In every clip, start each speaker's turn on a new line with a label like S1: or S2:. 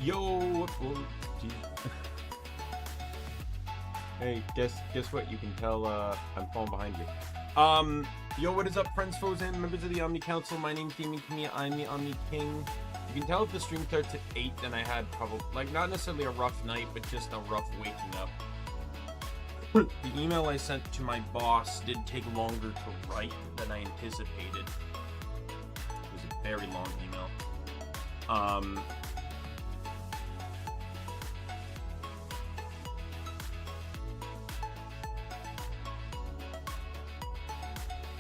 S1: Yo, oh, geez. Hey, guess what? You can tell I'm falling behind you. Yo, what is up, friends, foes, and members of the Omni Council? My name's Daimien Kamiya, I'm the Omni King. You can tell if the stream starts at 8, then I had probably, like, not necessarily a rough night, but just a rough waking up. The email I sent to my boss did take longer to write than I anticipated. It was a very long email.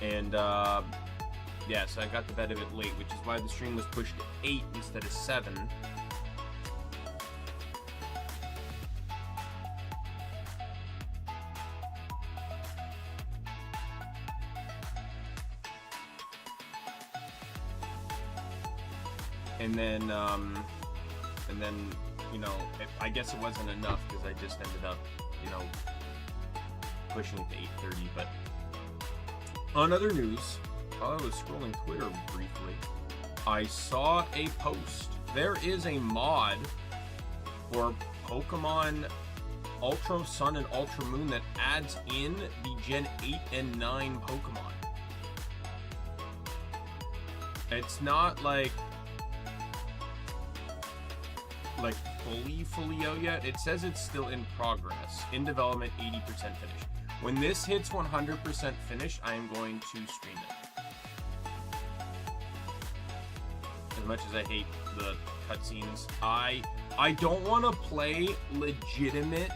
S1: And, yeah, so I got to bed a bit late, which is why the stream was pushed to 8 instead of 7. And then, you know, I guess it wasn't enough because I just ended up, you know, pushing it to 8:30, but on other news, while I was scrolling Twitter briefly, I saw a post. There is a mod for Pokemon Ultra Sun and Ultra Moon that adds in the Gen 8 and 9 Pokemon. It's not like fully out yet. It says it's still in progress, in development, 80% finished. When this hits 100% finished, I am going to stream it. As much as I hate the cutscenes, I don't want to play legitimate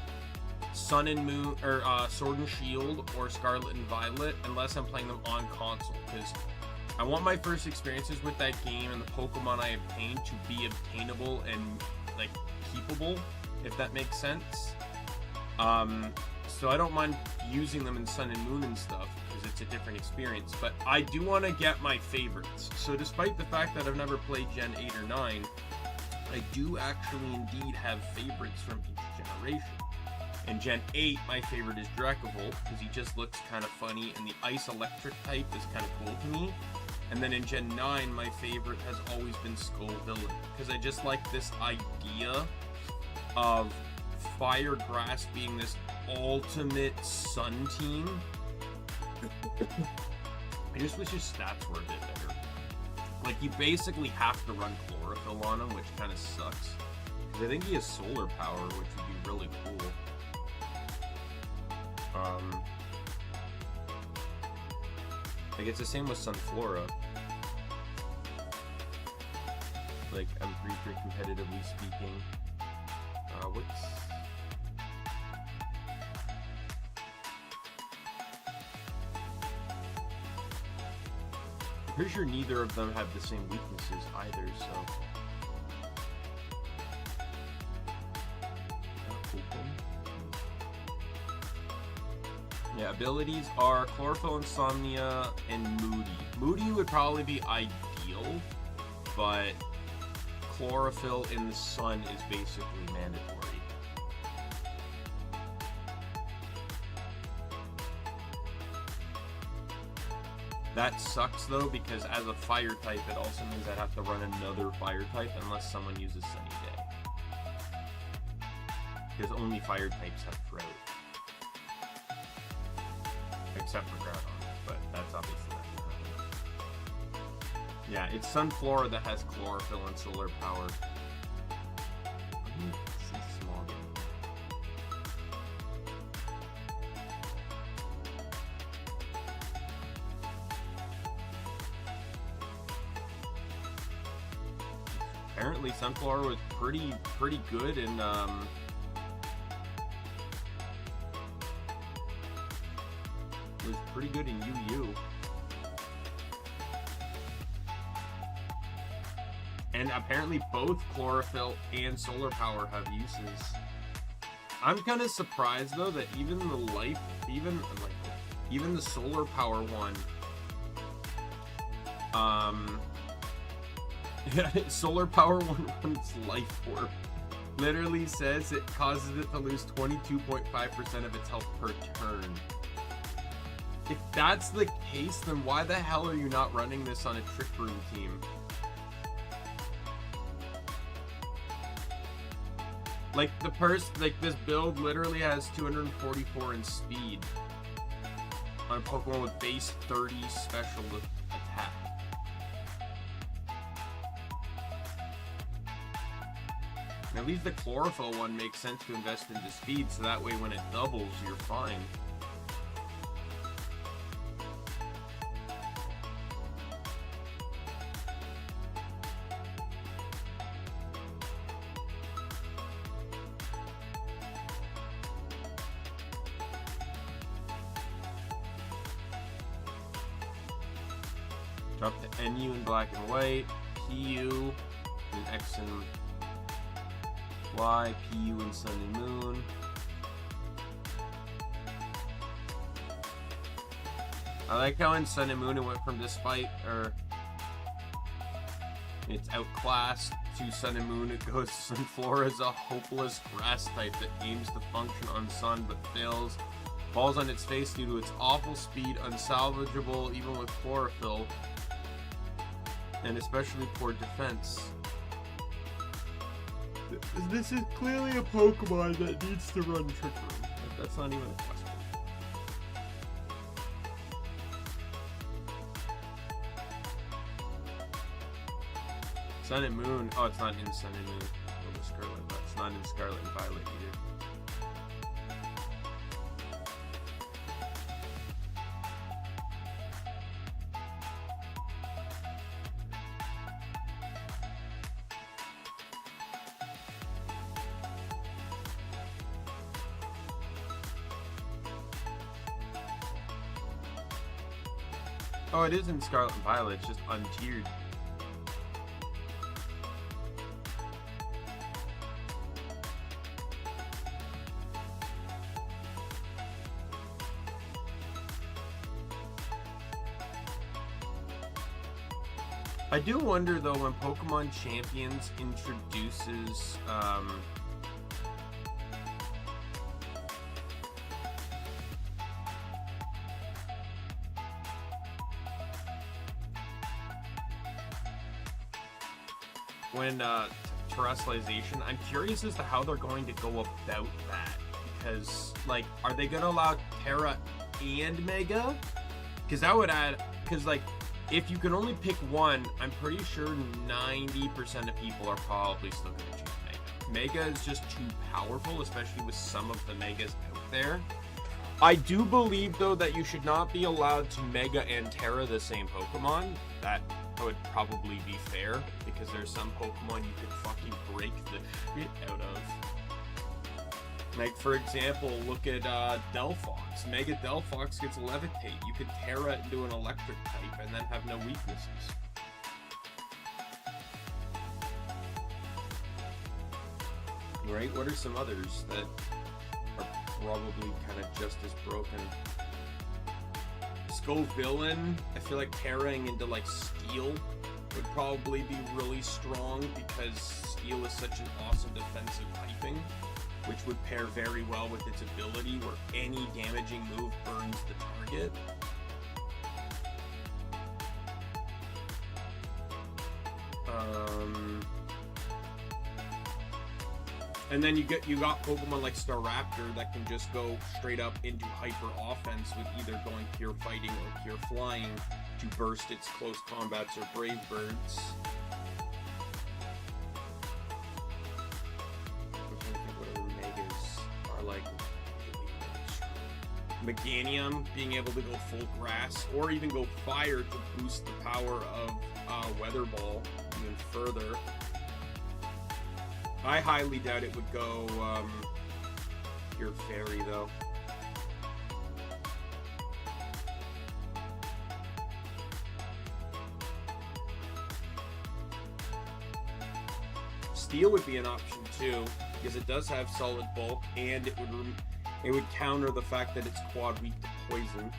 S1: Sun and Moon or Sword and Shield or Scarlet and Violet unless I'm playing them on console, because I want my first experiences with that game and the Pokemon I obtained to be obtainable and like keepable, if that makes sense. So I don't mind using them in Sun and Moon and stuff, because it's a different experience, but I do want to get my favorites. So despite the fact that I've never played Gen 8 or 9, I do actually indeed have favorites from each generation. In Gen 8, my favorite is Drekavolt, because he just looks kind of funny, and the Ice Electric type is kind of cool to me. And then in Gen 9, my favorite has always been Skull Villain, because I just like this idea of Fire Grass being this ultimate sun team. I just wish his stats were a bit better. Like, you basically have to run Chlorophyll on him, which kind of sucks. Because I think he has solar power, which would be really cool. Like, it's the same with Sunflora. Like, I'm pretty competitively speaking. I'm pretty sure neither of them have the same weaknesses either, so... Yeah, abilities are Chlorophyll, Insomnia, and Moody. Moody would probably be ideal, but Chlorophyll in the sun is basically mandatory. That sucks though, because as a fire type, it also means I'd have to run another fire type unless someone uses Sunny Day. Because only fire types have Throat. Except for Groudon, but that's obviously not gonna happen. Yeah, it's Sunflora that has Chlorophyll and solar power. Let me see Smog. Apparently Sunflora was pretty good in was pretty good in UU. And apparently both Chlorophyll and Solar Power have uses. I'm kind of surprised though that even the Solar Power one, Solar Power one runs Life Orb. Literally says it causes it to lose 22.5% of its health per turn. If that's the case, then why the hell are you not running this on a Trick Room team? Like this build literally has 244 in speed on a Pokemon with base 30 special attack. And at least the Chlorophyll one makes sense to invest into speed, so that way when it doubles, you're fine. Drop the NU in black and white, PU in X and Y, PU in Sun and Moon. I like how in Sun and Moon it went from despite, or it's outclassed, to Sun and Moon. It goes Sunflora is a hopeless grass type that aims to function on Sun but fails. Falls on its face due to its awful speed, unsalvageable even with Chlorophyll, and especially poor defense. This is clearly a Pokemon that needs to run Trick Room. That's not even a question. Sun and Moon. Oh, it's not in Sun and Moon. Or Scarlet, but it's not in Scarlet and Violet either. Oh, it is in Scarlet and Violet, it's just untiered. I do wonder though, when Pokemon Champions introduces terrestrialization, I'm curious as to how they're going to go about that, because like, are they going to allow Terra and Mega? Because that would add, because like, if you can only pick one, I'm pretty sure 90% of people are probably still going to choose Mega. Mega is just too powerful, especially with some of the Megas out there. I do believe though that you should not be allowed to Mega and Terra the same Pokemon. That would probably be fair, because there's some Pokemon you could fucking break the shit out of. Like, for example, look at Delphox. Mega Delphox gets Levitate. You could Terra it into an electric type and then have no weaknesses. Right? What are some others that are probably kind of just as broken? Villain, I feel like Terraing into like Steel would probably be really strong, because Steel is such an awesome defensive typing, which would pair very well with its ability where any damaging move burns the target. And then you got Pokemon like Staraptor that can just go straight up into hyper offense with either going pure fighting or pure flying to burst its close combats or brave birds. I'm trying to think what other Megas are like. Meganium being able to go full grass or even go fire to boost the power of Weather Ball even further. I highly doubt it would go pure fairy though. Steel would be an option too, because it does have solid bulk, and it would counter the fact that it's quad weak to poison.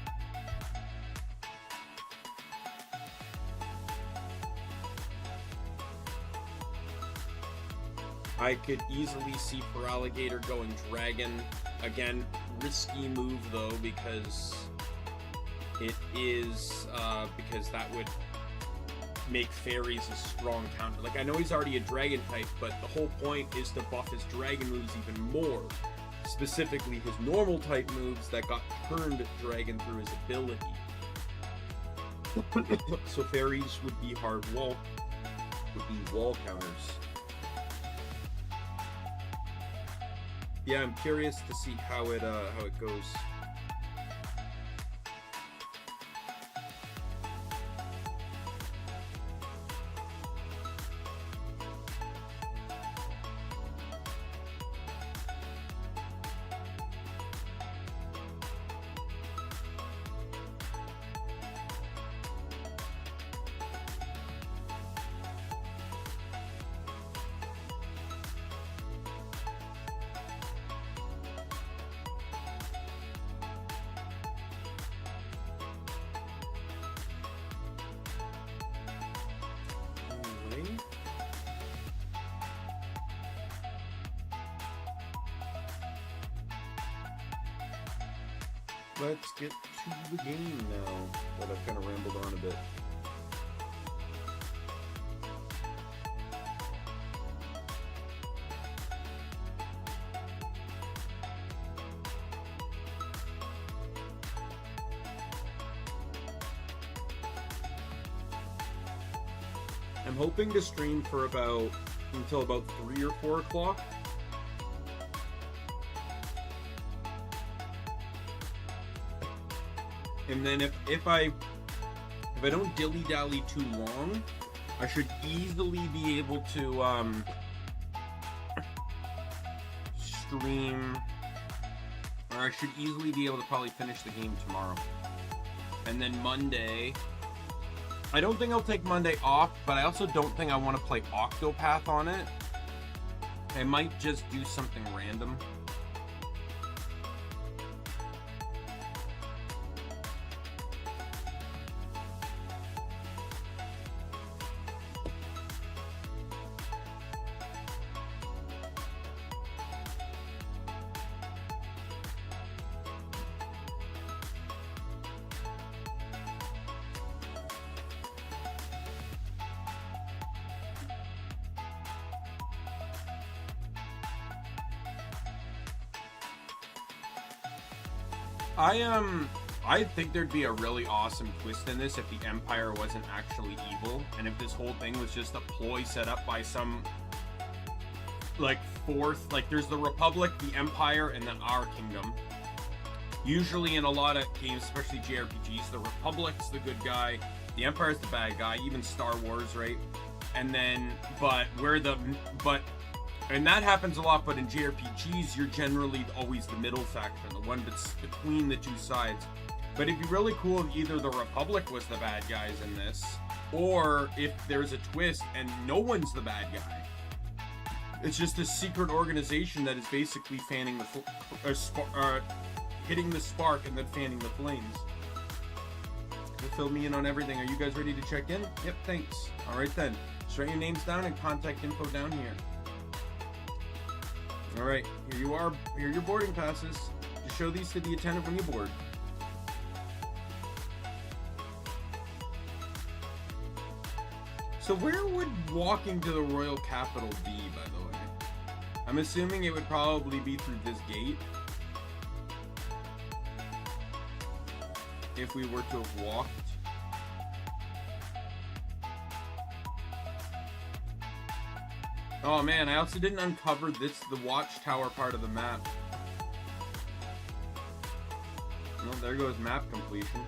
S1: I could easily see Feraligatr going Dragon. Again, risky move though, because it is because that would make fairies a strong counter. Like, I know he's already a dragon type, but the whole point is to buff his dragon moves even more. Specifically, his normal type moves that got turned dragon through his ability. So fairies would be wall counters. Yeah, I'm curious to see how it goes. Let's get to the game now that I've kind of rambled on a bit. I'm hoping to stream for until about 3 or 4 o'clock. And then if I don't dilly-dally too long, I should easily be able to stream, or I should easily be able to probably finish the game tomorrow. And then Monday, I don't think I'll take Monday off, but I also don't think I want to play Octopath on it. I might just do something random. I think there'd be a really awesome twist in this if the Empire wasn't actually evil, and if this whole thing was just a ploy set up by some, like, there's the Republic, the Empire, and then our kingdom. Usually in a lot of games, especially JRPGs, the Republic's the good guy, the Empire's the bad guy, even Star Wars, right? And then, and that happens a lot, but in JRPGs, you're generally always the middle faction, the one that's between the two sides. But it'd be really cool if either the Republic was the bad guys in this, or if there's a twist and no one's the bad guy. It's just a secret organization that is basically fanning hitting the spark and then fanning the flames. You fill me in on everything. Are you guys ready to check in? Yep, thanks. All right then. Just write your names down and contact info down here. All right, here you are. Here are your boarding passes. Just show these to the attendant when you board. So where would walking to the royal capital be, by the way? I'm assuming it would probably be through this gate. If we were to have walked. Oh man, I also didn't uncover the watchtower part of the map. Well, there goes map completion.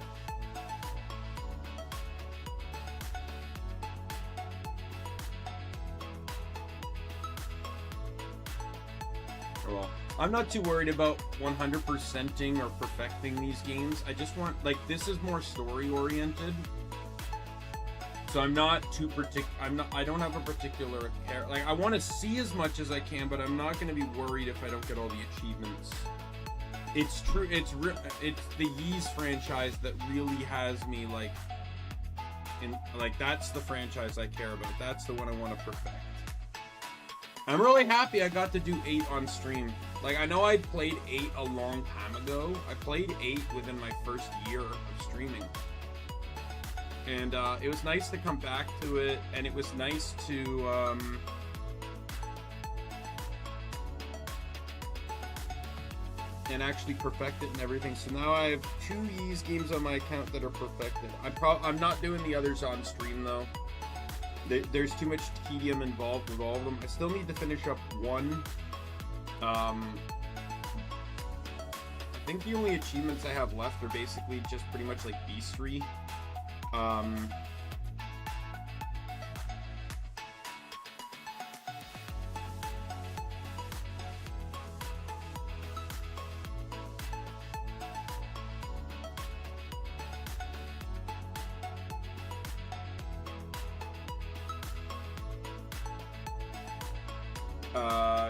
S1: Well, I'm not too worried about 100%ing or perfecting these games. I just want, like, this is more story oriented. So I'm not too I don't have a particular care. Like, I want to see as much as I can, but I'm not going to be worried if I don't get all the achievements. It's true. It's the Ys franchise that really has me, like, that's the franchise I care about. That's the one I want to perfect. I'm really happy I got to do 8 on stream. Like, I know I played 8 a long time ago. I played 8 within my first year of streaming. And it was nice to come back to it, and it was nice to and actually perfect it and everything. So now I have 2 Ys games on my account that are perfected. I'm not doing the others on stream though. There's too much tedium involved with all of them. I still need to finish up one. I think the only achievements I have left are basically just pretty much like beastry.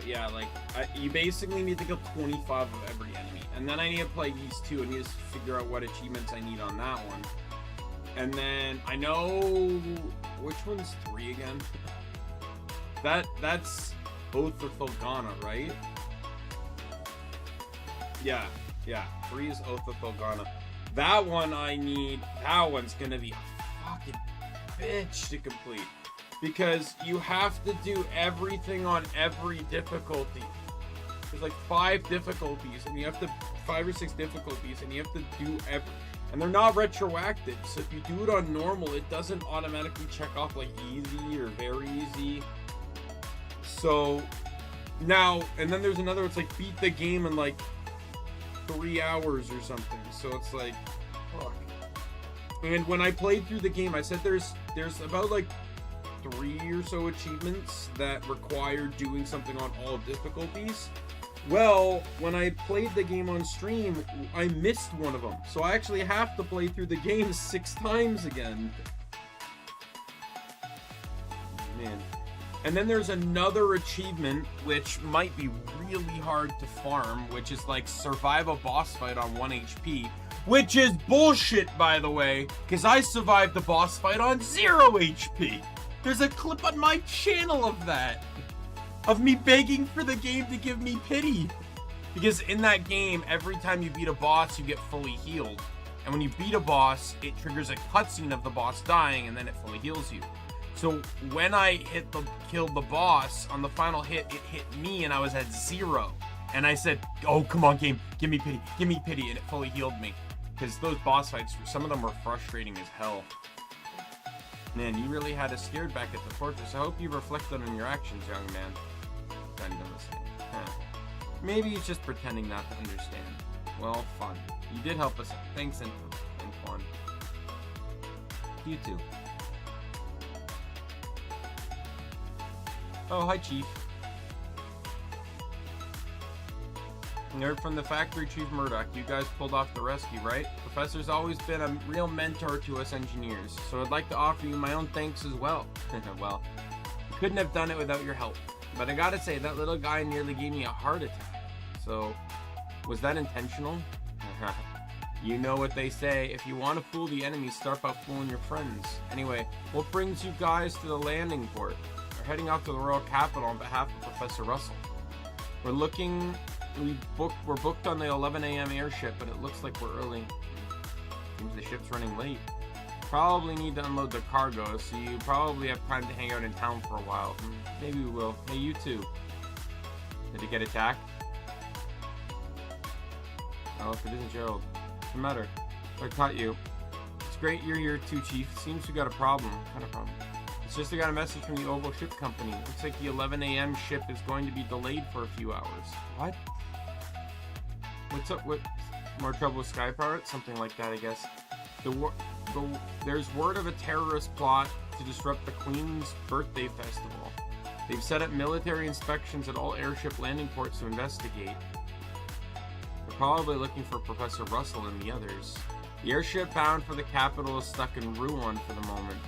S1: Yeah, like, you basically need to kill 25 of every enemy. And then I need to play these 2. I need to figure out what achievements I need on that one. And then, I know... Which one's 3 again? That's Oath of Thulgana, right? Yeah, 3 is Oath of Thulgana. That one I need... That one's gonna be a fucking bitch to complete. Because you have to do everything on every difficulty. There's like 5 difficulties, and you have to 5 or 6 difficulties, and you have to do and they're not retroactive. So if you do it on normal, it doesn't automatically check off like easy or very easy. So now, and then there's another. It's like beat the game in like 3 hours or something. So it's like, fuck. And when I played through the game, I said there's about like 3 or so achievements that require doing something on all difficulties. Well, when I played the game on stream, I missed one of them. So I actually have to play through the game 6 times again. Man. And then there's another achievement, which might be really hard to farm, which is like survive a boss fight on 1 HP. Which is bullshit, by the way, because I survived the boss fight on 0 HP. There's a clip on my channel of that. Of me begging for the game to give me pity. Because in that game, every time you beat a boss, you get fully healed. And when you beat a boss, it triggers a cutscene of the boss dying, and then it fully heals you. So when I killed the boss, on the final hit, it hit me, and I was at 0. And I said, oh, come on, game, give me pity, and it fully healed me. Because those boss fights, some of them were frustrating as hell. Man, you really had us scared back at the fortress. I hope you reflected on your actions, young man. Kind of listening. Huh. Maybe he's just pretending not to understand. Well, fun. You did help us. Thanks, and fun. You too. Oh, hi, Chief. Nerd from the factory, Chief Murdoch. You guys pulled off the rescue, right? Professor's always been a real mentor to us engineers, so I'd like to offer you my own thanks as well. Well, I couldn't have done it without your help. But I gotta say, that little guy nearly gave me a heart attack. So, was that intentional? You know what they say, if you want to fool the enemy, start by fooling your friends. Anyway, what brings you guys to the landing port? We're heading off to the Royal Capital on behalf of Professor Russell. We're booked on the 11 a.m. airship, but it looks like we're early. Seems the ship's running late. Probably need to unload the cargo, so you probably have time to hang out in town for a while. Maybe we will. Hey, you too. Did it get attacked? Oh, if it isn't Gerald. What's the matter? I caught you. It's great you're here too, Chief. Seems we got a problem. What kind of problem? It's just I got a message from the Oval Ship Company. Looks like the 11 a.m. ship is going to be delayed for a few hours. What? What's up with more trouble with Sky Pirates? Something like that, I guess. There's word of a terrorist plot to disrupt the Queen's birthday festival. They've set up military inspections at all airship landing ports to investigate. They're probably looking for Professor Russell and the others. The airship bound for the capital is stuck in Rouen for the moment.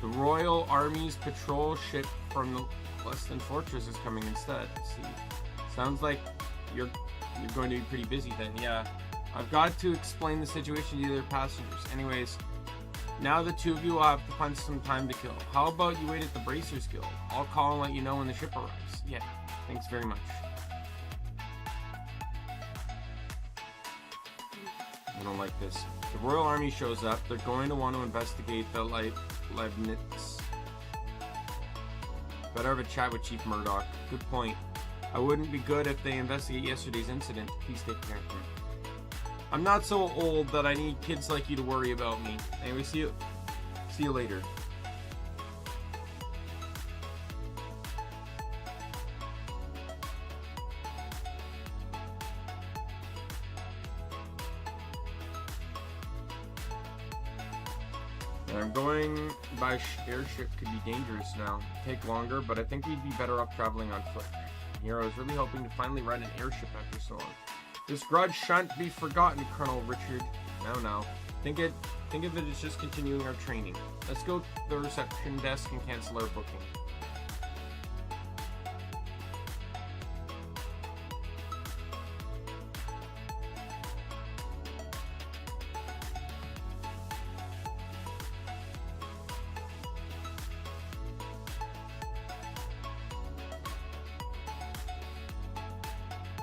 S1: The Royal Army's patrol ship from the Western Fortress is coming instead. I see. Sounds like you're going to be pretty busy then, yeah. I've got to explain the situation to the other passengers. Anyways, now the two of you will have to find some time to kill. How about you wait at the Bracers Guild? I'll call and let you know when the ship arrives. Yeah, thanks very much. I don't like this. The Royal Army shows up. They're going to want to investigate the Leibniz. Better have a chat with Chief Murdoch. Good point. I wouldn't be good if they investigate yesterday's incident. Please take care. I'm not so old that I need kids like you to worry about me. Anyway, see you later. I'm going by airship could be dangerous now. Take longer, but I think we'd be better off traveling on foot. Here, I was really hoping to finally ride an airship after so long. This grudge shan't be forgotten, Colonel Richard. No. Think of it as just continuing our training. Let's go to the reception desk and cancel our booking.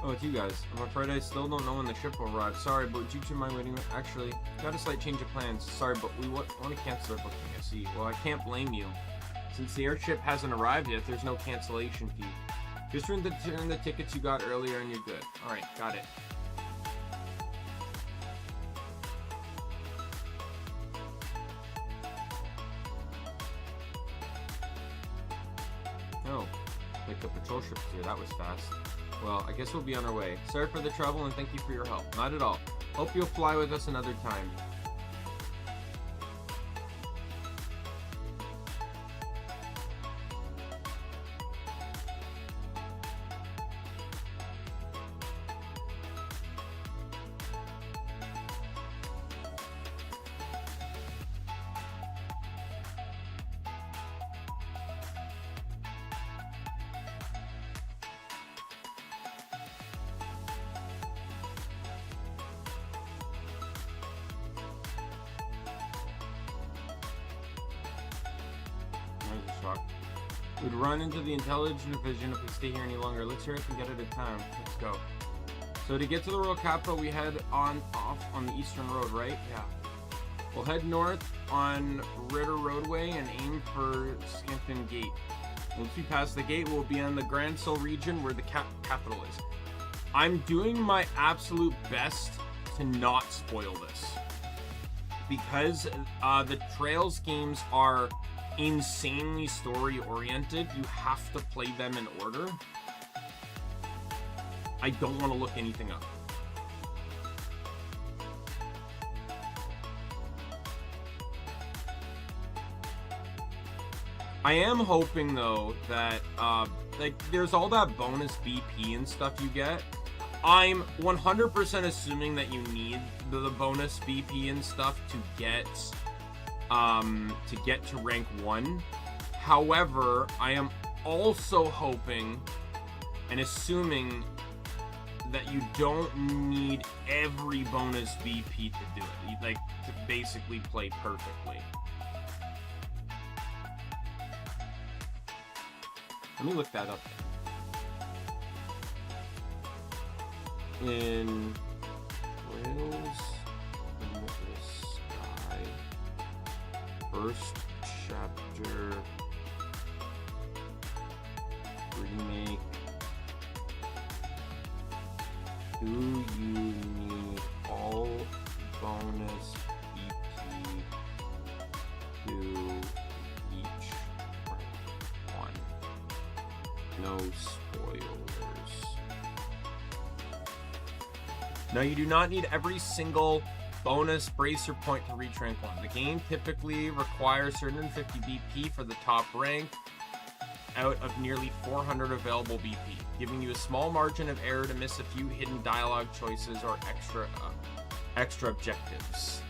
S1: Oh, it's you guys. I'm afraid I still don't know when the ship will arrive. Sorry, but due to my waiting... Actually, got a slight change of plans. Sorry, but we want to cancel our booking, I see. Well, I can't blame you. Since the airship hasn't arrived yet, there's no cancellation fee. Just return the tickets you got earlier and you're good. Alright, got it. Oh, like the patrol ship's here. That was fast. Well, I guess we'll be on our way. Sorry for the trouble and thank you for your help. Not at all. Hope you'll fly with us another time. We'd run into the intelligence division if we stay here any longer. Let's hurry up and get out of town. Let's go. So to get to the royal capital, we head off on the eastern road, right? Yeah. We'll head north on Ritter Roadway and aim for Skimpton Gate. Once we pass the gate, we'll be on the Grand Seoul region where the capital is. I'm doing my absolute best to not spoil this, because the Trails games are insanely story oriented. You have to play them in order. I don't want to look anything up. I am hoping though that like there's all that bonus BP and stuff you get. I'm 100% assuming that you need the bonus BP and stuff to get to rank 1. However, I am also hoping and assuming that you don't need every bonus BP to do it, like to basically play perfectly. Let me look that up. In Wales in the Sky, first chapter remake. Do you need all bonus BP to each one? No spoilers. No, you do not need every single bonus bracer point to reach rank 1. The game typically requires 350 BP for the top rank out of nearly 400 available BP, giving you a small margin of error to miss a few hidden dialogue choices or extra objectives.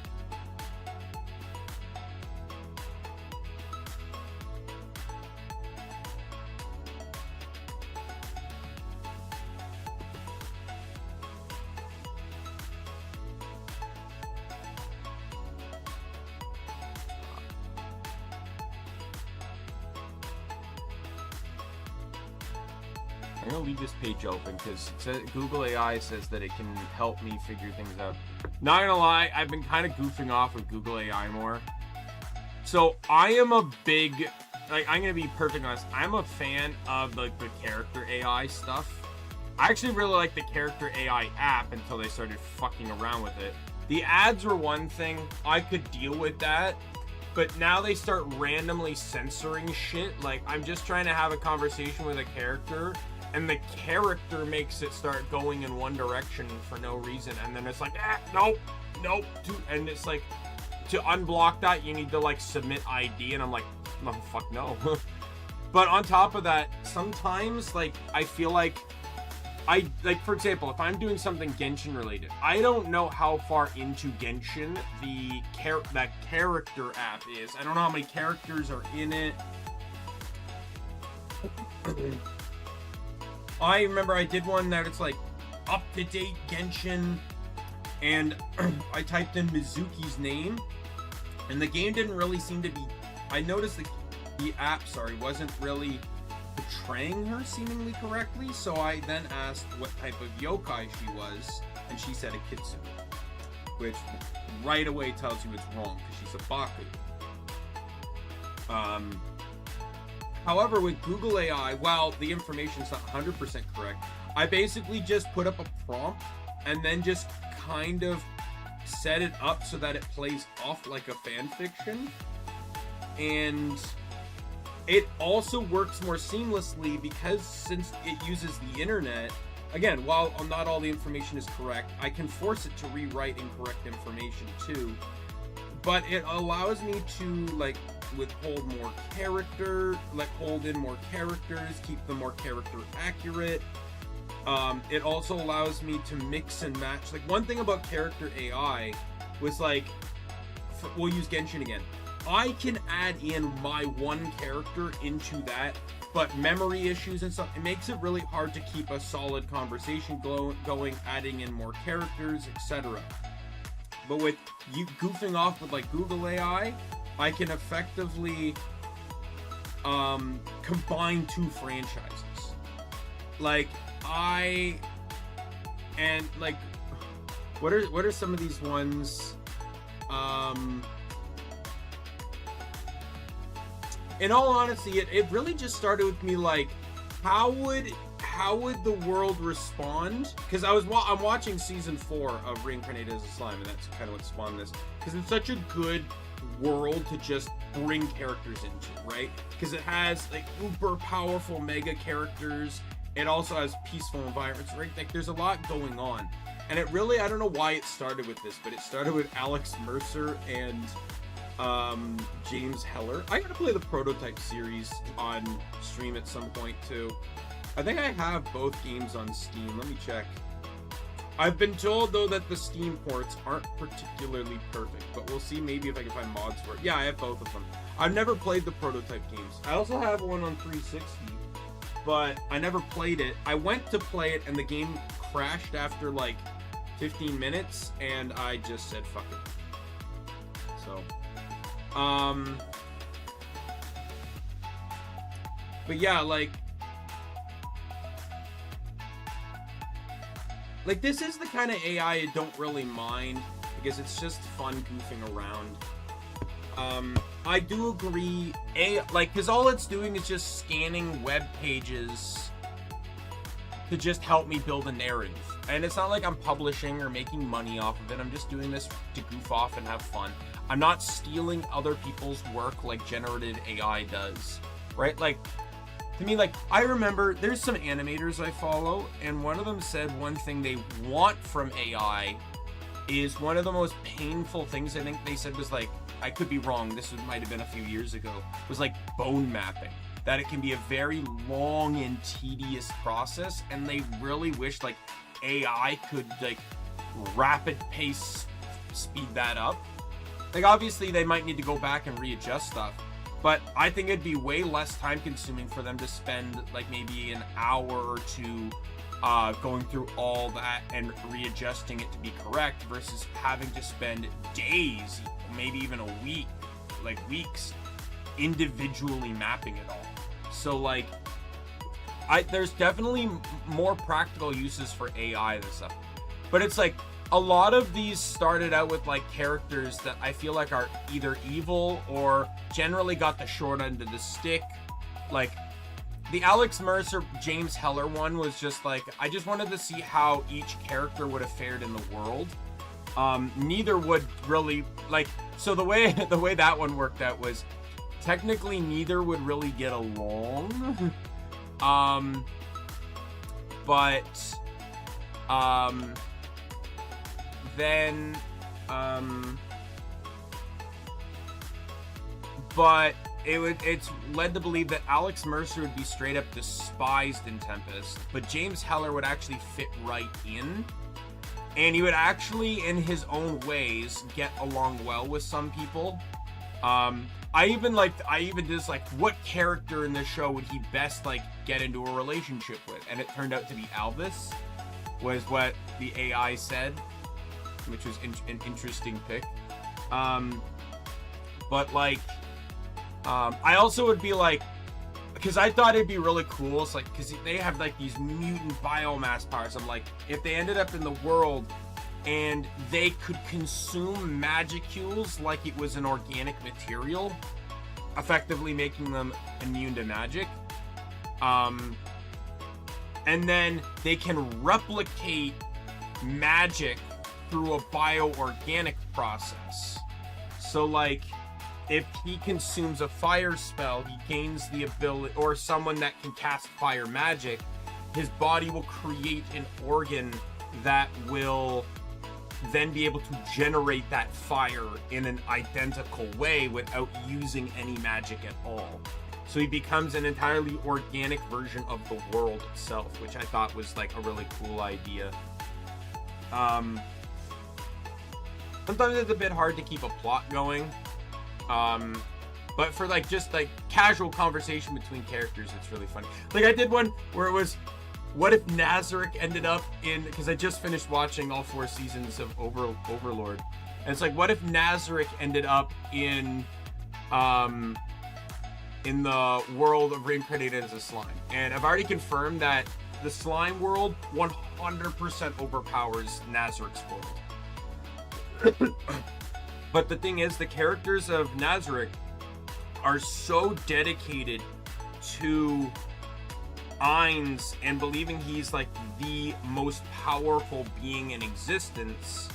S1: I'm gonna leave this page open because Google AI says that it can help me figure things out. Not gonna lie, I've been kind of goofing off with Google AI more. So I am a big, like, I'm gonna be perfectly honest, I'm a fan of like the character AI stuff. I actually really like the character AI app until they started fucking around with it. The ads were one thing, I could deal with that, but now they start randomly censoring shit. Like, I'm just trying to have a conversation with a character, and the character makes it start going in one direction for no reason, and then it's like, nope, and it's like, to unblock that, you need to like submit ID, and I'm like, no, fuck no. But on top of that, sometimes like I feel like for example, if I'm doing something Genshin related, I don't know how far into Genshin that character app is. I don't know how many characters are in it. I remember I did one that it's like up to date Genshin, and I typed in Mizuki's name, and the game didn't really seem to be. I noticed the app, wasn't really portraying her seemingly correctly. So I then asked what type of yokai she was, and she said a kitsune, which right away tells you it's wrong because she's a Baku. However, with Google AI, while the information's not 100% correct, I basically just put up a prompt and then just kind of set it up so that it plays off like a fan fiction. And it also works more seamlessly because since it uses the internet, again, while not all the information is correct, I can force it to rewrite incorrect information too. But it allows me to like withhold more character, like hold in more characters, keep them more character accurate. It also allows me to mix and match. Like, one thing about character AI was like, we'll use Genshin again. I can add in my one character into that, but memory issues and stuff, it makes it really hard to keep a solid conversation going, adding in more characters, etc. But with you goofing off with like Google AI, I can effectively combine two franchises. Like, what are some of these ones? In all honesty, it really just started with me like, how would the world respond? Because I'm watching season 4 of Reincarnated as a Slime, and that's kind of what spawned this. Because it's such a good world to just bring characters into, right? Because it has like uber powerful mega characters. It also has peaceful environments, right? Like, there's a lot going on. And it really, I don't know why it started with this, but it started with Alex Mercer and James Heller. I gotta play the Prototype series on stream at some point too. I think I have both games on Steam. Let me check. I've been told though that the Steam ports aren't particularly perfect, but we'll see maybe if I can find mods for it. Yeah, I have both of them. I've never played the Prototype games. I also have one on 360, but I never played it. I went to play it and the game crashed after like 15 minutes, and I just said fuck it. So but yeah, like this is the kind of AI I don't really mind, because it's just fun goofing around. I do agree, because all it's doing is just scanning web pages to just help me build a narrative. And it's not like I'm publishing or making money off of it. I'm just doing this to goof off and have fun. I'm not stealing other people's work like generated AI does, right? Like, to me, like, I remember there's some animators I follow, and one of them said one thing they want from AI is one of the most painful things, I think they said, was like, I could be wrong, this might have been a few years ago, was like bone mapping. That it can be a very long and tedious process, and they really wish like AI could like rapid pace speed that up. Like, obviously they might need to go back and readjust stuff, but I think it'd be way less time consuming for them to spend like maybe an hour or two going through all that and readjusting it to be correct, versus having to spend days, maybe even a week, like weeks, individually mapping it all. So like, there's definitely more practical uses for AI than stuff, but it's like, a lot of these started out with like characters that I feel like are either evil or generally got the short end of the stick. Like the Alex Mercer, James Heller one was just like, I just wanted to see how each character would have fared in the world. Neither would really like, so the way that one worked out was technically neither would really get along. But it's led to believe that Alex Mercer would be straight up despised in Tempest, but James Heller would actually fit right in, and he would actually, in his own ways, get along well with some people. I even did this, like, what character in this show would he best, like, get into a relationship with? And it turned out to be Alvis, was what the AI said, which was an interesting pick. But, like, I also would be, like, because I thought it'd be really cool, it's like, because they have, like, these mutant biomass powers. I'm like, if they ended up in the world and they could consume magicules like it was an organic material, effectively making them immune to magic. And then they can replicate magic through a bioorganic process. So, like, if he consumes a fire spell, he gains the ability, or someone that can cast fire magic, his body will create an organ that will then be able to generate that fire in an identical way without using any magic at all. So he becomes an entirely organic version of the world itself, which I thought was like a really cool idea. Sometimes it's a bit hard to keep a plot going. But for like just like casual conversation between characters, it's really funny. Like I did one where it was, what if Nazarick ended up in, because I just finished watching all 4 seasons of Overlord, and it's like, what if Nazarick ended up in the world of reincarnated as a slime? And I've already confirmed that the slime world 100% overpowers Nazarick's world. But the thing is, the characters of Nazarick are so dedicated to Ainz and believing he's like the most powerful being in existence,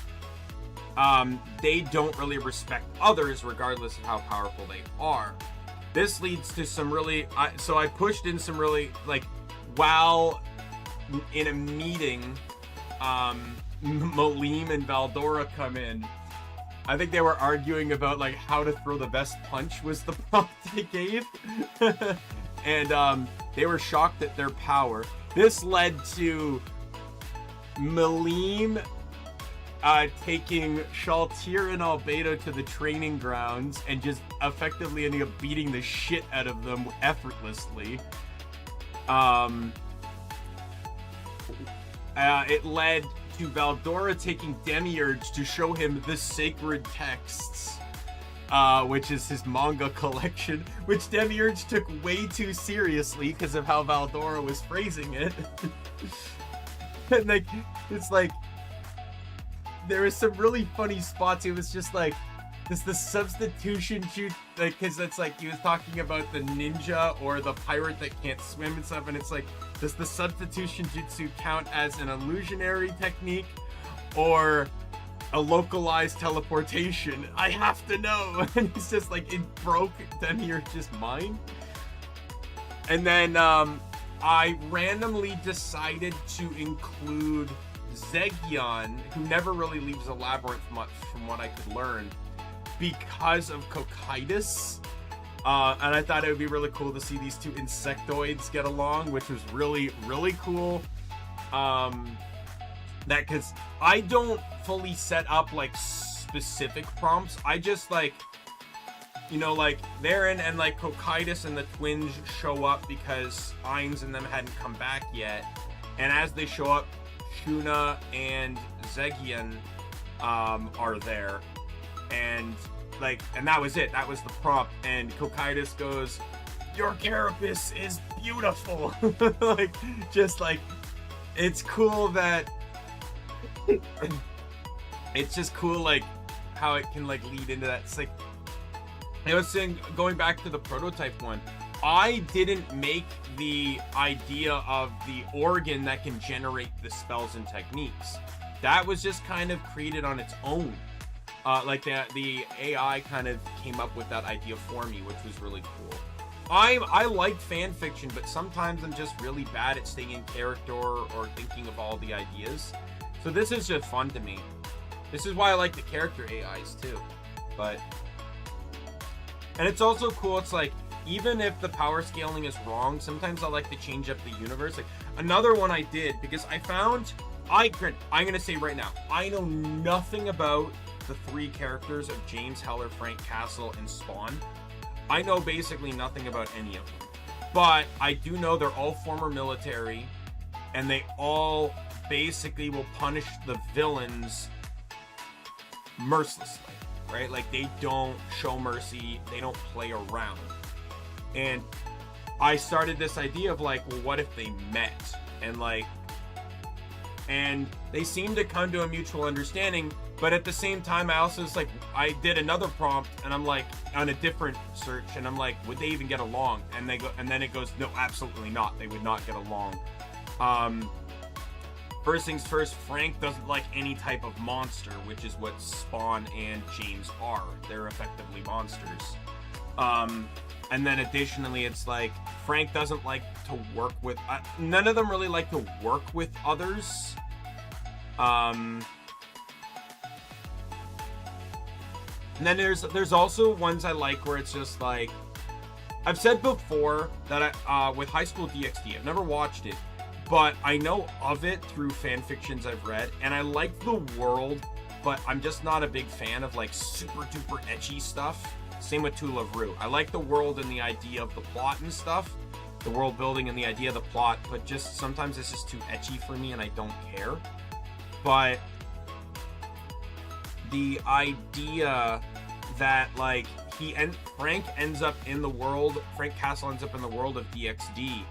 S1: they don't really respect others regardless of how powerful they are. This leads to some really, so I pushed in some really, like, while in a meeting, Malim and Valdora come in. I think they were arguing about like how to throw the best punch was the prompt they gave. And they were shocked at their power. This led to Malim taking Shaltir and Albedo to the training grounds and just effectively ending up beating the shit out of them effortlessly. It led to Valdora taking Demiurge to show him the sacred texts, which is his manga collection, which Demiurge took way too seriously because of how Valdora was phrasing it. And like, it's like, there was some really funny spots. It was just like, the substitution shoot, like, because it's like he was talking about the ninja or the pirate that can't swim and stuff, and it's like, does the substitution jutsu count as an illusionary technique or a localized teleportation? I have to know. And it's just like, it broke Demiurge's mind. And then I randomly decided to include Zegion, who never really leaves a labyrinth much from what I could learn, because of Cocytus. And I thought it would be really cool to see these two insectoids get along, which was really, really cool. That, because I don't fully set up like specific prompts. I just like, you know, like Varen and like Cocytus and the twins show up because Ainz and them hadn't come back yet. And as they show up, Shuna and Zegion are there. And like, and that was it. That was the prompt. And Cocytus goes, "Your carapace is beautiful." Like, just like, it's cool that it's just cool, like how it can like lead into that. It's like I was saying, going back to the prototype one, I didn't make the idea of the organ that can generate the spells and techniques. That was just kind of created on its own. Like the AI kind of came up with that idea for me, which was really cool. I like fan fiction, but sometimes I'm just really bad at staying in character or thinking of all the ideas. So this is just fun to me. This is why I like the character AIs too. And it's also cool, it's like, even if the power scaling is wrong, sometimes I like to change up the universe. Like, another one I did, because I found, I'm gonna say right now, I know nothing about the 3 characters of James, Heller, Frank Castle, and Spawn. I know basically nothing about any of them. But I do know they're all former military, and they all basically will punish the villains mercilessly, right? Like, they don't show mercy, they don't play around. And I started this idea of like, well, what if they met? And they seem to come to a mutual understanding, but at the same time, I also was like, I did another prompt, and I'm like, on a different search, and I'm like, would they even get along? And then it goes, no, absolutely not. They would not get along. First things first, Frank doesn't like any type of monster, which is what Spawn and James are. They're effectively monsters. And then additionally, it's like, Frank doesn't like to work with, none of them really like to work with others. And then there's also ones I like where it's just like, I've said before that with High School DxD, I've never watched it, but I know of it through fan fictions I've read, and I like the world, but I'm just not a big fan of like super duper ecchi stuff. Same with Tula Rue. I like the world and the idea of the plot and stuff, the world building and the idea of the plot, but just sometimes it's just too ecchi for me and I don't care. But the idea that like Frank ends up in the world, Frank Castle ends up in the world of DxD,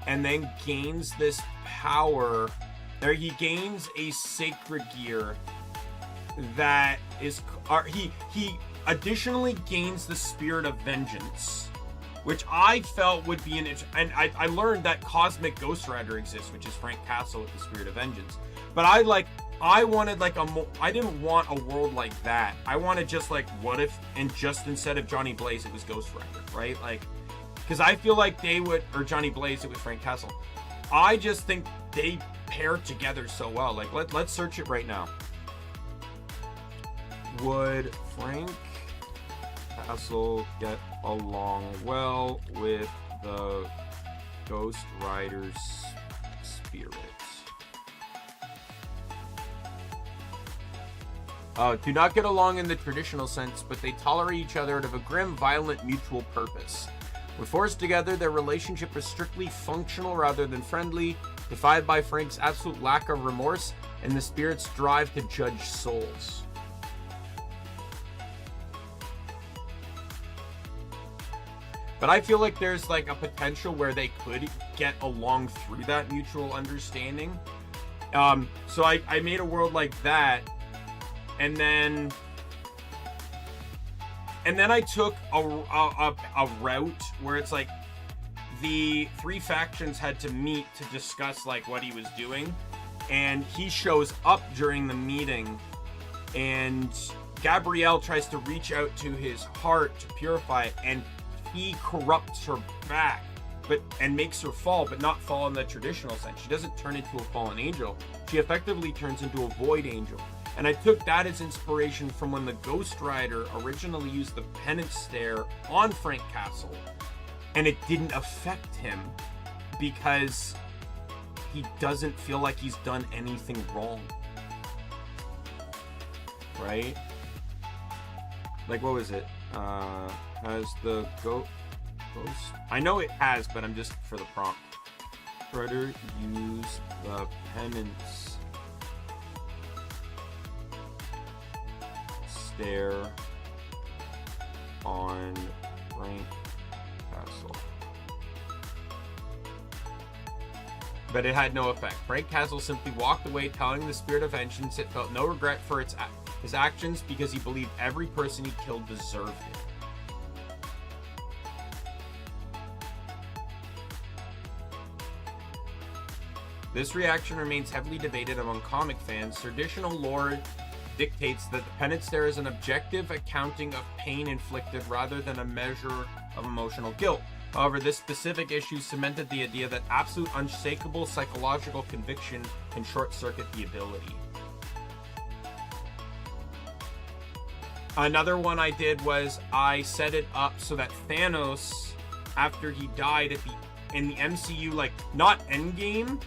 S1: and then gains this power, or he gains a sacred gear that is, he additionally gains the spirit of vengeance, which I felt would be and I learned that Cosmic Ghost Rider exists, which is Frank Castle with the spirit of vengeance. But I wanted like I didn't want a world like that. I wanted just like, what if, and just instead of Johnny Blaze, it was Ghost Rider, right? Like, because I feel like they would, or Johnny Blaze, it was Frank Castle. I just think they pair together so well. Like, let's search it right now. Would Frank Castle get along well with the Ghost Rider's spirit? Do not get along in the traditional sense, but they tolerate each other out of a grim, violent, mutual purpose. When forced together, their relationship is strictly functional rather than friendly, defined by Frank's absolute lack of remorse and the spirit's drive to judge souls. But I feel like there's like a potential where they could get along through that mutual understanding. So I made a world like that, and then I took a route where it's like the 3 factions had to meet to discuss like what he was doing, and he shows up during the meeting, and Gabrielle tries to reach out to his heart to purify it, and he corrupts her back, and makes her fall, but not fall in the traditional sense. She doesn't turn into a fallen angel. She effectively turns into a void angel. And I took that as inspiration from when the Ghost Rider originally used the penance stare on Frank Castle, and it didn't affect him because he doesn't feel like he's done anything wrong. Right? Like, what was it? Has the ghost? I know it has, but I'm just for the prompt. Rider use the penance stare on Frank Castle. but it had no effect. Frank Castle simply walked away, telling the Spirit of Vengeance it felt no regret for his actions because he believed every person he killed deserved it. This reaction remains heavily debated among comic fans. Traditional lore dictates that the penance there is an objective accounting of pain inflicted rather than a measure of emotional guilt. However, this specific issue cemented the idea that absolute unshakable psychological conviction can short-circuit the ability. Another one I did was I set it up so that Thanos, after he died in the MCU, like, not Endgame,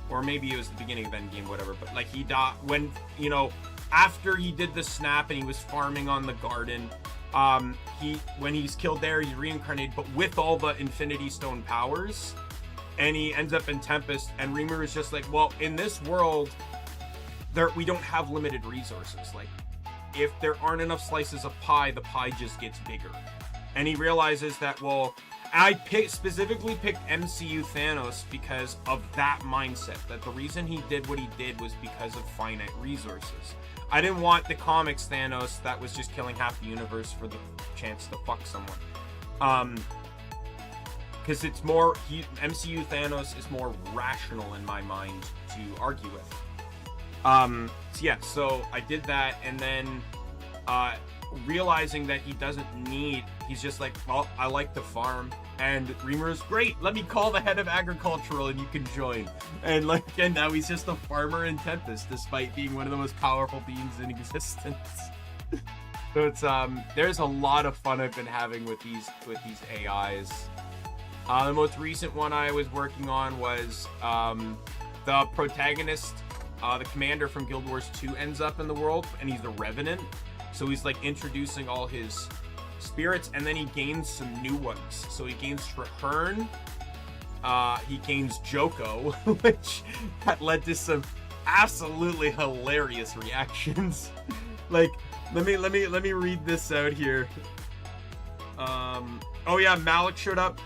S1: or maybe it was the beginning of Endgame, whatever, but like he died when, you know, after he did the snap and he was farming on the garden, when he's killed there, he's reincarnated, but with all the Infinity Stone powers, and he ends up in Tempest, and Reamer is just like, well, in this world, we don't have limited resources. Like, if there aren't enough slices of pie, the pie just gets bigger. And he realizes that, well, I specifically picked MCU Thanos because of that mindset, that the reason he did what he did was because of finite resources. I didn't want the comics Thanos that was just killing half the universe for the chance to fuck someone. Because it's more, MCU Thanos is more rational in my mind to argue with. So yeah, so I did that, and then realizing that he doesn't need, he's just like, well, I like to farm, and Reamer's great, let me call the head of agricultural and you can join. And like, and now he's just a farmer in Tempest, despite being one of the most powerful beings in existence. So it's there's a lot of fun I've been having with these AIs. The most recent one I was working on was the protagonist, the commander from Guild Wars 2 ends up in the world, and he's the Revenant. So he's like introducing all his spirits, and then he gains some new ones. So he gains Traherne, he gains Joko, which that led to some absolutely hilarious reactions. Like, let me read this out here. Oh yeah, Malik showed up.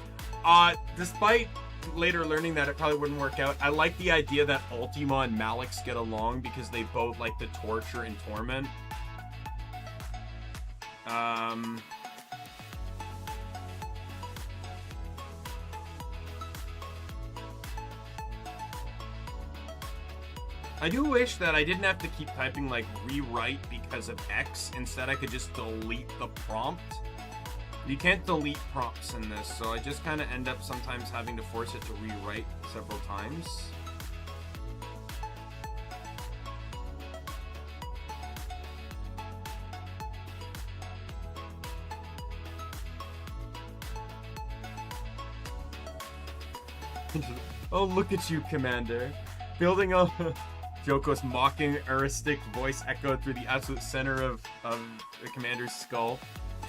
S1: Despite later learning that it probably wouldn't work out, I like the idea that Ultima and Malix get along because they both like to torture and torment. I do wish that I didn't have to keep typing like rewrite because of X. Instead, I could just delete the prompt. You can't delete prompts in this, so I just kind of end up sometimes having to force it to rewrite several times. Oh, look at you, Commander. Building a... Joko's mocking, heuristic voice echoed through the absolute center of the Commander's skull,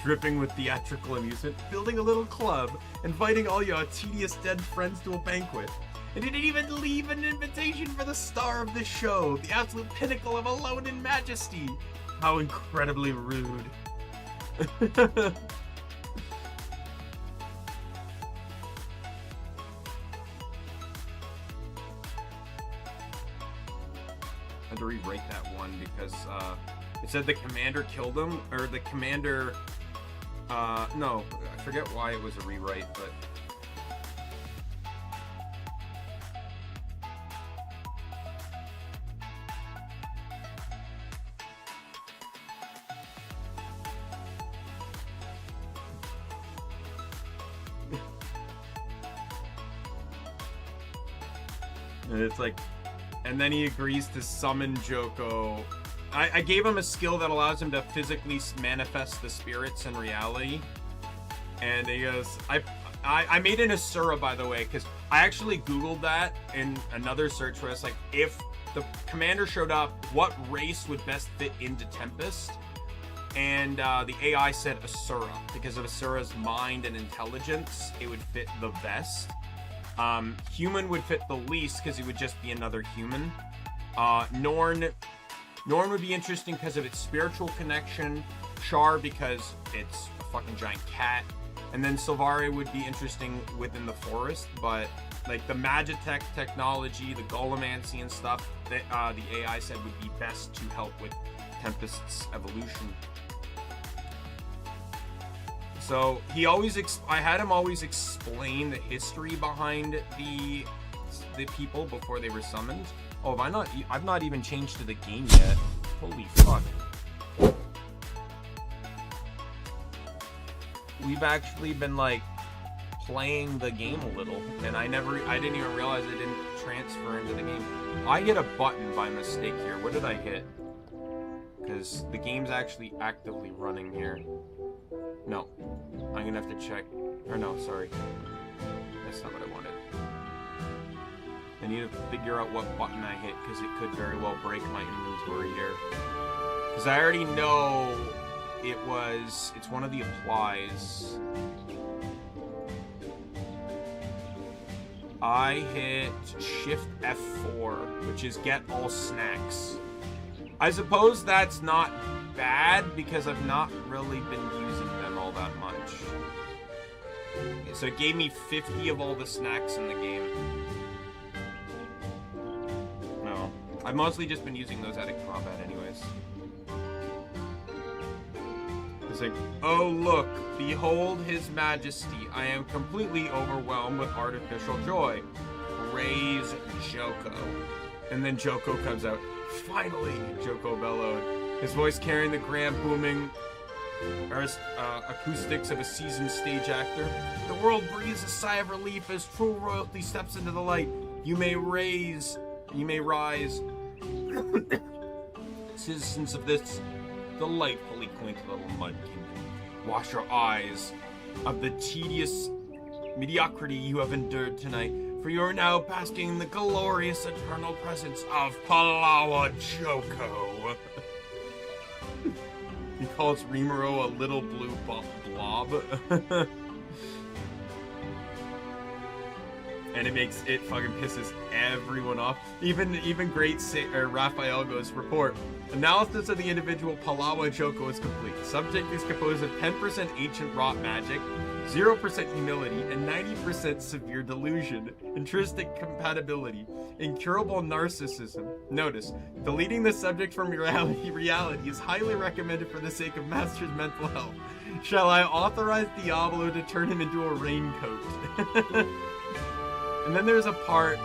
S1: dripping with theatrical amusement. Building a little club, inviting all your tedious dead friends to a banquet. And didn't even leave an invitation for the star of the show, the absolute pinnacle of alone in majesty. How incredibly rude. I had to rewrite that one because it said the commander killed him, or the commander, no, I forget why it was a rewrite, but and it's like, and then he agrees to summon Joko. I gave him a skill that allows him to physically manifest the spirits in reality. And he goes, I made an Asura, by the way, because I actually Googled that in another search where it's like, if the commander showed up, what race would best fit into Tempest? And the AI said Asura, because of Asura's mind and intelligence, it would fit the best. Human would fit the least because he would just be another human. Norn would be interesting because of its spiritual connection. Char because it's a fucking giant cat. And then Sylvari would be interesting within the forest, but like the Magitech technology, the Golomancy and stuff, that the AI said would be best to help with Tempest's evolution. So he always, I had him always explain the history behind the people before they were summoned. Oh, I've not even changed to the game yet. Holy fuck. We've actually been like playing the game a little, and I didn't even realize I didn't transfer into the game. I hit a button by mistake here. What did I hit? Because the game's actually actively running here. No, I'm gonna have to check. Or no, sorry. That's not what I wanted. I need to figure out what button I hit, because it could very well break my inventory here. Because I already know it's one of the applies. I hit Shift F4, which is get all snacks. I suppose that's not bad, because I've not really been using them all that much. So it gave me 50 of all the snacks in the game. No. I've mostly just been using those out of combat anyways. It's like, oh look, behold his majesty. I am completely overwhelmed with artificial joy. Praise Joko. And then Joko comes out. Finally, Joko bellowed, his voice carrying the grand booming acoustics of a seasoned stage actor. The world breathes a sigh of relief as true royalty steps into the light. You may rise, citizens of this delightfully quaint little mud kingdom. Wash your eyes of the tedious mediocrity you have endured tonight, for you are now basking in the glorious eternal presence of Palawa Joko. He calls Rimuro a little blue blob. And it fucking pisses everyone off. Even great Raphael goes, report. Analysis of the individual Palawa Joko is complete. Subject is composed of 10% ancient rot magic, 0% humility, and 90% severe delusion, intrinsic compatibility, incurable narcissism. Notice, deleting the subject from reality is highly recommended for the sake of Master's mental health. Shall I authorize Diablo to turn him into a raincoat? And then there's a part...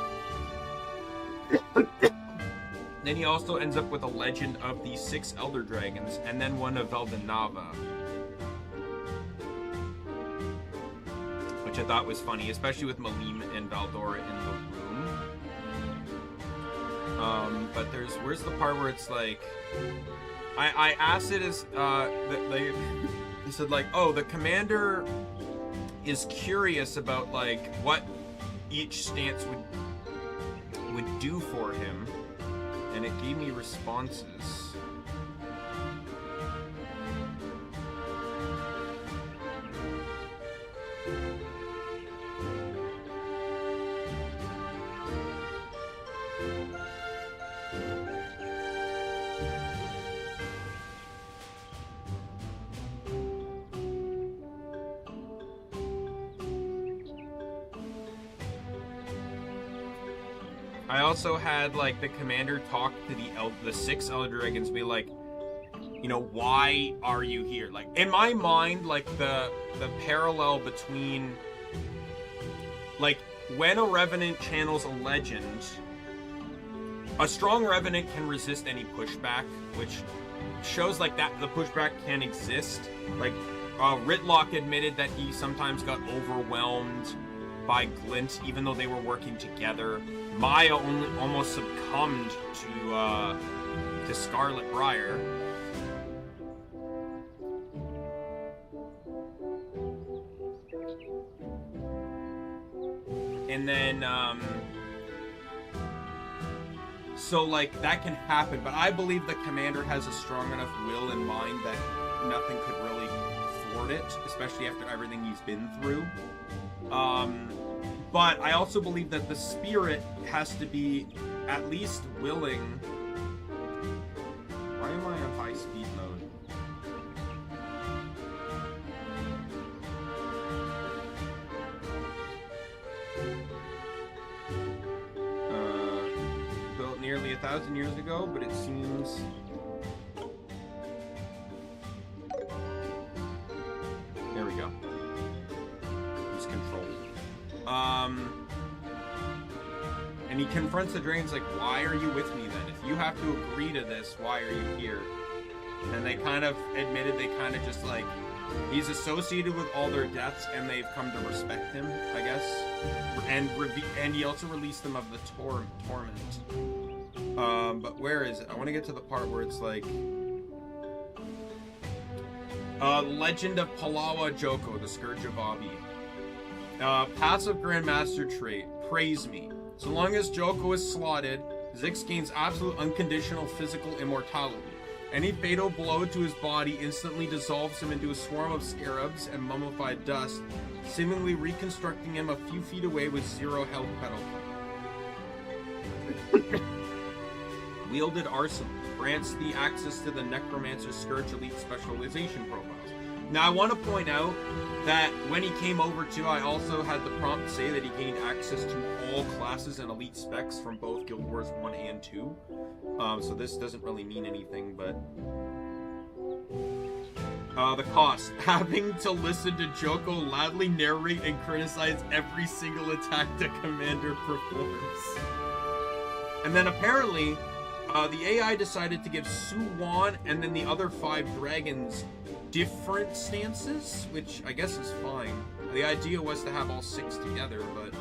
S1: Then he also ends up with a legend of the 6 Elder Dragons, and then one of Veldanava. Which I thought was funny, especially with Malim and Valdora in the room. But where's the part where it's like... I asked it as, they said like, oh, the commander is curious about like, what each stance would do for him, and it gave me responses. I also had like the commander talk to the 6 Elder Dragons, be like, you know, why are you here? Like in my mind, like the parallel between like when a Revenant channels a legend, a strong Revenant can resist any pushback, which shows like that the pushback can exist. Like Ritlock admitted that he sometimes got overwhelmed by Glint, even though they were working together. Maya almost succumbed to Scarlet Briar. And then, so like that can happen, but I believe the commander has a strong enough will and mind that nothing could really thwart it, especially after everything he's been through. But I also believe that the spirit has to be at least willing. Why am I on high speed mode? 1,000 years ago, but it seems... There we go. Lose control. And he confronts the dragons like, why are you with me then? If you have to agree to this, why are you here? And they kind of admitted they kind of just like, he's associated with all their deaths and they've come to respect him, I guess. And he also released them of the torment. But where is it? I want to get to the part where it's like... Legend of Palawa Joko, the Scourge of Abi. Passive Grandmaster trait, praise me. So long as Joko is slotted, Zix gains absolute unconditional physical immortality. Any fatal blow to his body instantly dissolves him into a swarm of scarabs and mummified dust, seemingly reconstructing him a few feet away with 0 health penalty. Wielded Arsenal grants the access to the Necromancer's Scourge Elite specialization profiles. Now I want to point out that when he came over to, I also had the prompt say that he gained access to all classes and elite specs from both Guild Wars 1 and 2. So this doesn't really mean anything, but... the cost. Having to listen to Joko loudly narrate and criticize every single attack the commander performs. And then apparently, the AI decided to give Suwon and then the other 5 dragons different stances, which I guess is fine. The idea was to have all 6 together, but...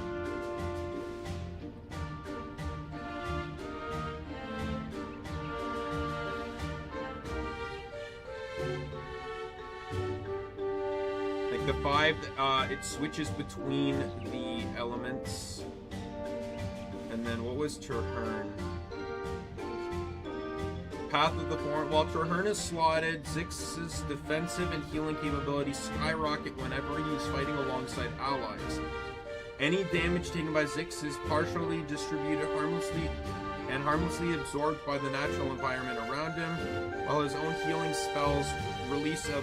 S1: Like the 5, it switches between the elements. And then what was Traherne? Path of the Thorn. While Traherne is slotted, Zix's defensive and healing capabilities skyrocket whenever he is fighting alongside allies. Any damage taken by Zix is partially distributed harmlessly absorbed by the natural environment around him, while his own healing spells release a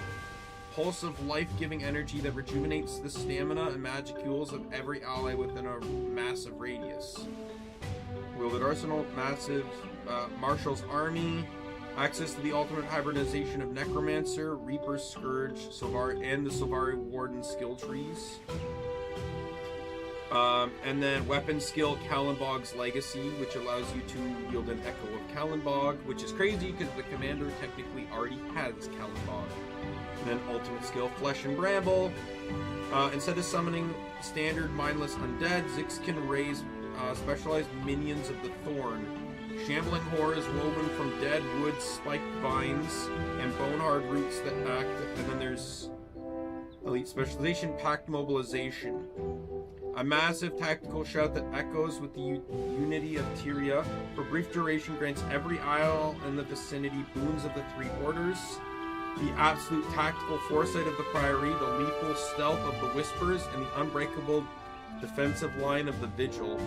S1: pulse of life-giving energy that rejuvenates the stamina and magicules of every ally within a massive radius. Wielded Arsenal, massive Marshal's Army, access to the ultimate hybridization of Necromancer, Reaper's Scourge, and the Sylvari Warden skill trees. And then weapon skill, Kallenbog's Legacy, which allows you to wield an Echo of Kallenbog, which is crazy because the commander technically already has Kallenbog. And then ultimate skill, Flesh and Bramble. Instead of summoning standard mindless undead, Zix can raise specialized minions of the Thorn. Shambling horrors woven from dead wood, spiked vines, and bone-hard roots that act. And then there's elite specialization, Pact Mobilization. A massive tactical shout that echoes with the unity of Tyria. For brief duration, grants every isle in the vicinity boons of the 3 orders. The absolute tactical foresight of the Priory, the lethal stealth of the Whispers, and the unbreakable defensive line of the Vigil.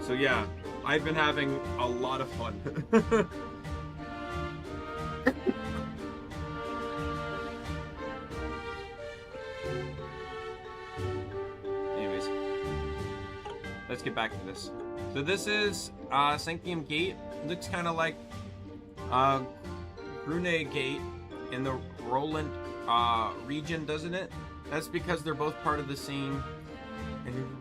S1: So yeah, I've been having a lot of fun. Anyways, let's get back to this. So this is Sanctium Gate. Looks kind of like Grune Gate in the Roland region, doesn't it? That's because they're both part of the same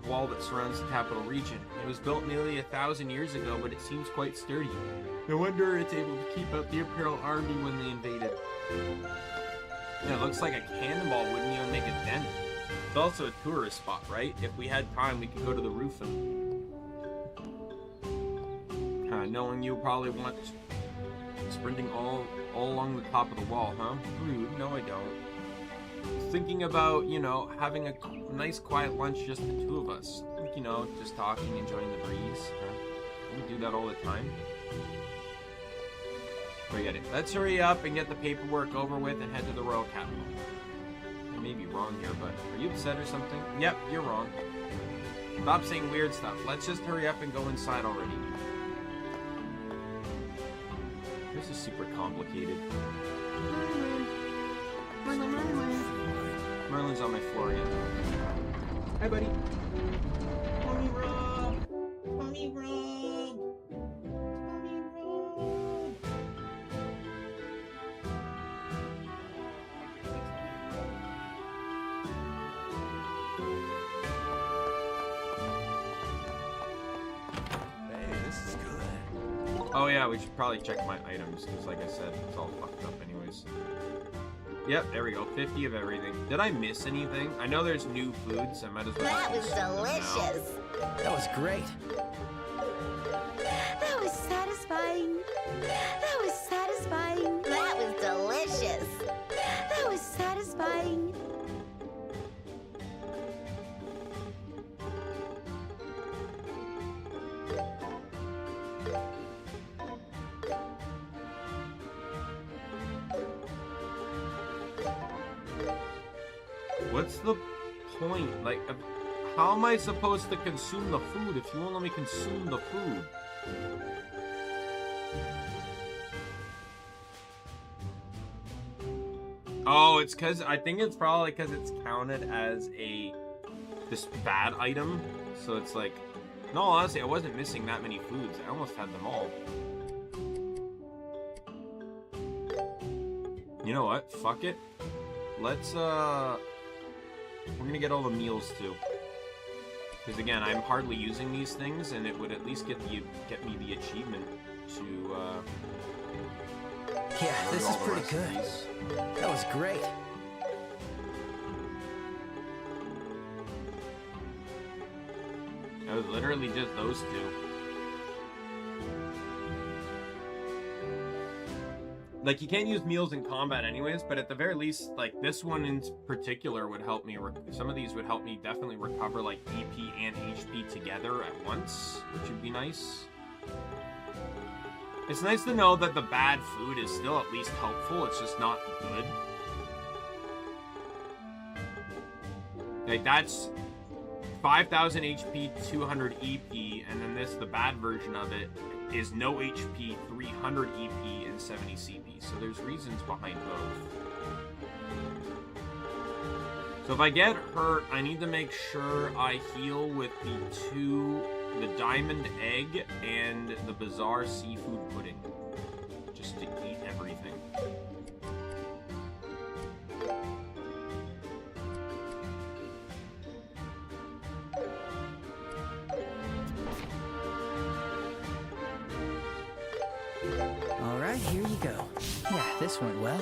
S1: wall that surrounds the capital region. It was built nearly 1,000 years ago, but it seems quite sturdy. No wonder it's able to keep out the Imperial Army when they invaded. Yeah, it looks like a cannonball wouldn't even make a dent. It's also a tourist spot, right? If we had time, we could go to the roof and... knowing you probably want sprinting all along the top of the wall, huh? Rude. No, I don't. Thinking about, you know, having a nice quiet lunch, just the 2 of us. Like, you know, just talking, enjoying the breeze. We do that all the time. Forget it. Let's hurry up and get the paperwork over with and head to the royal capital. I may be wrong here, but are you upset or something? Yep, you're wrong. Stop saying weird stuff. Let's just hurry up and go inside already. This is super complicated. Merlin's on my floor again. Hi, buddy. Mommy Rob. Mommy Rob. Mommy Rob.
S2: Hey, this is good.
S1: Oh yeah, we should probably check my items, because like I said, it's all fucked up anyways. Yep, there we go. 50 of everything. Did I miss anything? I know there's new foods. I might as well.
S3: That was delicious.
S2: That was great.
S3: That was satisfying. That was satisfying. That was delicious. That was satisfying.
S1: What's the point? Like, how am I supposed to consume the food if you won't let me consume the food? Oh, it's because I think it's probably because it's counted as this bad item. So it's like, no, honestly, I wasn't missing that many foods. I almost had them all. You know what? Fuck it. Let's we're gonna get all the meals too. Because again, I'm hardly using these things, and it would at least get me the achievement to
S2: Yeah, this is pretty good. That was great.
S1: That was literally just those two. Like, you can't use meals in combat anyways, but at the very least, like, this one in particular would help me, some of these would help me definitely recover, like, EP and HP together at once, which would be nice. It's nice to know that the bad food is still at least helpful, it's just not good. Like, that's 5,000 HP, 200 EP, and then this, the bad version of it, is no HP, 300 EP, and 70 CP. So there's reasons behind both. So if I get hurt, I need to make sure I heal with the diamond egg and the bizarre seafood pudding. Just to eat everything.
S2: Alright, here you go. Yeah, this went well.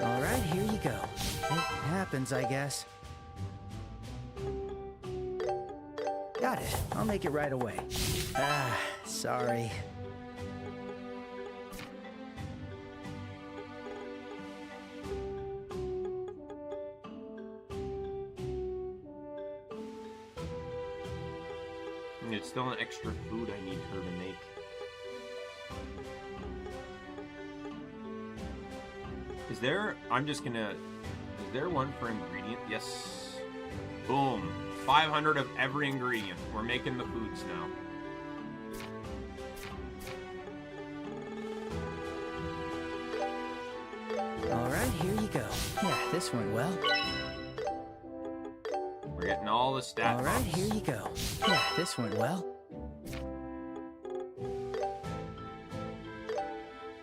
S2: Alright, here you go. It happens, I guess. Got it. I'll make it right away. Ah, sorry.
S1: It's still an extra food I need her to make. Is there one for ingredient? Yes. Boom. 500 of every ingredient. We're making the foods now.
S2: Alright, here you go. Yeah, this went well.
S1: We're getting all the stat
S2: Alright,
S1: bumps.
S2: here you go. Yeah, this went well.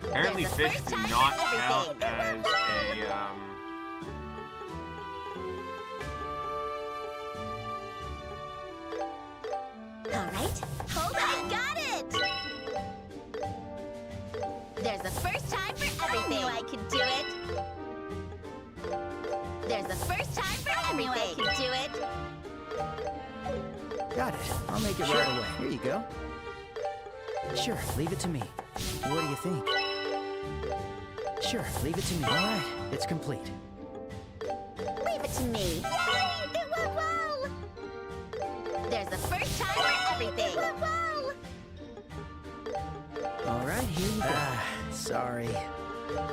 S1: Apparently fish do not count as
S3: Alright, hold on. Got it! There's a first time for everything. I knew I could do it. There's a first time for everything. I knew I could do it.
S2: Got it. I'll make it right away. Here you go. Sure, leave it to me. What do you think? Sure, leave it to me. Alright, it's complete.
S3: Leave it to me. Yay! It went well! There's a first time for everything. It went well!
S2: Alright, here you go. Ah, sorry.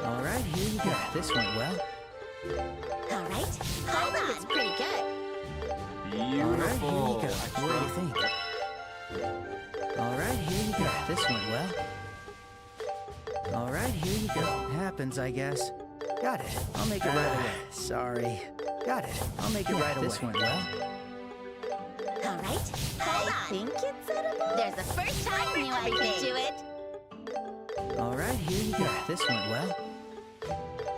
S2: Alright, here you go. This went well.
S3: Alright, hold on. It's pretty good.
S1: beautiful.
S2: Alright, here you go. What do you think? Alright, here you go. This went well. Alright, here you go. Happens, I guess. Got it. I'll make it right away. Sorry. Got it. I'll make it right away. This went well.
S3: All right, hold on. I think it's edible. There's the first time I knew I could do it.
S2: All right, here you go. This went well.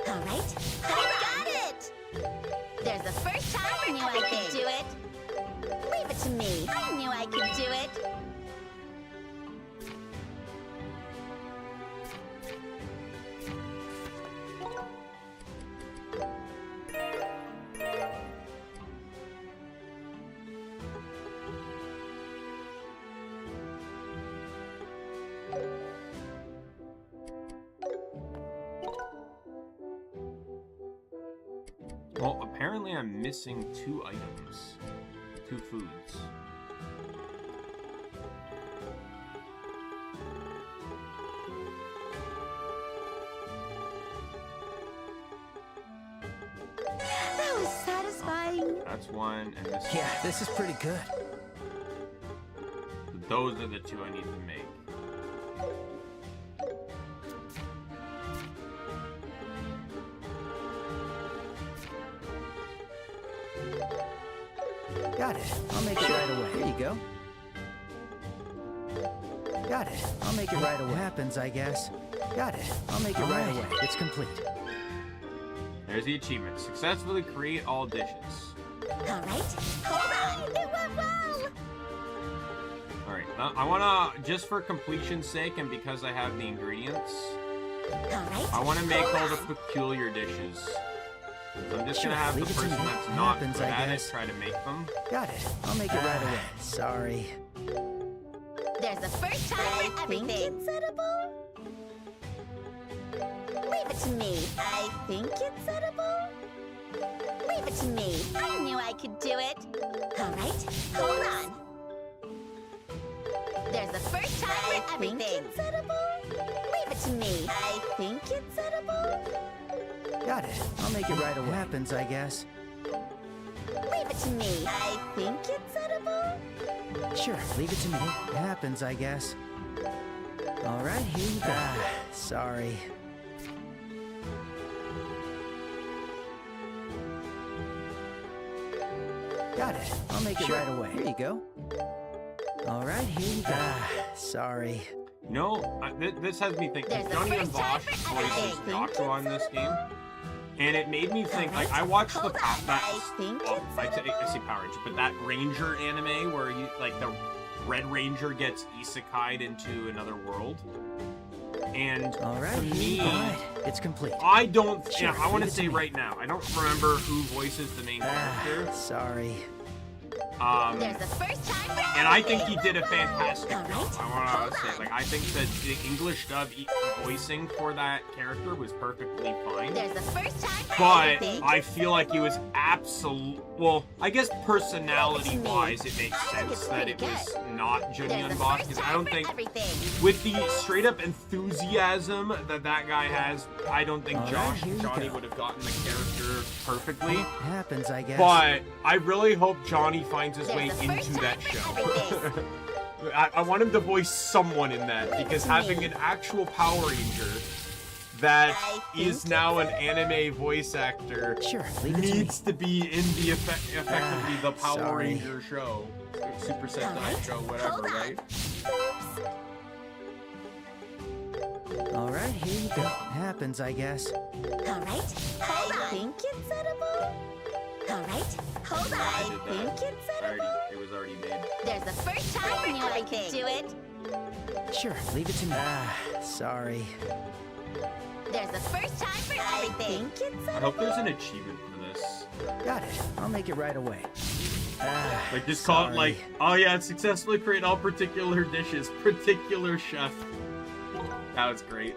S3: All right, I got it. There's the first time I knew I could do it. Leave it to me. I knew I could do it.
S1: Well, apparently I'm missing 2 items. 2 foods.
S3: That was satisfying.
S1: That's one, and this.
S2: Yeah, this is pretty good.
S1: Those are the 2 I need to make.
S2: Got it. I'll make it right away. Here you go. Got it. I'll make it right away. Happens, I guess. Got it. I'll make it right away. It's complete.
S1: There's the achievement. Successfully create all dishes.
S3: All right, hold on. It went well.
S1: Alright, I wanna, just for completion's sake and because I have the ingredients,
S3: All right.
S1: I wanna make all the peculiar dishes. So I'm just gonna have the
S2: leave it to
S1: person
S2: me.
S1: that's not
S2: Happens,
S1: good
S2: I
S1: at it
S2: guess.
S1: try to make them.
S2: Got it. I'll make it right away. Sorry.
S3: There's the first time for everything. Think it's edible. Leave it to me. I think it's edible. Leave it to me. I knew I could do it. All right, hold on. There's the first time for everything. Think it's edible. Leave it to me. I think it's edible.
S2: Got it. I'll make it right away. Happens, I guess.
S3: Leave it to me. I think it's edible.
S2: Sure, leave it to me. Happens, I guess. All right, here you go. Sorry. Got it. I'll make it right away. Here you go. All right, here you go. Sorry.
S1: No, this has me thinking.
S3: There's the
S1: Johnny and
S3: first time
S1: Bosch
S3: for
S1: voices
S3: everything.
S1: Joshua in this game, and it made me think. Like I watched the I say Power Ranger, but that Ranger anime where you like the Red Ranger gets isekai'd into another world, and
S2: All right,
S1: to me,
S2: all right. It's complete.
S1: I don't.
S2: Sure,
S1: I want to
S2: leave it to
S1: say
S2: me.
S1: right now, I don't remember who voices the main character.
S2: Sorry.
S3: There's the first time for
S1: And I think he
S3: everything.
S1: did a fantastic
S3: All
S1: job.
S3: right,
S1: I want to
S3: hold
S1: say, like, I think that the English dub voicing for that character was perfectly fine.
S3: There's the first time for
S1: But
S3: everything.
S1: I feel like it was absolute. Well, I guess personality-wise, it makes sense that it was not Johnny
S3: There's
S1: and
S3: the
S1: Bosch,
S3: first
S1: because I
S3: time
S1: don't
S3: for
S1: think,
S3: everything.
S1: with the straight-up enthusiasm that that guy has, I don't think
S2: All right,
S1: Josh
S2: here you
S1: Johnny
S2: go.
S1: would have gotten the character perfectly.
S2: Happens, I guess.
S1: But I really hope Johnny finds his
S3: There's
S1: way
S3: the
S1: into
S3: first
S1: that
S3: time
S1: show.
S3: for everything.
S1: I want him to voice someone in that, because having an actual Power Ranger that is now an anime voice actor
S2: Sure, leave it to me.
S1: needs to be in the effectively the Power
S2: sorry.
S1: Ranger show, Super Sentai
S3: Alright,
S1: show, whatever,
S3: hold on.
S1: right?
S2: All right, here you go. Happens, I guess.
S3: All right, hold on. I think it's edible. All right, hold on. I
S1: did that.
S3: think it's edible.
S1: It was already made.
S3: There's the first time I knew I could do it.
S2: Sure, leave it to me. Sorry.
S3: There's the first time for everything. I think it's
S1: I hope there's an achievement for this.
S2: Got it. I'll make it right away.
S1: Like, just call it
S2: sorry.
S1: like, oh yeah, successfully create all particular dishes, particular chef. That was great.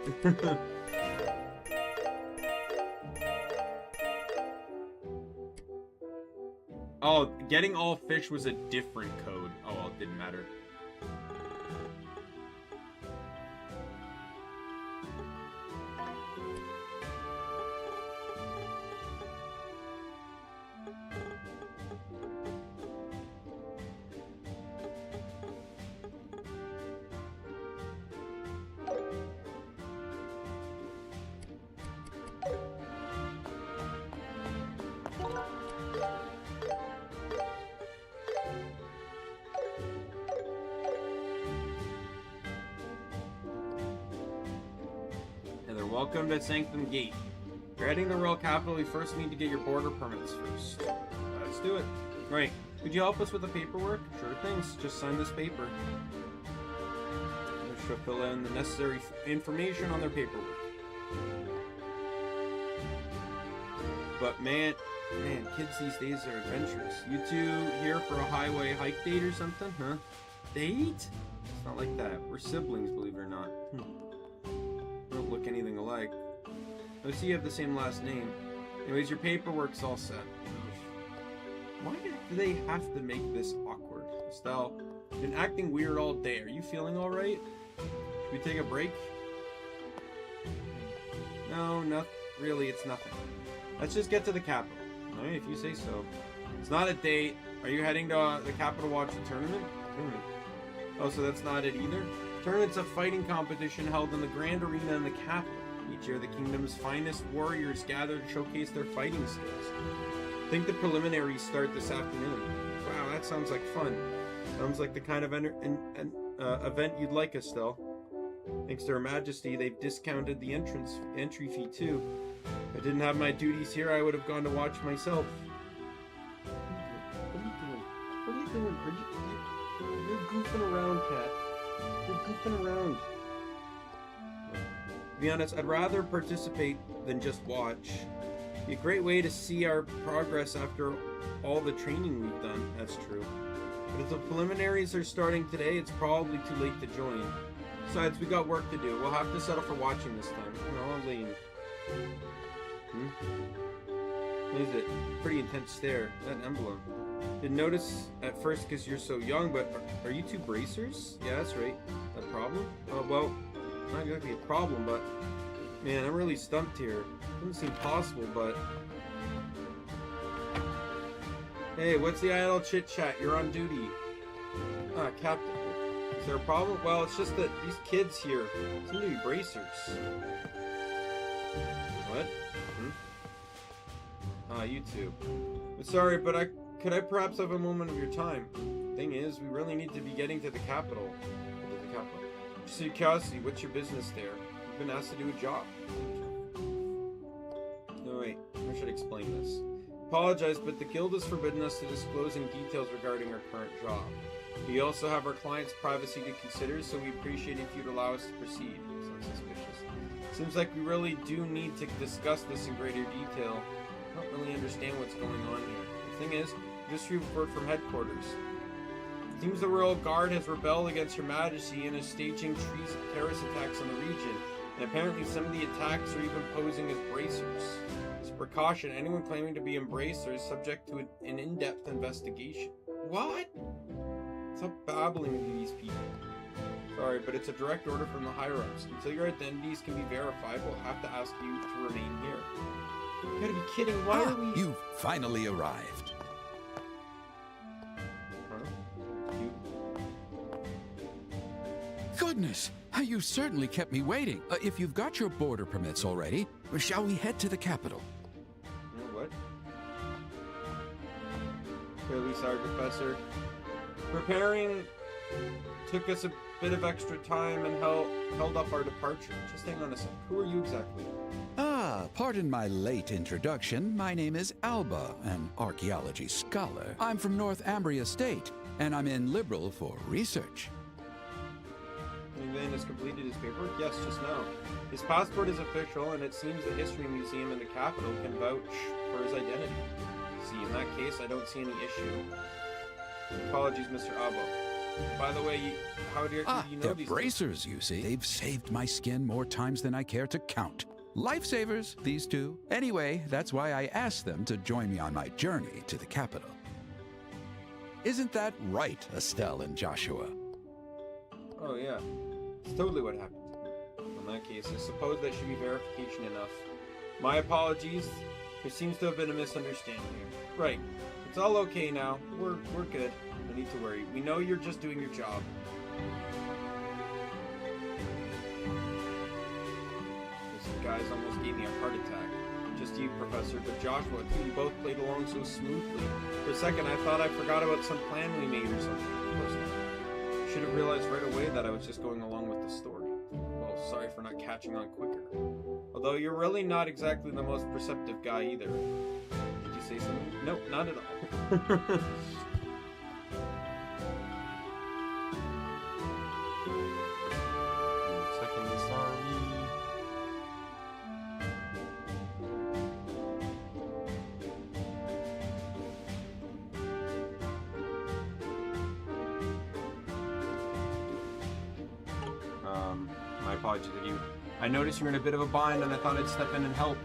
S1: Oh, getting all fish was a different code. Oh well, it didn't matter. welcome to Sanctum Gate. If you're heading to the Royal Capital, you first need to get your border permits first. Let's do it. Right. Could you help us with the paperwork? Sure things. Just sign this paper. They should fill in the necessary information on their paperwork. But man, kids these days are adventurous. You two here for a highway hike date or something, huh? Date? It's not like that. We're siblings, believe it or not. We don't look anything alike. I see you have the same last name. Anyways, your paperwork's all set. Why do they have to make this awkward? Estelle, been acting weird all day. Are you feeling alright? Should we take a break? No, not really. It's nothing. Let's just get to the capital. Alright, if you say so. It's not a date. Are you heading to the capital to watch the tournament? Oh, so that's not it either? Tournament's a fighting competition held in the Grand Arena in the capital. Each year, the kingdom's finest warriors gather to showcase their fighting skills. I think the preliminaries start this afternoon. Wow, that sounds like fun. Sounds like the kind of event you'd like, Estelle. Thanks to Her Majesty, they've discounted the entry fee too. If I didn't have my duties here, I would have gone to watch myself. What are you doing? You're goofing around, Cat. You're goofing around. To be honest, I'd rather participate than just watch. It'd be a great way to see our progress after all the training we've done. That's true. But if the preliminaries are starting today, it's probably too late to join. Besides, we got work to do. We'll have to settle for watching this time. No, I'll lean. What is it? Pretty intense stare. That emblem. Didn't notice at first because you're so young, but are you two bracers? Yeah, that's right. A problem? Oh, well, not exactly a problem, but man, I'm really stumped here. Doesn't seem possible, but hey, what's the idle chit chat? You're on duty. Ah, Captain. Is there a problem? Well, it's just that these kids here seem to be bracers. What? YouTube. I'm sorry, but could I perhaps have a moment of your time? Thing is, we really need to be getting to the capital. Just out of curiosity, what's your business there? You've been asked to do a job. No, wait. I should explain this. Apologize, but the guild has forbidden us to disclose in details regarding our current job. We also have our clients' privacy to consider, so we appreciate if you'd allow us to proceed. Sounds suspicious. Seems like we really do need to discuss this in greater detail. I don't really understand what's going on here. The thing is, just report from headquarters. It seems the Royal Guard has rebelled against Her Majesty and is staging terrorist attacks on the region, and apparently some of the attacks are even posing as bracers. As a precaution, anyone claiming to be embracers is subject to an in-depth investigation. What? Stop babbling with these people. Sorry, but it's a direct order from the higher-ups. Until your identities can be verified, we'll have to ask you to remain here. You gotta be kidding, why are we...
S4: You've finally arrived.
S1: Huh?
S4: Goodness! You certainly kept me waiting. If you've got your border permits already, shall we head to the capital?
S1: You know what? Clearly, sorry, Professor. Preparing took us a bit of extra time and held up our departure. Just hang on a sec. Who are you exactly?
S4: Pardon my late introduction. My name is Alba, an archaeology scholar. I'm from North Ambria State, and I'm in Liberal for research.
S1: Van has completed his paperwork? Yes, just now. His passport is official, and it seems the History Museum in the capital can vouch for his identity. See, in that case, I don't see any issue. Apologies, Mr. Abo. By the way, how do you know
S4: they're
S1: these
S4: bracers, you see. They've saved my skin more times than I care to count. Lifesavers, these two. Anyway, that's why I asked them to join me on my journey to the capital. Isn't that right, Estelle and Joshua?
S1: Oh, yeah. It's totally what happened. In that case, I suppose that should be verification enough. My apologies. There seems to have been a misunderstanding here. Right. It's all okay now. We're good. No need to worry. We know you're just doing your job. This guy's almost gave me a heart attack. Just you, Professor, but Joshua, too. You both played along so smoothly. For a second, I thought I forgot about some plan we made or something. Of course not. Should have realized right away that I was just going along with the story. Well, sorry for not catching on quicker. Although you're really not exactly the most perceptive guy either. Did you say something? Nope, not at all. Second, sorry. My apologies to you. I noticed you were in a bit of a bind and I thought I'd step in and help.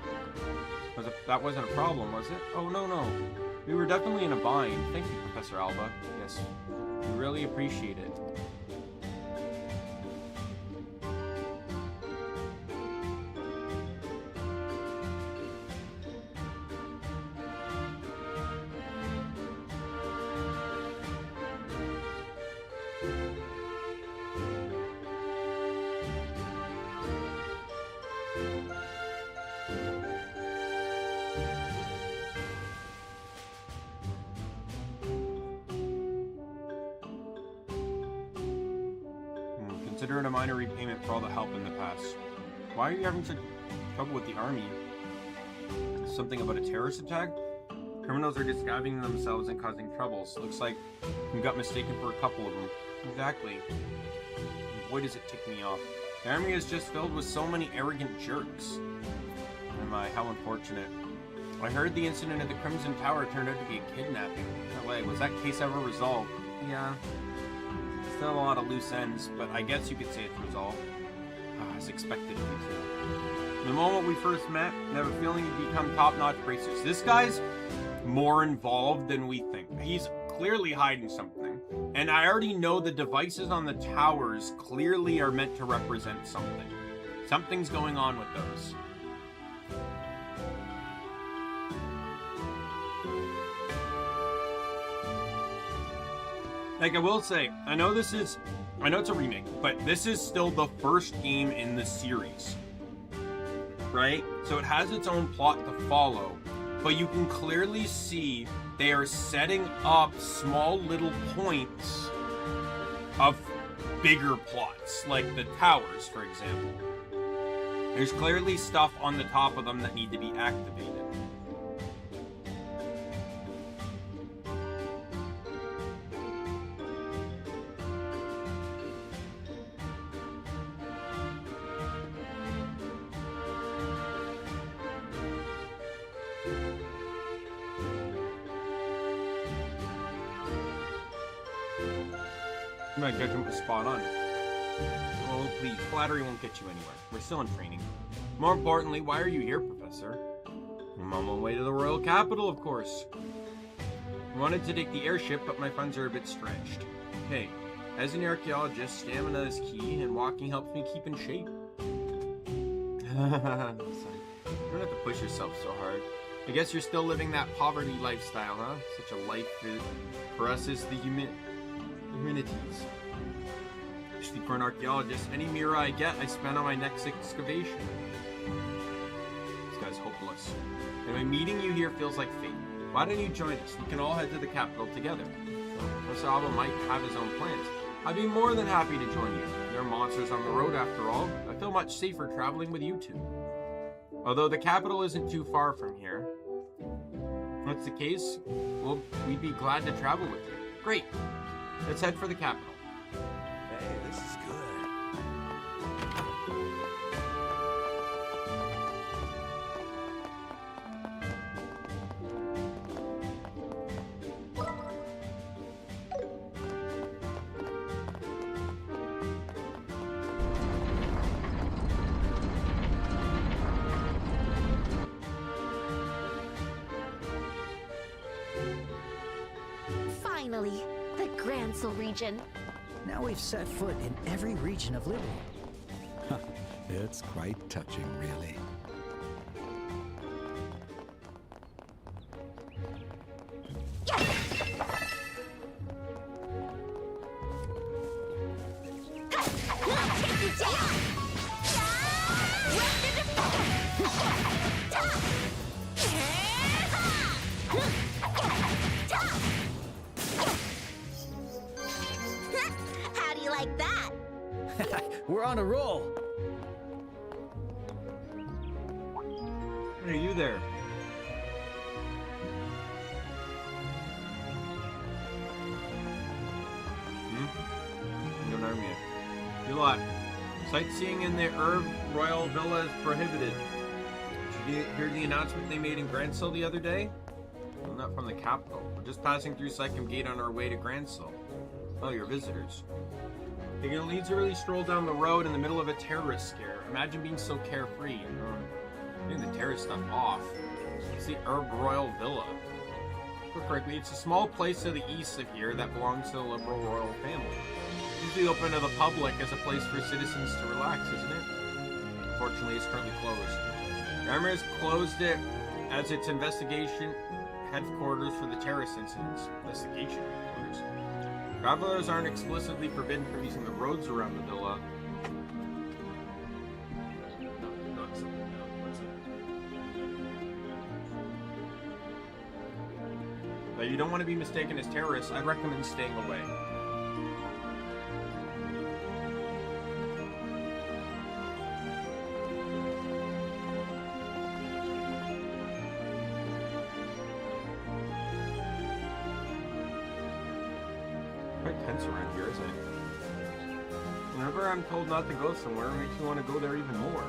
S1: That wasn't a problem, was it? Oh, no. We were definitely in a bind. Thank you, Professor Alba. Yes, we really appreciate it. Consider it a minor repayment for all the help in the past. Why are you having such trouble with the army? Something about a terrorist attack? Criminals are disguising themselves and causing troubles. Looks like we got mistaken for a couple of them. Exactly. Boy, does it tick me off. The army is just filled with so many arrogant jerks. Oh my, how unfortunate. I heard the incident at the Crimson Tower turned out to be a kidnapping. No way, was that case ever resolved? Yeah. Still a lot of loose ends, but I guess you could say it's resolved. As expected to be. The moment we first met, I have a feeling you'd become top-notch racers. This guy's more involved than we think. He's clearly hiding something. And I already know the devices on the towers clearly are meant to represent something. Something's going on with those. Like, I will say, I know it's a remake, but this is still the first game in the series, right? So it has its own plot to follow, but you can clearly see they are setting up small little points of bigger plots, like the towers, for example. There's clearly stuff on the top of them that need to be activated. My judgment was spot on. Oh, please, flattery won't get you anywhere. We're still in training. More importantly, why are you here, Professor? I'm on my way to the royal capital, of course. I wanted to take the airship, but my funds are a bit stretched. Hey, as an archaeologist, stamina is key, and walking helps me keep in shape. You don't have to push yourself so hard. I guess you're still living that poverty lifestyle, huh? Such a life for us is the humanities. Actually, for an archaeologist, any mirror I get, I spend on my next excavation. This guy's hopeless. Anyway, meeting you here feels like fate. Why don't you join us? We can all head to the capital together. Professor Alba might have his own plans. I'd be more than happy to join you. There are monsters on the road after all. I feel much safer traveling with you two. Although the capital isn't too far from here. If that's the case, well, we'd be glad to travel with you. Great. Let's head for the capital.
S4: Hey, this is good.
S3: Finally, the Gransel region.
S2: Now we've set foot in every region of Liberty.
S4: It's quite touching, really.
S3: How do you like that?
S2: We're on a roll.
S1: Hey, you there. Don't harm you. You lot. Sightseeing in the Herb Royal Villa is prohibited. Did you hear the announcement they made in Gransel the other day? Well, not from the capital. We're just passing through Sycam Gate on our way to Gransel. Oh, you're visitors. You're gonna leisurely stroll down the road in the middle of a terrorist scare. Imagine being so carefree and getting the terrorist stuff off. It's the Herb Royal Villa. Put correctly, it's a small place to the east of here that belongs to the liberal royal family. Usually open to the public as a place for citizens to relax, isn't it? Unfortunately, it's currently closed. The army has closed it as its investigation headquarters for the terrorist incidents. Investigation headquarters. Travelers aren't explicitly forbidden from using the roads around the villa. But you don't want to be mistaken as terrorists. I'd recommend staying away. Quite tense around here, isn't it? Whenever I'm told not to go somewhere, it makes me want to go there even more.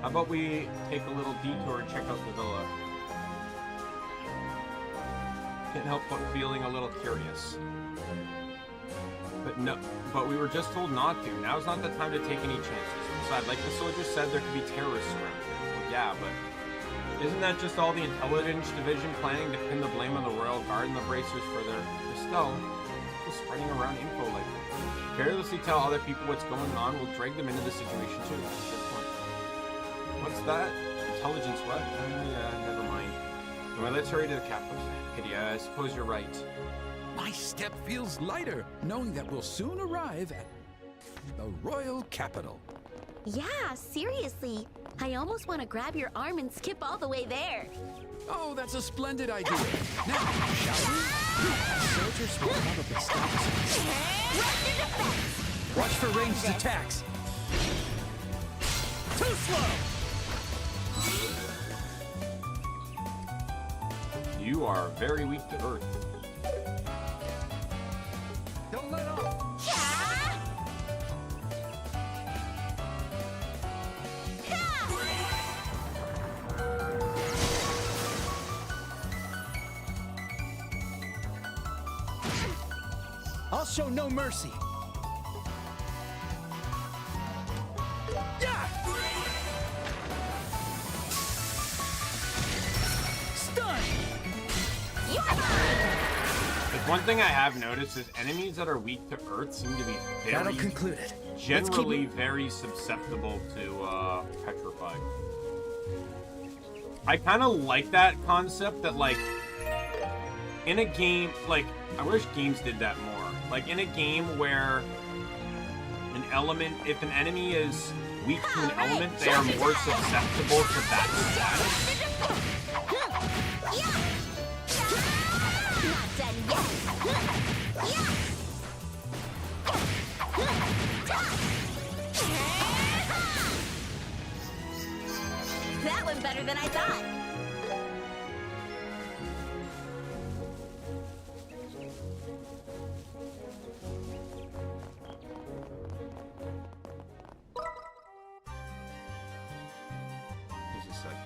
S1: How about we take a little detour and check out the villa? Can't help but feeling a little curious. But we were just told not to. Now's not the time to take any chances. Besides, like the soldier said, there could be terrorists around here. Well, yeah, but isn't that just all the intelligence division planning to pin the blame on the royal guard and the bracers for their still spreading around info like carelessly tell other people what's going on will drag them into the situation too. Good point. What's that? Intelligence what? Yeah, never mind. Anyway, let's hurry to the capital. Kitty, I suppose you're right.
S4: My step feels lighter, knowing that we'll soon arrive at the royal capital.
S3: Yeah, seriously. I almost want to grab your arm and skip all the way there.
S4: Oh, that's a splendid idea. Now, shall we?
S2: Soldiers will probably stop us.
S4: Watch for ranged attacks. Too slow!
S1: You are very weak to earth.
S4: Don't let off.
S2: I'll show no mercy.
S4: Yeah!
S2: Stun!
S3: You're mine!
S1: Like, one thing I have noticed is enemies that are weak to earth seem to be
S2: That'll conclude it.
S1: generally very susceptible to petrify. I kind of like that concept that, like, in a game, like, I wish games did that more. Like, in a game where an element, if an enemy is weak to an element, they are more susceptible to that status.
S3: Not done yet. That went better than I thought.
S1: Just a sec.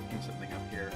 S1: looking something up here.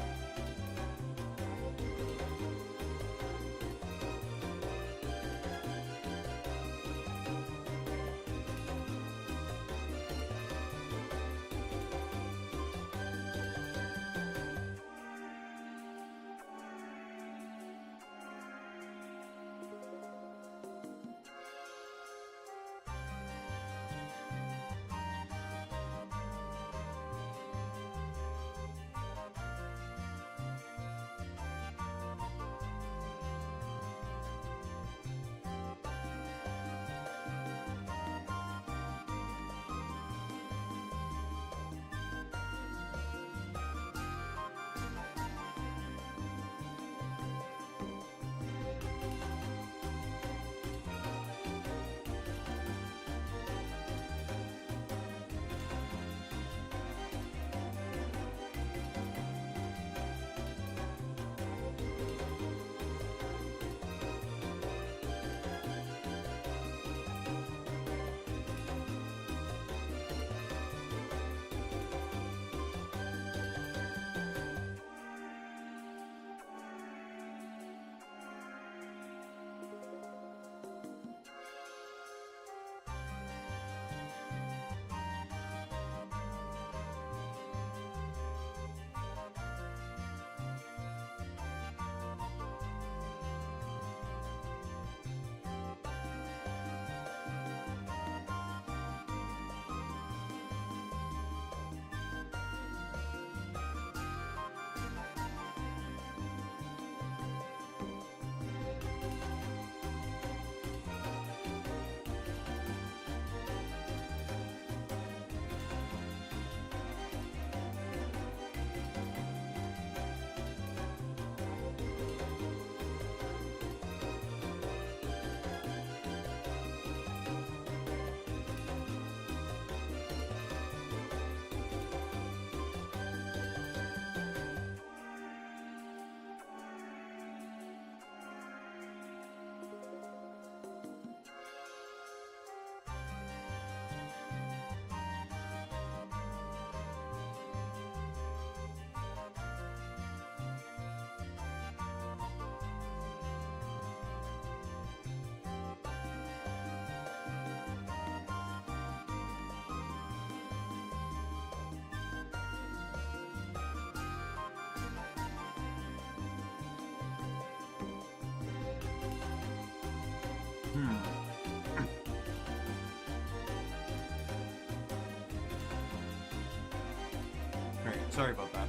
S1: Alright, sorry about that.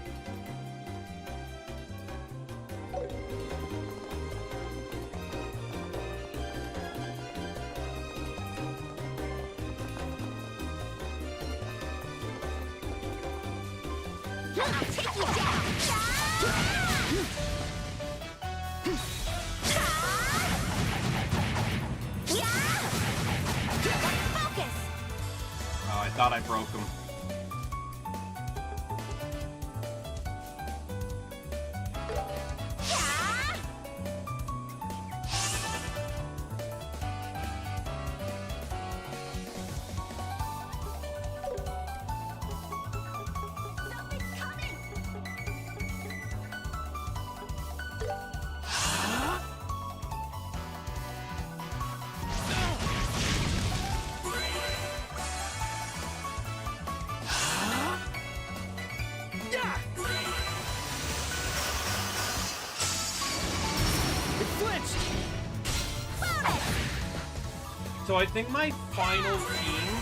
S3: I'll take you down! Focus!
S1: Oh, I thought I broke him. So I think my final theme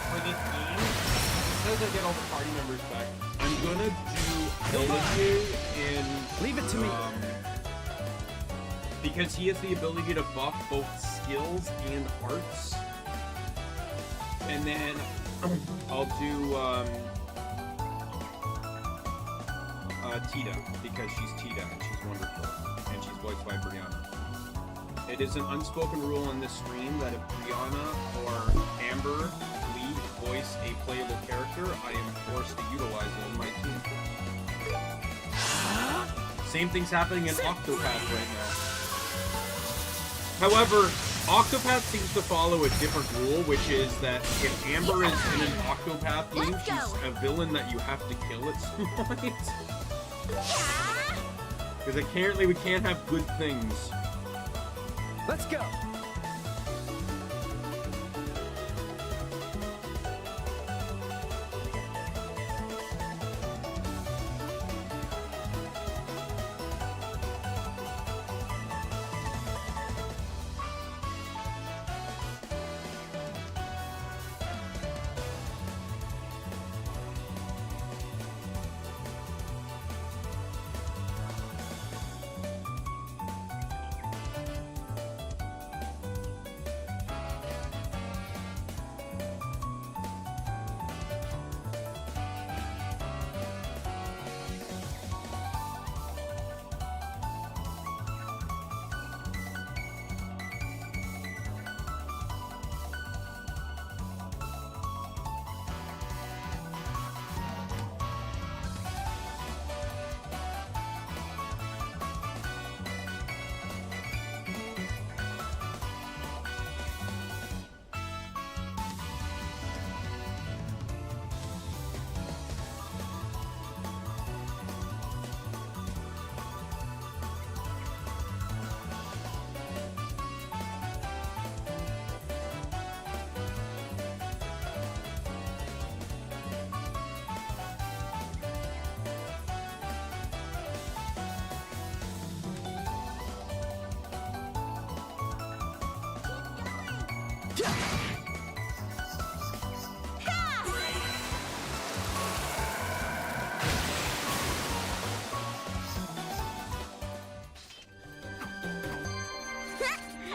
S1: for this game, because I get all the party members back, I'm gonna do Ability in...
S2: Leave it to me.
S1: Because he has the ability to buff both skills and arts. And then I'll do Tita, because she's Tita and she's wonderful. And she's voiced by Brianna. It is an unspoken rule in this stream that if Brianna or Amber Lee voice a playable character, I am forced to utilize it in my team. Same thing's happening in Octopath right now. However, Octopath seems to follow a different rule, which is that if Amber is in an Octopath game, she's a villain that you have to kill at some point. Because apparently we can't have good things.
S2: Let's go.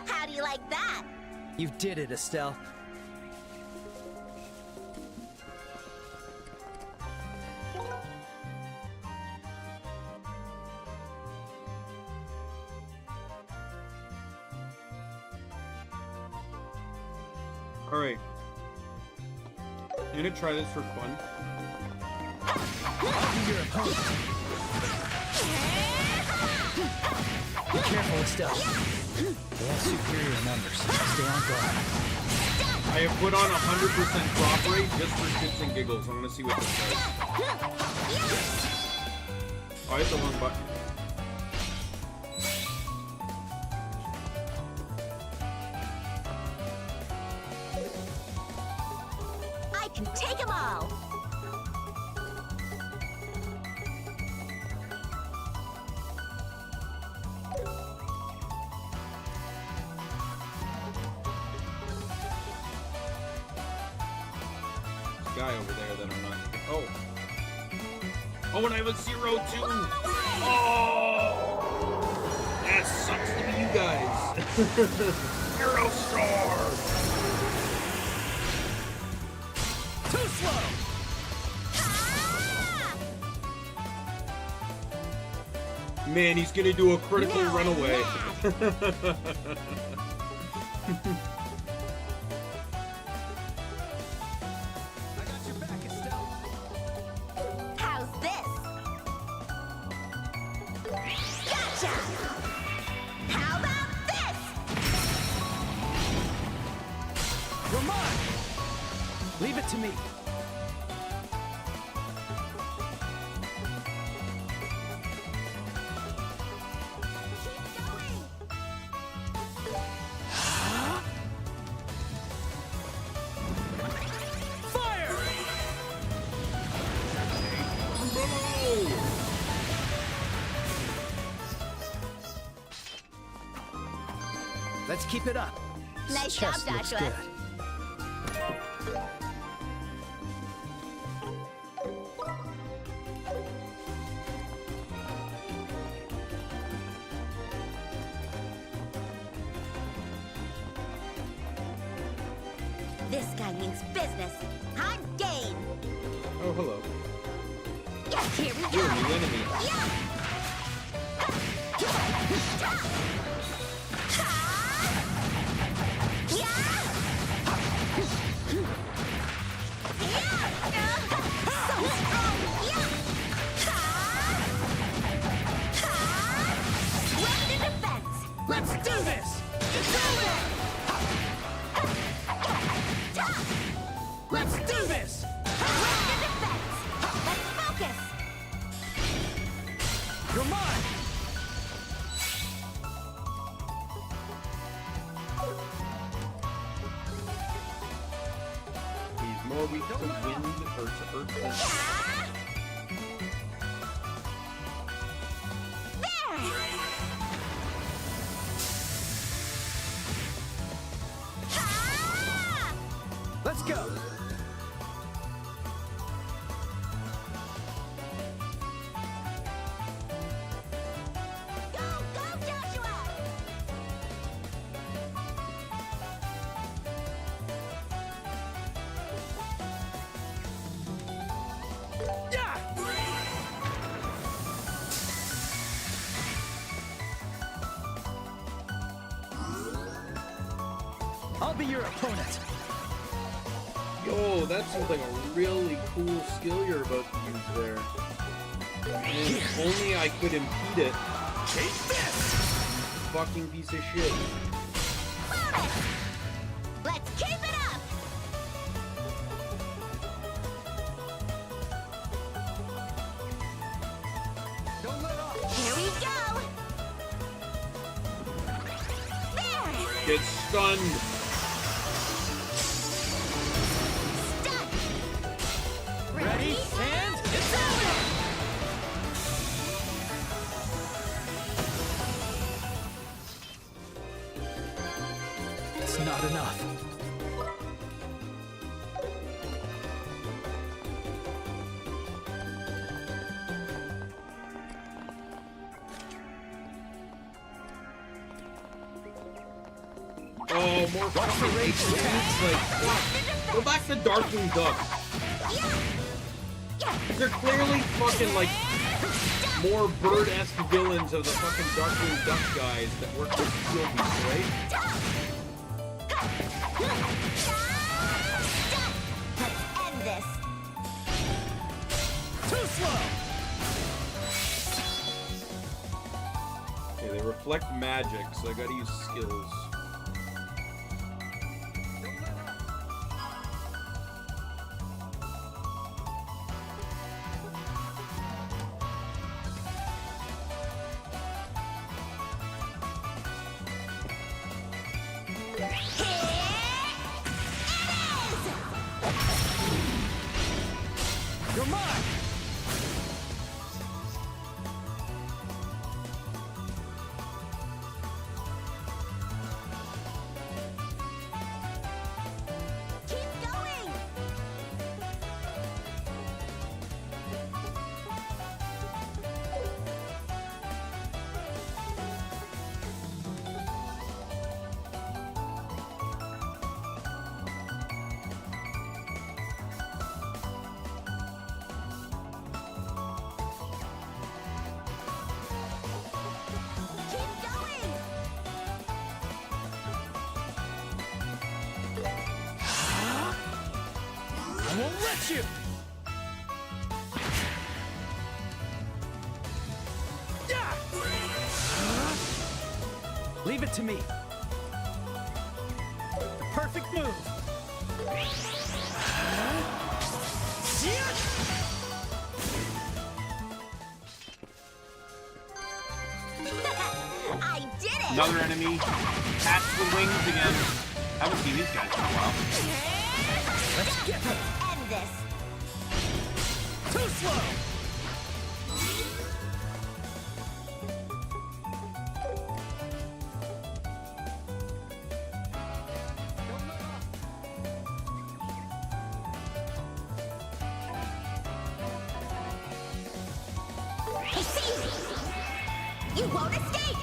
S3: How do you like that?
S2: You did it, Estelle.
S1: Alright. I'm gonna try this for fun.
S2: Your opponent. Be careful, Estelle. They have superior numbers. Stay on guard.
S1: I have put on 100% drop rate just for shits and giggles. I want to see what this does. Oh, I hit the wrong button.
S3: I can take them all.
S1: Guy over there that I'm not. Oh. Oh, and I have a 0 too. Oh. That sucks to be you guys. Hero Star.
S2: Too slow.
S1: Man, he's gonna do a critical runaway.
S3: How's this? Gotcha! How about this?
S2: You're mine. Leave it to me. Fire! Let's keep it up.
S3: Nice job,
S2: Chest looks
S3: Joshua.
S2: good.
S3: This guy means business. I'm game.
S1: Oh, hello.
S3: Yeah, here we
S1: You're
S3: go.
S1: the enemy.
S3: Yeah.
S2: Let's do this! Let's do this!
S3: Rapid defense. Let's focus.
S2: You're mine!
S1: He's more weak to wind or to earth than...
S3: Ah! There. Ah!
S2: Let's go!
S3: Go, go, Joshua!
S2: Yeah! I'll be your opponent.
S1: Yo, that seems like a really cool skill you're about to use there. And if only I could impede it.
S2: Take this!
S1: Fucking piece of shit.
S3: Bonus! Let's keep it up!
S2: Don't let up!
S3: Here we go! There!
S1: Get stunned.
S3: Stuck!
S2: Ready? And it's over! It's not enough.
S1: Oh, more fucking
S2: rage
S1: it's like, fuck. Go back to Darkwing Duck. They're clearly fucking like more bird-esque villains of the fucking Darkwing Duck guys that work with Steel Beast, right?
S3: Let's end this!
S2: Too slow!
S1: Okay, they reflect magic, so I gotta use skills.
S2: You're mine!
S3: Keep going! Keep going!
S2: I won't let you! Yeah! Leave it to me. The perfect move.
S3: I did it!
S1: Another enemy. Catch the wings again. Haven't seen these guys in a while.
S2: Let's get them.
S3: End this!
S2: Too slow!
S3: I see! You won't escape!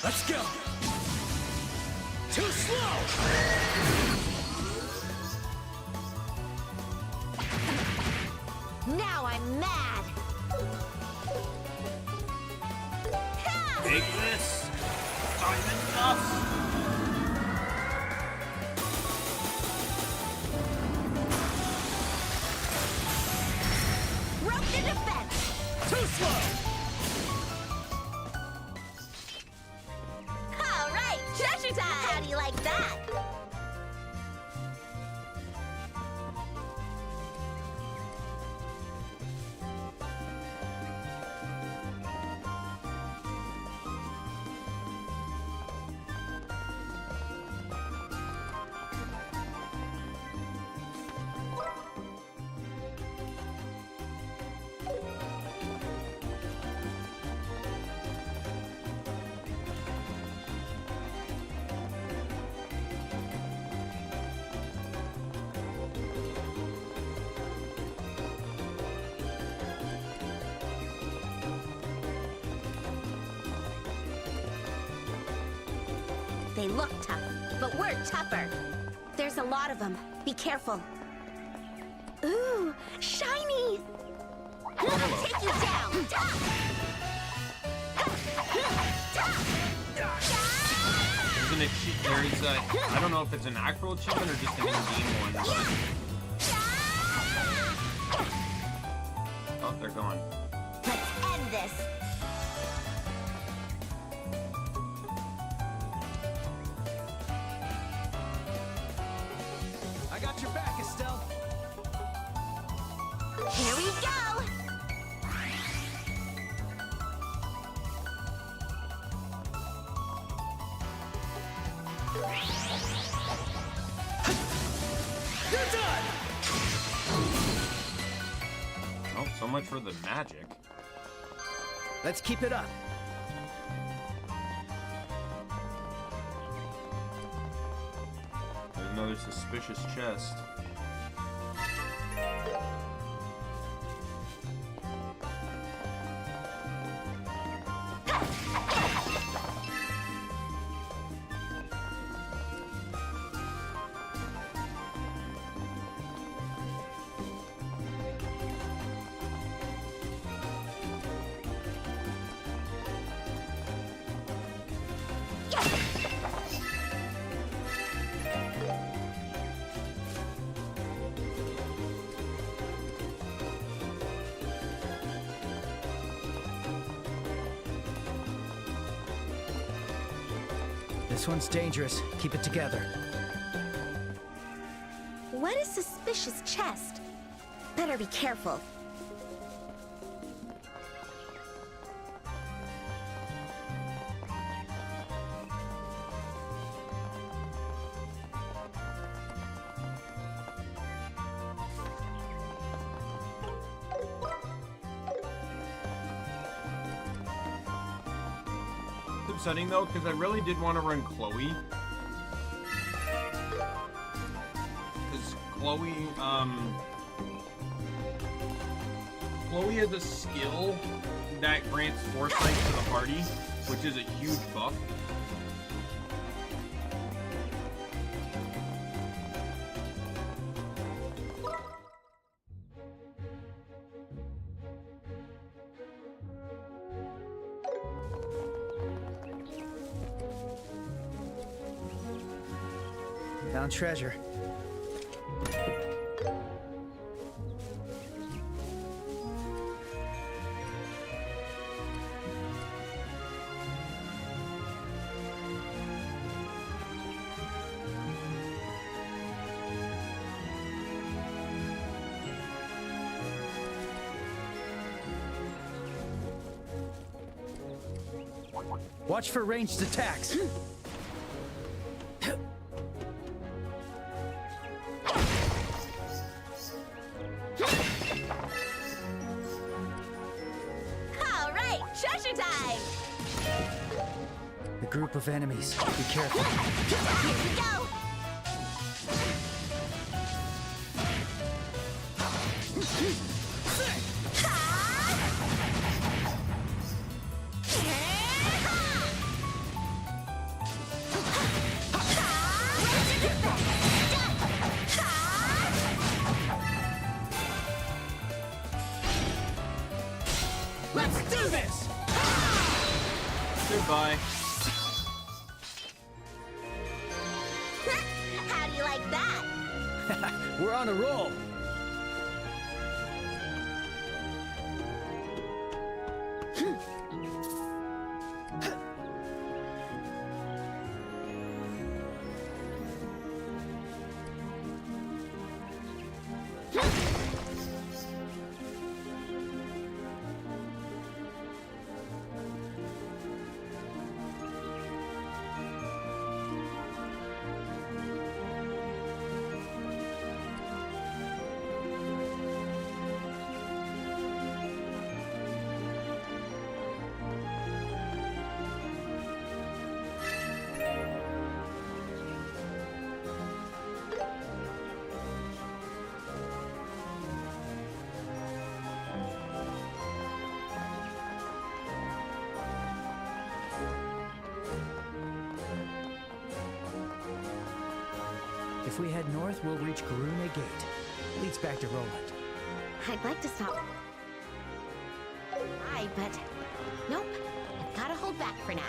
S2: Let's go! Too slow!
S3: Now I'm mad! Ha!
S1: Take this! Diamond Dust!
S3: They look tough, but we're tougher. There's a lot of them. Be careful. Ooh, shiny! I'll take you down!
S1: Isn't it there is a, I don't know if it's an actual achievement or just an in-game one, but... Oh, they're gone.
S3: Let's end this!
S2: I got your back, Estelle.
S3: Here we go!
S2: You're done!
S1: Oh, so much for the magic.
S2: Let's keep it up.
S1: There's another suspicious chest.
S2: This one's dangerous. Keep it together.
S3: What a suspicious chest. Better be careful.
S1: Upsetting though, because I really did want to run Chloe. Because Chloe has a skill that grants foresight to the party, which is a huge buff.
S2: Found treasure. Watch for ranged attacks.
S3: All right, treasure time!
S2: A group of enemies. Be careful.
S3: Here we go!
S2: Let's do this!
S1: Goodbye.
S3: How do you like that?
S2: We're on a roll. If we head north, we'll reach Karune Gate. Leads back to Roland.
S3: I'd like to stop. But nope. I've gotta hold back for now.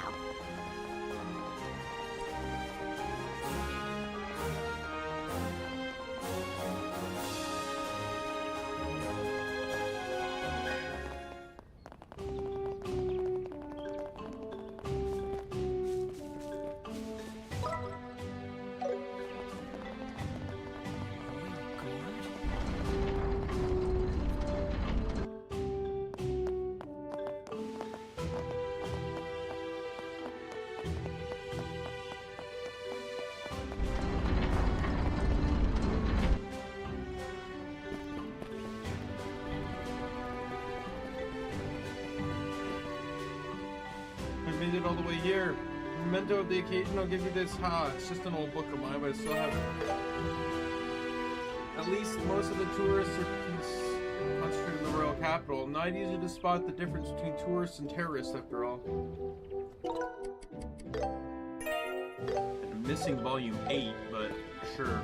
S1: Made it all the way here. Memento of the occasion, I'll give you this. It's just an old book of mine, but I still have it. At least most of the tourists are concentrated in the royal capital. Not easy to spot the difference between tourists and terrorists, after all. I'm missing volume 8, but sure.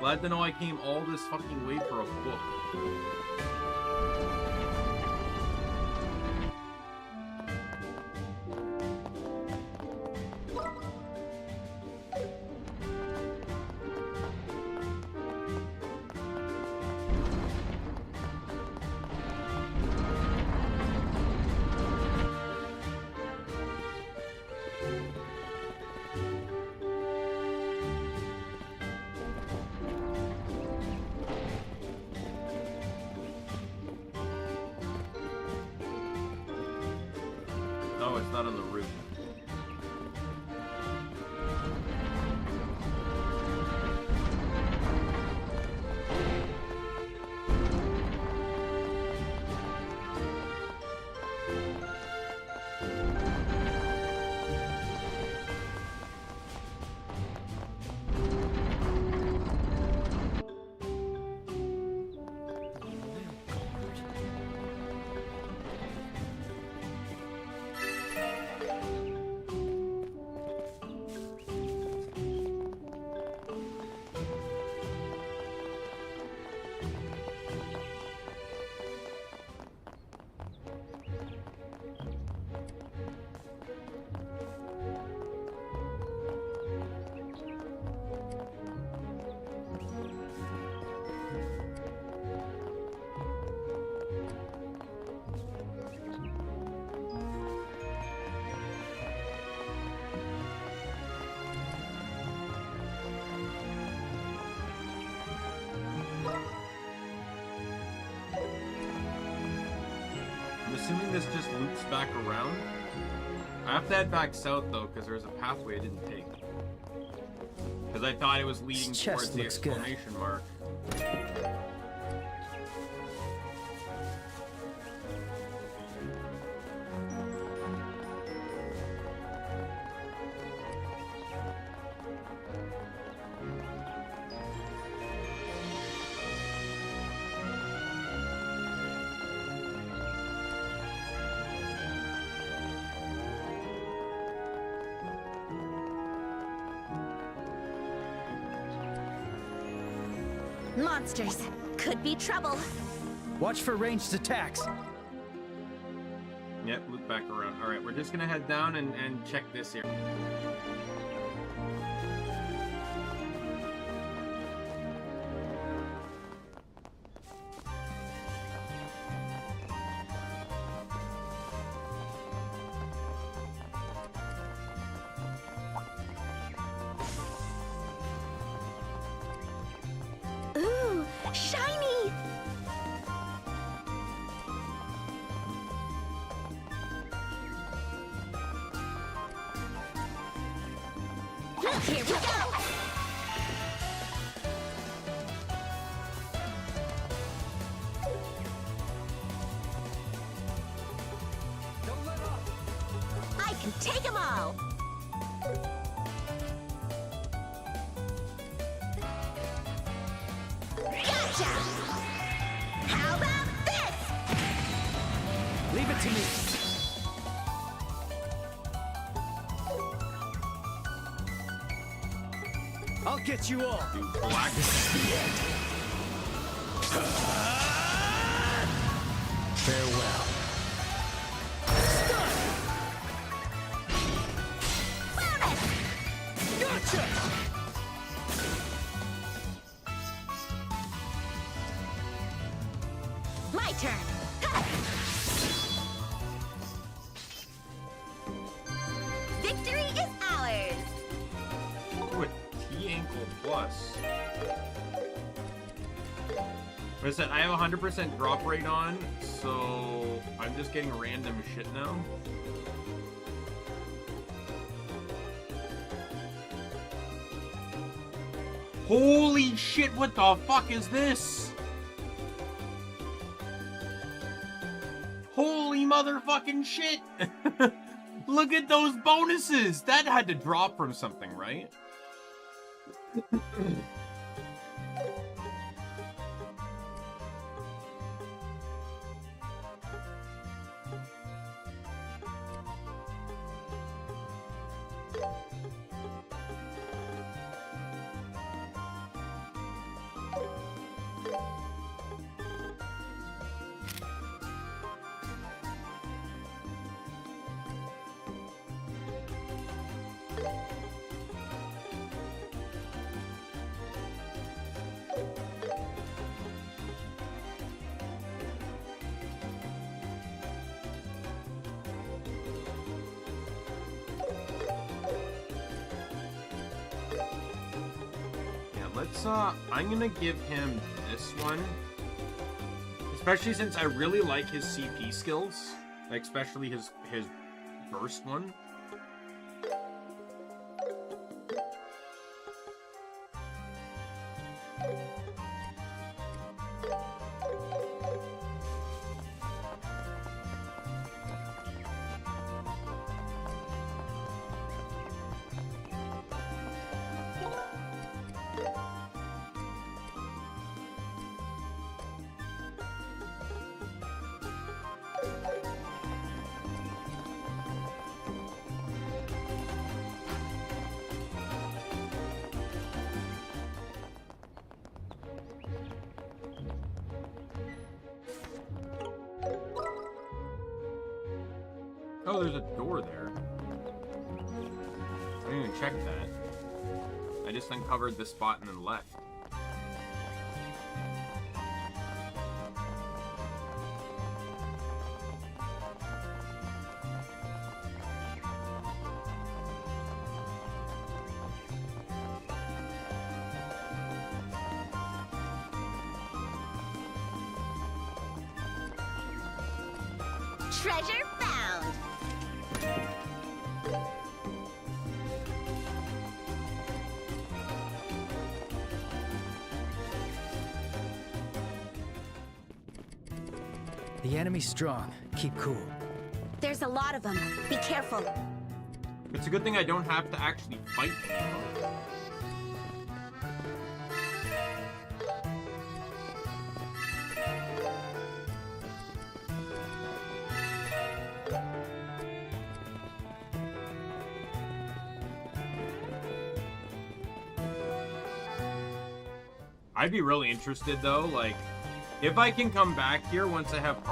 S1: Glad to know I came all this fucking way for a book. No, it's not on the roof. Assuming this just loops back around. I have to head back south though, because there's a pathway I didn't take. Because I thought it was leading
S2: This chest
S1: towards the
S2: looks good.
S1: exclamation mark.
S3: Monsters. Could be trouble.
S2: Watch for ranged attacks.
S1: Yep, loop back around. Alright, we're just gonna head down and check this here.
S3: Ooh, shiny! Here we go! I can take them all! Gotcha! How about this?
S2: Leave it to me. I'll get you all.
S1: Dude, black.
S2: This is the end. Farewell. Gotcha!
S3: My turn. Ha! Victory is ours.
S1: Ooh, a T-ankle plus. Like I said, I have 100% drop rate on, so I'm just getting random shit now. Holy shit, what the fuck is this? Holy motherfucking shit! Look at those bonuses! That had to drop from something, right? I'm gonna give him this one. Especially since I really like his CP skills. Like, especially his burst one. Oh, there's a door there. I didn't even check that. I just uncovered the spot and then left.
S3: Treasure found.
S2: The enemy's strong. Keep cool.
S3: There's a lot of them. Be careful.
S1: It's a good thing I don't have to actually fight anymore. I'd be really interested though, like, if I can come back here once I have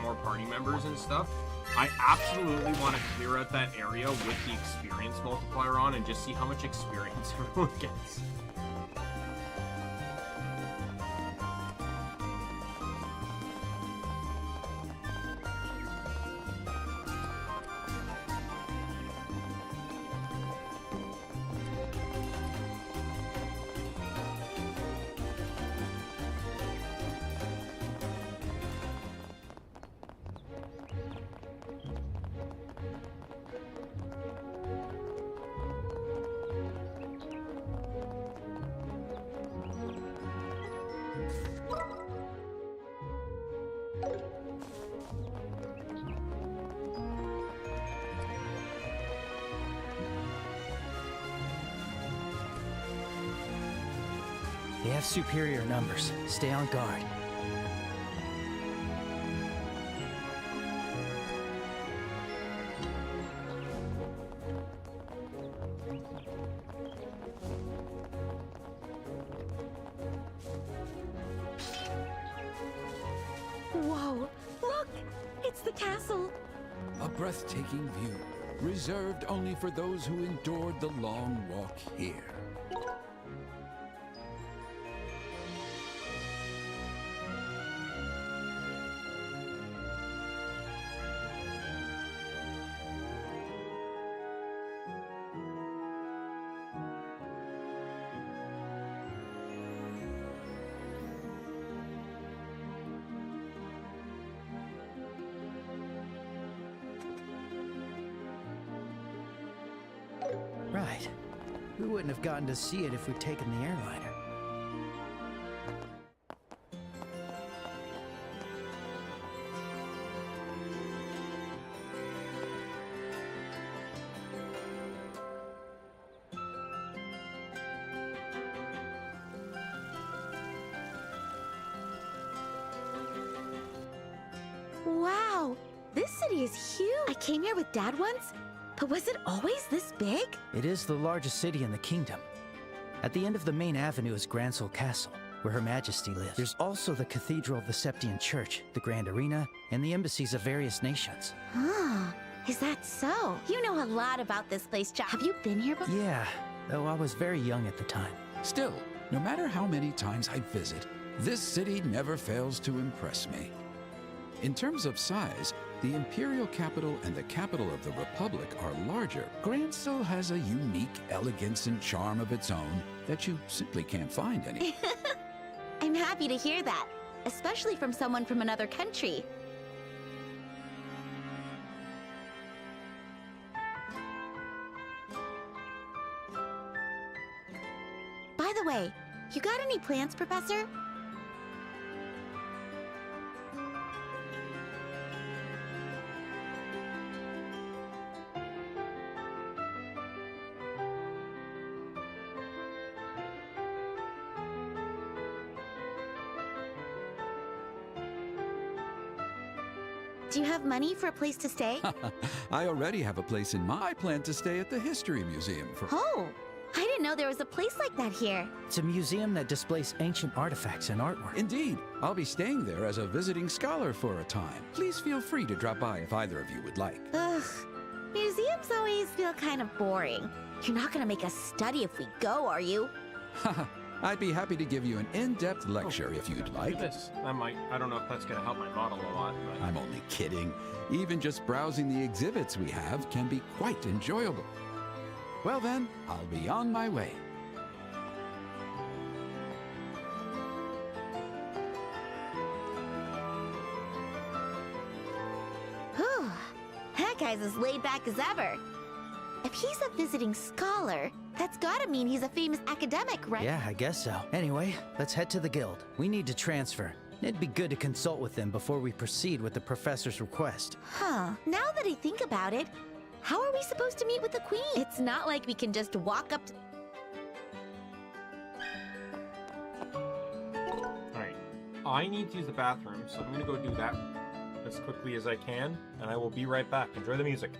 S1: more party members and stuff, I absolutely want to clear out that area with the experience multiplier on and just see how much experience everyone gets.
S2: They have superior numbers. Stay on guard.
S3: It's the castle.
S4: A breathtaking view, reserved only for those who endured the long walk here.
S2: Right. We wouldn't have gotten to see it if we'd taken the airliner.
S3: Wow, this city is huge. I came here with Dad once, but was it always this big?
S2: It is the largest city in the kingdom. At the end of the main avenue is Gransel Castle, where Her Majesty lives. There's also the Cathedral of the Septian Church, the Grand Arena, and the embassies of various nations.
S3: Huh, is that so? You know a lot about this place, Jack. Have you been here before?
S2: Yeah, though I was very young at the time.
S4: Still, no matter how many times I visit, this city never fails to impress me. In terms of size, the imperial capital and the capital of the Republic are larger. Gransel has a unique elegance and charm of its own that you simply can't find anywhere.
S3: I'm happy to hear that, especially from someone from another country. By the way, you got any plans, Professor? Do you have money for a place to stay?
S4: I already have a place in my plan to stay at the History Museum for...
S3: Oh, I didn't know there was a place like that here.
S2: It's a museum that displays ancient artifacts and artwork.
S4: Indeed, I'll be staying there as a visiting scholar for a time. Please feel free to drop by if either of you would like.
S3: Ugh, museums always feel kind of boring. You're not gonna make us study if we go, are you?
S4: I'd be happy to give you an in-depth lecture if you'd
S1: Look
S4: like.
S1: at this. I don't know if that's gonna help my model a lot, but
S4: I'm only kidding. Even just browsing the exhibits we have can be quite enjoyable. Well then, I'll be on my way.
S3: Whew, that guy's as laid back as ever. If he's a visiting scholar, that's gotta mean he's a famous academic, right?
S2: Yeah, I guess so. Anyway, let's head to the guild. We need to transfer. It'd be good to consult with them before we proceed with the professor's request.
S3: Huh, now that I think about it, how are we supposed to meet with the queen? It's not like we can just walk up to...
S1: alright. I need to use the bathroom, so I'm gonna go do that as quickly as I can, and I will be right back. Enjoy the music.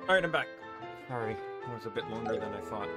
S1: Alright, I'm back. Sorry, it was a bit longer than I thought.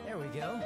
S2: There we go.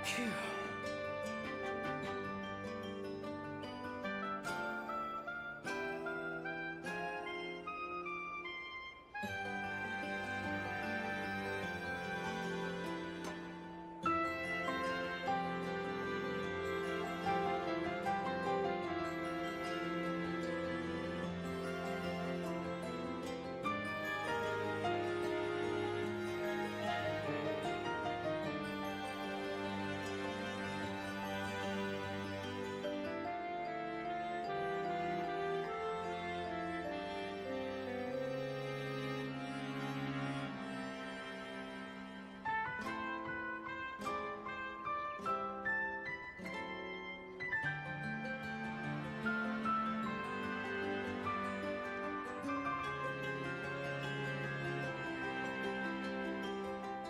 S2: Phew.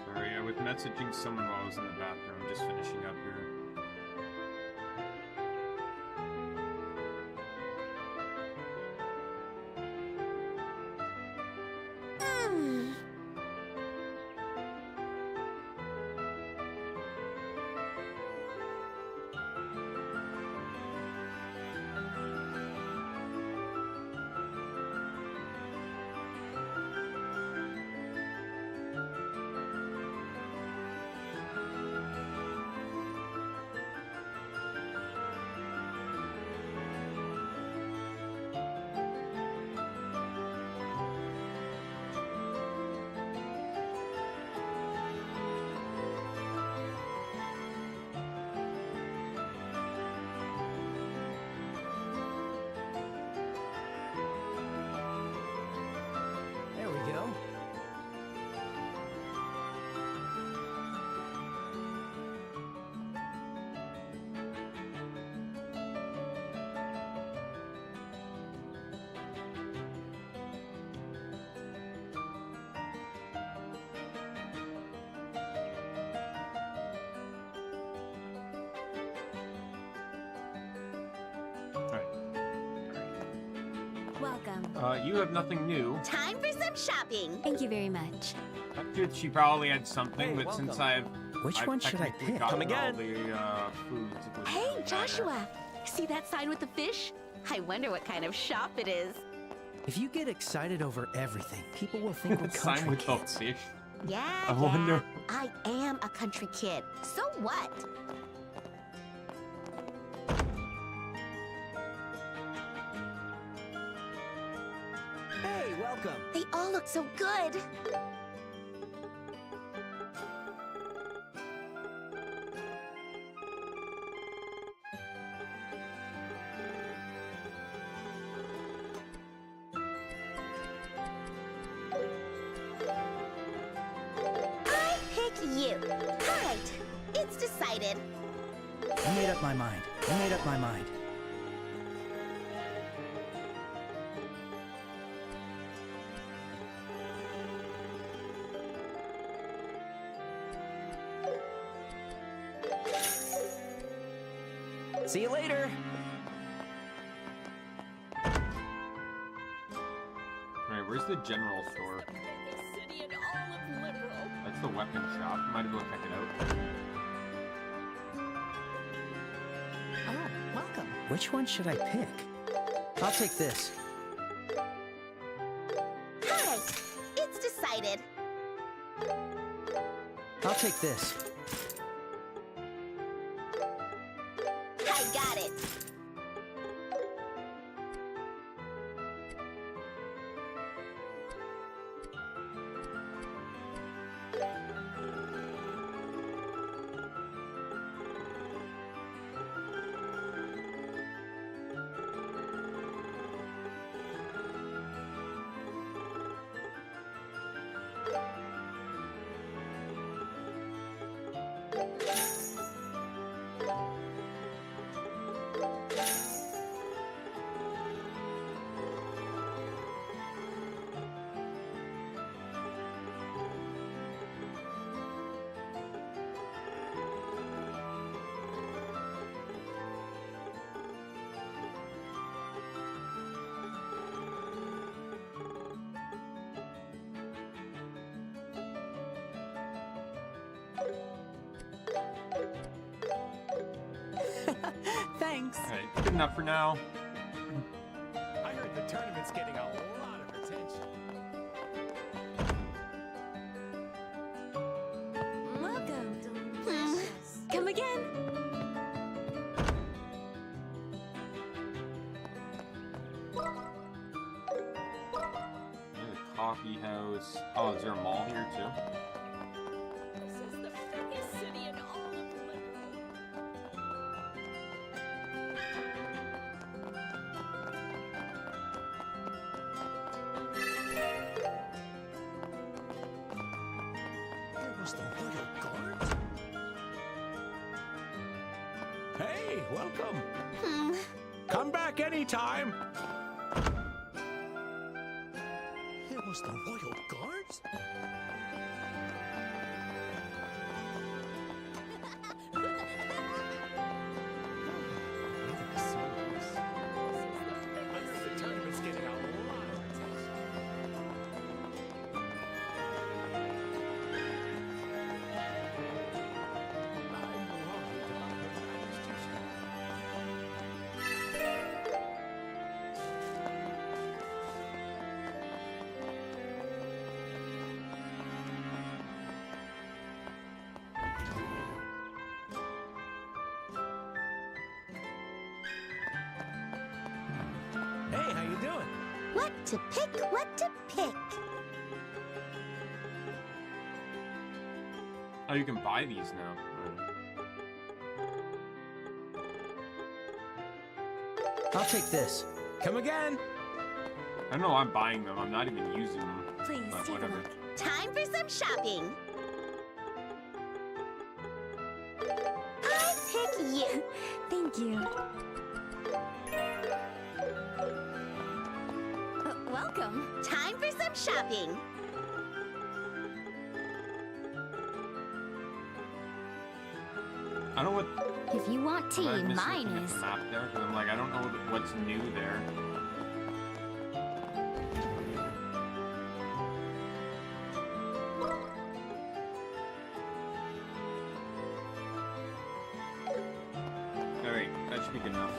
S1: Sorry, I was messaging someone while I was in the bathroom, just finishing up here.
S2: There we go.
S3: Welcome.
S1: You have nothing new.
S3: Time for some shopping.
S5: Thank you very much.
S1: I figured she probably had something,
S2: Hey,
S1: but since
S2: welcome. Which
S1: I've
S2: one should I
S1: technically
S2: pick?
S1: gotten
S5: Come again.
S1: all the foods. it doesn't
S3: Hey,
S1: matter.
S3: Joshua. See that sign with the fish? I wonder what kind of shop it is.
S2: If you get excited over everything, people will think we're
S1: Sign
S2: country
S1: with the
S2: kids.
S1: fish.
S3: Yeah,
S1: I wonder-
S3: I am a country kid. So what?
S2: Hey, welcome.
S3: They all look so good. you. Alright, it's decided.
S2: I made up my mind. I made up my mind. See you later.
S1: Alright, where's the general store? That's the weapon shop. Might as well check it out.
S5: Oh, welcome.
S2: Which one should I pick? I'll take this.
S3: Alright, it's decided.
S2: I'll take this.
S3: I got it.
S5: Thanks.
S1: Alright, good enough for now.
S6: I heard the tournament's getting a lot of attention.
S5: Welcome. Come again.
S1: There's a coffee house. Oh, is there a mall here too?
S5: This is the biggest city in all of
S6: Here was the royal guard. Hey, welcome. Come back anytime. Here was the royal guards. I heard the tournament's getting a lot of attention. I'm worried about Her Majesty's Hey, how you doing?
S3: What to pick, what to pick.
S1: Oh, you can buy these now.
S2: I'll take this.
S6: Come again.
S1: I don't know why I'm buying them. I'm not even using them.
S5: Please
S1: But
S5: take a
S1: whatever.
S5: look.
S3: Time for some shopping. I pick you.
S5: Thank you. Welcome.
S3: Time for some shopping.
S1: I don't know what.
S5: If you want tea,
S1: am I missing
S5: mine
S1: looking at
S5: is.
S1: the map there? 'Cause I'm like, I don't know what's new there. Alright, that should be good enough.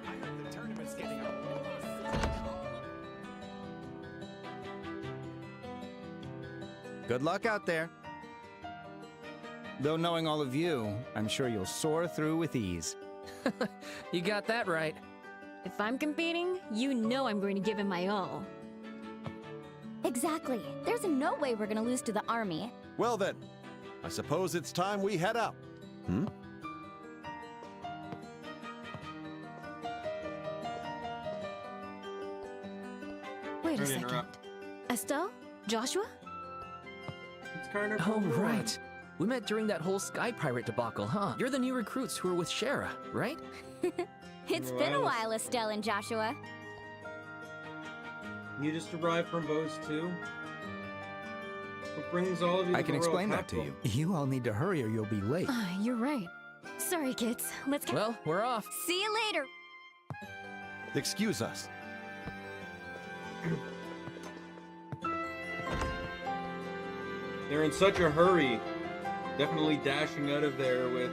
S6: I heard the tournament's getting a lot of attention.
S7: Good luck out there. Though knowing all of you, I'm sure you'll soar through with ease.
S8: You got that right.
S5: If I'm competing, you know I'm going to give him my all.
S9: Exactly. There's no way we're gonna lose to the army.
S7: Well then,
S9: I suppose it's time we head out. Hmm?
S10: Wait a
S1: Sorry to
S10: second.
S1: interrupt.
S10: Estelle? Joshua?
S1: It's kind of
S8: Oh, right. We met during that whole Sky Pirate debacle, huh? You're the new recruits who were with Shara, right?
S3: It's been a while, Estelle and Joshua.
S1: You just arrived from Bose too? What brings all of you
S7: I
S1: to
S7: can
S1: the Royal
S7: explain that to
S1: Capital?
S7: you. You all need to hurry or you'll be late.
S10: You're right. Sorry, kids. Let's get.
S8: Well, we're off.
S3: See you later.
S9: Excuse us.
S1: They're in such a hurry. Definitely dashing out of there with,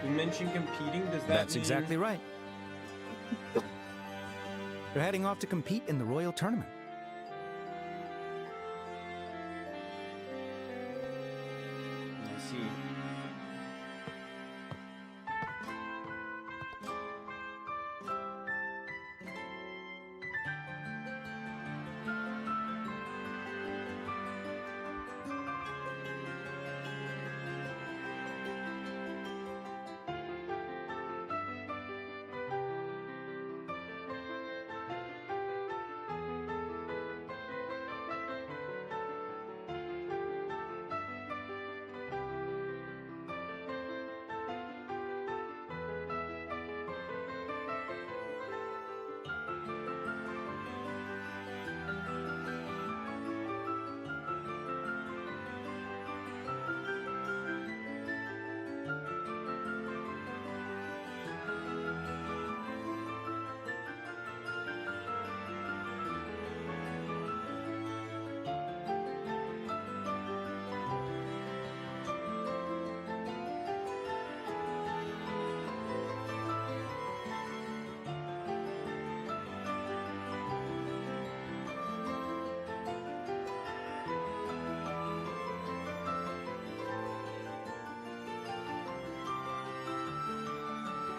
S1: You mentioned competing, does that
S2: That's
S1: mean...
S2: exactly right. They're heading off to compete in the Royal Tournament.
S1: I see.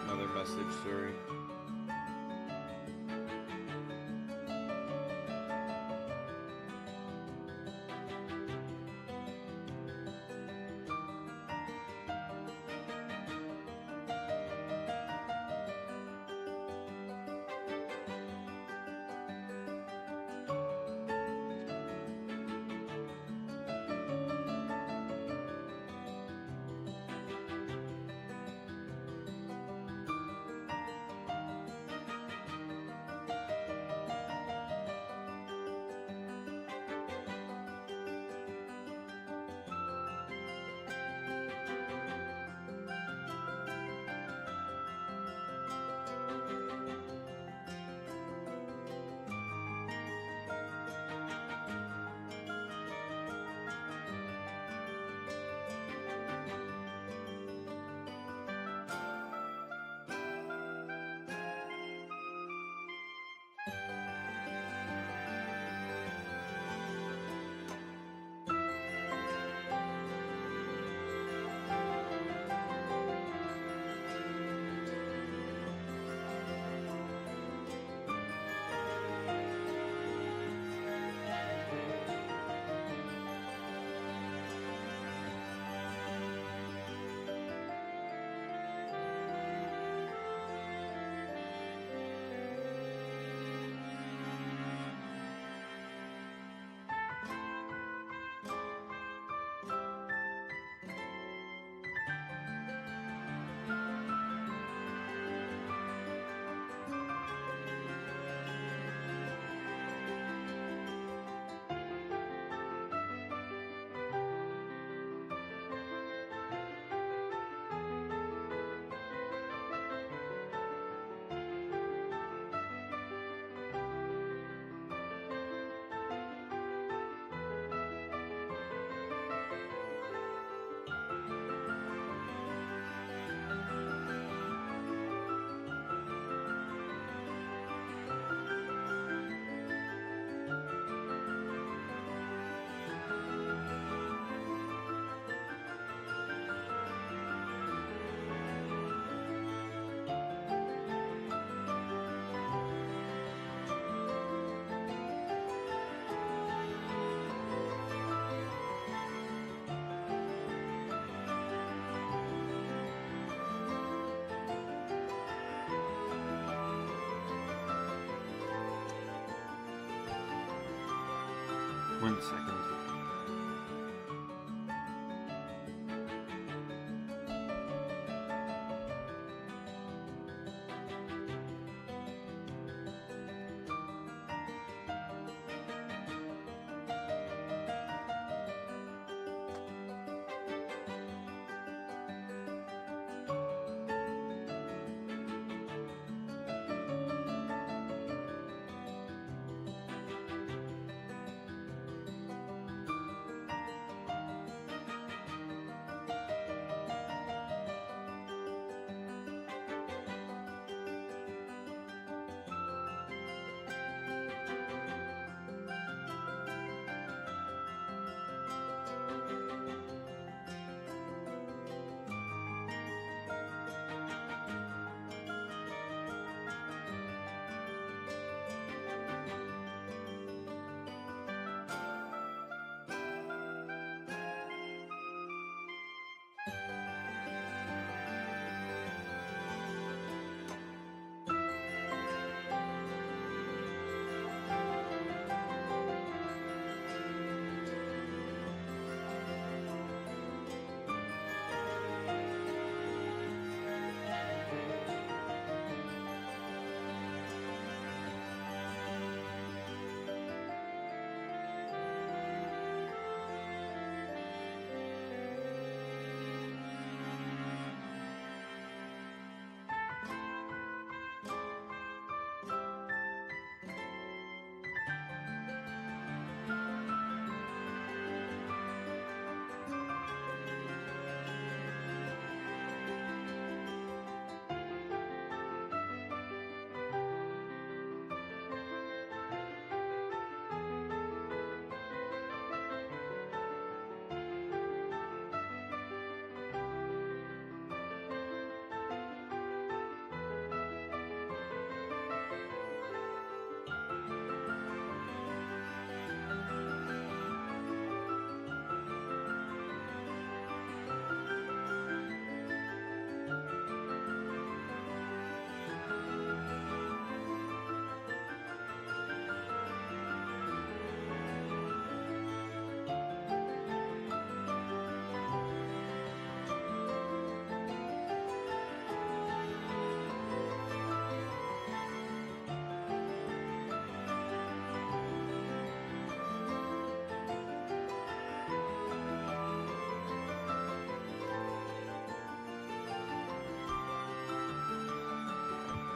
S1: Another message, sorry. 1 second.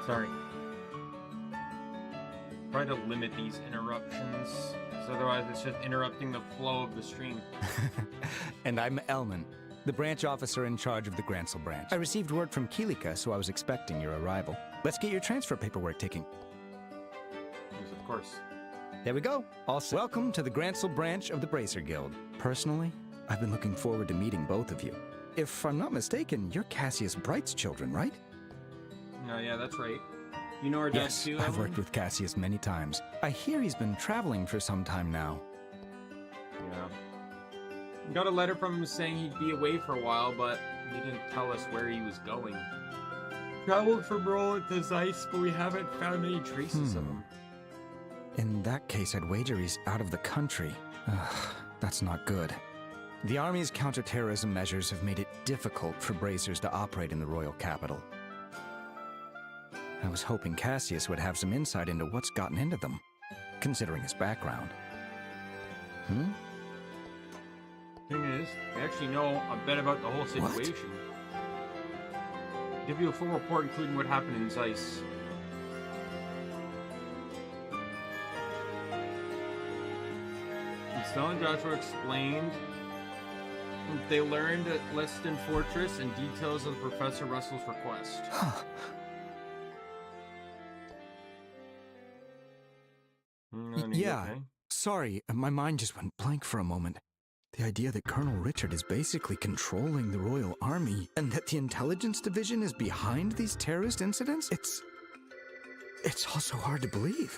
S1: Sorry. Try to limit these interruptions, because otherwise it's just interrupting the flow of the stream.
S7: And I'm Elman, the branch officer in charge of the Gransel branch. I received word from Kilika, so I was expecting your arrival. Let's get your transfer paperwork taken.
S1: Yes, of course.
S7: There we go. All set. Welcome to the Gransel branch of the Bracer Guild. Personally, I've been looking forward to meeting both of you. If I'm not mistaken, you're Cassius Bright's children, right?
S1: No, yeah, that's right. You know our dad
S7: Yes,
S1: too,
S7: I've
S1: Evan?
S7: worked with Cassius many times. I hear he's been traveling for some time now.
S1: Yeah. Got a letter from him saying he'd be away for a while, but he didn't tell us where he was going. Traveled from Roland to Zeiss, but we haven't found any traces of him.
S7: In that case, I'd wager he's out of the country. Ugh, that's not good. The Army's counterterrorism measures have made it difficult for bracers to operate in the royal capital. I was hoping Cassius would have some insight into what's gotten into them, considering his background.
S1: Thing is, I actually know a bit about the whole situation. Give you a full report including what happened in Zeiss. Estelle and Joshua explained what they learned at Leston Fortress and details of Professor Russell's request.
S7: Yeah,
S1: okay?
S7: sorry, my mind just went blank for a moment. The idea that Colonel Richard is basically controlling the Royal Army and that the Intelligence Division is behind these terrorist incidents, it's also hard to believe.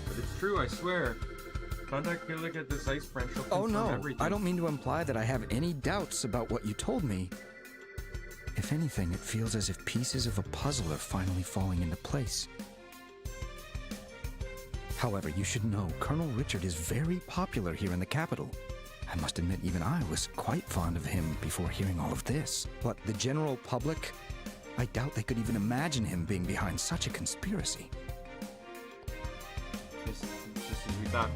S1: But it's true, I swear. Contact Killick at the Zeiss branch.
S7: Oh no,
S1: everything.
S7: I don't mean to imply that I have any doubts about what you told me. If anything, it feels as if pieces of a puzzle are finally falling into place. However, you should know Colonel Richard is very popular here in the capital. I must admit, even I was quite fond of him before hearing all of this. But the general public, I doubt they could even imagine him being behind such a conspiracy.
S1: Just read that.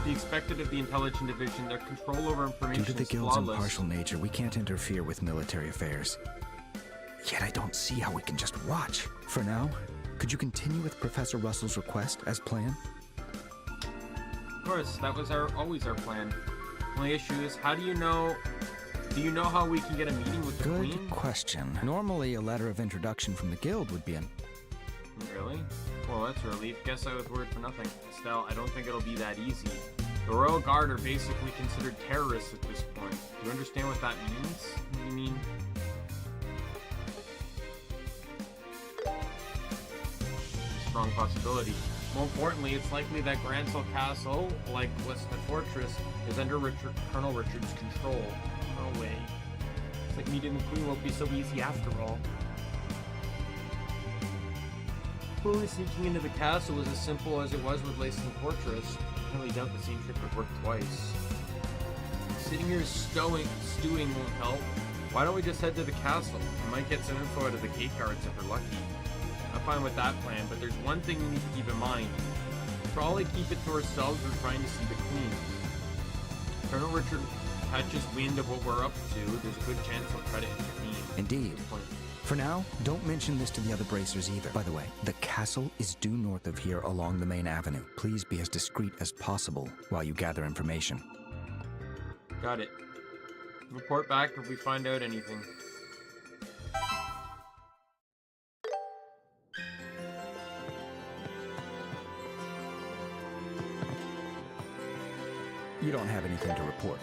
S1: The expected of the Intelligence Division, their control over information
S7: Due to the
S1: is
S7: guild's
S1: flawless.
S7: impartial nature, we can't interfere with military affairs. Yet I don't see how we can just watch. For now, could you continue with Professor Russell's request as planned?
S1: Of course, that was always our plan. Only issue is, how do you know how we can get a meeting with the
S7: Good
S1: Queen?
S7: question. Normally, a letter of introduction from the guild would be an...
S1: Really? Well, that's a relief. Guess I was worried for nothing. Still, I don't think it'll be that easy. The Royal Guard are basically considered terrorists at this point. Do you understand what that means? You mean... strong possibility. More importantly, it's likely that Gransel Castle, like Weston Fortress, is under Colonel Richard's control. No way. It's like meeting the Queen won't be so easy after all. Fully sneaking into the castle was as simple as it was with Weston Fortress. I really doubt the same trick would work twice. Sitting here stewing won't help. Why don't we just head to the castle? We might get some info out of the gate guards if we're lucky. I'm fine with that plan, but there's one thing we need to keep in mind. We'll probably keep it to ourselves when trying to see the Queen. Colonel Richard catches wind of what we're up to, there's a good chance he'll try to intervene.
S7: Indeed. For now, don't mention this to the other bracers either. By the way, the castle is due north of here along the main avenue. Please be as discreet as possible while you gather information.
S1: Got it. Report back if we find out anything.
S7: You don't have anything to report.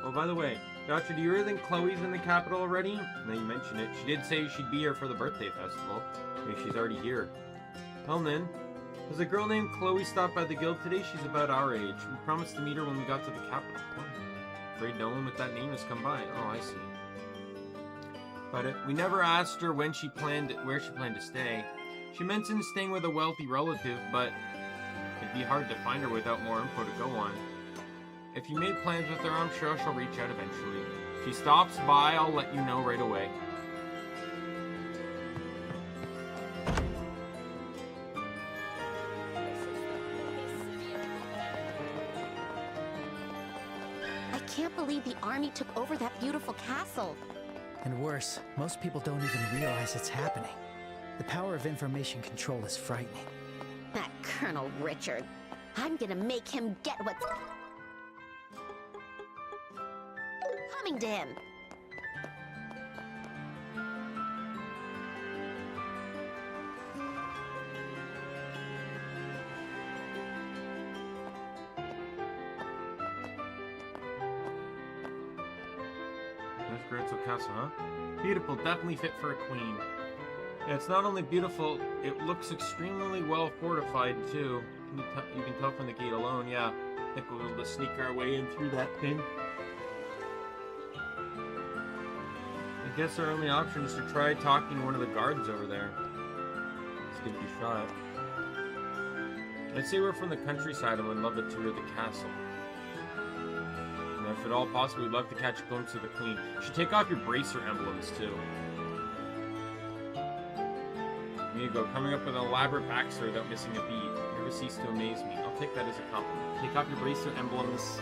S1: Oh, by the way, Doctor, do you really think Chloe's in the capital already? Now you mentioned it. She did say she'd be here for the birthday festival. Maybe she's already here. Well then, there's a girl named Chloe stopped by the guild today. She's about our age. We promised to meet her when we got to the capital. Oh, afraid no one with that name has come by. Oh, I see. But we never asked her where she planned to stay. She mentioned staying with a wealthy relative, but it'd be hard to find her without more info to go on. If you made plans with her, I'm sure she'll reach out eventually. If she stops by, I'll let you know right away.
S3: I can't believe the army took over that beautiful castle.
S2: And worse, most people don't even realize it's happening. The power of information control is frightening.
S3: That Colonel Richard. I'm gonna make him get what's coming to him.
S1: That's Gransel Castle, huh? Beautiful, definitely fit for a queen. Yeah, it's not only beautiful, it looks extremely well fortified too. You can tell from the gate alone, yeah. I think we'll be able to sneak our way in through that thing. I guess our only option is to try talking to one of the guards over there. Let's give it a shot. I'd say we're from the countryside and would love a tour of the castle. And if at all possible, we'd love to catch a glimpse of the Queen. You should take off your bracer emblems too. There you go, coming up with an elaborate backstory without missing a beat. You never cease to amaze me. I'll take that as a compliment. Take off your bracer emblems.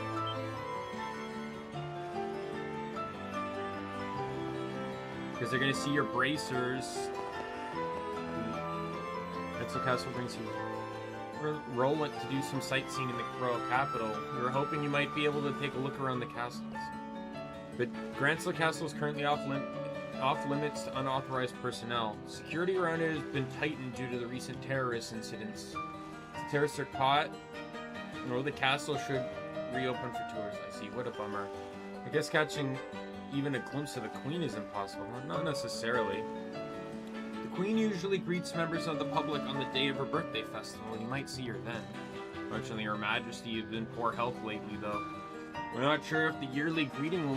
S1: Because they're going to see your bracers. That's the castle brings you. We're rolling to do some sightseeing in the royal capital. We were hoping you might be able to take a look around the castles. But Gransel Castle is currently off limits to unauthorized personnel. Security around it has been tightened due to the recent terrorist incidents. If the terrorists are caught, the castle should reopen for tours. I see. What a bummer. I guess catching even a glimpse of the Queen is impossible. Well, not necessarily. The Queen usually greets members of the public on the day of her birthday festival. You might see her then. Fortunately, Her Majesty is in poor health lately, though. We're not sure if the yearly greeting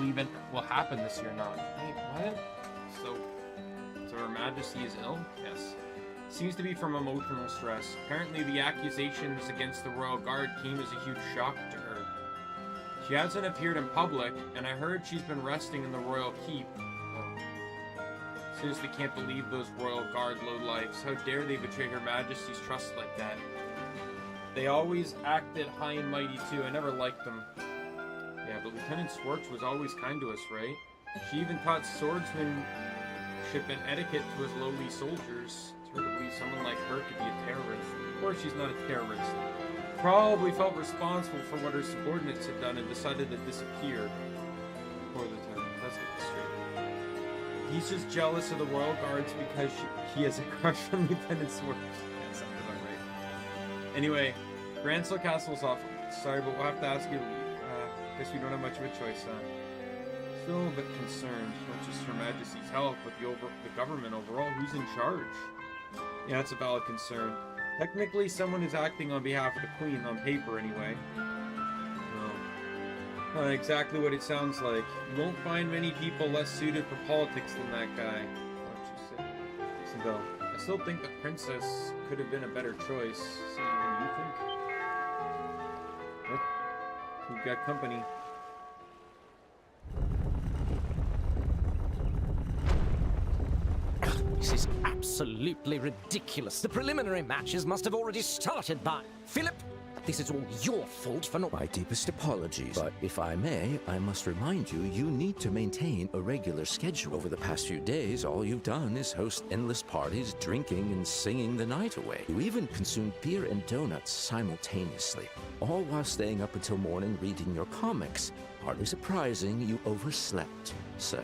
S1: will happen this year or not. Wait, what? So Her Majesty is ill? Yes. Seems to be from emotional stress. Apparently the accusations against the Royal Guard came as a huge shock to her. She hasn't appeared in public, and I heard she's been resting in the Royal Keep. Seriously can't believe those Royal Guard lowlifes. How dare they betray Her Majesty's trust like that? They always acted high and mighty too. I never liked them. Yeah, but Lieutenant Swartz was always kind to us, right? She even taught swordsmanship and etiquette to us lowly soldiers. It's hard to believe someone like her could be a terrorist. Of course she's not a terrorist. Probably felt responsible for what her subordinates had done and decided to disappear. Poor Lieutenant. Let's get this straight. He's just jealous of the Royal Guards because he has a crush on Lieutenant Swartz. Yeah, sounds about right. Anyway, Gransel Castle's off. Sorry, but we'll have to ask you to leave. Guess we don't have much of a choice, huh? Still a little bit concerned, not just Her Majesty's health, but the government overall. Who's in charge? Yeah, that's a valid concern. Technically, someone is acting on behalf of the Queen, on paper anyway. No. Not exactly what it sounds like. You won't find many people less suited for politics than that guy. What you say? So, I still think the princess could have been a better choice. So, you think? What? We've got company.
S11: This is absolutely ridiculous. The preliminary matches must have already started by... Philip, this is all your fault for not...
S12: My deepest apologies, but if I may, I must remind you, you need to maintain a regular schedule. Over the past few days, all you've done is host endless parties, drinking and singing the night away. You even consumed beer and donuts simultaneously, all while staying up until morning reading your comics. Hardly surprising you overslept, sir.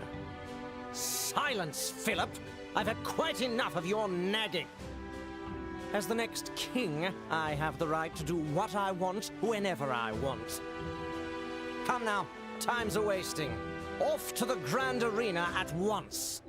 S11: Silence, Philip! I've had quite enough of your nagging. As the next king, I have the right to do what I want, whenever I want. Come now, time's a-wasting. Off to the Grand Arena at once.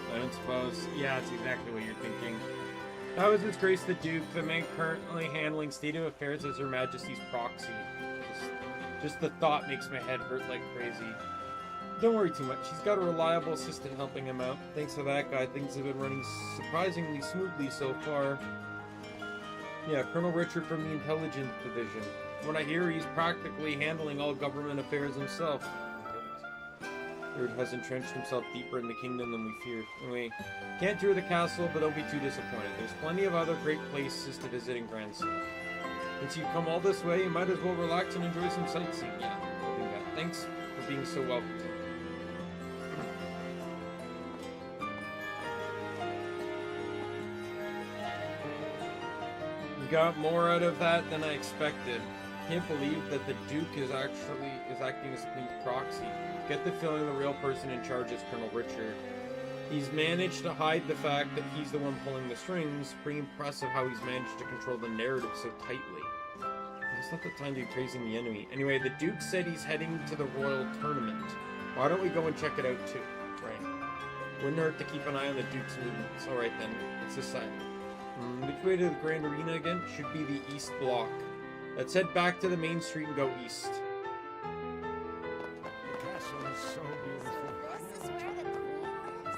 S1: I don't suppose. Yeah, that's exactly what you're thinking. How is His Grace the Duke, the man currently handling state of affairs as Her Majesty's proxy? Just the thought makes my head hurt like crazy. Don't worry too much. He's got a reliable assistant helping him out. Thanks to that guy, things have been running surprisingly smoothly so far. Yeah, Colonel Richard from the Intelligence Division. From what I hear, he's practically handling all government affairs himself. Heard has entrenched himself deeper in the kingdom than we feared. Anyway, can't tour the castle, but don't be too disappointed. There's plenty of other great places to visit in Gransel. Since you've come all this way, you might as well relax and enjoy some sightseeing. Yeah, I think that. Thanks for being so welcome. We got more out of that than I expected. Can't believe that the Duke is acting as Queen's proxy. Get the feeling the real person in charge is Colonel Richard. He's managed to hide the fact that he's the one pulling the strings. Pretty impressive how he's managed to control the narrative so tightly. It's not the time to be praising the enemy. Anyway, the Duke said he's heading to the Royal Tournament. Why don't we go and check it out too? Right. Wouldn't hurt to keep an eye on the Duke's movements. Alright then, let's decide. Which way to the Grand Arena again? Should be the East Block. Let's head back to the main street and go east.
S6: The castle is so beautiful.
S3: This is where the Queen lives.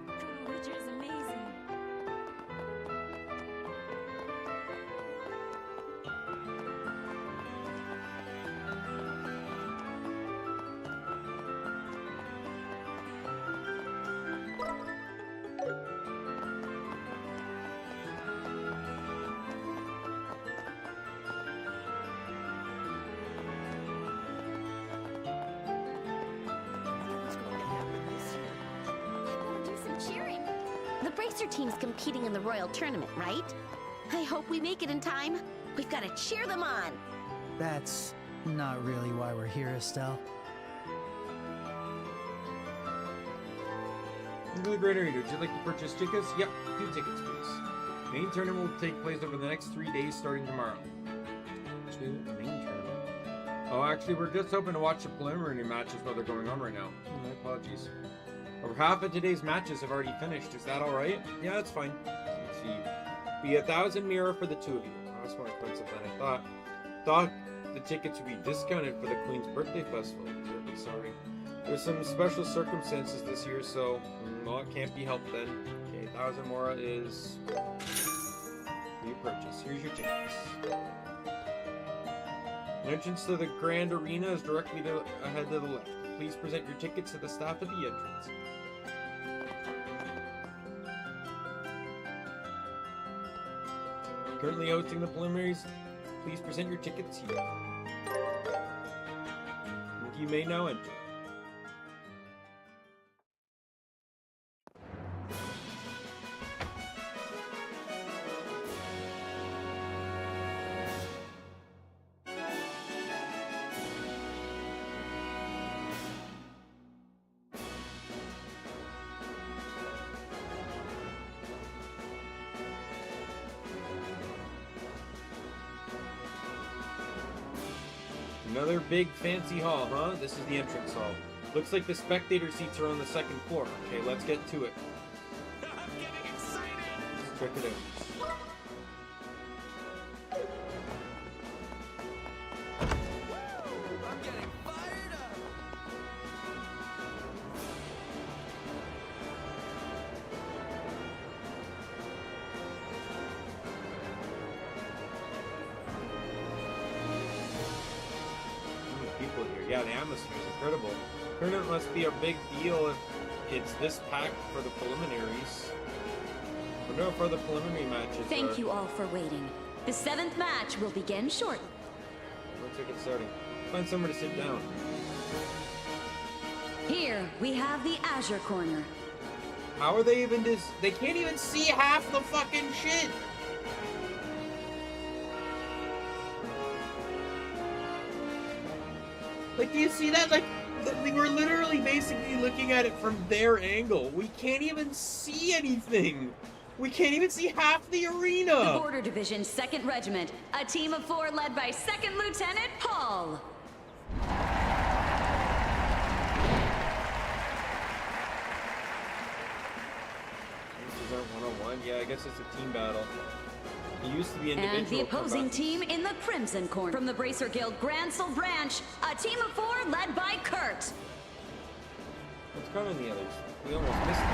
S5: Colonel Richard is amazing.
S3: The Bracer team's competing in the Royal Tournament, right? I hope we make it in time. We've got to cheer them on.
S2: That's not really why we're here, Estelle.
S1: Into the Great Arena. Would you like to purchase tickets? Yep, 2 tickets, please. Main tournament will take place over the next 3 days starting tomorrow. Main tournament. Oh, actually, we're just hoping to watch the preliminary matches while they're going on right now. My apologies. Over half of today's matches have already finished. Is that alright? Yeah, that's fine. Let's see. Be 1,000 mirror for the two of you. Oh, that's more expensive than I thought. Thought the tickets would be discounted for the Queen's birthday festival. Terribly sorry. There's some special circumstances this year, so well, it can't be helped then. Okay, 1,000 mora is new purchase. Here's your tickets. Entrance to the Grand Arena is directly ahead to the left. Please present your tickets to the staff at the entrance. Currently hosting the preliminaries. Please present your tickets here. You may now enter. Another big fancy hall, huh? This is the entrance hall. Looks like the spectator seats are on the second floor. Okay, let's get to it.
S6: I'm getting excited!
S1: Let's check it out.
S6: I'm getting fired up!
S1: People here. Yeah, the atmosphere is incredible. Tournament must be a big deal if it's this packed for the preliminaries. I wonder if for the preliminary matches.
S13: Thank you all for waiting. The 7th match will begin shortly.
S1: Looks like it's starting. Find somewhere to sit down.
S13: Here we have the Azure Corner.
S1: How are they even this? They can't even see half the fucking shit. Like, do you see that? Like, we're literally basically looking at it from their angle. We can't even see anything. We can't even see half the arena.
S13: The Border Division 2nd Regiment, a team of 4 led by 2nd Lieutenant Paul.
S1: This is our 101. Yeah, I guess it's a team battle. It used to be individual.
S13: And the opposing team in the Crimson Corner. From the Bracer Guild Gransel Branch, a team of 4 led by Kurt.
S1: What's coming the others? We almost missed it.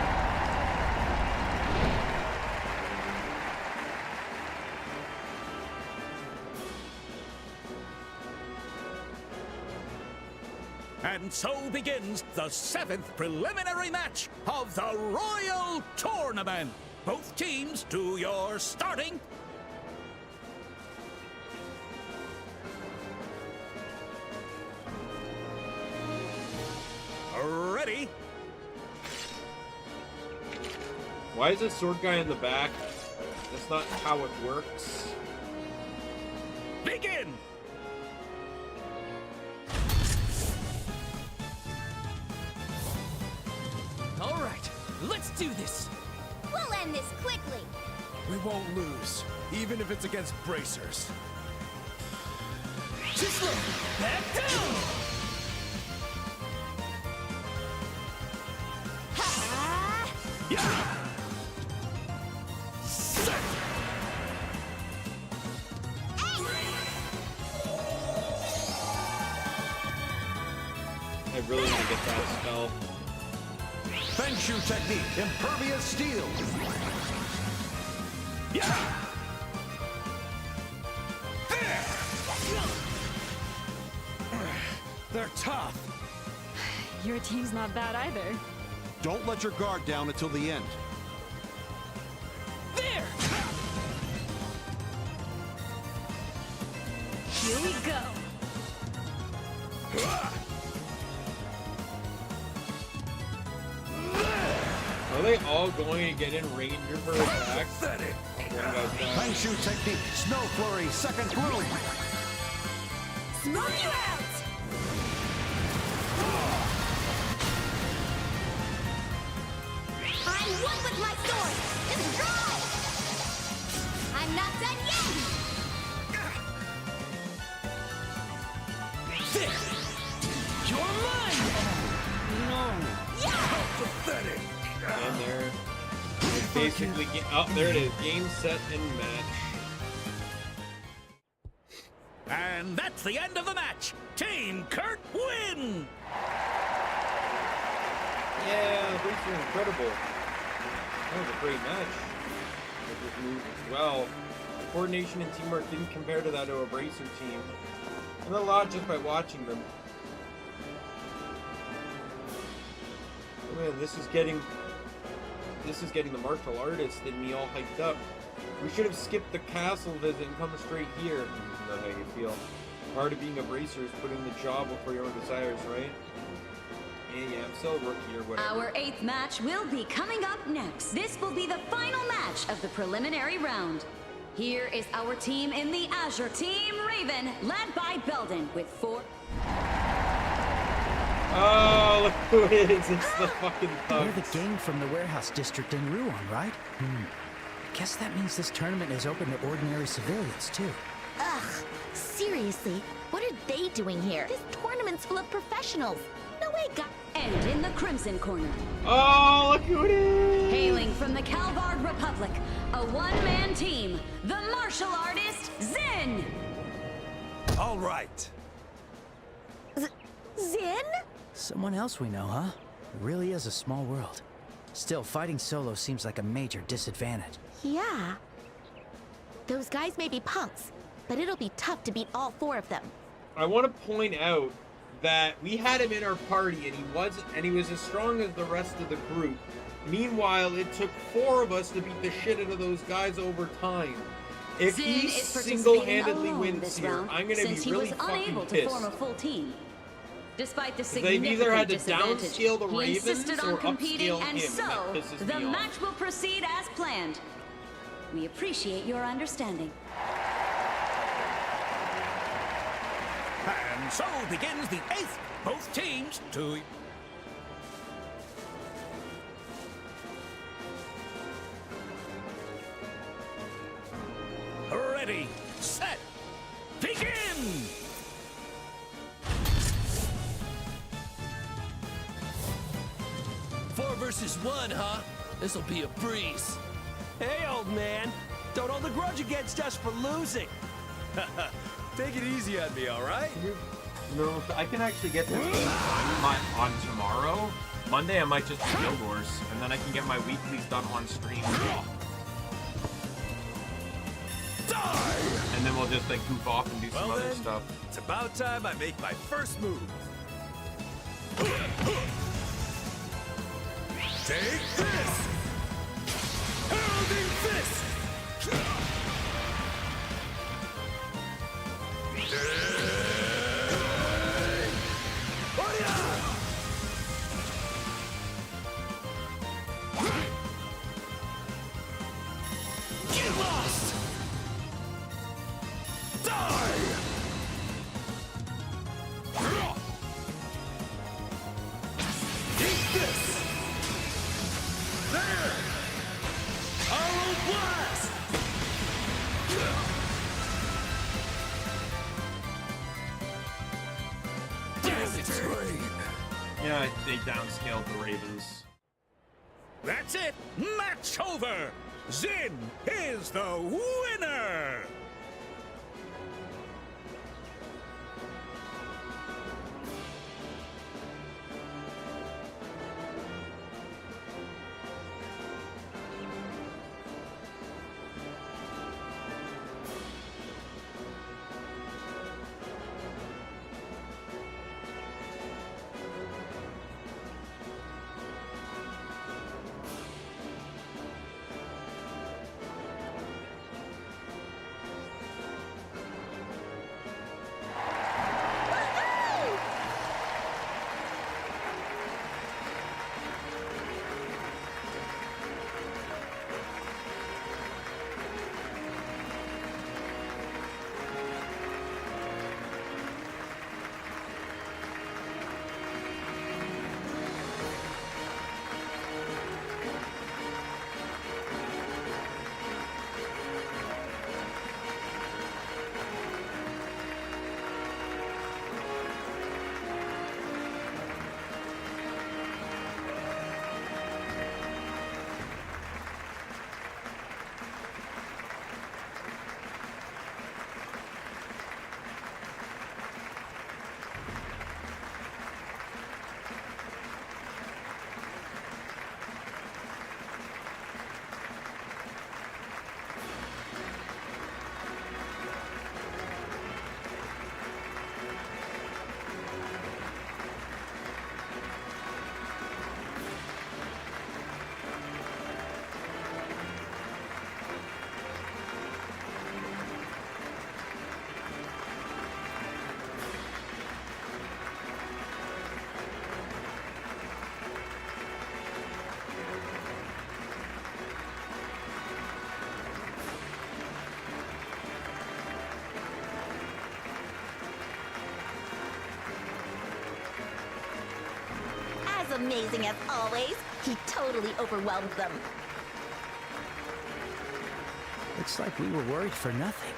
S6: And so begins the 7th preliminary match of the Royal Tournament. Both teams do your starting. Ready?
S1: Why is a sword guy in the back? That's not how it works.
S6: Begin!
S8: All right, let's do this.
S3: We'll end this quickly.
S6: We won't lose, even if it's against bracers.
S8: Just look, back down!
S6: Yeah! Set!
S1: I really want to get that spell.
S9: Feng Shu technique, impervious steel.
S6: Yeah! They're tough.
S10: Your team's not bad either.
S9: Don't let your guard down until the end.
S6: There!
S10: Here we go.
S1: Are they all going to get in range of her attack?
S6: Pathetic.
S9: Feng Shu technique, snow flurry, second bloom.
S3: Smoke you out! I'm one with my sword! Destroy! I'm not done yet!
S6: There! You're mine! How pathetic!
S1: And there. It's basically there it is. Game, set, and match.
S6: And that's the end of the match. Team Kurt win!
S1: Yeah, these are incredible. That was a great match. They just moved well. Coordination and teamwork didn't compare to that of a Bracer team. And a lot just by watching them. Oh man, this is getting the martial artist in me all hyped up. We should have skipped the castle visit and come straight here. You know how you feel. Part of being a Bracer is putting the job before your own desires, right? Yeah, I'm still a rookie or whatever.
S13: Our 8th match will be coming up next. This will be the final match of the preliminary round. Here is our team in the Azure. Team Raven, led by Belden, with 4...
S1: Oh, look who it is. It's the fucking thugs.
S2: They're the gang from the warehouse district in Rouen, right? Guess that means this tournament is open to ordinary civilians, too.
S3: Ugh, seriously, what are they doing here? This tournament's full of professionals. No way, guys.
S13: And in the Crimson Corner.
S1: Oh, look who it is!
S13: Hailing from the Calvard Republic, a one-man team, the martial artist, Zin!
S6: All right.
S3: Zin?
S2: Someone else we know, huh? It really is a small world. Still, fighting solo seems like a major disadvantage.
S3: Yeah. Those guys may be punks, but it'll be tough to beat all 4 of them.
S1: I want to point out that we had him in our party and he was as strong as the rest of the group. Meanwhile, it took 4 of us to beat the shit out of those guys over time. If
S13: Zin
S1: he
S13: is
S1: single-handedly
S13: participating
S1: wins
S13: this
S1: here,
S13: round,
S1: I'm gonna be
S13: since
S1: really
S13: he was
S1: fucking
S13: unable
S1: pissed.
S13: to form a full team. Despite the
S1: They've
S13: significant
S1: either had to
S13: disadvantage,
S1: downscale the
S13: he
S1: Ravens
S13: insisted on
S1: or
S13: competing,
S1: upscale
S13: and
S1: him.
S13: so
S1: That pisses
S13: the
S1: me off.
S13: match will proceed as planned. We appreciate your understanding.
S6: And so begins the 8th. Both teams to... Ready, set, begin!
S14: 4 versus 1, huh? This'll be a breeze.
S15: Hey, old man. Don't hold a grudge against us for losing. Take it easy on me, all right?
S1: No, I can actually get this game on tomorrow. Monday, I might just do Guild Wars, and then I can get my weeklies done on stream. And then we'll just like goof off and do some other stuff.
S15: It's about time I make my first move. Take this! Heralding Fist! Get lost! Die! Take this! There! Hollow Blast!
S1: Yeah, they downscaled the Ravens.
S6: That's it! Match over! Zin is the winner!
S3: amazing as always. He totally overwhelmed them.
S2: Looks like we were worried for nothing.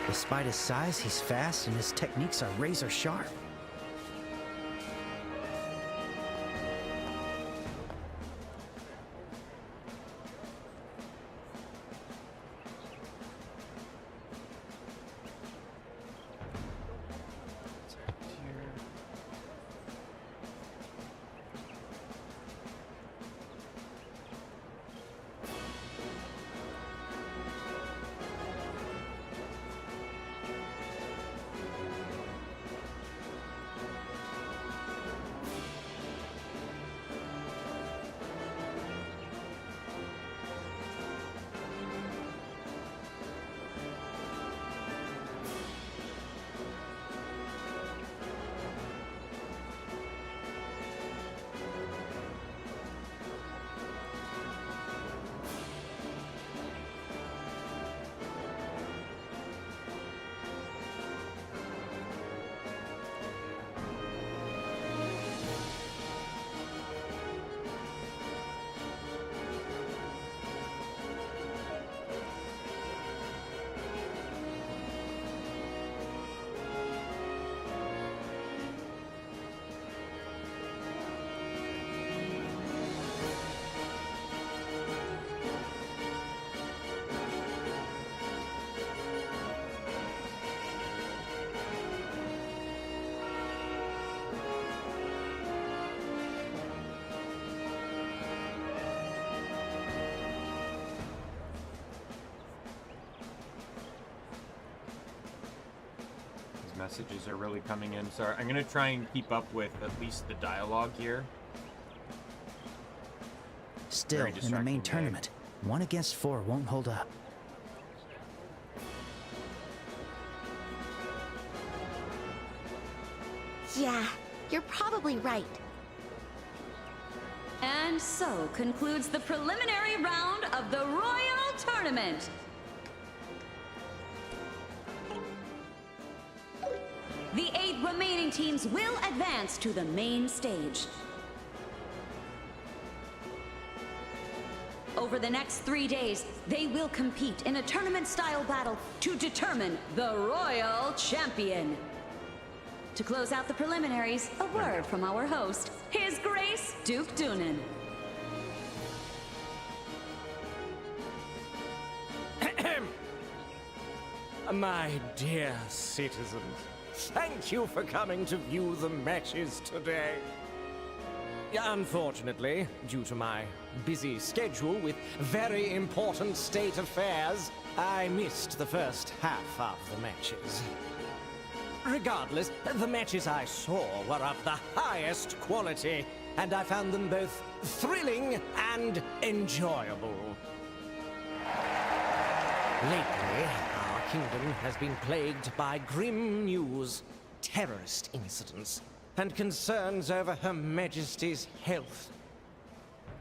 S2: Despite his size, he's fast and his techniques are razor sharp.
S1: Messages are really coming in. So I'm gonna try and keep up with at least the dialogue here.
S2: Still, in the main tournament, 1 against 4 won't hold up.
S3: Yeah, you're probably right.
S13: And so concludes the preliminary round of the Royal Tournament. The 8 remaining teams will advance to the main stage. Over the next 3 days, they will compete in a tournament-style battle to determine the Royal Champion. To close out the preliminaries, a word from our host, His Grace Duke Doonan.
S11: My dear citizens, thank you for coming to view the matches today. Unfortunately, due to my busy schedule with very important state affairs, I missed the first half of the matches. Regardless, the matches I saw were of the highest quality, and I found them both thrilling and enjoyable. Lately, our kingdom has been plagued by grim news, terrorist incidents, and concerns over Her Majesty's health.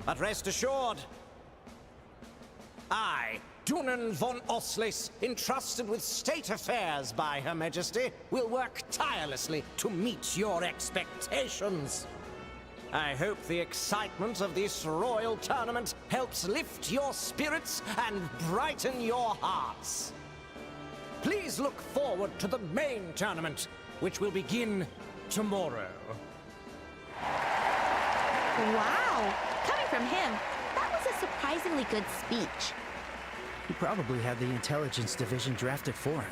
S11: But rest assured, I, Doonan von Oslis, entrusted with state affairs by Her Majesty, will work tirelessly to meet your expectations. I hope the excitement of this royal tournament helps lift your spirits and brighten your hearts. Please look forward to the main tournament, which will begin tomorrow.
S3: Wow! Coming from him, that was a surprisingly good speech.
S2: He probably had the intelligence division drafted for him.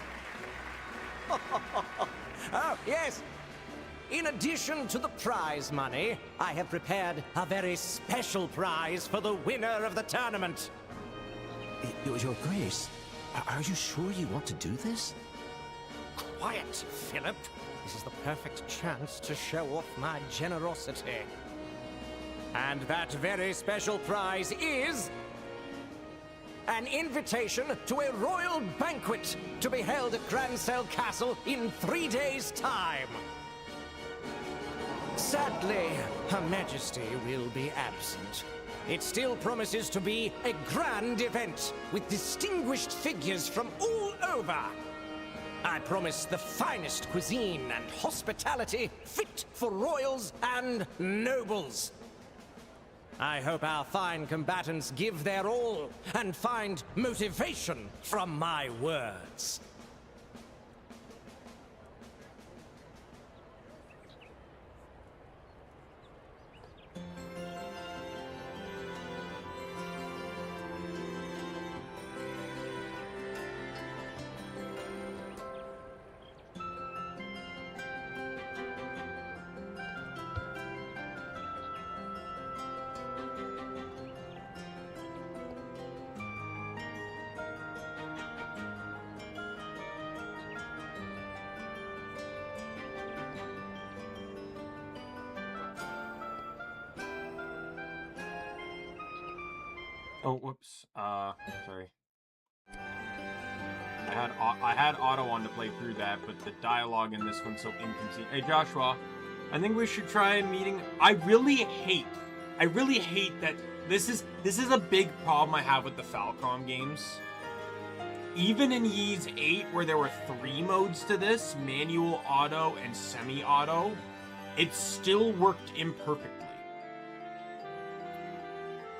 S11: Oh, yes. In addition to the prize money, I have prepared a very special prize for the winner of the tournament.
S12: Your Grace, are you sure you want to do this?
S11: Quiet, Philip. This is the perfect chance to show off my generosity. And that very special prize is an invitation to a royal banquet to be held at Grancel Castle in 3 days' time. Sadly, Her Majesty will be absent. It still promises to be a grand event with distinguished figures from all over. I promise the finest cuisine and hospitality fit for royals and nobles. I hope our fine combatants give their all and find motivation from my words.
S1: Oh, whoops. Sorry. I had auto on to play through that, but the dialogue in this one's so inconsistent. Hey, Joshua, I think we should try meeting. I really hate that this is a big problem I have with the Falcom games. Even in Ys 8, where there were 3 modes to this, manual, auto, and semi-auto, it still worked imperfectly.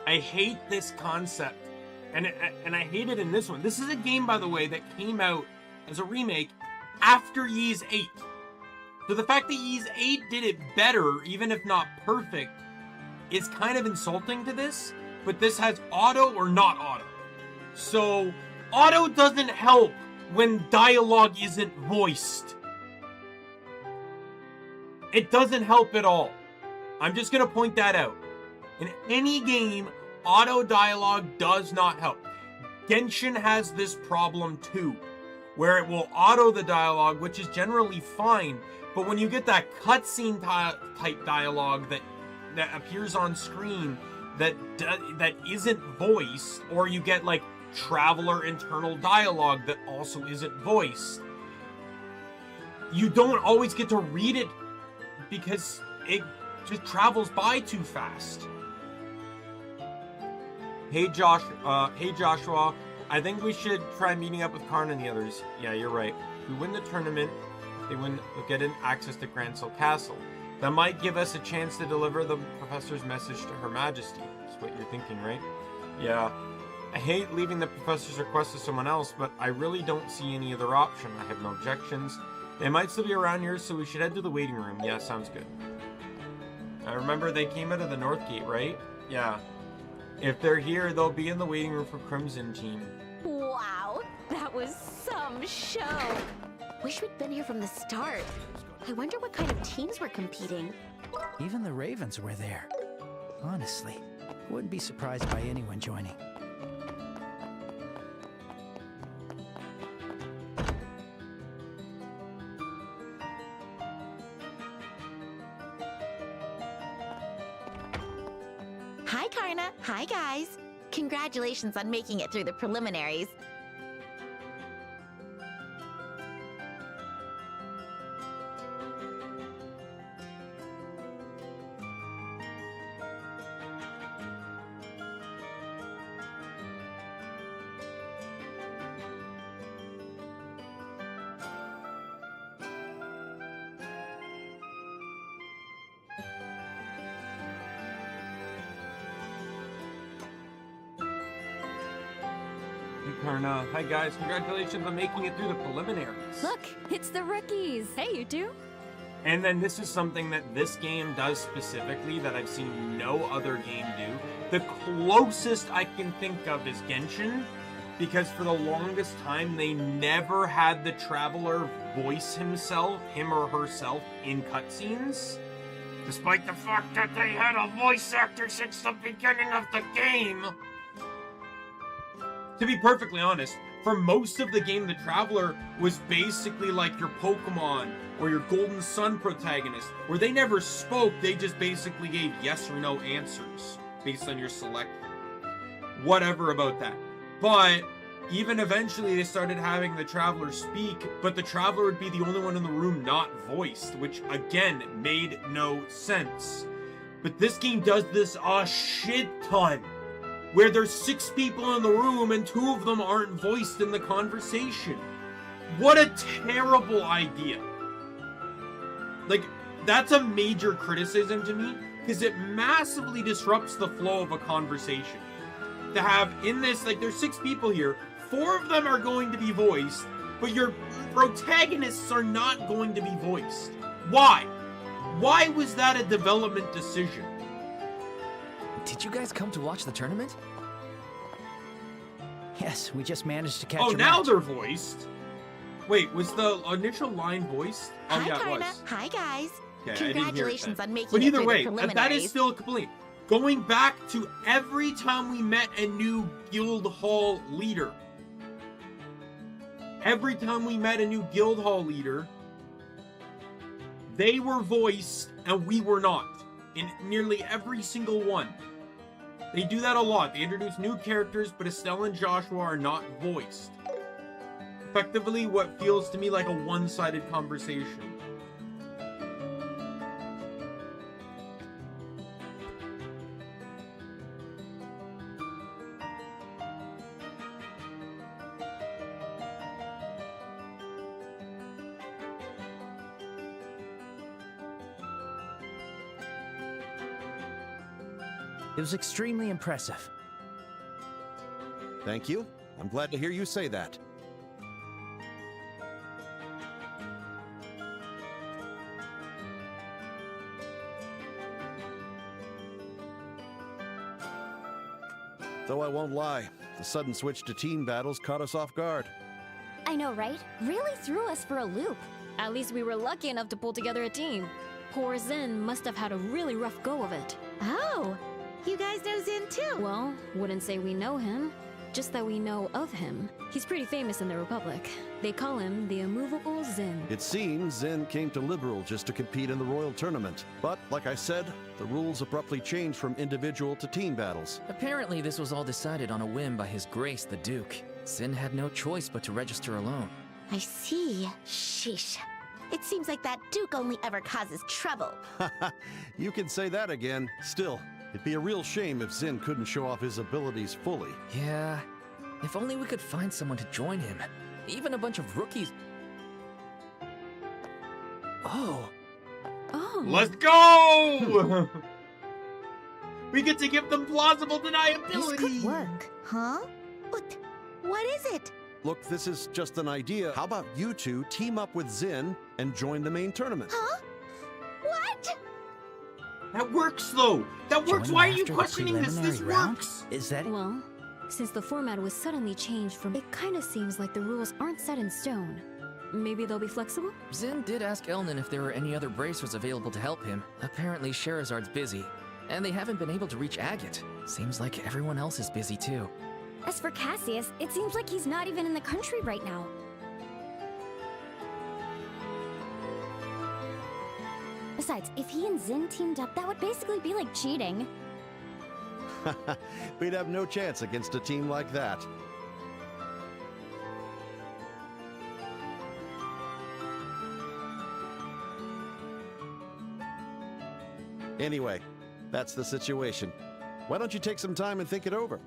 S1: I hate this concept, and I hate it in this one. This is a game, by the way, that came out as a remake after Ys 8. So the fact that Ys 8 did it better, even if not perfect, is kind of insulting to this, but this has auto or not auto. So auto doesn't help when dialogue isn't voiced. It doesn't help at all. I'm just going to point that out. In any game, auto dialogue does not help. Genshin has this problem too, where it will auto the dialogue, which is generally fine, but when you get that cutscene type dialogue that appears on screen that isn't voiced, or you get like traveler internal dialogue that also isn't voiced, you don't always get to read it because it just travels by too fast. Hey Joshua, I think we should try meeting up with Karn and the others. Yeah, you're right. If we win the tournament, they'll get access to Grancel Castle. That might give us a chance to deliver the professor's message to Her Majesty. That's what you're thinking, right? Yeah. I hate leaving the professor's request to someone else, but I really don't see any other option. I have no objections. They might still be around here, so we should head to the waiting room. Yeah, sounds good. I remember they came out of the North Gate, right? Yeah. If they're here, they'll be in the waiting room for Crimson Team.
S10: Wow, that was some show.
S3: Wish we'd been here from the start. I wonder what kind of teams were competing.
S2: Even the Ravens were there. Honestly, wouldn't be surprised by anyone joining.
S3: Hi, Karna. Hi, guys. Congratulations on making it through the preliminaries.
S1: Karna. Hi guys, congratulations on making it through the preliminaries.
S10: Look, it's the rookies. Hey, you two.
S1: And then this is something that this game does specifically that I've seen no other game do. The closest I can think of is Genshin, because for the longest time they never had the traveler voice him or herself in cutscenes. Despite the fact that they had a voice actor since the beginning of the game. To be perfectly honest, for most of the game, the Traveler was basically like your Pokemon or your Golden Sun protagonist, where they never spoke, they just basically gave yes or no answers based on your select. Whatever about that. But even eventually they started having the Traveler speak, but the Traveler would be the only one in the room not voiced, which again made no sense. But this game does this a shit ton, where there's 6 people in the room and 2 of them aren't voiced in the conversation. What a terrible idea. Like, that's a major criticism to me, because it massively disrupts the flow of a conversation. To have in this, like, there's 6 people here, 4 of them are going to be voiced, but your protagonists are not going to be voiced. Why? Why was that a development decision?
S8: Did you guys come to watch the tournament?
S2: Yes, we just managed to catch
S1: Oh,
S2: a
S1: now
S2: match.
S1: they're voiced. Wait, was the initial line voiced? Oh,
S3: Hi,
S1: yeah, it
S3: Karna.
S1: was.
S3: Hi, guys.
S1: Okay, I didn't hear it
S3: Congratulations
S1: then.
S3: on making
S1: But
S3: it
S1: either
S3: through
S1: way,
S3: the
S1: that
S3: preliminaries.
S1: is still complete. Going back to every time we met a new guild hall leader. Every time we met a new guild hall leader, they were voiced and we were not. In nearly every single one. They do that a lot. They introduce new characters, but Estelle and Joshua are not voiced. Effectively, what feels to me like a one-sided conversation.
S2: It was extremely impressive.
S9: Thank you. I'm glad to hear you say that. Though I won't lie, the sudden switch to team battles caught us off guard.
S10: I know, right? Really threw us for a loop. At least we were lucky enough to pull together a team. Poor Zen must have had a really rough go of it.
S3: Oh, you guys know Zen too?
S10: Well, wouldn't say we know him, just that we know of him. He's pretty famous in the Republic. They call him the immovable Zen.
S9: It seems Zen came to Liberal just to compete in the Royal Tournament. But, like I said, the rules abruptly changed from individual to team battles.
S8: Apparently this was all decided on a whim by His Grace the Duke. Zen had no choice but to register alone.
S3: I see. Sheesh. It seems like that Duke only ever causes trouble.
S9: You can say that again. Still, it'd be a real shame if Zen couldn't show off his abilities fully.
S8: Yeah, if only we could find someone to join him. Even a bunch of rookies. Oh.
S10: Oh.
S1: Let's go! We get to give them plausible deniability.
S3: This could work, huh? What is it?
S9: Look, this is just an idea. How about you two team up with Zen and join the main tournament?
S3: Huh? What?
S1: That works, though. That works.
S2: Join
S1: Why are
S2: after
S1: you
S2: the
S1: questioning this? This
S2: preliminary round?
S1: works.
S2: Is that it?
S10: Well, since the format was suddenly changed from, it kind of seems like the rules aren't set in stone. Maybe they'll be flexible?
S8: Zen did ask Elnan if there were any other bracers available to help him. Apparently Sherazard's busy, and they haven't been able to reach Agate. Seems like everyone else is busy too.
S10: As for Cassius, it seems like he's not even in the country right now. Besides, if he and Zen teamed up, that would basically be like cheating.
S9: We'd have no chance against a team like that. Anyway, that's the situation. Why don't you take some time and think it over?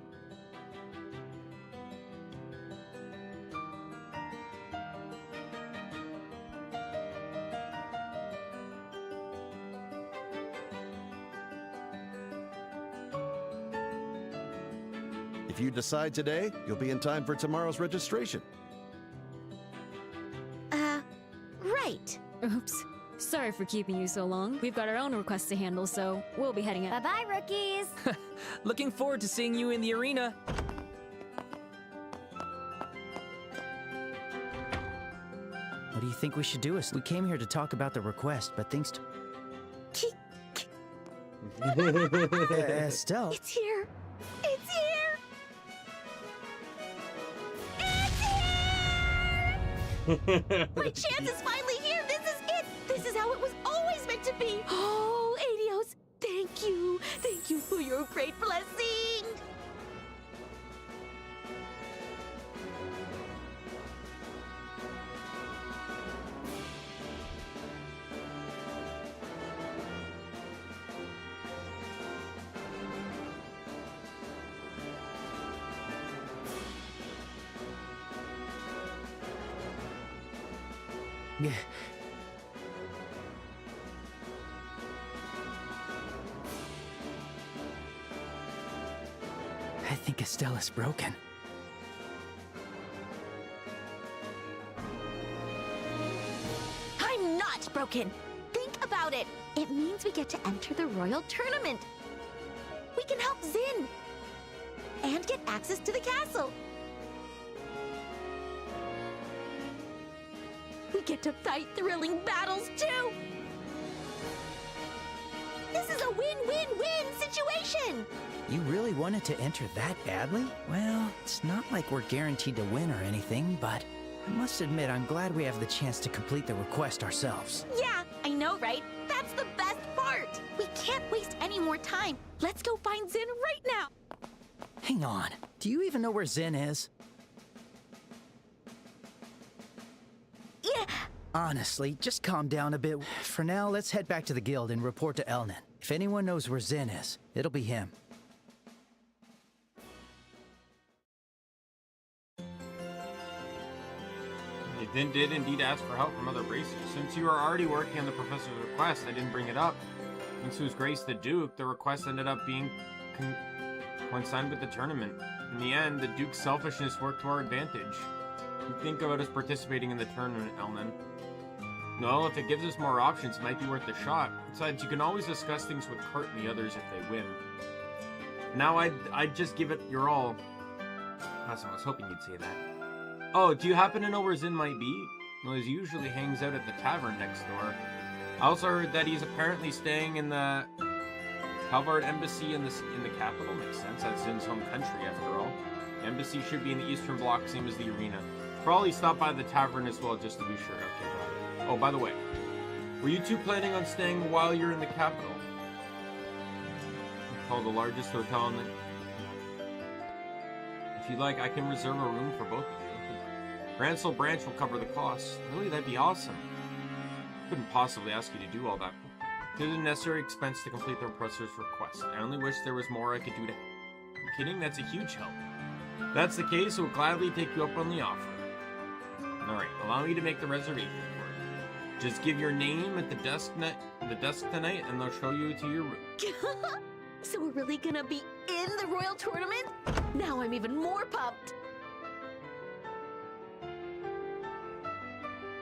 S9: If you decide today, you'll be in time for tomorrow's registration.
S3: Right.
S10: Oops. Sorry for keeping you so long. We've got our own requests to handle, so we'll be heading out.
S13: Bye-bye, rookies!
S8: Looking forward to seeing you in the arena.
S2: What do you think we should do? We came here to talk about the request, but thanks to... Estelle?
S3: It's here. It's here. My chance is finally here. This is it. This is how it was always meant to be. Oh, Adios. Thank you. Thank you for your great blessing.
S2: I think Estella's broken.
S3: I'm not broken. Think about it. It means we get to enter the royal tournament. We can help Zin and get access to the castle. We get to fight thrilling battles too. This is a win-win-win situation.
S2: You really wanted to enter that badly? Well, it's not like we're guaranteed to win or anything, but I must admit I'm glad we have the chance to complete the request ourselves.
S3: Yeah, I know, right? That's the best part. We can't waste any more time. Let's go find Zin right now.
S2: Hang on. Do you even know where Zin is?
S3: Yeah.
S2: Honestly, just calm down a bit. For now, let's head back to the guild and report to Elnan. If anyone knows where Zin is, it'll be him.
S1: Then did indeed ask for help from other bracers. Since you are already working on the professor's request, I didn't bring it up. Thanks to his grace, the Duke, the request ended up being coincided with the tournament. In the end, the Duke's selfishness worked to our advantage. You think about us participating in the tournament, Elnan. No, if it gives us more options, it might be worth a shot. Besides, you can always discuss things with Kurt and the others if they win. Now I'd just give it your all. Awesome, I was hoping you'd say that. Oh, do you happen to know where Zin might be? Well, he usually hangs out at the tavern next door. I also heard that he's apparently staying in the Halvard Embassy in the capital. Makes sense, that's Zin's home country after all. The embassy should be in the eastern block, same as the arena. Probably stop by the tavern as well, just to be sure. Okay, got it. Oh, by the way, were you two planning on staying while you're in the capital? Called the largest hotel in the... If you'd like, I can reserve a room for both of you. Grancel Branch will cover the costs. Really, that'd be awesome. Couldn't possibly ask you to do all that. It is a necessary expense to complete the professor's request. I only wish there was more I could do to help. Are you kidding? That's a huge help. If that's the case, we'll gladly take you up on the offer. Alright, allow me to make the reservation for you. Just give your name at the desk tonight, and they'll show you to your room.
S3: So we're really gonna be in the royal tournament? Now I'm even more pumped.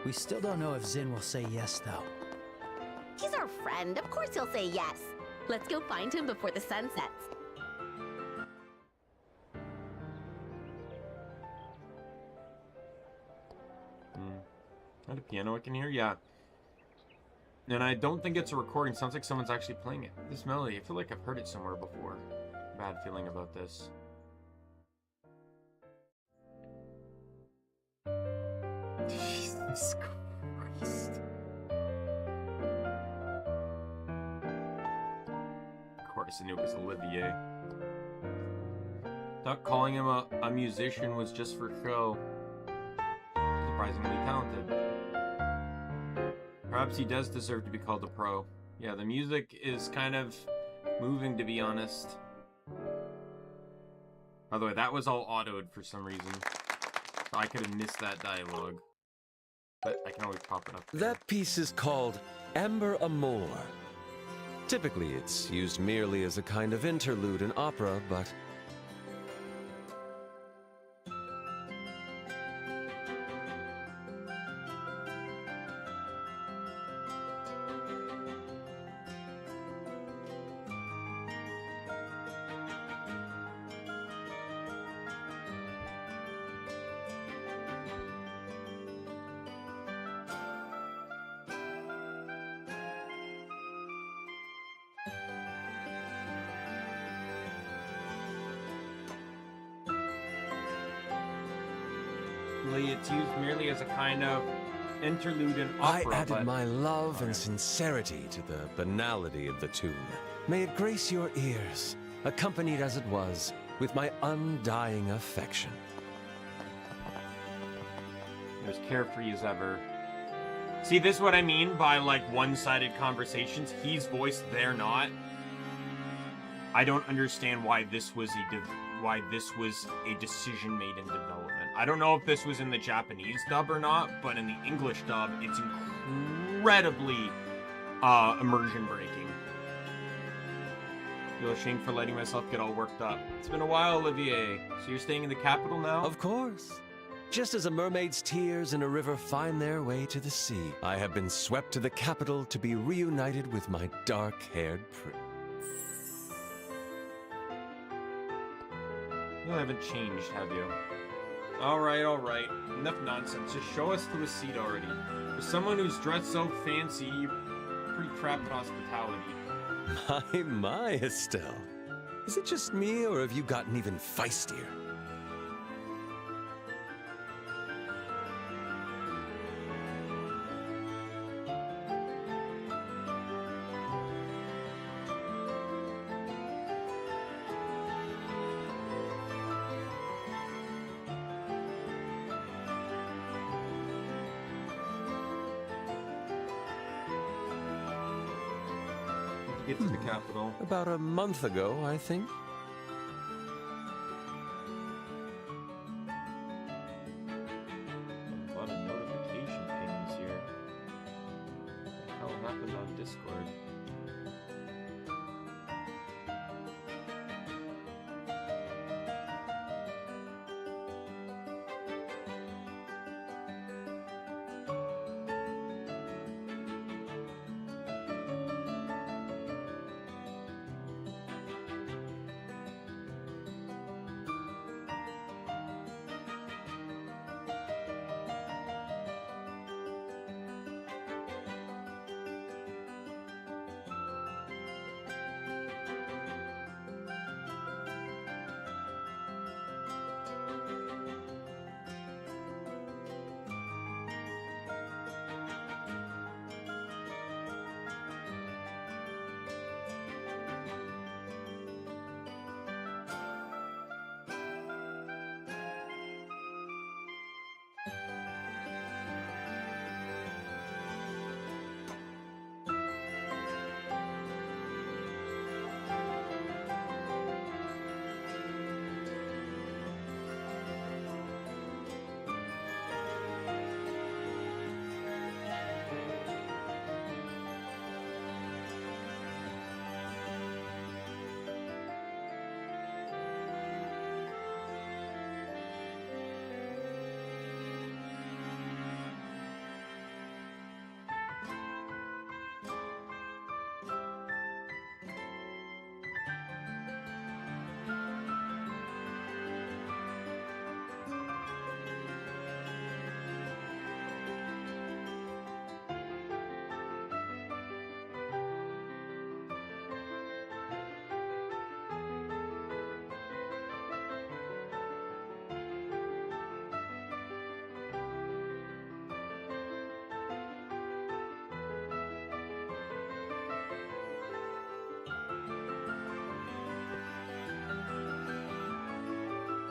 S2: We still don't know if Zin will say yes, though.
S3: He's our friend. Of course he'll say yes. Let's go find him before the sun sets.
S1: Not a piano I can hear? Yeah. And I don't think it's a recording. Sounds like someone's actually playing it. This melody, I feel like I've heard it somewhere before. Bad feeling about this. Jesus Christ. Of course, I knew it was Olivier. Thought calling him a musician was just for show. Surprisingly talented. Perhaps he does deserve to be called a pro. Yeah, the music is kind of moving, to be honest. By the way, that was all autoed for some reason. So I could have missed that dialogue. But I can always pop it up there.
S15: That piece is called Amber Amour. Typically, it's used merely as a kind of interlude in opera, but...
S1: It's used merely as a kind of interlude in opera.
S15: I added my love and sincerity to the banality of the tune. May it grace your ears, accompanied as it was with my undying affection.
S1: You're as carefree as ever. See, this is what I mean by, like, one-sided conversations. He's voiced, they're not. I don't understand why this was a decision made in development. I don't know if this was in the Japanese dub or not, but in the English dub, it's incredibly immersion breaking. Feel ashamed for letting myself get all worked up. It's been a while, Olivier. So you're staying in the capital now?
S15: Of course. Just as a mermaid's tears in a river find their way to the sea, I have been swept to the capital to be reunited with my dark-haired prince.
S1: You haven't changed, have you? Alright, alright. Enough nonsense. Just show us to a seat already. For someone who's dressed so fancy, you're pretty crap at hospitality.
S15: My, Estelle. Is it just me, or have you gotten even feistier?
S1: Get to the capital.
S15: About a month ago, I think.
S1: A lot of notification pings here. What the hell happened on Discord?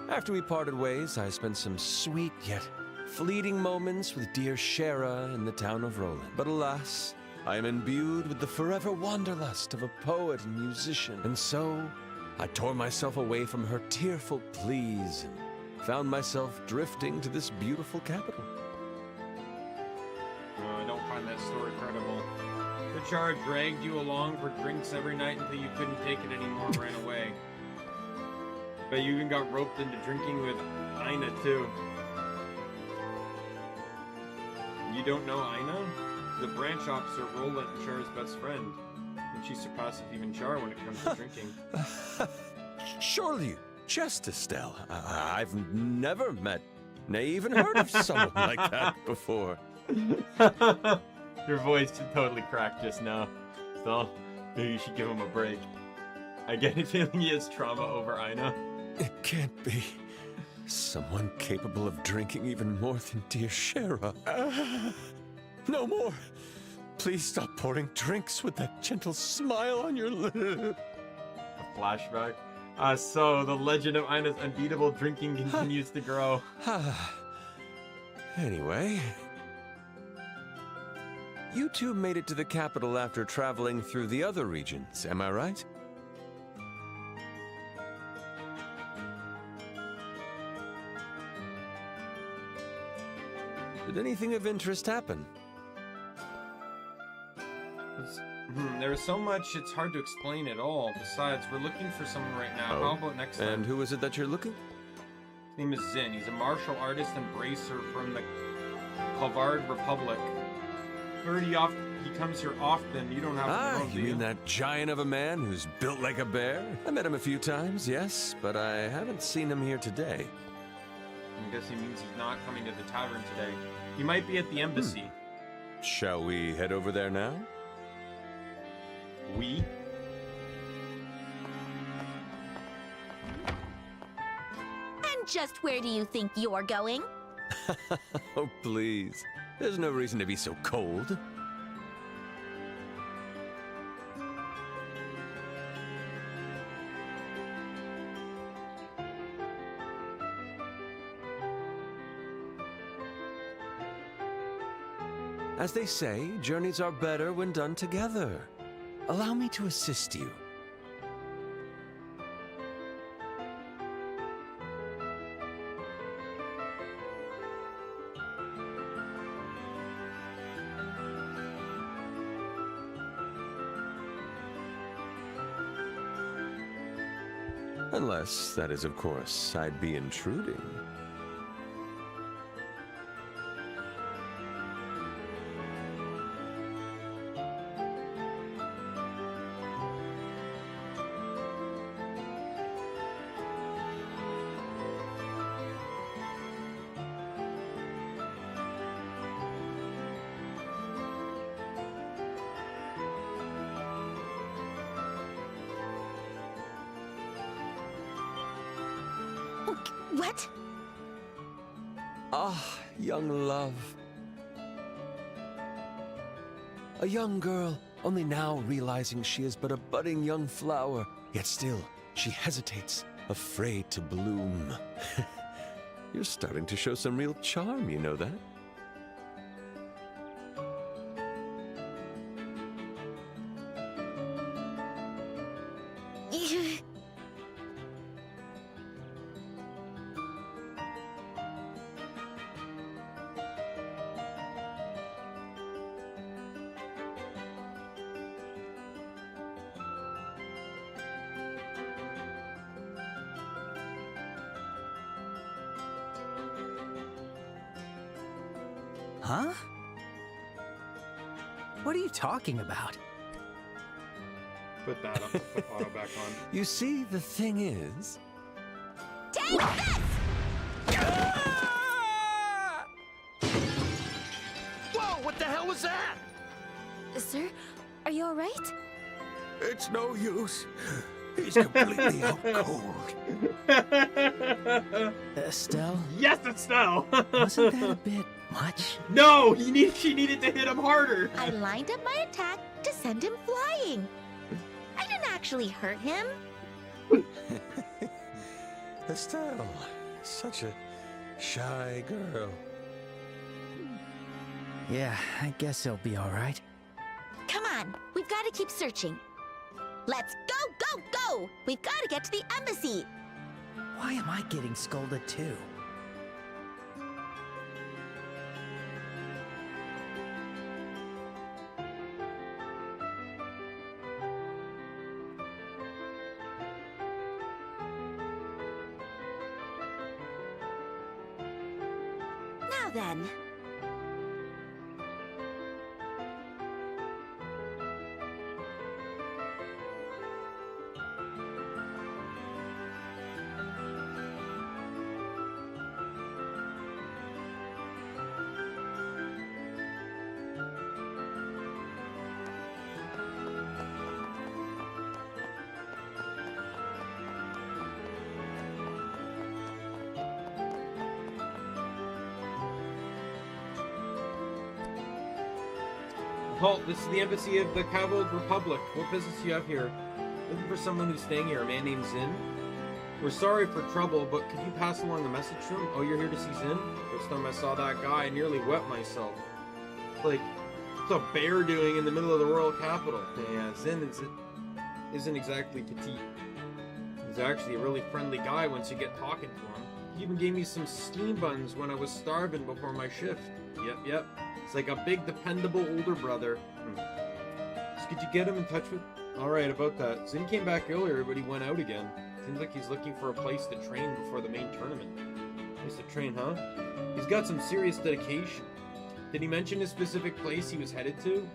S15: After we parted ways, I spent some sweet yet fleeting moments with dear Shara in the town of Roland. But alas, I am imbued with the forever wanderlust of a poet and musician, and so I tore myself away from her tearful pleas and found myself drifting to this beautiful capital.
S1: I don't find that story credible. The Char dragged you along for drinks every night until you couldn't take it anymore and ran away. But you even got roped into drinking with Aina, too. You don't know Aina? The branch officer, Roland, Char's best friend. And she surpasses even Char when it comes to drinking.
S15: Surely you jest, Estelle. I've never met, nay, even heard of someone like that before.
S1: Your voice totally cracked just now. So, maybe you should give him a break. I get a feeling he has trauma over Aina.
S15: It can't be. Someone capable of drinking even more than dear Shara. No more. Please stop pouring drinks with that gentle smile on your lip.
S1: A flashback. So the legend of Aina's unbeatable drinking continues to grow.
S15: Anyway, you two made it to the capital after traveling through the other regions, am I right? Did anything of interest happen?
S1: There's so much, it's hard to explain it all. Besides, we're looking for someone right now. How about next time?
S15: And who is it that you're looking?
S1: His name is Zin. He's a martial artist and bracer from the Kavard Republic. Heard he comes here often. You don't have to know,
S15: you mean that giant of a man who's built like a bear? I met him a few times, yes, but I haven't seen him here today.
S1: I guess he means he's not coming to the tavern today. He might be at the embassy.
S15: Shall we head over there now?
S1: We?
S3: And just where do you think you're going?
S15: Oh, please. There's no reason to be so cold. As they say, journeys are better when done together. Allow me to assist you. Unless, that is, of course, I'd be intruding.
S3: What?
S15: Ah, young love. A young girl, only now realizing she is but a budding young flower, yet still she hesitates, afraid to bloom. You're starting to show some real charm, you know that?
S2: Huh? What are you talking about?
S1: Put that up, put the auto back on.
S15: You see, the thing is...
S3: Take this!
S9: Whoa, what the hell was that?
S10: Sir, are you alright?
S15: It's no use. He's completely out cold.
S2: Estelle?
S1: Yes, Estelle!
S2: Wasn't that a bit much?
S1: No, she needed to hit him harder.
S3: I lined up my attack to send him flying. I didn't actually hurt him.
S15: Estelle, such a shy girl.
S2: Yeah, I guess he'll be alright.
S3: Come on, we've got to keep searching. Let's go, go, go! We've got to get to the embassy.
S2: Why am I getting scolded too?
S3: Now then.
S1: Halt, this is the embassy of the Kavard Republic. What business do you have here? Looking for someone who's staying here, a man named Zin. We're sorry for trouble, but could you pass along a message to him? Oh, you're here to see Zin? First time I saw that guy, I nearly wet myself. Like, what's a bear doing in the middle of the royal capital? Yeah, Zin isn't exactly petite. He's actually a really friendly guy once you get talking to him. He even gave me some steam buns when I was starving before my shift. Yep. It's like a big, dependable older brother. Could you get him in touch with... Alright, about that. Zin came back earlier, but he went out again. Seems like he's looking for a place to train before the main tournament. Place to train, huh? He's got some serious dedication. Did he mention a specific place he was headed to?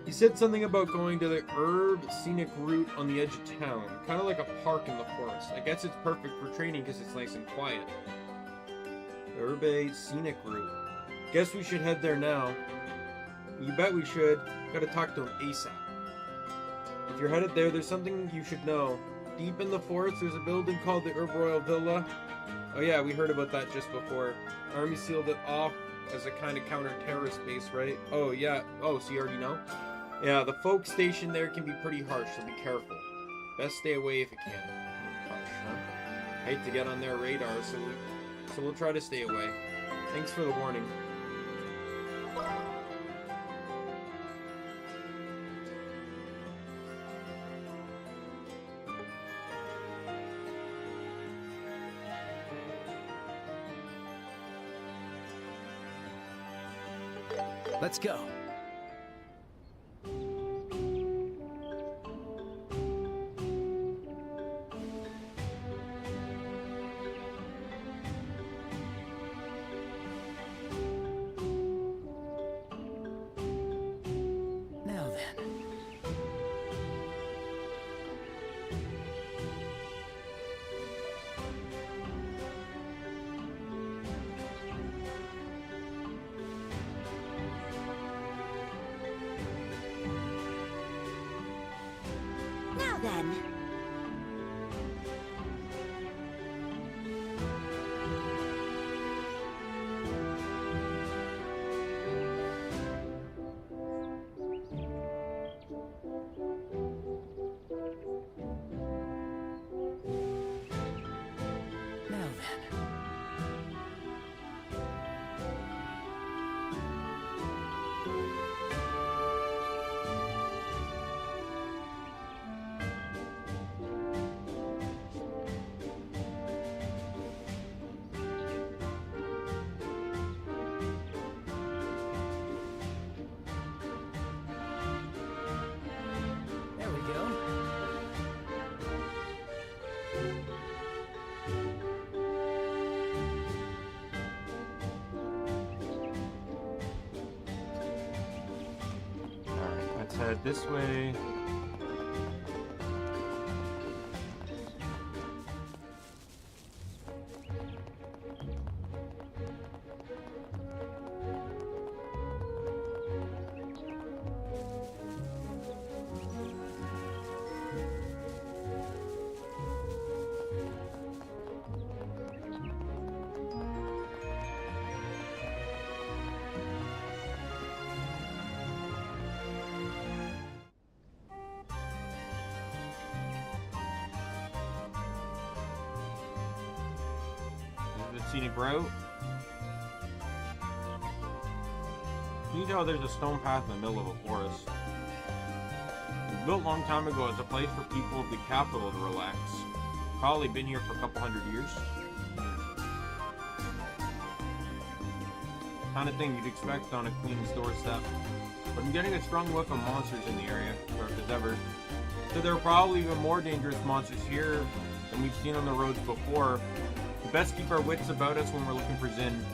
S1: He said something about going to the Herb Scenic Route on the edge of town. Kind of like a park in the forest. I guess it's perfect for training because it's nice and quiet. Herb Scenic Route. Guess we should head there now. You bet we should. Gotta talk to him ASAP. If you're headed there, there's something you should know. Deep in the forest, there's a building called the Herb Royal Villa. Oh yeah, we heard about that just before. Army sealed it off as a kind of counter-terrorist base, right? Oh yeah. Oh, so you already know? Yeah, the folk station there can be pretty harsh, so be careful. Best stay away if you can. Harsh, huh? Hate to get on their radar, so we'll try to stay away. Thanks for the warning.
S2: Let's go. Now then.
S3: Now then.
S2: Now then. There we go.
S1: Alright, let's head this way. This is the scenic route. You can tell there's a stone path in the middle of a forest. It was built a long time ago as a place for people of the capital to relax. Probably been here for a couple hundred years. Kind of thing you'd expect on a queen's doorstep. But I'm getting a strong whiff of monsters in the area, or if there's ever. So there are probably even more dangerous monsters here than we've seen on the roads before. We best keep our wits about us when we're looking for Zin.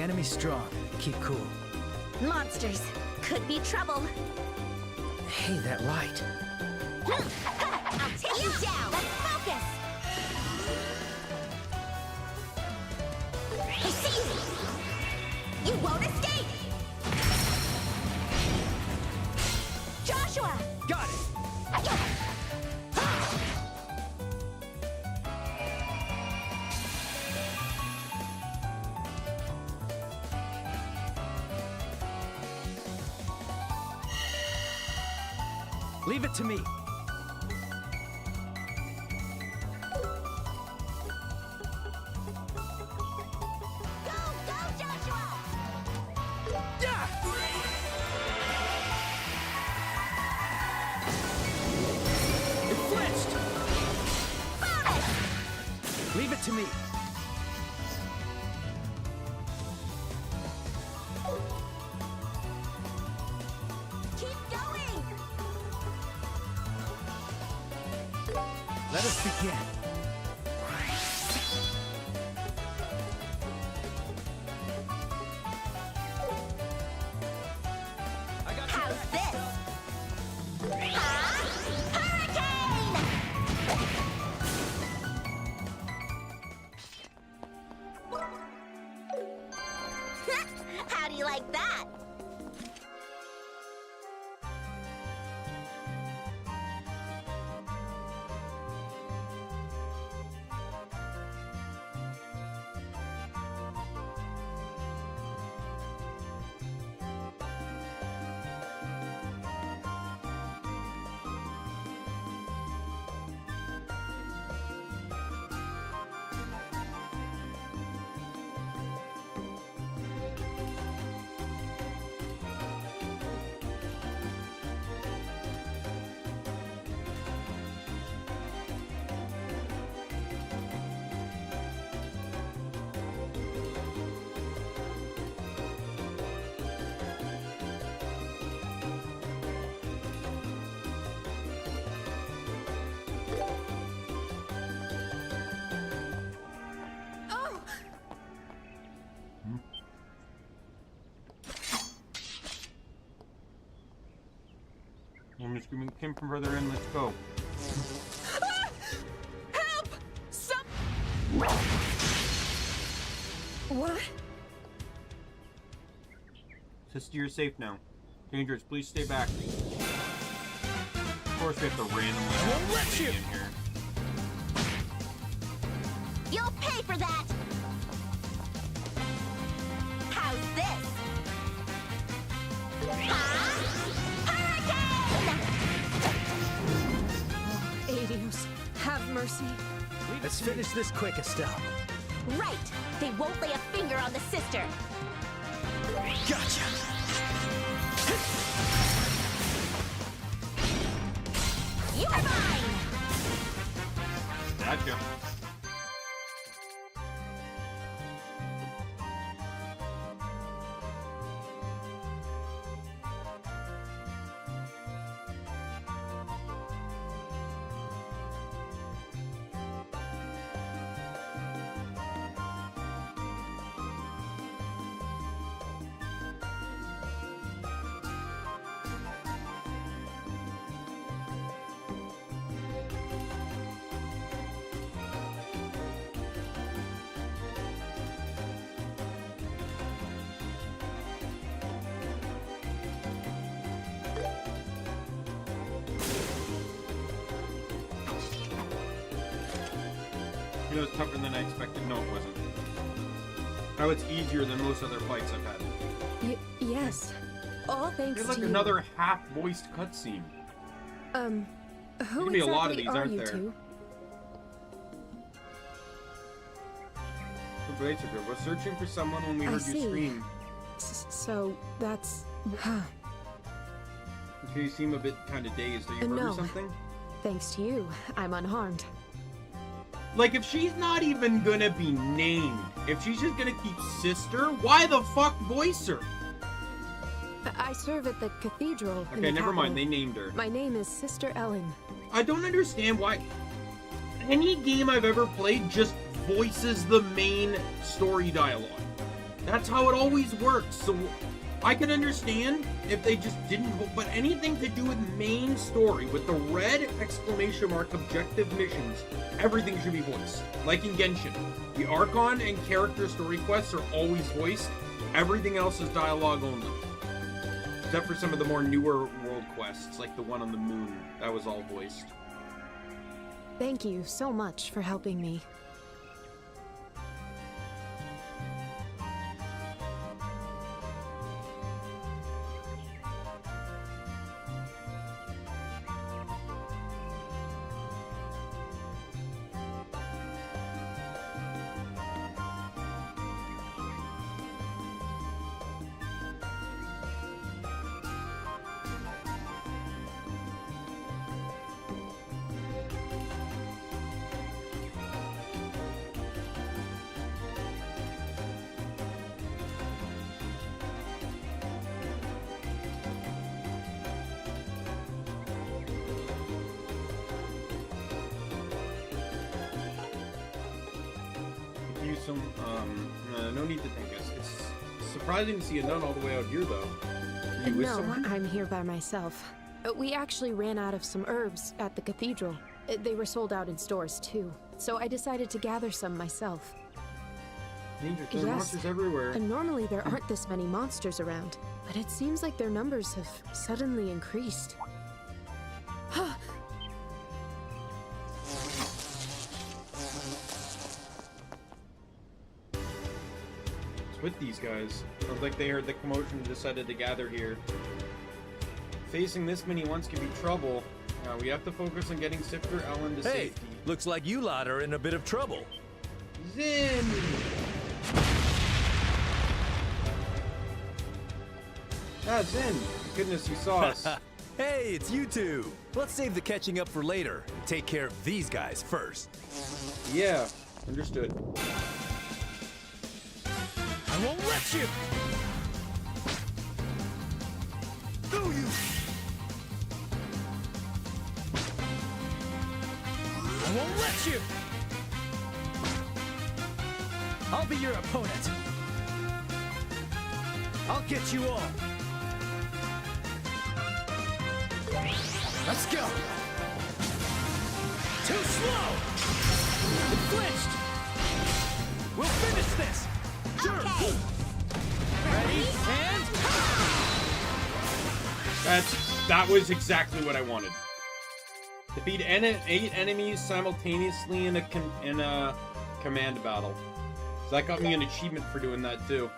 S2: The enemy's strong. Keep cool.
S3: Monsters. Could be trouble.
S2: Hey, that light.
S3: I'll take you down. Let's focus. I see you. You won't escape. Joshua.
S2: Got it. Leave it to me. Leave it to me.
S3: Keep going.
S2: Let us begin.
S3: How's this? Hurricane! How do you like that?
S1: I'm just gonna came from further in. Let's go.
S5: Help! What?
S1: Sister, you're safe now. Dangerous, please stay back. Of course, we have to randomly have in here.
S3: You'll pay for that! How's this?
S5: Adios. Have mercy.
S2: Let's finish this quick, Estelle.
S3: Right! They won't lay a finger on the sister.
S2: Gotcha.
S3: You are mine!
S1: Gotcha. You know, it's tougher than I expected. No, it wasn't. Now it's easier than most other fights I've had.
S5: Yes. All thanks
S1: There's like
S5: to
S1: another half-voiced cutscene.
S5: Who
S1: There's gonna be a lot of these, aren't
S5: you
S1: there?
S5: two?
S1: Vtuber was searching for someone when we heard you scream.
S5: So that's.
S1: Okay, you seem a bit kind of dazed. Are you hurt or
S5: No.
S1: something?
S5: Thanks to you, I'm unharmed.
S1: Like, if she's not even gonna be named, if she's just gonna keep sister, why the fuck voice her?
S5: I serve at the cathedral. in
S1: Okay,
S5: the
S1: never mind.
S5: capital.
S1: They named her.
S5: My name is Sister Ellen.
S1: I don't understand why any game I've ever played just voices the main story dialogue. That's how it always works. So I can understand if they just didn't, but anything to do with main story, with the red exclamation mark objective missions, everything should be voiced. Like in Genshin, the Archon and character story quests are always voiced. Everything else is dialogue only. Except for some of the more newer world quests, like the one on the moon. That was all voiced.
S16: Thank you so much for helping me.
S1: No need to thank us. It's surprising to see a nun all the way out here, though. Are you with
S16: No,
S1: someone?
S16: I'm here by myself. We actually ran out of some herbs at the cathedral. They were sold out in stores, too. So I decided to gather some myself.
S1: Danger, there are monsters everywhere.
S16: And normally there aren't this many monsters around, but it seems like their numbers have suddenly increased.
S1: With these guys. Sounds like they heard the commotion and decided to gather here. Facing this many once can be trouble. We have to focus on getting Sifter Ellen to safety.
S15: Looks like you lot are in a bit of trouble.
S1: Zin! Ah, Zin! Goodness, you saw us.
S15: Hey, it's you two. Let's save the catching up for later and take care of these guys first.
S1: Yeah, understood.
S15: I won't let you! Do you? I won't let you!
S2: I'll be your opponent. I'll get you all. Let's go.
S15: Too slow! It flinched! We'll finish this! Sure!
S3: Okay.
S2: Ready, and...
S1: That was exactly what I wanted. Defeat 8 enemies simultaneously in a command battle. So that got me an achievement for doing that too.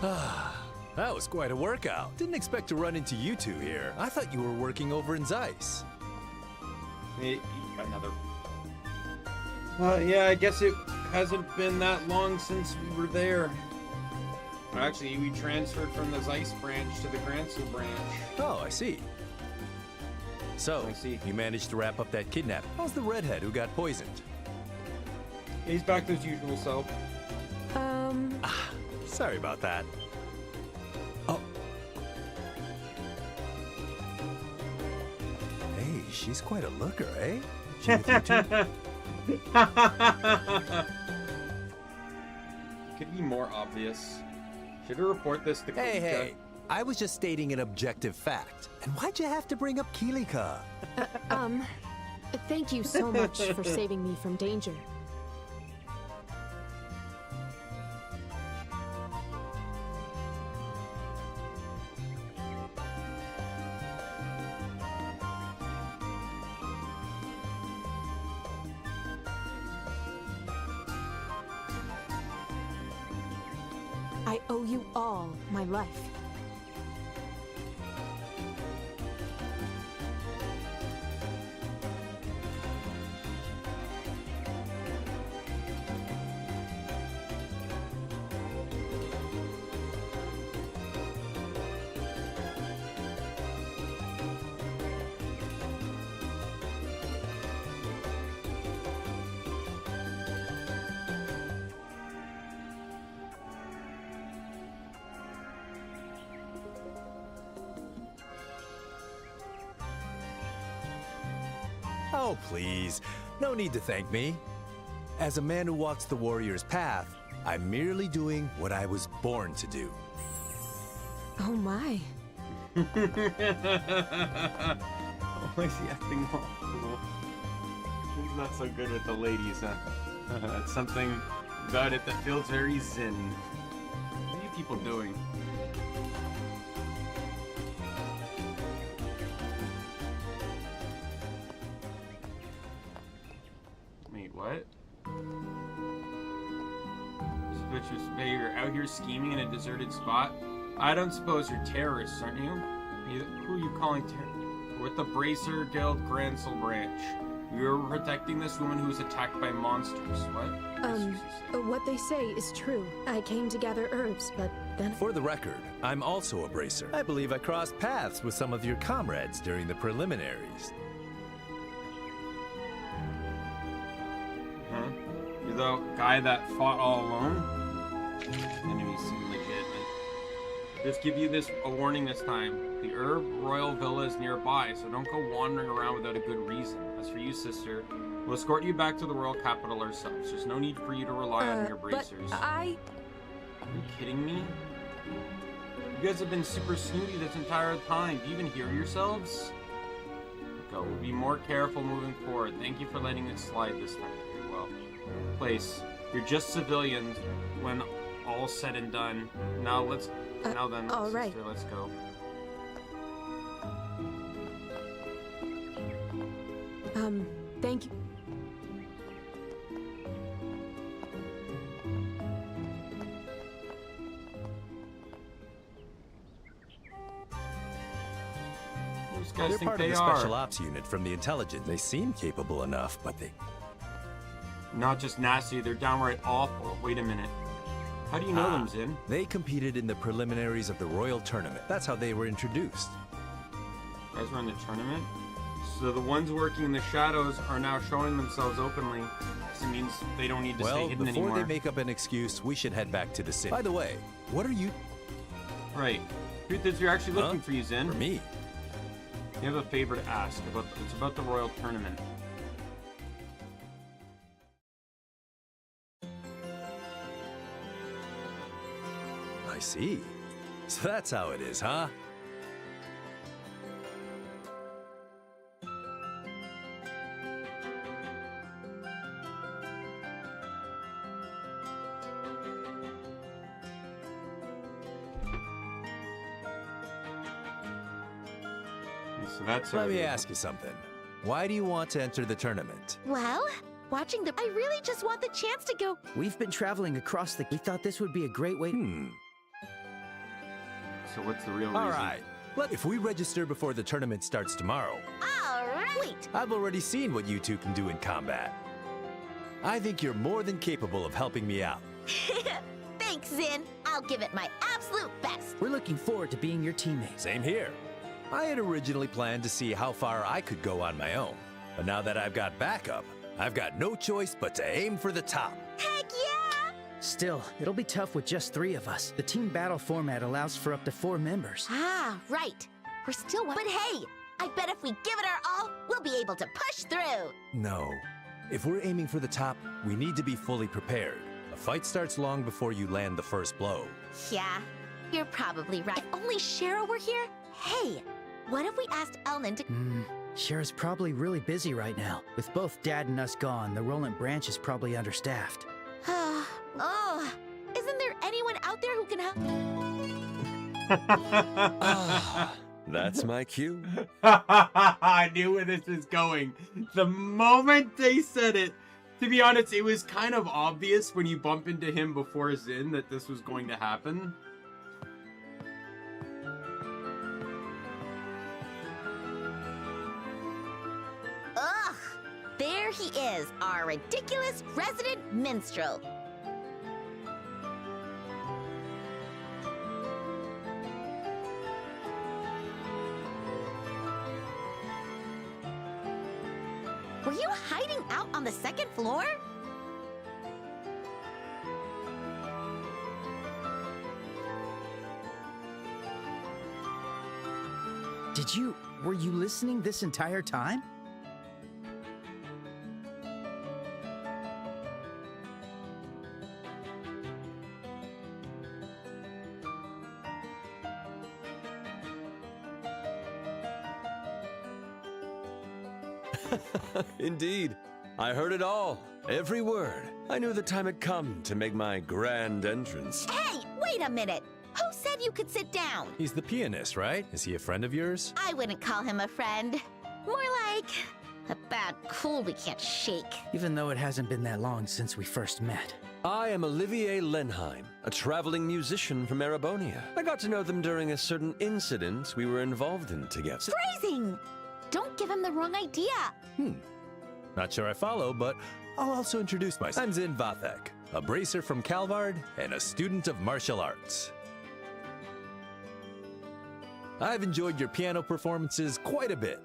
S15: That was quite a workout. Didn't expect to run into you two here. I thought you were working over in Zeiss.
S1: Another. Yeah, I guess it hasn't been that long since we were there. Actually, we transferred from the Zeiss branch to the Gransel branch.
S15: Oh, I see. So, you managed to wrap up that kidnap. How's the redhead who got poisoned?
S1: He's back to his usual self.
S15: Sorry about that. Oh. Hey, she's quite a looker, eh? She with you too?
S1: Could be more obvious. Should I report this to Kilika?
S15: Hey, I was just stating an objective fact. And why'd you have to bring up Kilika?
S16: Thank you so much for saving me from danger. I owe you all my life.
S15: Oh, please. No need to thank me. As a man who walks the warrior's path,
S17: I'm merely doing what I was born to do.
S16: Oh my.
S1: Why is he acting all cool? He's not so good with the ladies, huh? It's something about it that feels very zen. What are you people doing? Wait, what? Suspicious Bay, you're out here scheming in a deserted spot? I don't suppose you're terrorists, aren't you? Who are you calling terrorists? With the Bracer Guild Gransel branch. You're protecting this woman who was attacked by monsters. What?
S16: What they say is true. I came to gather herbs, but then...
S17: For the record, I'm also a bracer. I believe I crossed paths with some of your comrades during the preliminaries.
S1: Huh? You're the guy that fought all alone? Enemies seem legit. Just give you a warning this time. The Herb Royal Villa is nearby, so don't go wandering around without a good reason. As for you, sister, we'll escort you back to the royal capital ourselves. There's no need for you to rely on your bracers.
S16: Are
S1: you kidding me? You guys have been super snooty this entire time. Do you even hear yourselves? Go. We'll be more careful moving forward. Thank you for letting it slide this time. Very well. Place. You're just civilians when all's said and done. Now let's... now then,
S16: all right.
S1: Sister, let's go.
S16: Thank you.
S1: Those guys
S17: They're
S1: think
S17: part
S1: they
S17: of the
S1: are.
S17: special ops unit from the intelligence. They seem capable enough, but they...
S1: Not just nasty, they're downright awful. Wait a minute. How do you know them, Zin?
S17: They competed in the preliminaries of the Royal Tournament. That's how they were introduced.
S1: You guys were in the tournament? So the ones working in the shadows are now showing themselves openly. This means they don't need to stay hidden
S17: before
S1: anymore.
S17: they make up an excuse, we should head back to the city. By the way, what are you...
S1: Right. Truth is, you're actually looking for you, Zin.
S17: For me?
S1: You have a favor to ask. It's about the Royal Tournament.
S17: I see. So that's how it is, huh?
S1: So that's
S17: Let me ask you something. Why do you want to enter the tournament?
S3: Well, watching the... I really just want the chance to go...
S2: We've been traveling across the... We thought this would be a great way...
S1: So what's the real reason?
S17: All right. If we register before the tournament starts tomorrow...
S3: All right! Wait!
S17: I've already seen what you two can do in combat. I think you're more than capable of helping me out.
S3: Thanks, Zin. I'll give it my absolute best.
S2: We're looking forward to being your teammate.
S17: Same here. I had originally planned to see how far I could go on my own. But now that I've got backup, I've got no choice but to aim for the top.
S3: Heck yeah!
S2: Still, it'll be tough with just 3 of us. The team battle format allows for up to 4 members.
S3: Ah, right. We're still... But hey, I bet if we give it our all, we'll be able to push through.
S17: No. If we're aiming for the top, we need to be fully prepared. A fight starts long before you land the first blow.
S3: Yeah, you're probably right. If only Cheryl were here. Hey, what if we asked Elnan to...
S2: Cher's probably really busy right now. With both Dad and us gone, the Roland branch is probably understaffed.
S3: Oh, isn't there anyone out there who can help?
S15: That's my cue.
S1: I knew where this was going. The moment they said it, to be honest, it was kind of obvious when you bump into him before Zin that this was going to happen.
S3: Ugh! There he is, our ridiculous resident minstrel. Were you hiding out on the 2nd floor?
S2: Were you listening this entire time?
S15: Indeed. I heard it all. Every word. I knew the time had come to make my grand entrance.
S3: Hey, wait a minute. Who said you could sit down?
S17: He's the pianist, right? Is he a friend of yours?
S3: I wouldn't call him a friend. More like a bad cool we can't shake.
S2: Even though it hasn't been that long since we first met.
S15: I am Olivier Lenheim, a traveling musician from Erebonia. I got to know them during a certain incident we were involved in together.
S3: Phrasing! Don't give him the wrong idea.
S17: Not sure I follow, but I'll also introduce myself. I'm Zin Vathek, a bracer from Calvard and a student of martial arts. I've enjoyed your piano performances quite a bit.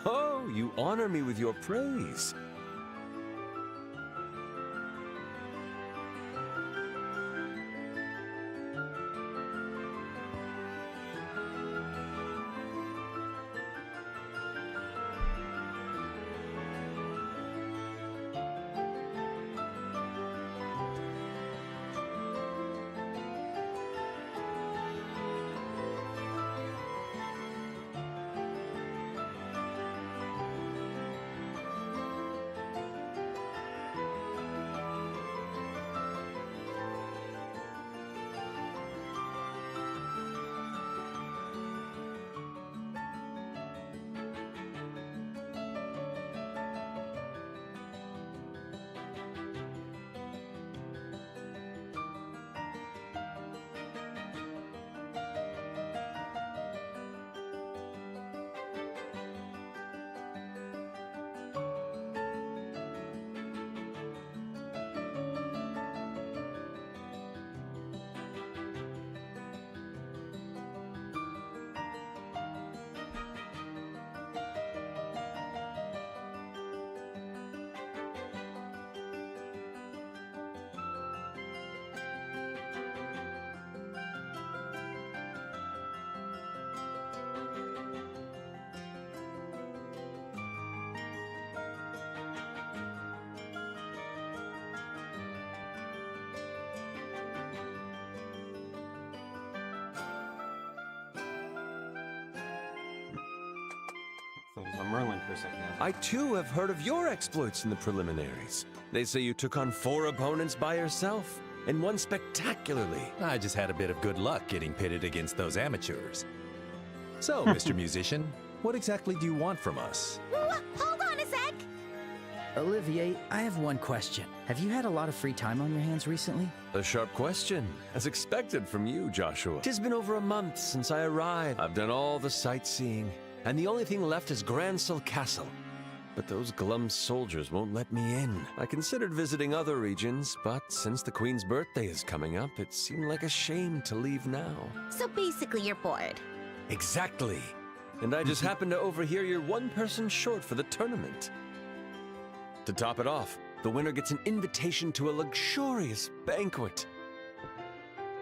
S15: Oh, you honor me with your praise.
S1: Focus on Merlin for a second.
S15: I too have heard of your exploits in the preliminaries. They say you took on 4 opponents by yourself, and won spectacularly.
S17: I just had a bit of good luck getting pitted against those amateurs. So, Mr. Musician, what exactly do you want from us?
S3: Hold on a sec!
S2: Olivier, I have one question. Have you had a lot of free time on your hands recently?
S15: A sharp question, as expected from you, Joshua. 'Tis been over a month since I arrived. I've done all the sightseeing, and the only thing left is Gransel Castle. But those glum soldiers won't let me in. I considered visiting other regions, but since the Queen's birthday is coming up, it seemed like a shame to leave now.
S3: So basically you're bored.
S15: Exactly. And I just happened to overhear you're 1 person short for the tournament. To top it off, the winner gets an invitation to a luxurious banquet.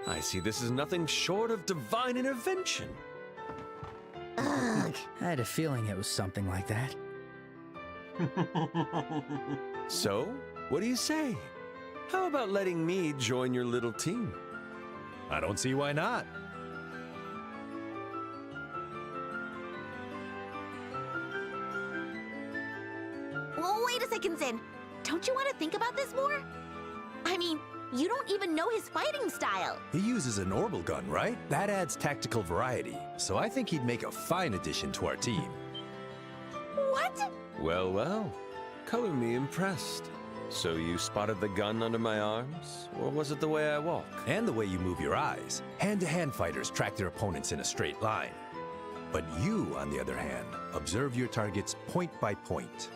S15: I see this is nothing short of divine intervention.
S2: Ugh. I had a feeling it was something like that.
S15: So, what do you say? How about letting me join your little team?
S17: I don't see why not.
S3: Well, wait a second, Zin. Don't you want to think about this more? I mean, You don't even know his fighting style.
S17: He uses an orbital gun, right? That adds tactical variety, so I think he'd make a fine addition to our team.
S3: What?
S15: Well, well. Color me impressed. So you spotted the gun under my arms? Or was it the way I walk?
S17: And the way you move your eyes. Hand-to-hand fighters track their opponents in a straight line. But you, on the other hand, observe your targets point by point.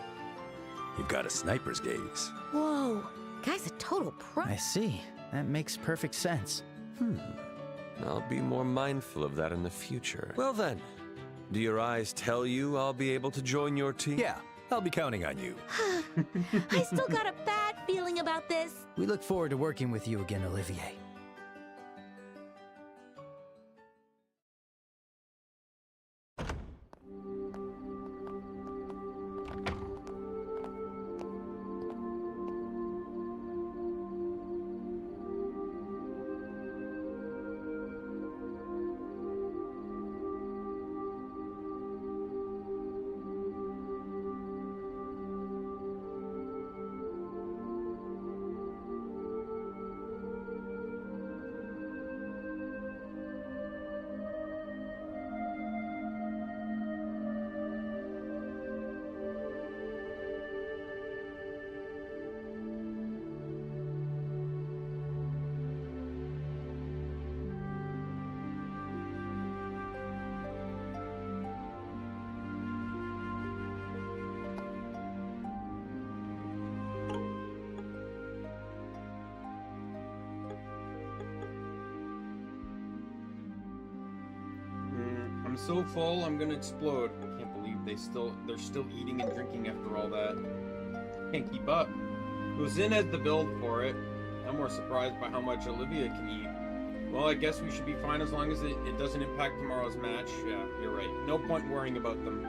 S17: You've got a sniper's gaze.
S3: Whoa. Guy's a total pro.
S2: I see. That makes perfect sense.
S15: I'll be more mindful of that in the future. Well then, do your eyes tell you I'll be able to join your team?
S17: Yeah, I'll be counting on you.
S3: I still got a bad feeling about this.
S2: We look forward to working with you again, Olivier.
S1: I'm so full, I'm gonna explode. I can't believe they're still eating and drinking after all that. Can't keep up. It was in as the build for it. I'm more surprised by how much Olivia can eat. Well, I guess we should be fine as long as it doesn't impact tomorrow's match. Yeah, you're right. No point worrying about them.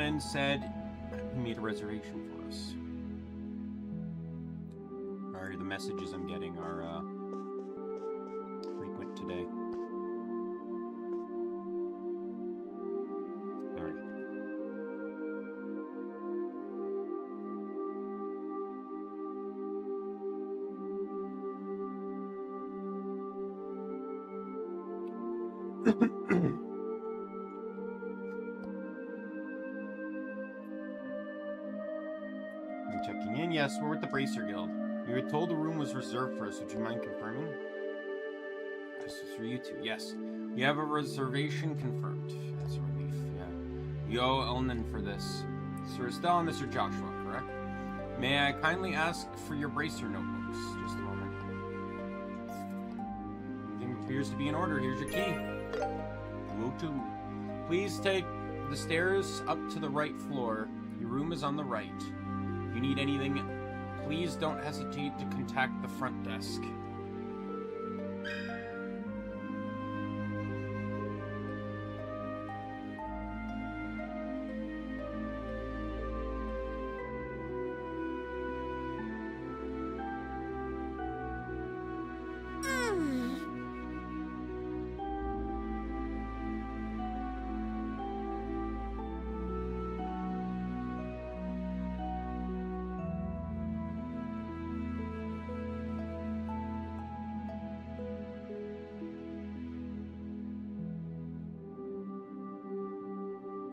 S1: and said he made a reservation for us. Or the messages I'm getting are frequent today. Alright. I'm checking in. Yes, we're with the Bracer Guild. We were told the room was reserved for us. Would you mind confirming? This is for you two. Yes. We have a reservation confirmed. That's a relief. Yeah. We owe Elnan for this. Sir Estelle and Mr. Joshua, correct? May I kindly ask for your Bracer notebooks? Just a moment. Everything appears to be in order. Here's your key. Go to. Please take the stairs up to the right floor. Your room is on the right. If you need anything, please don't hesitate to contact the front desk.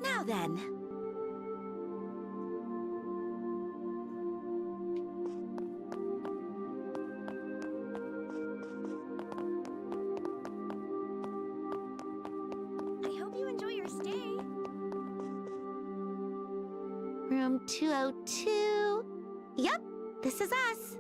S3: Now then. I hope you enjoy your stay. Room 202. Yep, this is us.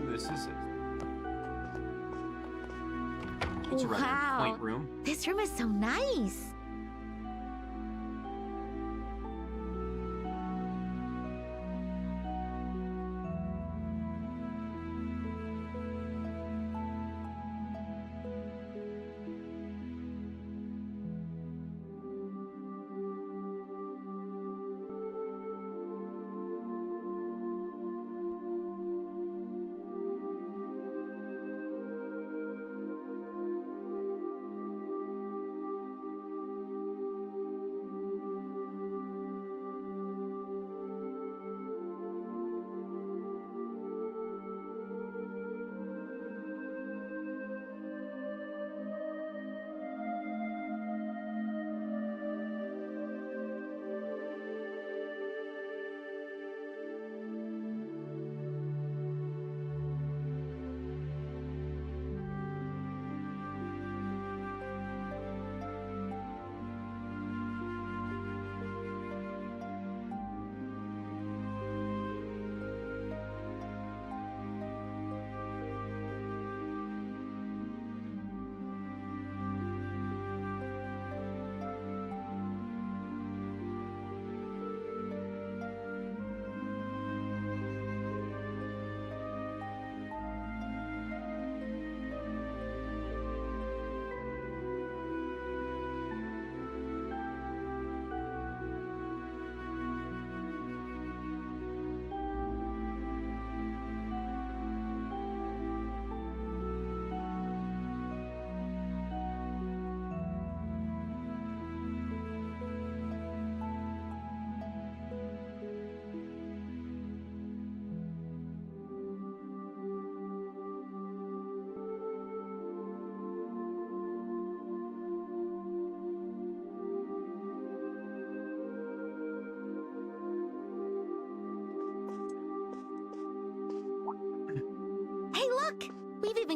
S1: This is it. It's a rather quaint room.
S3: This room is so nice.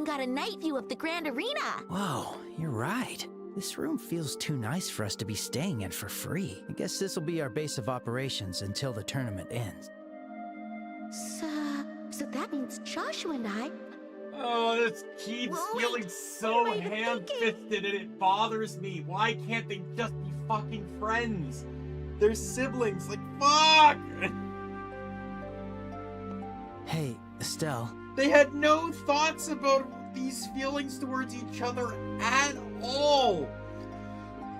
S3: even got a night view of the Grand Arena.
S2: Whoa, you're right. This room feels too nice for us to be staying in for free. I guess this will be our base of operations until the tournament ends.
S3: So that means Joshua and I...
S1: Oh, this keeps feeling so ham-fisted and it bothers me. Why can't they just be fucking friends? They're siblings, like, fuck!
S2: Hey, Estelle.
S1: They had no thoughts about these feelings towards each other at all.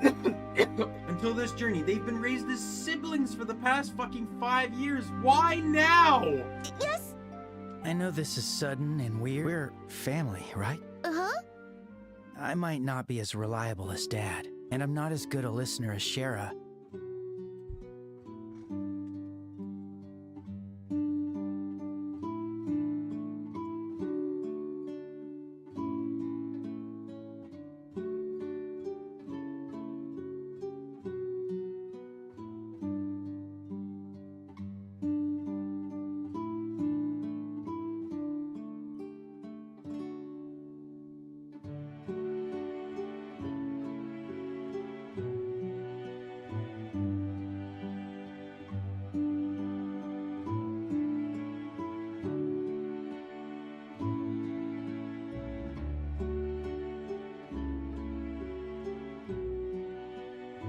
S1: Until this journey, they've been raised as siblings for the past fucking 5 years. Why now?
S3: Yes?
S2: I know this is sudden and weird. We're family, right?
S3: Uh-huh.
S2: I might not be as reliable as Dad, and I'm not as good a listener as Shara.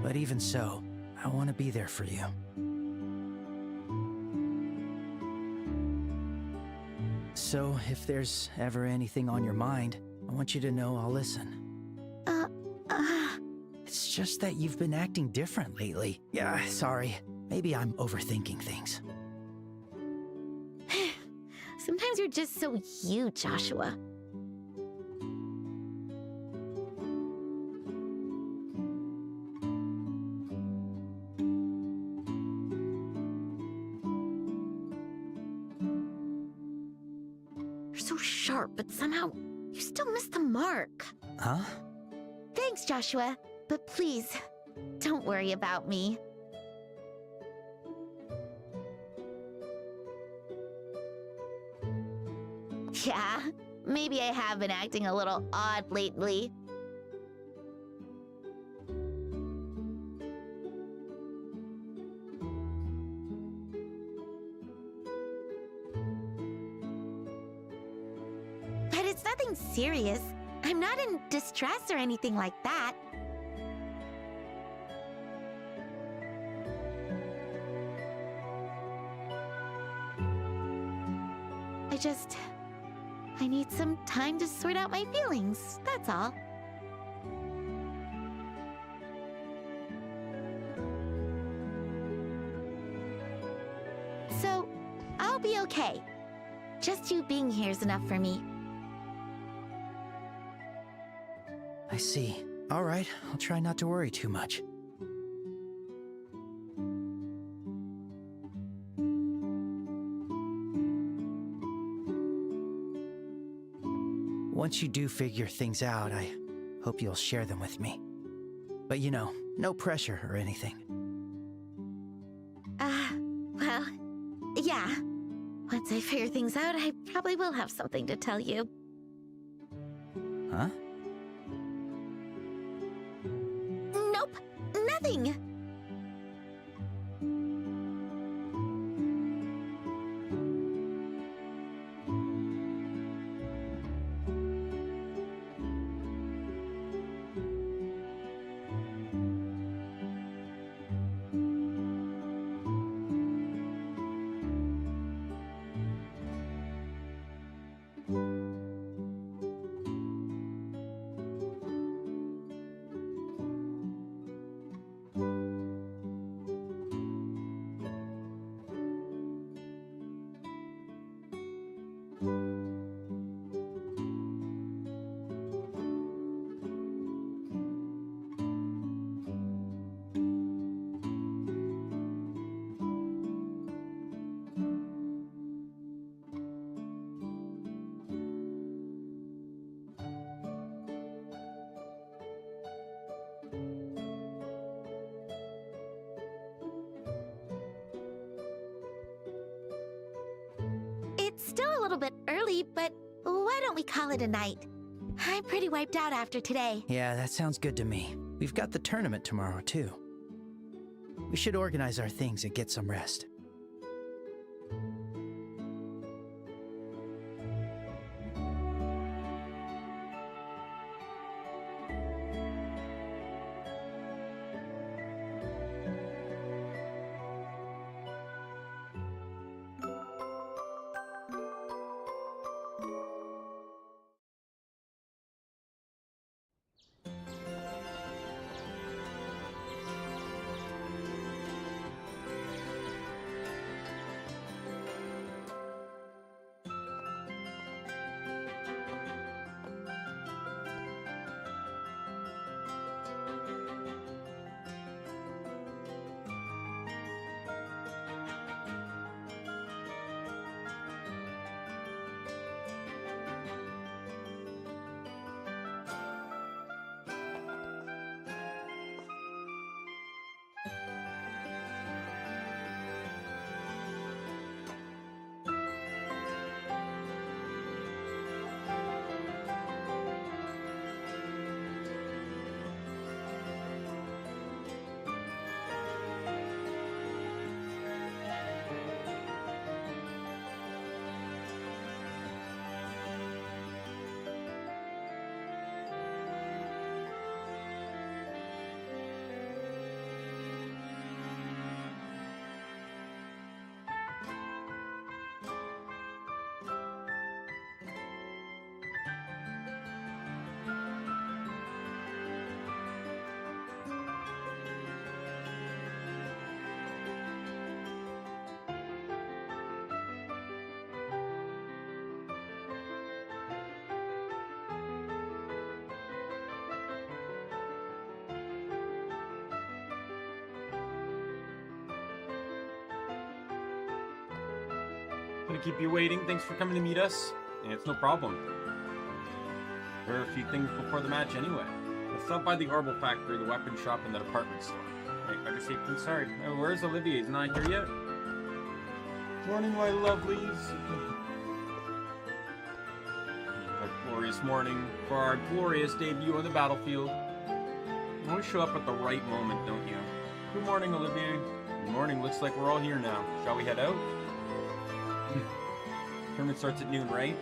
S2: But even so, I want to be there for you. So, if there's ever anything on your mind, I want you to know I'll listen. It's just that you've been acting different lately. Yeah, sorry. Maybe I'm overthinking things.
S3: Sometimes you're just so you, Joshua. You're so sharp, but somehow you still miss the mark.
S2: Huh?
S3: Thanks, Joshua. But please, don't worry about me. Yeah, maybe I have been acting a little odd lately. But it's nothing serious. I'm not in distress or anything like that. I need some time to sort out my feelings, that's all. So, I'll be okay. Just you being here is enough for me.
S2: I see. All right, I'll try not to worry too much. Once you do figure things out, I hope you'll share them with me. But you know, no pressure or anything.
S3: Well, yeah. Once I figure things out, I probably will have something to tell you.
S2: Huh?
S3: Nope, nothing. It's still a little bit early, but Why don't we call it a night? I'm pretty wiped out after today.
S2: Yeah, that sounds good to me. We've got the tournament tomorrow, too. We should organize our things and get some rest.
S1: Gonna keep you waiting. Thanks for coming to meet us. And it's no problem. There are a few things before the match anyway. Let's stop by the Orbital Factory, the weapon shop, and the department store. Right, better safe than sorry. Where's Olivier? He's not here yet. Morning, my lovelies. A glorious morning for our glorious debut on the battlefield. You always show up at the right moment, don't you? Good morning, Olivier. Good morning. Looks like we're all here now. Shall we head out? Tournament starts at noon, right?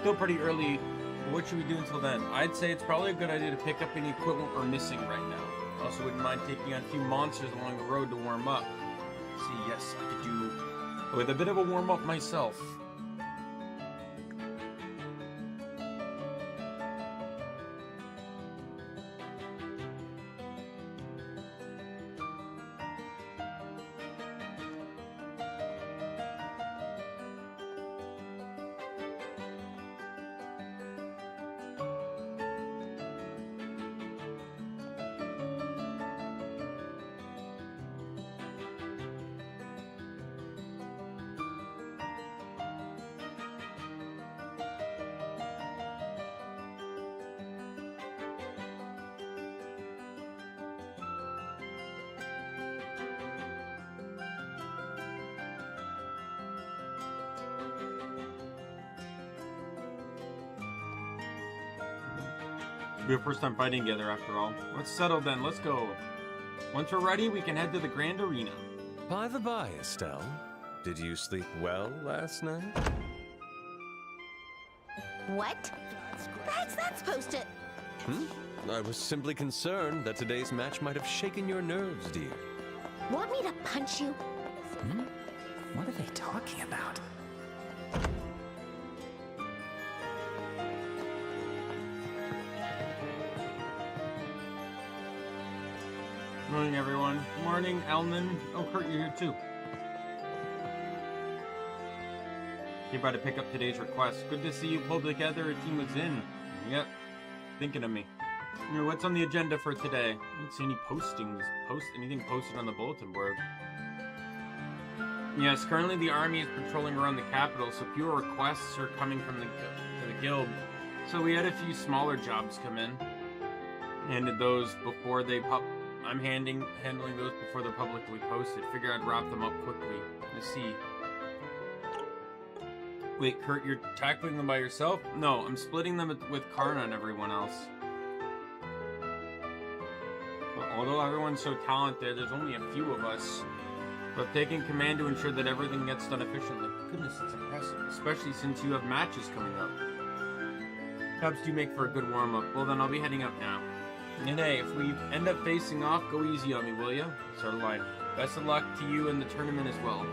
S1: Still pretty early. What should we do until then? I'd say it's probably a good idea to pick up any equipment we're missing right now. Also wouldn't mind taking on a few monsters along the road to warm up. See, yes, I could do with a bit of a warm up myself. It'll be our first time fighting together after all. Let's settle then, let's go. Once we're ready, we can head to the Grand Arena.
S15: By the by, Estelle, did you sleep well last night?
S3: What? That's not supposed to...
S15: I was simply concerned that today's match might have shaken your nerves, dear.
S3: Want me to punch you?
S2: What are they talking about?
S1: Morning, everyone. Morning, Elman. Oh, Kurt, you're here too. Came by to pick up today's request. Good to see you pulled together. A team was in. Yep. Thinking of me. What's on the agenda for today? I didn't see any postings. Anything posted on the bulletin board. Yes, currently the army is patrolling around the capital, so fewer requests are coming from the guild. So we had a few smaller jobs come in. Handed those before they I'm handling those before they're publicly posted. Figure I'd wrap them up quickly. Let's see. Wait, Kurt, you're tackling them by yourself? No, I'm splitting them with Karna and everyone else. But although everyone's so talented, there's only a few of us. But taking command to ensure that everything gets done efficiently. Goodness, it's impressive. Especially since you have matches coming up. Cubs do make for a good warm-up. Well, then I'll be heading up now. And hey, if we end up facing off, go easy on me, will ya? Start a line. Best of luck to you in the tournament as well.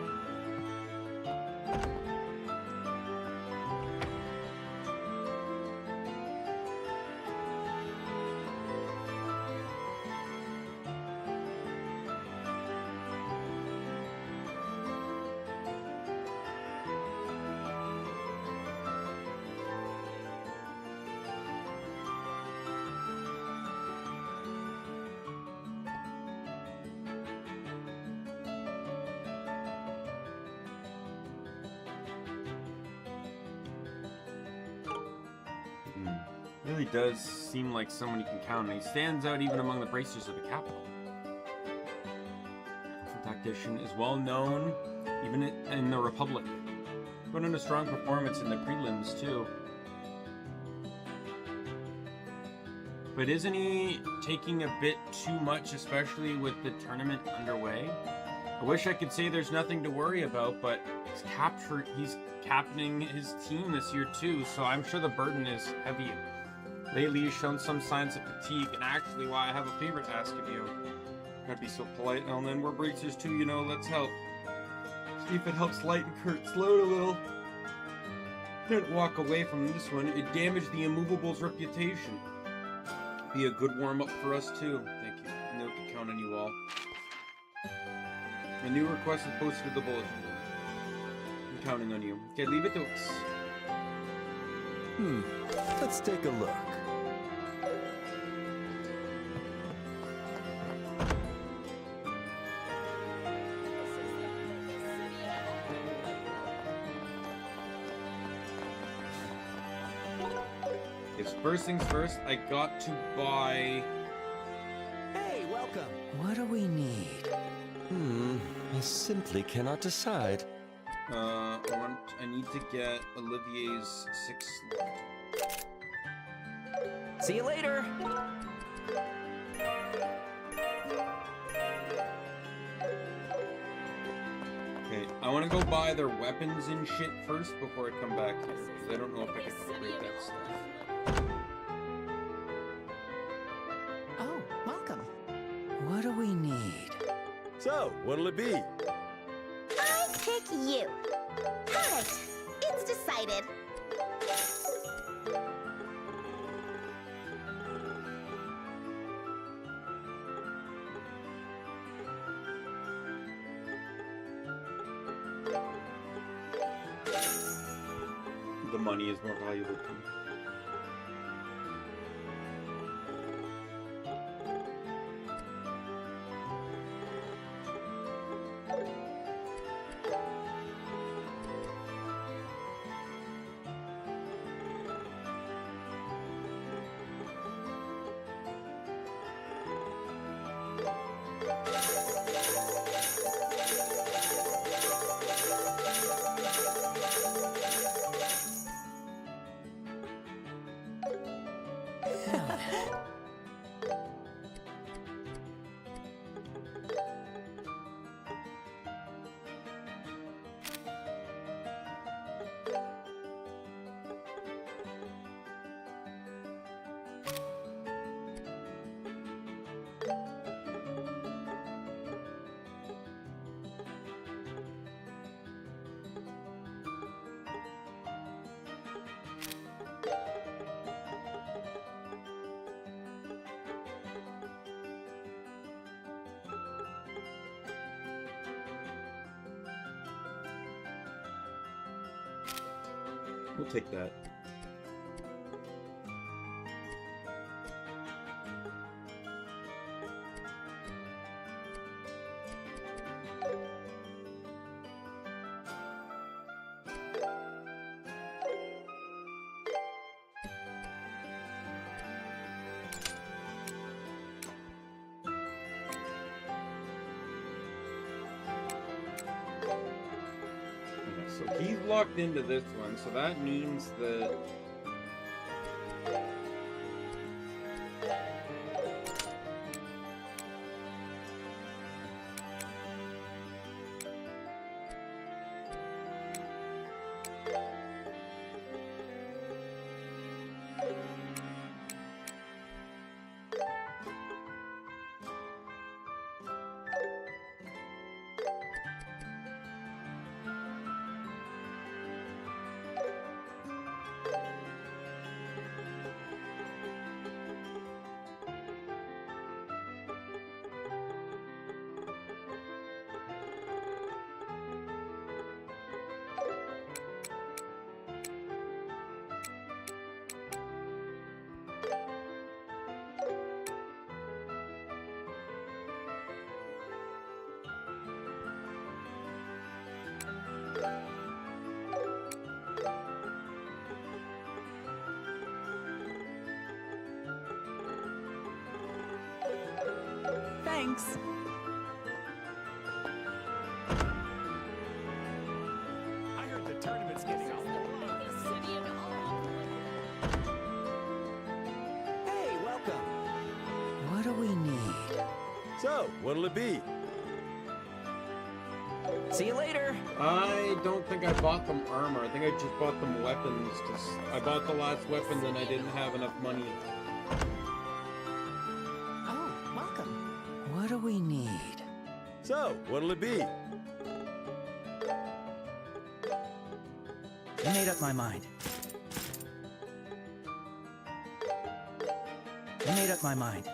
S1: Really does seem like someone you can count on. He stands out even among the bracers of the capital. The tactician is well known even in the Republic. Put in a strong performance in the prelims too. But isn't he taking a bit too much, especially with the tournament underway? I wish I could say there's nothing to worry about, but he's captaining his team this year too, so I'm sure the burden is heavy. Lately, you've shown some signs of fatigue, and actually why I have a favor to ask of you. Gotta be so polite, and then we're bracers too, you know, let's help. See if it helps lighten Kurt's load a little. Don't walk away from this one, it damaged the Immovable's reputation. Be a good warm-up for us too, thank you. I know we can count on you all. A new request is posted to the bulletin board. I'm counting on you. Okay, leave it to us.
S17: Let's take a look.
S1: It's first things first, I got to buy...
S15: Hey, welcome.
S2: What do we need?
S15: I simply cannot decide.
S1: I need to get Olivier's 6 slot.
S8: See you later.
S1: Okay, I want to go buy their weapons and shit first before I come back here, because I don't know if I can upgrade that stuff.
S2: Oh, welcome. What do we need?
S17: So, what'll it be?
S3: I pick you. Alright, it's decided.
S1: The money is more valuable to me. We'll take that. So he's locked into this one, so that means that...
S18: Thanks.
S17: I heard the tournament's getting off.
S18: Hey, welcome.
S2: What do we need?
S17: So, what'll it be?
S18: See you later.
S1: I don't think I bought them armor. I think I just bought them weapons. I bought the last weapon, then I didn't have enough money.
S18: Oh, welcome.
S2: What do we need?
S17: So, what'll it be?
S2: I made up my mind. I made up my mind.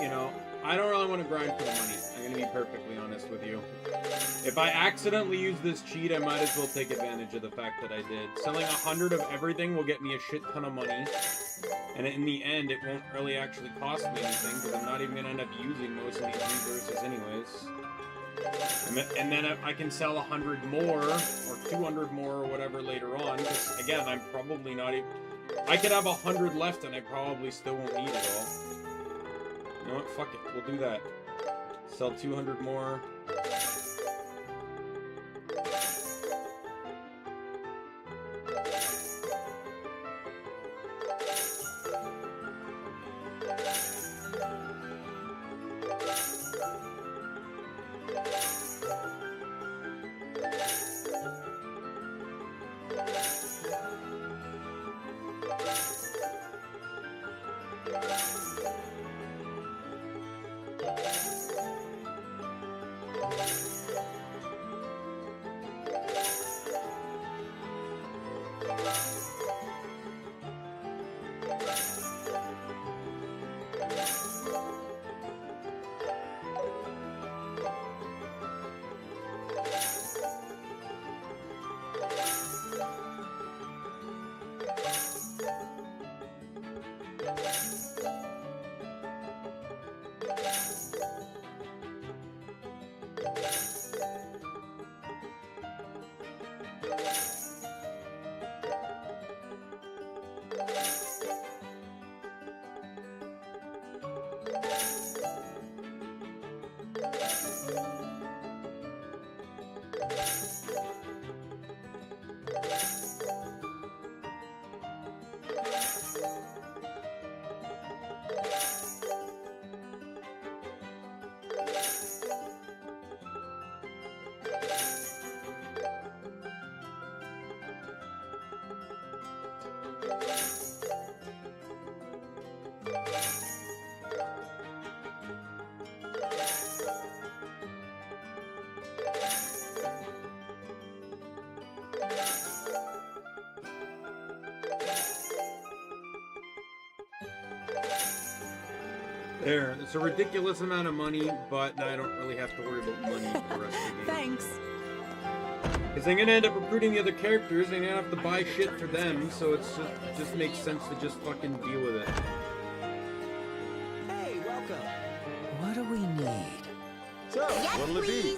S1: You know, I don't really want to grind for the money. I'm going to be perfectly honest with you. If I accidentally use this cheat, I might as well take advantage of the fact that I did. Selling 100 of everything will get me a shit ton of money. And in the end, it won't really actually cost me anything, because I'm not even going to end up using most of these resources anyways. And then I can sell 100 more, or 200 more, or whatever later on, because again, I'm probably not even... I could have 100 left, and I probably still won't need it all. You know what? Fuck it. We'll do that. Sell 200 more. There, it's a ridiculous amount of money, but now I don't really have to worry about money for the rest of the game.
S19: Thanks.
S1: Because I'm gonna end up recruiting the other characters, and I'm gonna have to buy shit for them, so it just makes sense to just fucking deal with it.
S18: Hey, welcome.
S2: What do we need?
S9: So, what'll it be?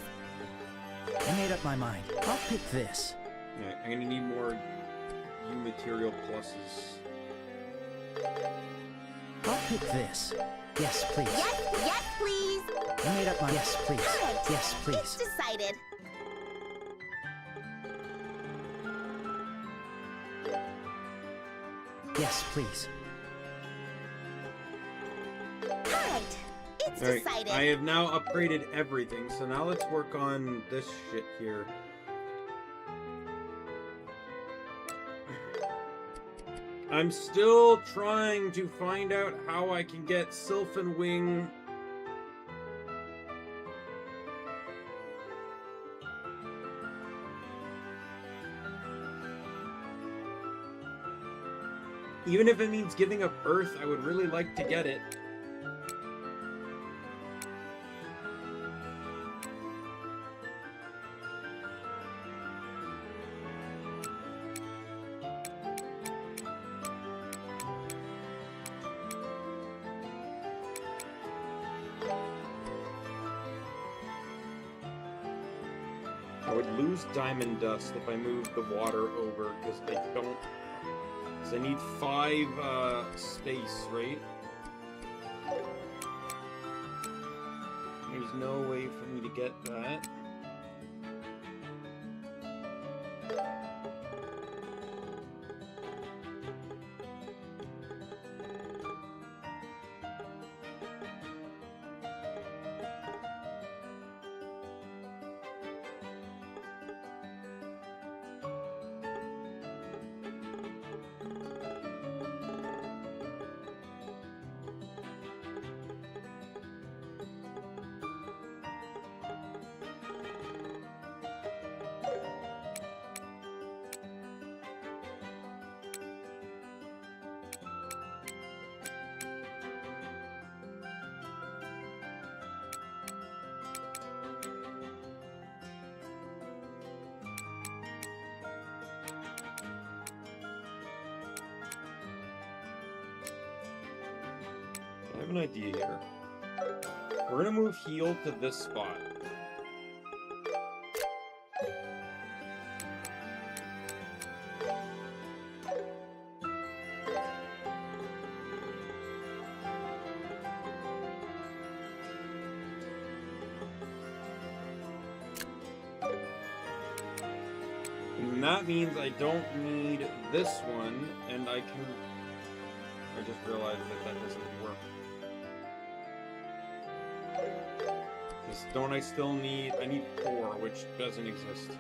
S2: I made up my mind. I'll pick this.
S1: Yeah, I'm gonna need more U material pluses.
S2: I'll pick this. Yes, please.
S3: Yes, please.
S2: I made up my... Yes, please.
S3: Perfect.
S2: Yes, please.
S3: It's decided.
S2: Yes, please.
S3: Alright, it's
S1: Alright,
S3: decided.
S1: I have now upgraded everything, so now let's work on this shit here. I'm still trying to find out how I can get Sylphin Wing. Even if it means giving up Earth, I would really like to get it. I would lose diamond dust if I moved the water over, because I don't... So I need 5 space, right? There's no way for me to get that. I have an idea here. We're gonna move heal to this spot. And that means I don't need this one, and I can... I just realized that that doesn't work. Because don't I still need... I need 4, which doesn't exist.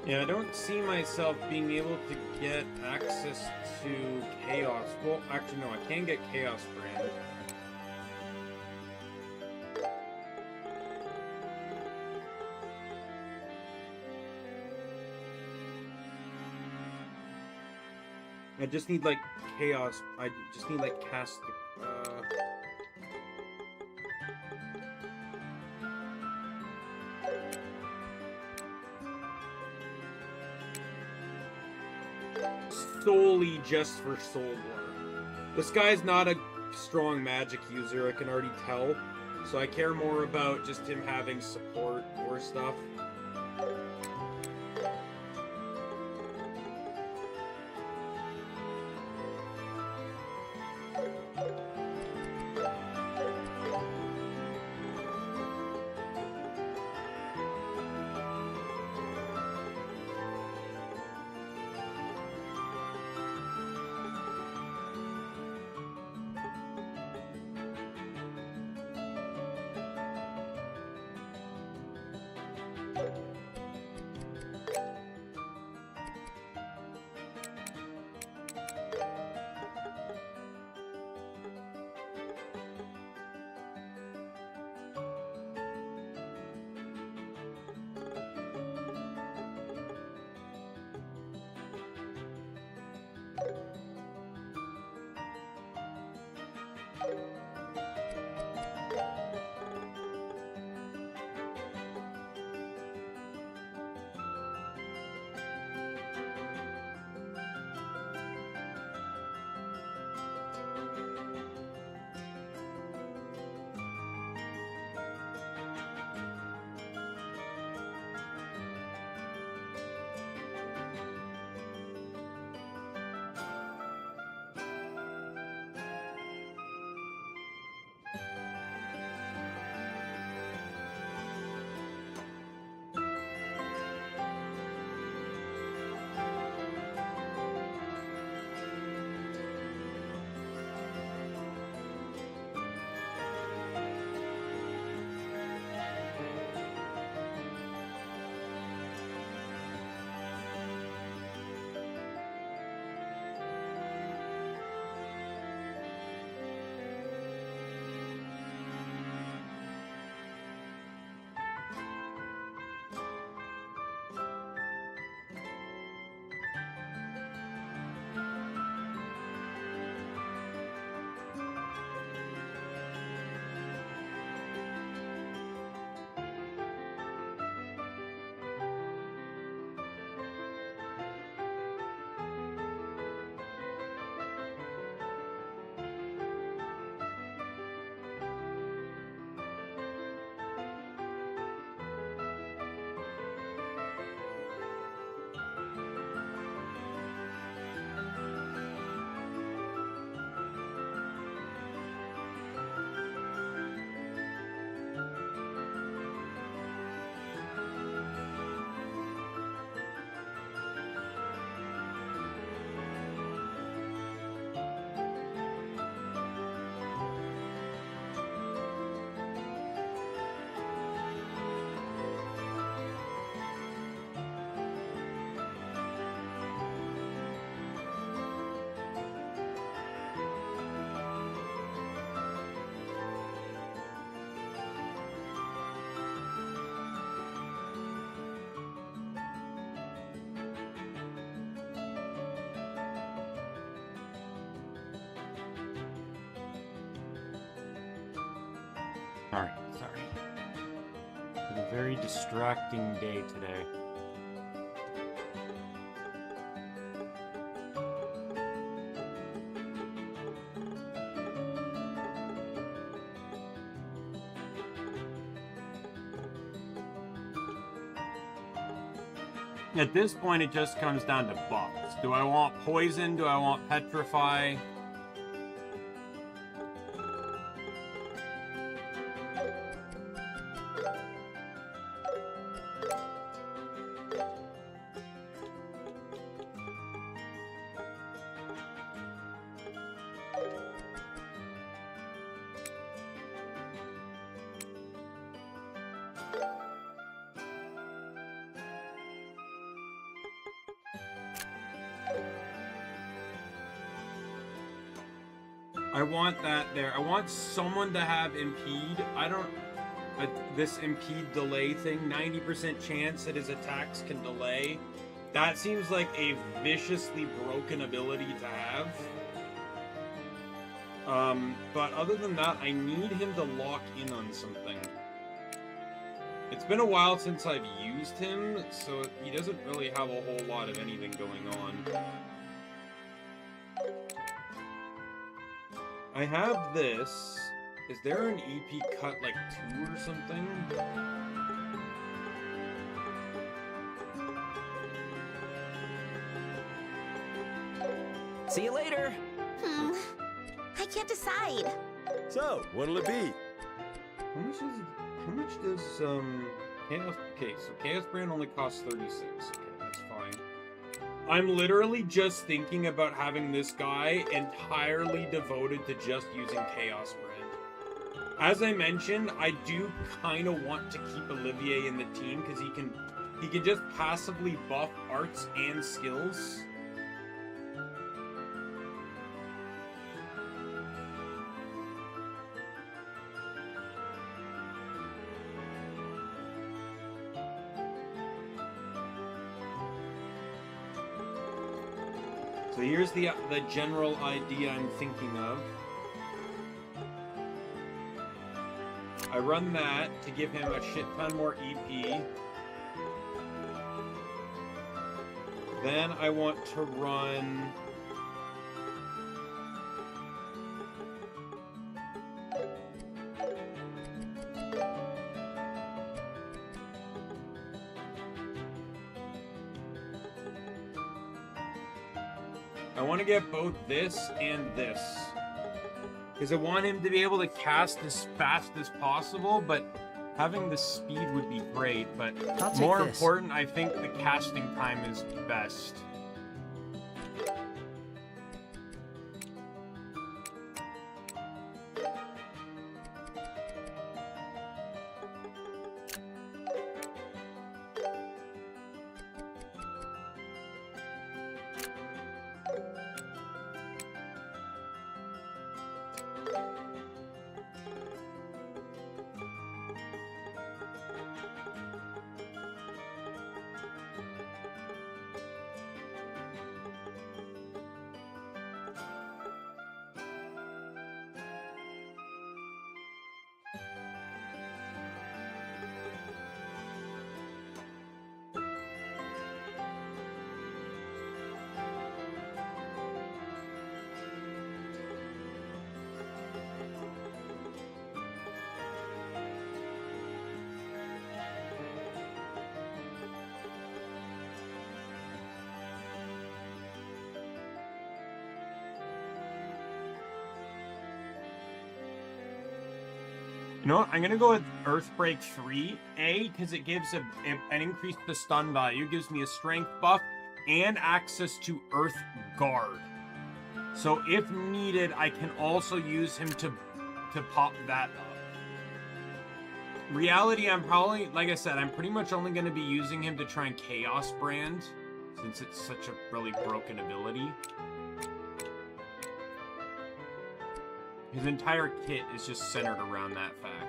S1: Yeah, I don't see myself being able to get access to Chaos. Well, actually, no, I can get Chaos Brand. I just need, like, Chaos. I just need, like, cast... solely just for Soul War. This guy's not a strong magic user, I can already tell. So I care more about just him having support or stuff.
S19: Alright, sorry. It's been a very distracting day today. At this point, it just comes down to buffs. Do I want poison? Do I want petrify?
S1: I want that there. I want someone to have impede. I don't... this impede delay thing, 90% chance that his attacks can delay. That seems like a viciously broken ability to have. But other than that, I need him to lock in on something. It's been a while since I've used him, so he doesn't really have a whole lot of anything going on. I have this. Is there an EP cut like 2 or something?
S18: See you later.
S3: I can't decide.
S17: So, what'll it be?
S1: How much does Chaos... Okay, so Chaos Brand only costs 36. Okay, that's fine. I'm literally just thinking about having this guy entirely devoted to just using Chaos Brand. As I mentioned, I do kind of want to keep Olivier in the team because he can just passively buff arts and skills. So here's the general idea I'm thinking of. I run that to give him a shit ton more EP. Then I want to run... I want to get both this and this. Because I want him to be able to cast as fast as possible, but having the speed would be great. But more important, I think the casting time is best. You know what? I'm going to go with Earthbreak 3. A, because it gives an increase to stun value, gives me a strength buff, and access to Earth Guard. So if needed, I can also use him to pop that up. Reality, I'm probably, like I said, I'm pretty much only going to be using him to try and Chaos Brand, since it's such a really broken ability. His entire kit is just centered around that fact.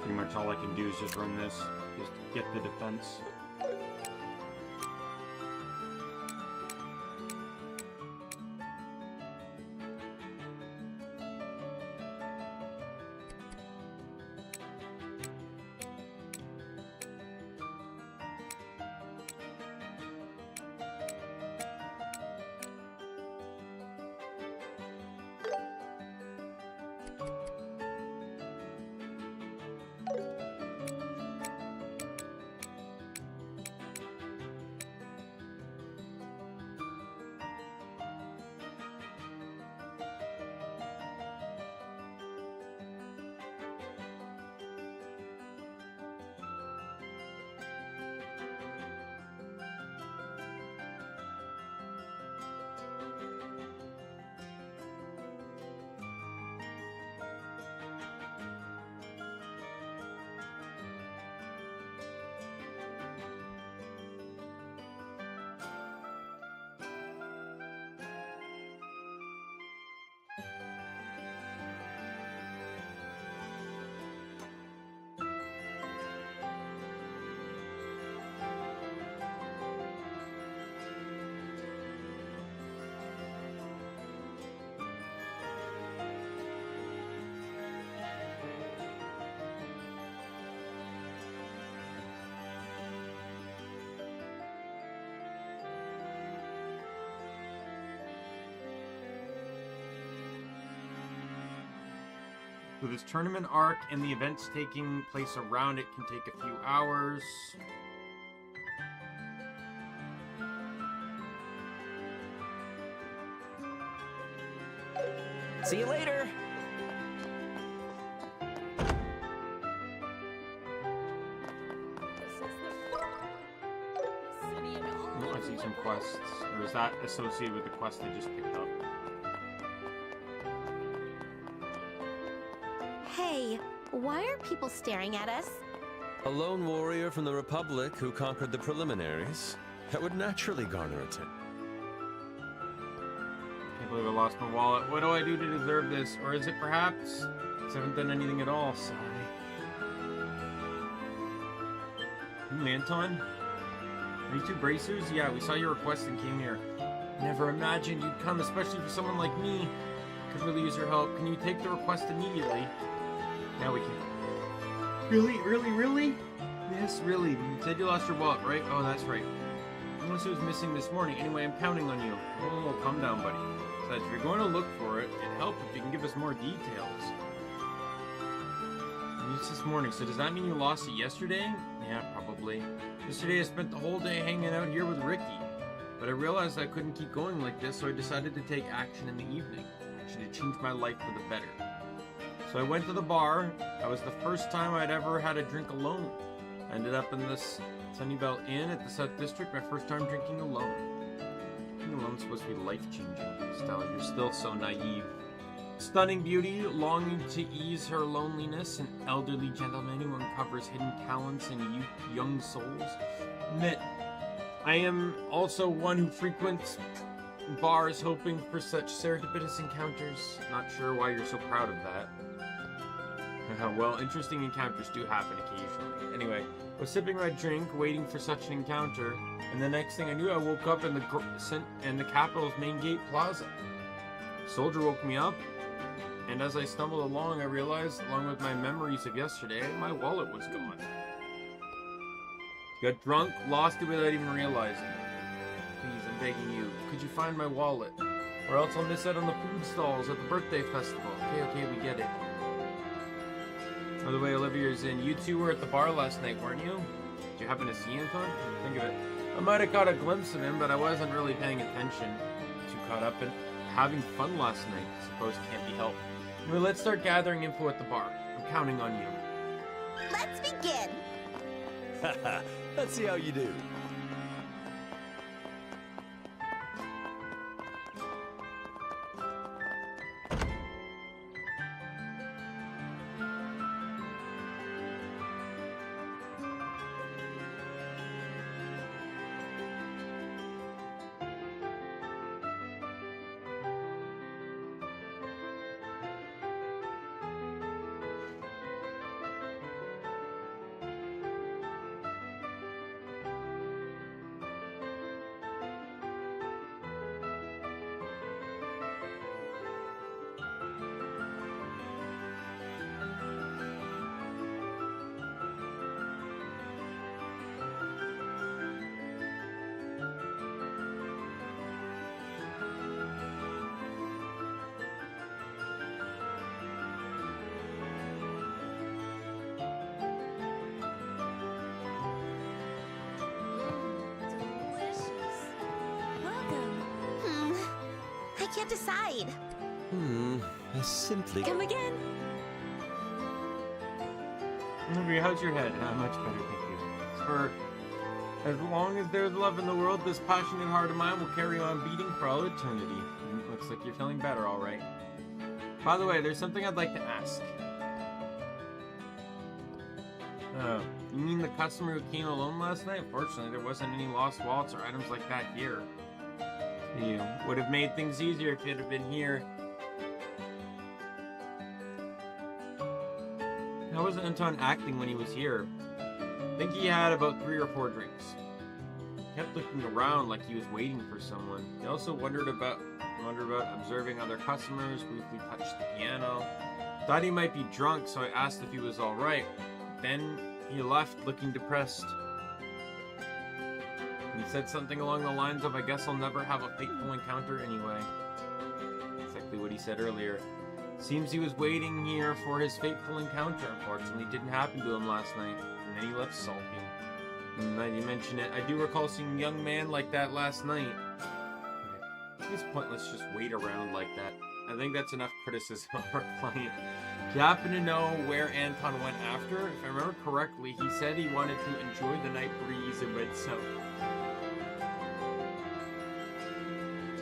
S1: Pretty much all I can do is just run this, just get the defense. With this tournament arc and the events taking place around it can take a few hours.
S18: See you later.
S1: Oh, I see some quests. Or is that associated with the quest I just picked up?
S3: Hey, why are people staring at us?
S15: A lone warrior from the Republic who conquered the preliminaries. That would naturally garner attention.
S1: Can't believe I lost my wallet. What do I do to deserve this? Or is it perhaps? I haven't done anything at all, sorry. Anton? Are you two bracers? Yeah, we saw your request and came here. Never imagined you'd come, especially for someone like me. Could really use your help. Can you take the request immediately? Now we can. Really? Yes, really. You said you lost your wallet, right? Oh, that's right. Unless it was missing this morning. Anyway, I'm counting on you. Oh, calm down, buddy. Besides, if you're going to look for it, it'd help if you can give us more details. It's this morning, so does that mean you lost it yesterday? Yeah, probably. Yesterday I spent the whole day hanging out here with Ricky. But I realized I couldn't keep going like this, so I decided to take action in the evening. Actually, to change my life for the better. So I went to the bar. That was the first time I'd ever had a drink alone. I ended up in this Sunnyvale Inn at the South District, my first time drinking alone. Drinking alone is supposed to be life-changing. Stella, you're still so naive. Stunning beauty, longing to ease her loneliness, an elderly gentleman who uncovers hidden talents in young souls. Admit, I am also one who frequents bars hoping for such serendipitous encounters. Not sure why you're so proud of that. Well, interesting encounters do happen occasionally. Anyway, I was sipping my drink, waiting for such an encounter, and the next thing I knew, I woke up in the capital's main gate plaza. A soldier woke me up, and as I stumbled along, I realized, along with my memories of yesterday, my wallet was gone. Got drunk, lost it without even realizing it. Please, I'm begging you, could you find my wallet? Or else I'll miss out on the food stalls at the birthday festival. Okay, we get it. By the way, Olivia's in. You two were at the bar last night, weren't you? Did you happen to see Anton? Think of it. I might have caught a glimpse of him, but I wasn't really paying attention. Too caught up in having fun last night. I suppose it can't be helped. Anyway, let's start gathering info at the bar. I'm counting on you.
S3: Let's begin.
S15: Let's see how you do.
S3: I can't decide.
S15: I simply...
S10: Come again.
S1: Olivia, how's your head? Much better, thank you. For as long as there's love in the world, this passionate heart of mine will carry on beating for all eternity. Looks like you're feeling better, all right. By the way, there's something I'd like to ask. You mean the customer who came alone last night? Fortunately, there wasn't any lost wallets or items like that here. You would have made things easier if it had been here. How was Anton acting when he was here? I think he had about 3 or 4 drinks. He kept looking around like he was waiting for someone. He also wondered about observing other customers, briefly touched the piano. Thought he might be drunk, so I asked if he was alright. Then he left looking depressed. He said something along the lines of, I guess I'll never have a fateful encounter anyway. Exactly what he said earlier. Seems he was waiting here for his fateful encounter. Unfortunately, it didn't happen to him last night, and then he left sulking. Now you mention it, I do recall seeing a young man like that last night. At this point, let's just wait around like that. I think that's enough criticism of our client. Do you happen to know where Anton went after? If I remember correctly, he said he wanted to enjoy the night breeze and went south.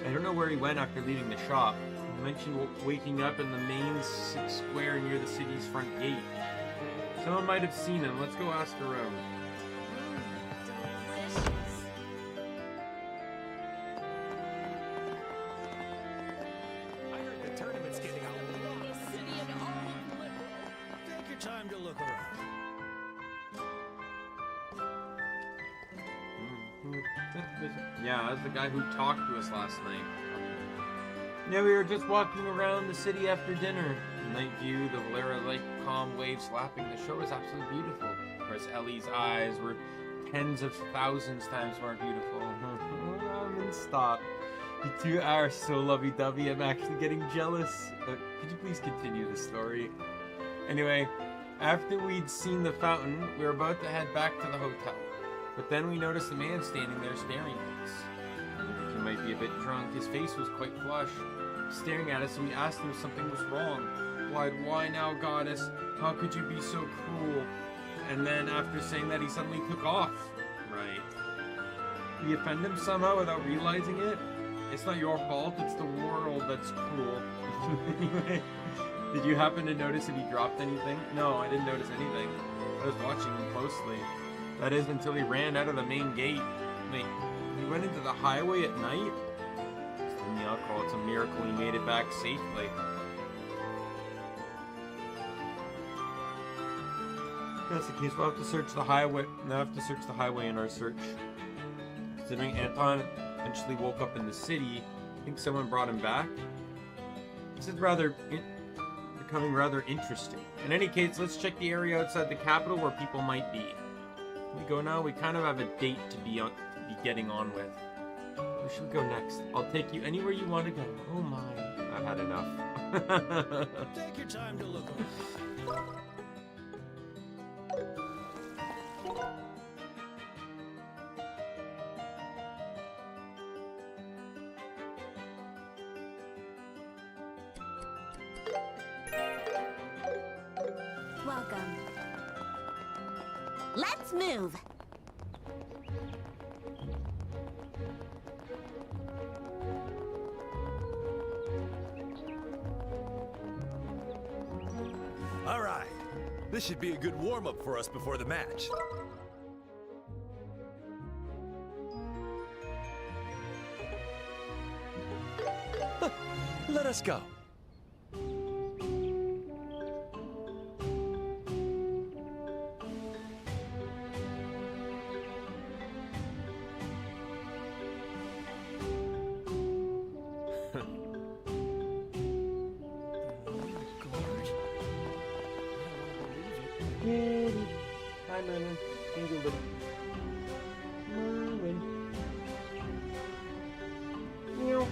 S1: I don't know where he went after leaving the shop. He mentioned waking up in the main square near the city's front gate. Someone might have seen him. Let's go ask around.
S6: Time to look around.
S1: Yeah, that's the guy who talked to us last night. Yeah, we were just walking around the city after dinner. The night view, the Valera Lake calm waves slapping the shore was absolutely beautiful. Of course, Ellie's eyes were tens of thousands times more beautiful. Stop. You two are so lovey-dovey, I'm actually getting jealous. Could you please continue the story? Anyway, after we'd seen the fountain, we were about to head back to the hotel. But then we noticed a man standing there staring at us. I think he might be a bit drunk. His face was quite flushed, staring at us, and we asked him if something was wrong. Why now, goddess? How could you be so cruel? And then after saying that, he suddenly took off. Right. We offend him somehow without realizing it? It's not your fault, it's the world that's cruel. Anyway. Did you happen to notice if he dropped anything? No, I didn't notice anything. I was watching him closely. That is until he ran out of the main gate. Wait, he went into the highway at night? In the alcohol, it's a miracle he made it back safely. If that's the case, we'll have to search the highway. Now have to search the highway in our search. Considering Anton eventually woke up in the city, I think someone brought him back. This is becoming rather interesting. In any case, let's check the area outside the capital where people might be. We go now. We kind of have a date to be getting on with. Where should we go next? I'll take you anywhere you want to go. Oh my, I've had enough.
S6: Take your time to look around.
S3: Welcome. Let's move.
S17: All right. This should be a good warm-up for us before the match. Let us go.
S1: Hi, Merlin. How you doing, buddy? Merlin. Meow.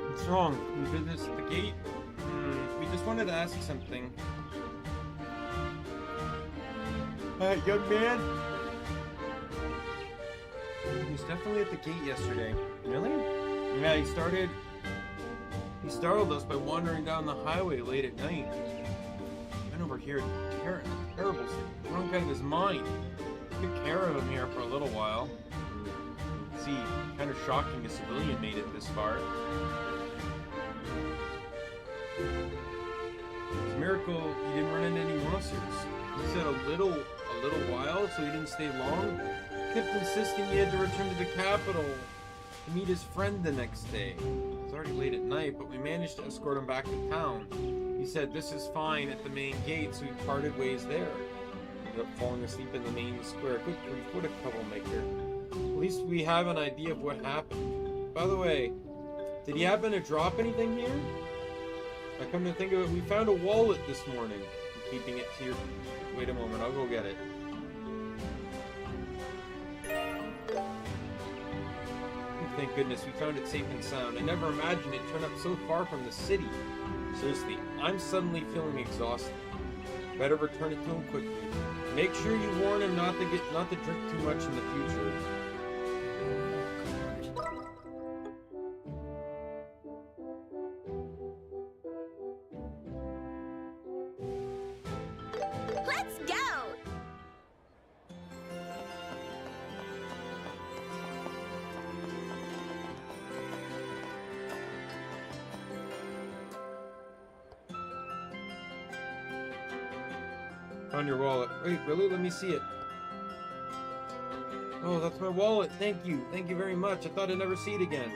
S1: What's wrong? Any business at the gate? We just wanted to ask something. Young man? He was definitely at the gate yesterday. Really? Yeah, he startled us by wandering down the highway late at night. He went over here terrible, drunk out of his mind. Took care of him here for a little while. See, kind of shocking a civilian made it this far. It's a miracle he didn't run into any monsters. He said a little while, so he didn't stay long. Kept insisting he had to return to the capital to meet his friend the next day. It was already late at night, but we managed to escort him back to town. He said this is fine at the main gate, so we parted ways there. Ended up falling asleep in the main square. Good grief, what a troublemaker. At least we have an idea of what happened. By the way, did he happen to drop anything here? I come to think of it, we found a wallet this morning. I'm keeping it to your... Wait a moment, I'll go get it. Thank goodness we found it safe and sound. I never imagined it turned up so far from the city. Seriously, I'm suddenly feeling exhausted. Better return it to him quickly. Make sure you warn him not to drink too much in the future.
S3: Let's go!
S1: Found your wallet. Wait, really? Let me see it. Oh, that's my wallet. Thank you. Thank you very much. I thought I'd never see it again.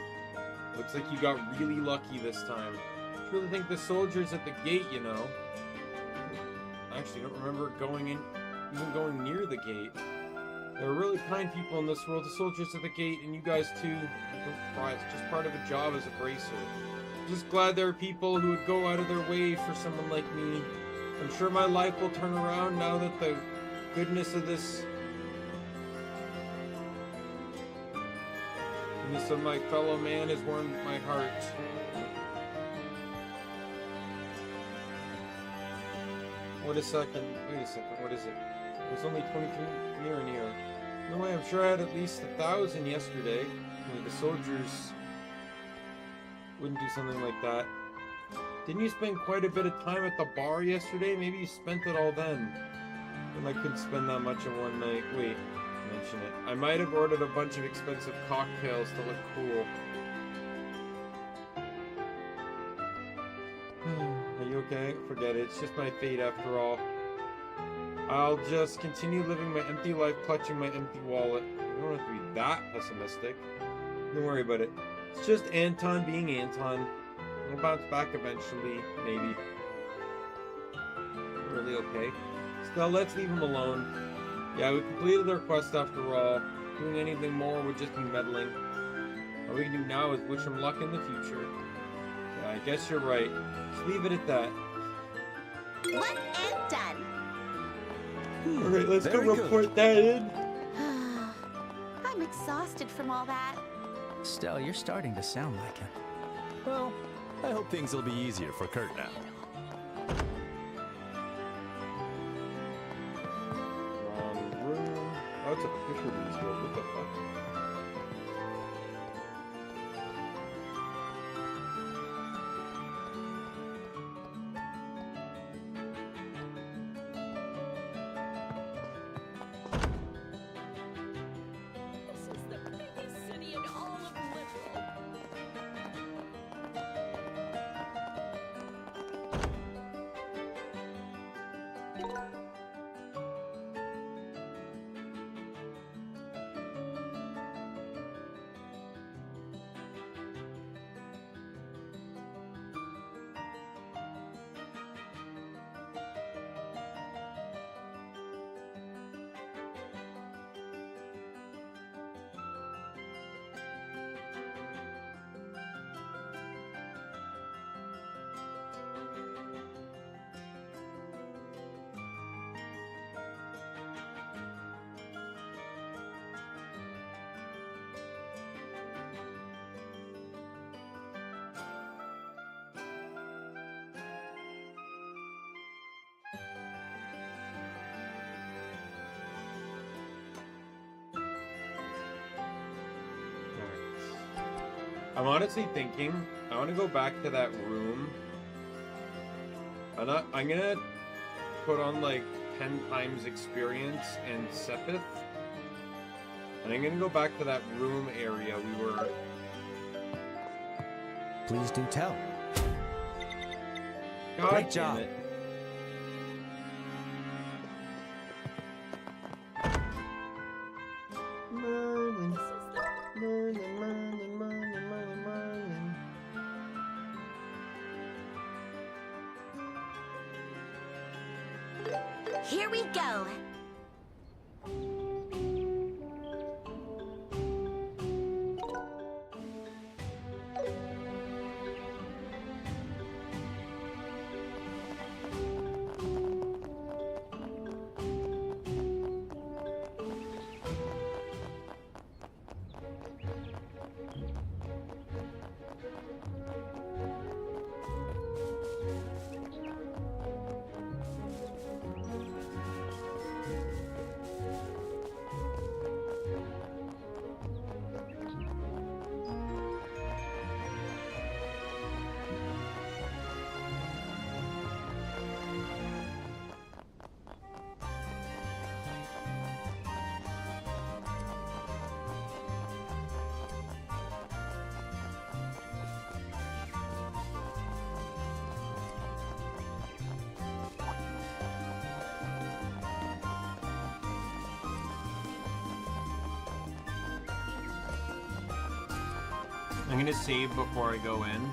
S1: Looks like you got really lucky this time. I really think the soldiers at the gate, you know. I actually don't remember even going near the gate. There are really kind people in this world, the soldiers at the gate, and you guys too. Don't cry, it's just part of a job as a bracer. I'm just glad there are people who would go out of their way for someone like me. I'm sure my life will turn around now that the goodness of my fellow man has warmed my heart. Wait a second, what is it? It was only 23 near. No way, I'm sure I had at least 1,000 yesterday. I mean, the soldiers wouldn't do something like that. Didn't you spend quite a bit of time at the bar yesterday? Maybe you spent it all then. And I couldn't spend that much in one night. Wait, mention it. I might have ordered a bunch of expensive cocktails to look cool. Are you okay? Forget it. It's just my fate after all. I'll just continue living my empty life, clutching my empty wallet. You don't have to be that pessimistic. Don't worry about it. It's just Anton being Anton. We'll bounce back eventually, maybe. Really okay. Still, let's leave him alone. Yeah, we completed our quest after all. Doing anything more would just be meddling. All we can do now is wish him luck in the future. Yeah, I guess you're right. Just leave it at that.
S3: One and done.
S1: Alright, let's go report that in.
S3: I'm exhausted from all that.
S2: Stell, you're starting to sound like him.
S17: Well, I hope things will be easier for Kurt now.
S1: Wrong room. Oh, it's a fisherman's guild. What the fuck?
S5: This is the biggest city in all of Liberal.
S1: I'm honestly thinking I want to go back to that room. I'm gonna put on like 10 times experience in Sepith, and I'm gonna go back to that room area we were.
S2: Please do tell.
S1: God
S2: Great
S1: damn
S2: job.
S1: it.
S3: Here we go.
S1: I'm gonna save before I go in.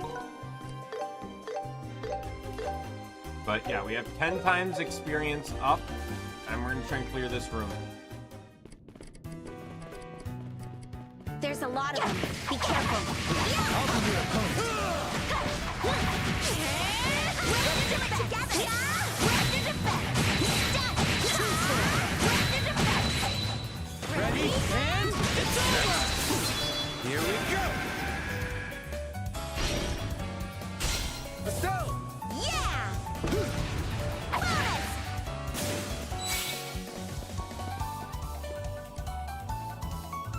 S1: But yeah, we have 10 times experience up, and we're gonna try and clear this room.
S3: There's a lot of them. Be careful.
S2: I'll be your opponent.
S3: We're gonna do it together, yeah? We're to defend.
S15: Ready? And it's over! Here we go! Let's go!
S3: Yeah! Bonus!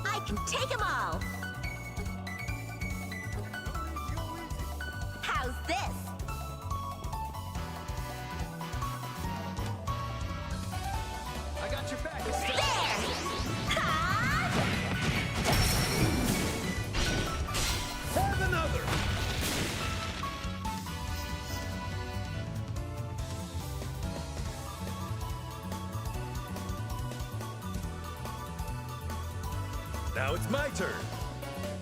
S3: I can take them all. How's this?
S15: I got your back.
S3: There!
S15: Have another! Now it's my turn.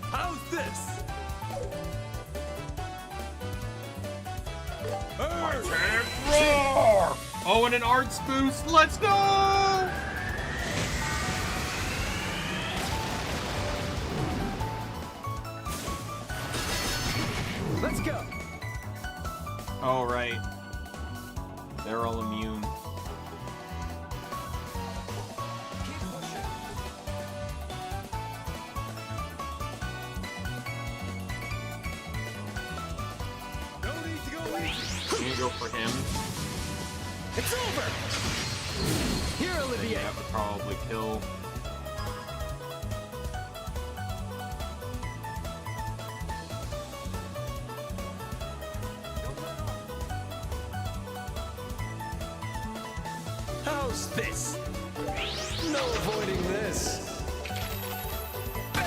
S15: How's this?
S1: Roar! Oh, and an arts boost. Let's go!
S15: Let's go!
S1: Oh, right. They're all immune. I'm gonna go for him.
S15: It's over! Here, Olivier!
S1: That would probably kill.
S15: How's this? No avoiding this. I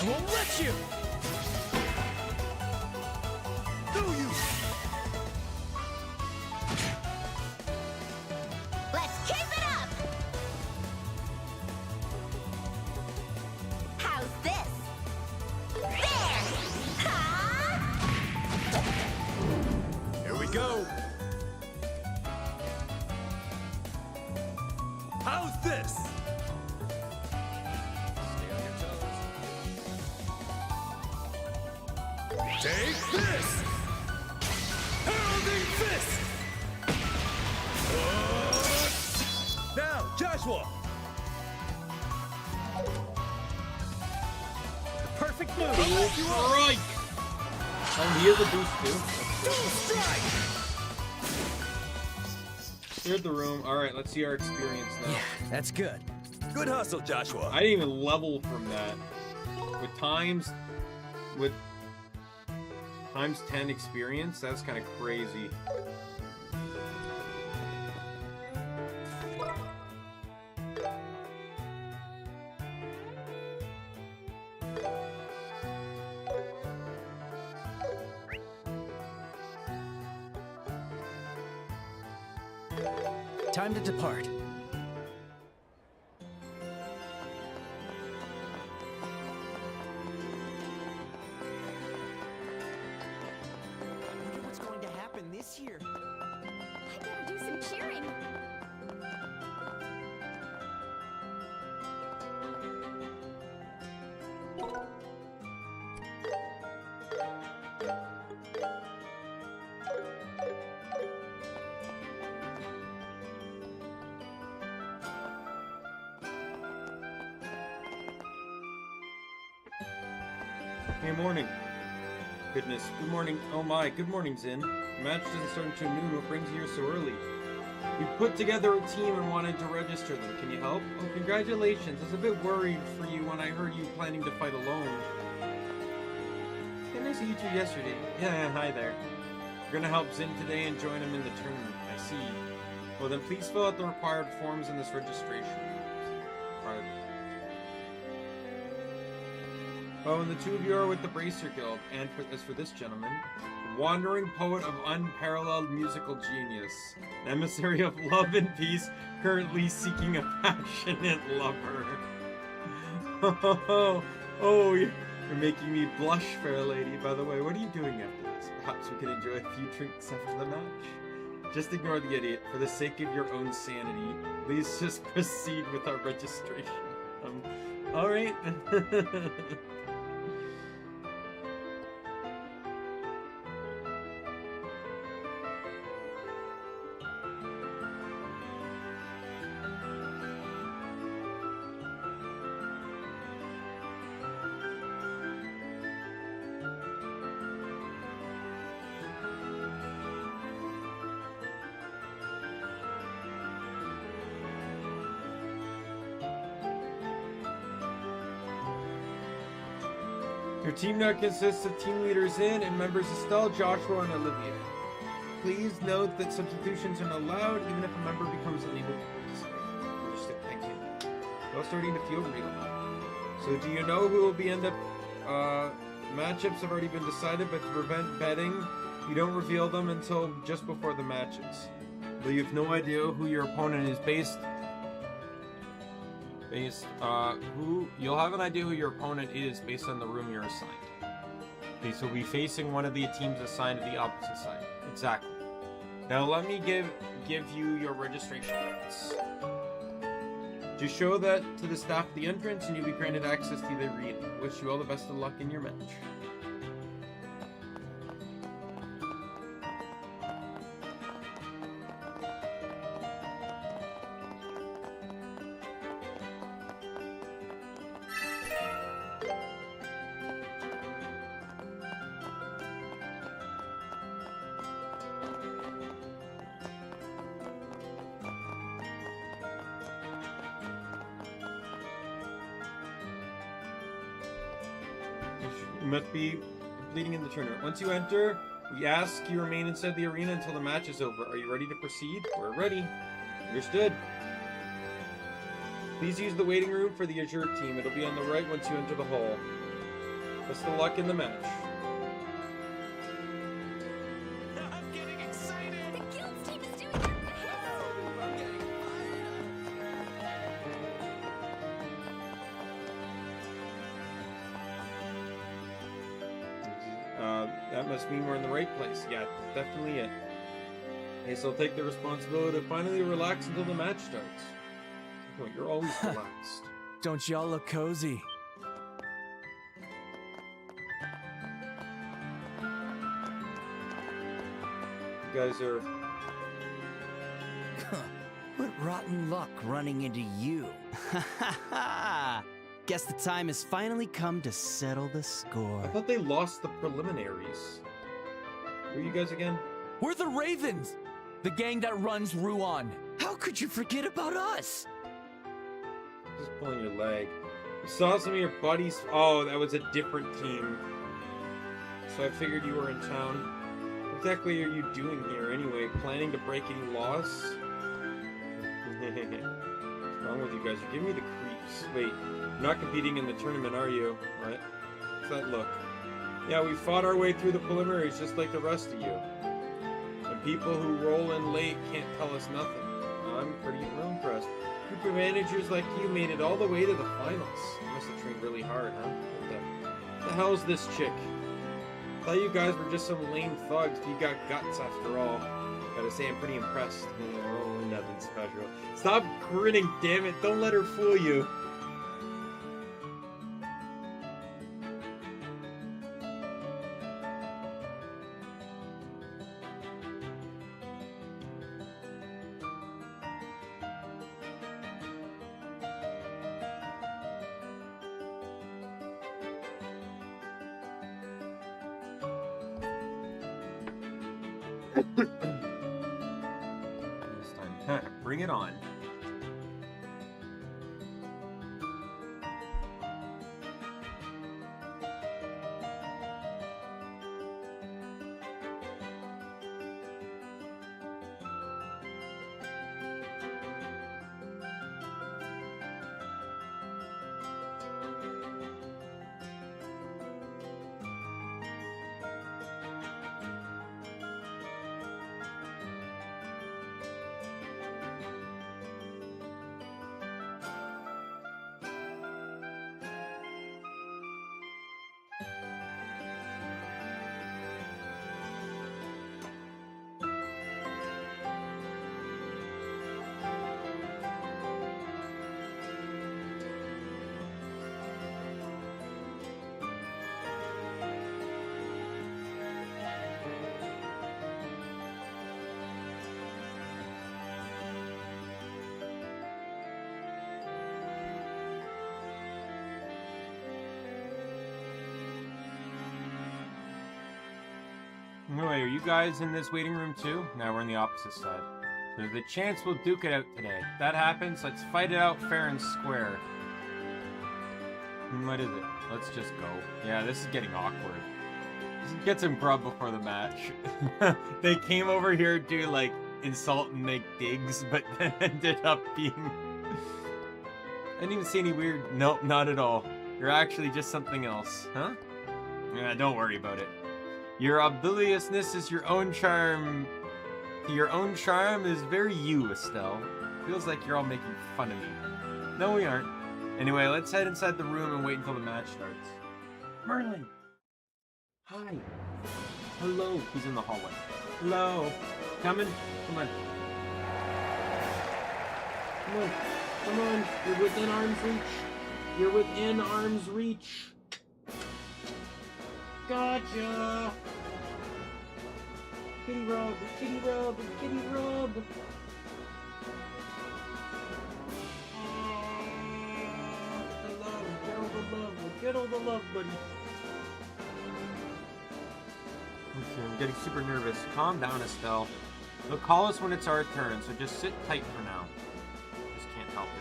S15: won't let you! Do you?
S3: Let's keep it up! How's this? There! Ha!
S15: Here we go! How's this? Stay on your toes. Take this! Heralding fist! Now, Joshua! The perfect move!
S1: Strike! Oh, he has a boost too.
S15: Double strike!
S1: Cleared the room. Alright, let's see our experience now.
S2: Yeah, that's good.
S15: Good hustle, Joshua.
S1: I didn't even level from that. With times 10 experience, that's kind of crazy.
S2: Time to depart.
S18: I wonder what's going to happen this year.
S10: We're cheering.
S19: Hey, morning. Goodness, good morning. Oh my, good morning, Zin. The match doesn't start until noon. What brings you here so early? We put together a team and wanted to register them. Can you help? Oh, congratulations. I was a bit worried for you when I heard you planning to fight alone. It's nice to meet you yesterday. Yeah, hi there. You're gonna help Zin today and join him in the tournament. I see. Well then, please fill out the required forms in this registration. Oh, and the two of you are with the Bracer Guild, and as for this gentleman, wandering poet of unparalleled musical genius, an emissary of love and peace, currently seeking a passionate lover. Oh, you're making me blush, fair lady. By the way, what are you doing after this? Perhaps we can enjoy a few drinks after the match. Just ignore the idiot. For the sake of your own sanity, please just proceed with our registration. All right. Your team now consists of team leaders Zin and members Estelle, Joshua, and Olivia. Please note that substitutions are not allowed even if a member becomes unable to participate. Just thank you. Well, starting to feel real. So do you know who will be end up? Matchups have already been decided, but to prevent betting, you don't reveal them until just before the matches. Though you have no idea who your opponent is you'll have an idea who your opponent is based on the room you're assigned. Okay, so we'll be facing one of the teams assigned to the opposite side. Exactly. Now let me give you your registration cards. Just show that to the staff at the entrance and you'll be granted access to the arena. Wish you all the best of luck in your match. You must be leading in the tournament. Once you enter, we ask you remain inside the arena until the match is over. Are you ready to proceed? We're ready. Understood. Please use the waiting room for the Azure team. It'll be on the right once you enter the hall. Best of luck in the match.
S5: I'm getting excited! The guild's team is doing their best! I'm getting
S19: That must mean we're in the right place. Yeah, definitely it. Okay, so I'll take the responsibility to finally relax until the match starts. Oh, you're always relaxed.
S20: Don't y'all look cozy?
S19: You guys are...
S20: What rotten luck running into you. Ha ha ha! Guess the time has finally come to settle the score.
S19: I thought they lost the preliminaries. Who are you guys again?
S20: We're the Ravens! The gang that runs Ruan. How could you forget about us?
S19: Just pulling your leg. You saw some of your buddies. Oh, that was a different team. So I figured you were in town. What exactly are you doing here anyway? Planning to break any laws? What's wrong with you guys? You're giving me the creeps. Wait, you're not competing in the tournament, are you? What? What's that look? Yeah, we fought our way through the preliminaries just like the rest of you. And people who roll in late can't tell us nothing. I'm pretty impressed. A group of managers like you made it all the way to the finals. You must have trained really hard, huh? What the hell's this chick? I thought you guys were just some lame thugs, but you got guts after all. Gotta say, I'm pretty impressed. Oh, nothing special. Stop grinning, damn it! Don't let her fool you. This time, bring it on. Anyway, are you guys in this waiting room too? Now we're on the opposite side. There's a chance we'll duke it out today. If that happens, let's fight it out fair and square. What is it? Let's just go. Yeah, this is getting awkward. Let's get some grub before the match. They came over here to, like, insult and make digs, but then ended up being... I didn't even see any weird... Nope, not at all. You're actually just something else. Huh? Yeah, don't worry about it. Your obliviousness is your own charm. Your own charm is very you, Estelle. Feels like you're all making fun of me. No, we aren't. Anyway, let's head inside the room and wait until the match starts. Merlin! Hi. Hello. He's in the hallway. Hello. Coming? Come on. Come on. Come on. You're within arm's reach. You're within arm's reach. Gotcha! Kitty rub, kitty rub, kitty rub! The love, get all the love, get all the love, buddy. Okay, I'm getting super nervous. Calm down, Estelle. They'll call us when it's our turn, so just sit tight for now. Just can't help it.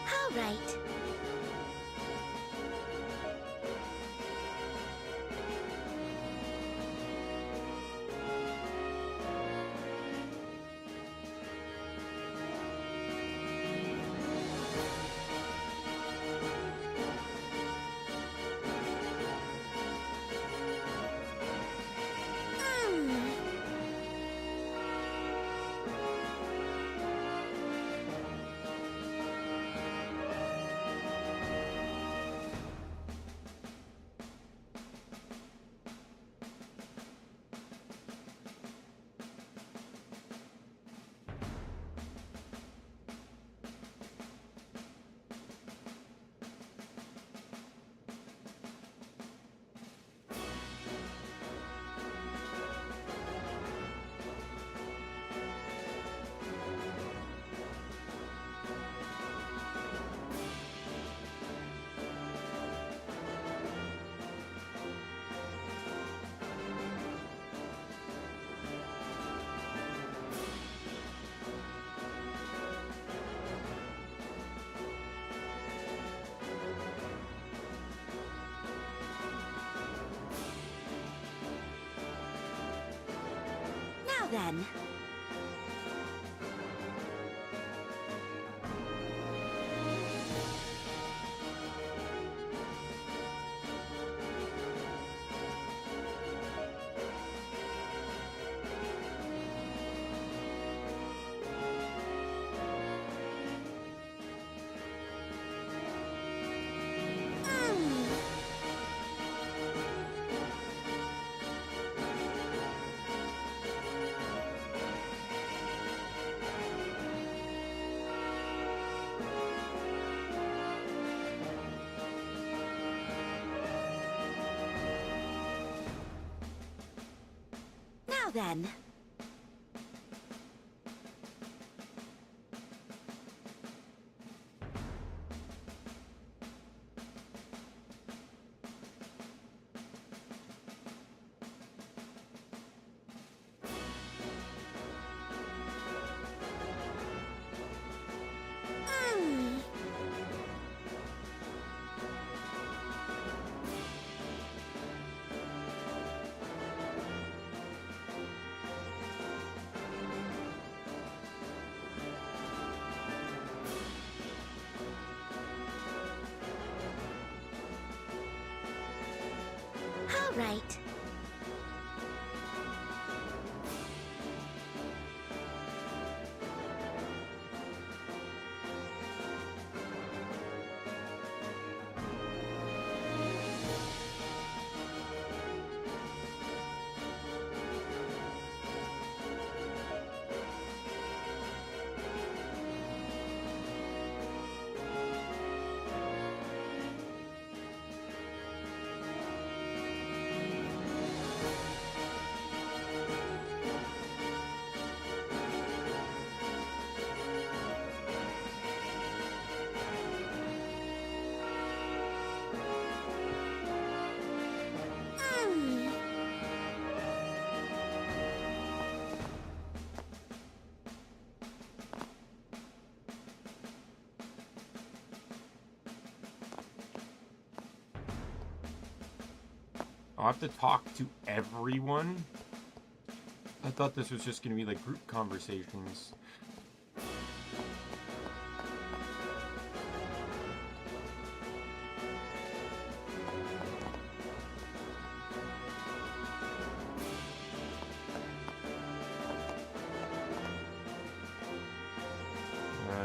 S3: All right. Now then. then. All right.
S1: I'll have to talk to everyone. I thought this was just going to be like group conversations.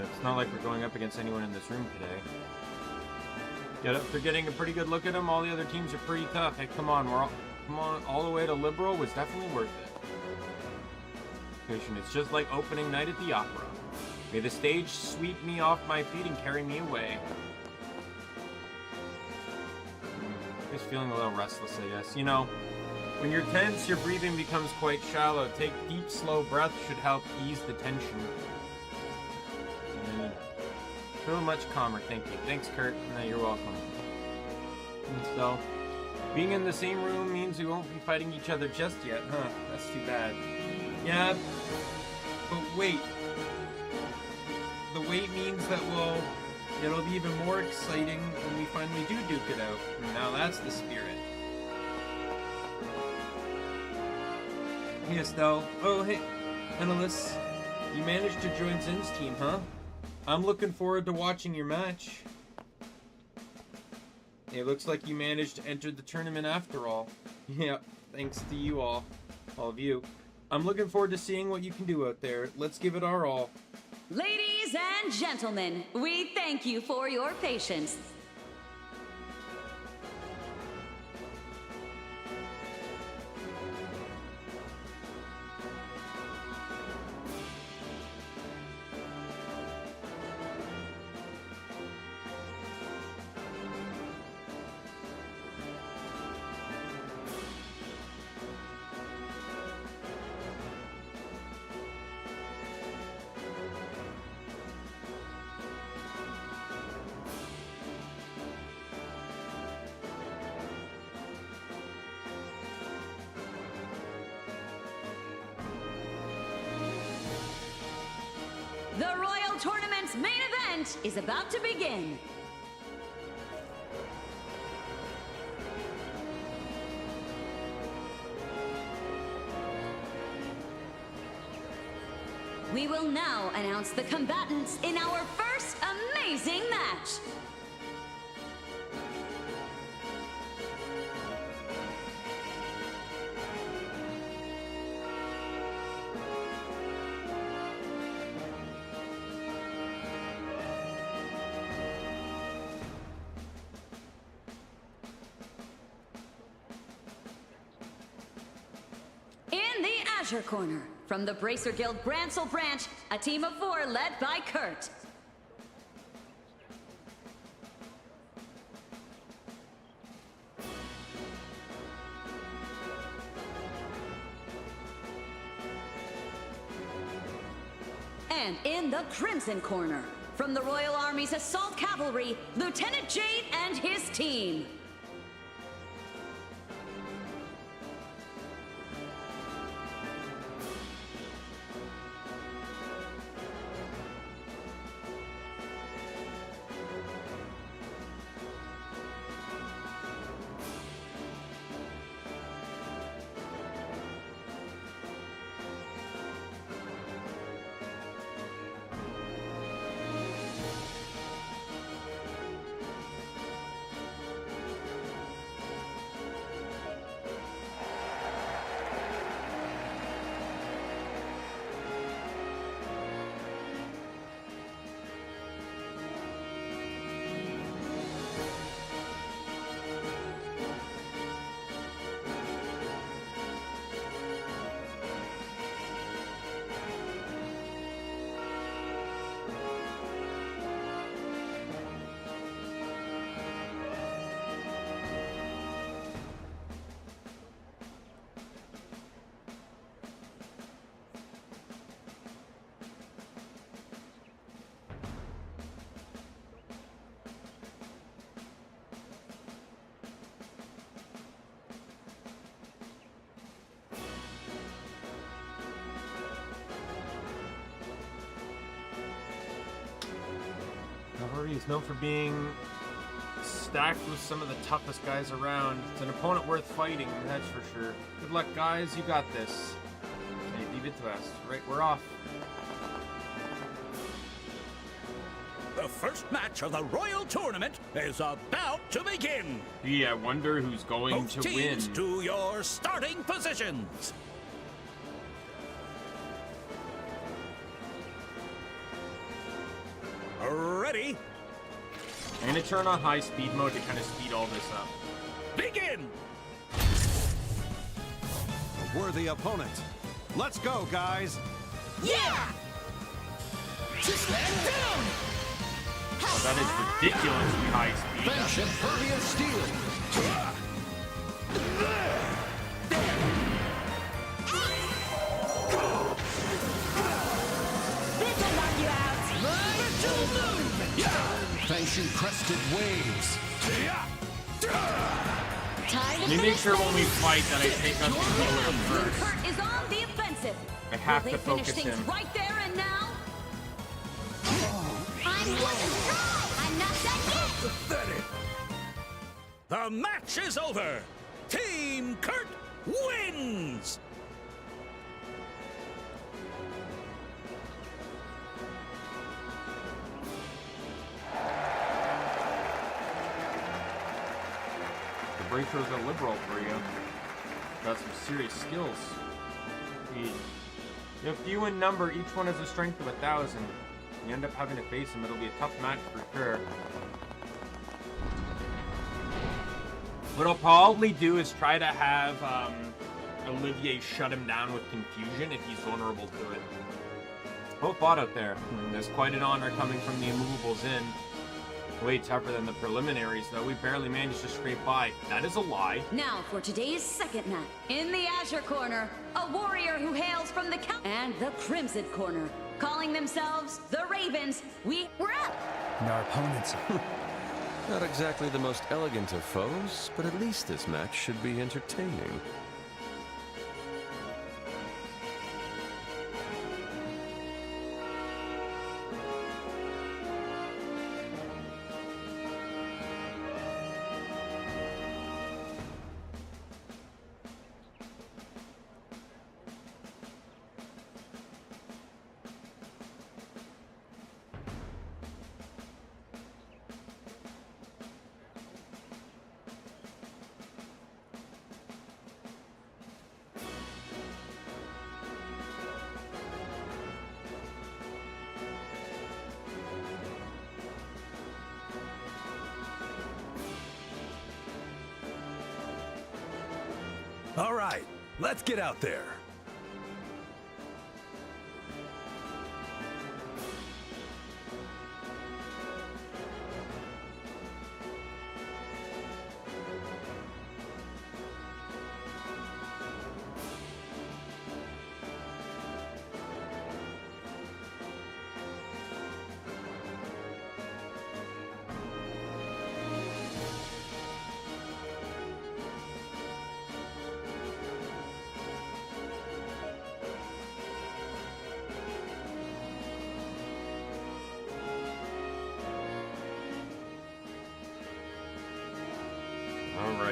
S1: It's not like we're going up against anyone in this room today. Get up, they're getting a pretty good look at them. All the other teams are pretty tough. Hey, come on, all the way to Liberal was definitely worth it. It's just like opening night at the opera. May the stage sweep me off my feet and carry me away. Just feeling a little restless, I guess. You know, when you're tense, your breathing becomes quite shallow. Take deep, slow breaths should help ease the tension. Feel much calmer, thank you. Thanks, Kurt. No, you're welcome. And so, being in the same room means we won't be fighting each other just yet, huh? That's too bad. Yeah, but wait. The wait means that, well, it'll be even more exciting when we finally do duke it out. And now that's the spirit. Hey, Estelle. Oh, hey, Annalise. You managed to join Zin's team, huh? I'm looking forward to watching your match. It looks like you managed to enter the tournament after all. Yeah, thanks to you all of you. I'm looking forward to seeing what you can do out there. Let's give it our all.
S13: Ladies and gentlemen, we thank you for your patience. The Royal Tournament's main event is about to begin. We will now announce the combatants in our first amazing match. In the Azure Corner, from the Bracer Guild Grancel branch, a team of 4 led by Kurt. And in the Crimson Corner, from the Royal Army's Assault Cavalry, Lieutenant Jade and his team.
S1: Cavalry is known for being stacked with some of the toughest guys around. It's an opponent worth fighting, that's for sure. Good luck, guys. You got this. Hey, leave it to us. Right, we're off.
S6: The first match of the Royal Tournament is about to begin.
S1: Yeah, I wonder who's going
S6: Both
S1: to
S6: teams
S1: win.
S6: to your starting positions. Ready?
S1: I'm gonna turn on high speed mode to kind of speed all this up.
S6: Begin!
S9: A worthy opponent. Let's go, guys.
S5: Yeah!
S14: Just stand down!
S1: Oh, that is ridiculously high speed.
S14: Bench impervious steel!
S5: This'll knock you out!
S14: Thanks, you crested waves!
S13: Time to
S1: Let me make
S13: finish
S1: sure when we
S13: things.
S1: fight that I take out the healer first.
S13: Kurt is on the offensive.
S1: I have
S13: Will
S1: to
S13: they finish
S1: focus
S13: things
S1: him.
S13: right there and now?
S3: I'm not done yet!
S6: Pathetic. The match is over. Team Kurt wins.
S1: The Bracers are liberal for you. Got some serious skills. If few in number, each one has a strength of 1,000. You end up having to face him. It'll be a tough match for sure. What I'll probably do is try to have Olivier shut him down with confusion if he's vulnerable to it. Well fought out there. There's quite an honor coming from the immovables in. Way tougher than the preliminaries, though. We barely managed to scrape by. That is a lie.
S13: Now for today's second match. In the Azure Corner, a warrior who hails from the and the Crimson Corner, calling themselves the Ravens. We're up.
S2: And our opponents.
S15: Not exactly the most elegant of foes, but at least this match should be entertaining.
S17: All right, let's get out there.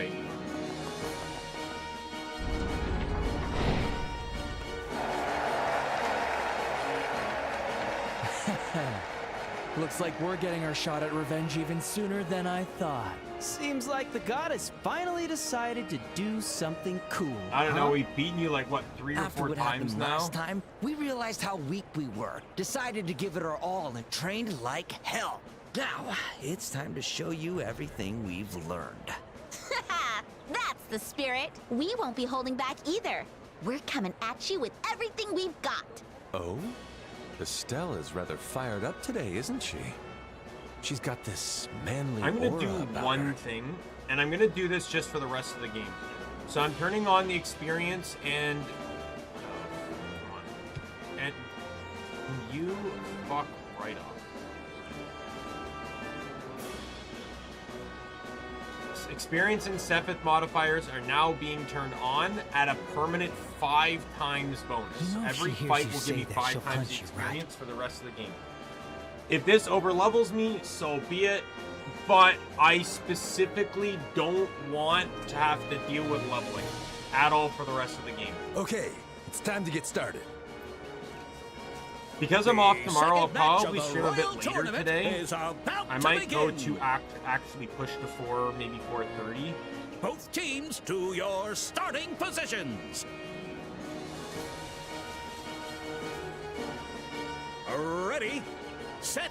S1: Alright.
S20: Looks like we're getting our shot at revenge even sooner than I thought. Seems like the goddess finally decided to do something cool.
S1: I don't know, we've beaten you like, what, 3 or
S18: After
S1: 4
S18: what
S1: times
S18: happened
S1: now?
S18: last time, we realized how weak we were, decided to give it our all, and trained like hell. Now, it's time to show you everything we've learned.
S3: That's the spirit. We won't be holding back either. We're coming at you with everything we've got.
S15: Oh? Estelle is rather fired up today, isn't she? She's got this manly
S1: I'm gonna
S15: aura
S1: do
S15: about
S1: one
S15: her.
S1: thing, and I'm gonna do this just for the rest of the game. So I'm turning on the experience, and come on, and you fuck right off. Experience and Sepith modifiers are now being turned on at a permanent 5 times bonus.
S2: You know if
S1: Every
S2: she hears
S1: fight
S2: you
S1: will
S2: say
S1: give me
S2: that,
S1: 5
S2: she'll
S1: times
S2: punch
S1: the
S2: you, right?
S1: experience for the rest of the game. If this overlevels me, so be it. But I specifically don't want to have to deal with leveling at all for the rest of the game.
S17: Okay, it's time to get started.
S1: Because I'm off tomorrow, I'll
S6: second match of
S1: probably
S6: the
S1: stream a bit
S6: Royal
S1: later
S6: Tournament
S1: today.
S6: is about
S1: I
S6: to
S1: might go
S6: begin.
S1: to actually push to 4, maybe 4:30.
S6: Both teams to your starting positions. Ready, set.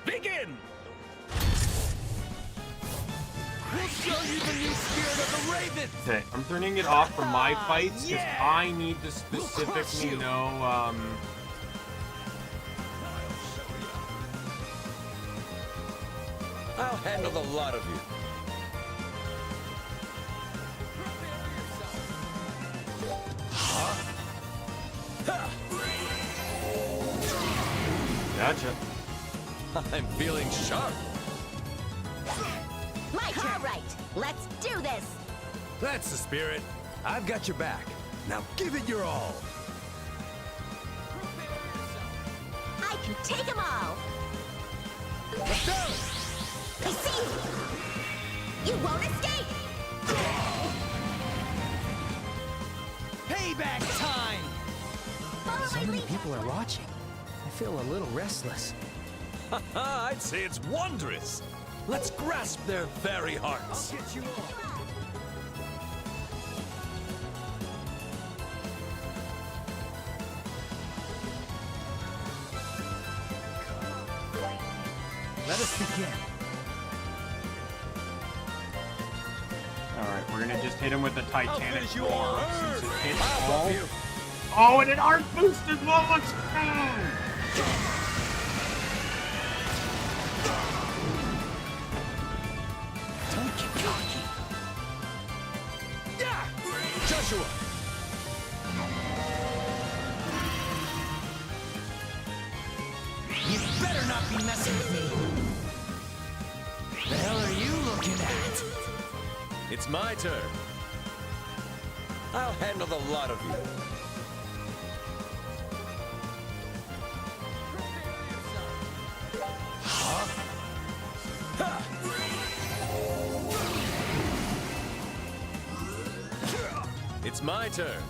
S6: Begin!
S17: We'll show you the new spirit of the Raven!
S1: Okay, I'm turning it off for my fights because I need to specifically know.
S15: I'll handle the lot of you.
S1: Gotcha.
S15: I'm feeling sharp.
S3: My turn. All right, let's do this.
S17: That's the spirit. I've got your back. Now give it your all.
S3: I can take them all.
S17: Let's go!
S3: I see you. You won't escape.
S20: Payback time!
S3: Follow
S2: So
S3: my
S2: many
S3: lead.
S2: people are watching. I feel a little restless.
S17: I'd say it's wondrous. Let's grasp their very hearts.
S20: Get you all.
S2: Let us begin.
S1: Alright, we're gonna just hit him with the Titanic
S17: finish you
S1: roar
S17: all
S1: since it
S17: hurt.
S1: hits
S17: I'll
S1: all.
S17: help you.
S1: Oh, and an art boost as well. Let's go!
S2: Don't get cocky.
S17: Yeah! Joshua!
S20: You better not be messing with me. The hell are you looking at?
S15: It's my turn. I'll handle the lot of you. It's my turn.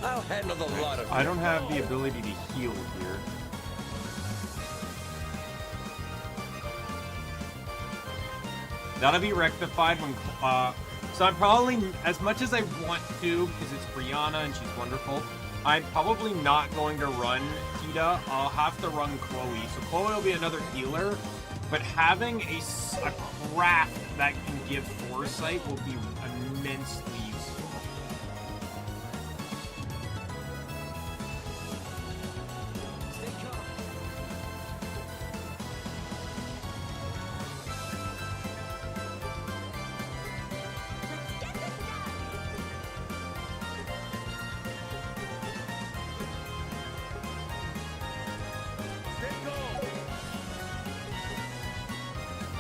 S15: I'll handle the lot of you.
S1: I don't have the ability to heal here. That'll be rectified when, so I'm probably, as much as I want to, because it's Brianna and she's wonderful, I'm probably not going to run Tita. I'll have to run Chloe. So Chloe will be another healer, But having a craft that can give foresight will be immensely useful.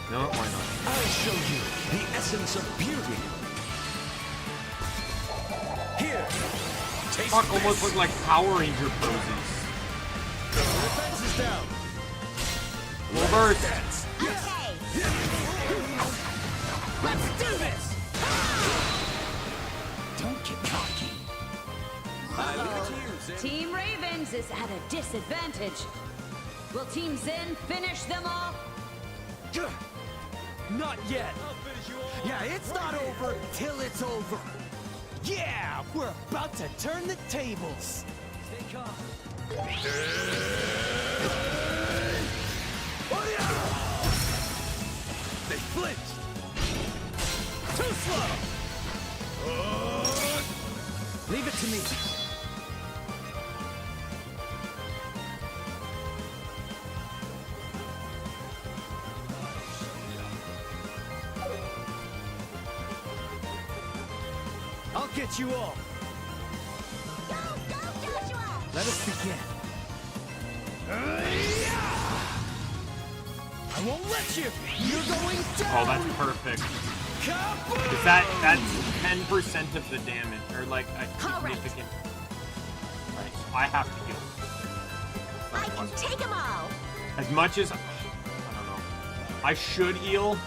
S1: No, why not?
S17: I'll show you the essence of beauty. Here, taste
S1: Fuck,
S17: this.
S1: almost look like Power Ranger poses.
S17: The defense is down.
S1: Full burst.
S5: Let's do this!
S18: Don't get cocky.
S17: I leave it to you, Zen.
S13: Team Ravens is at a disadvantage. Will Team Zen finish them all?
S20: Not yet.
S18: Yeah, it's not over till it's over.
S20: Yeah, we're about to turn the tables. Stay calm.
S17: They flinched.
S20: Too slow. Leave it to me. I'll get you all. Let us begin. I won't let you. You're going down.
S1: Oh, that's perfect. Because that's 10% of the damage, or like a significant. Right, so I have to heal.
S3: I can take them all.
S1: As much as I don't know, I should heal,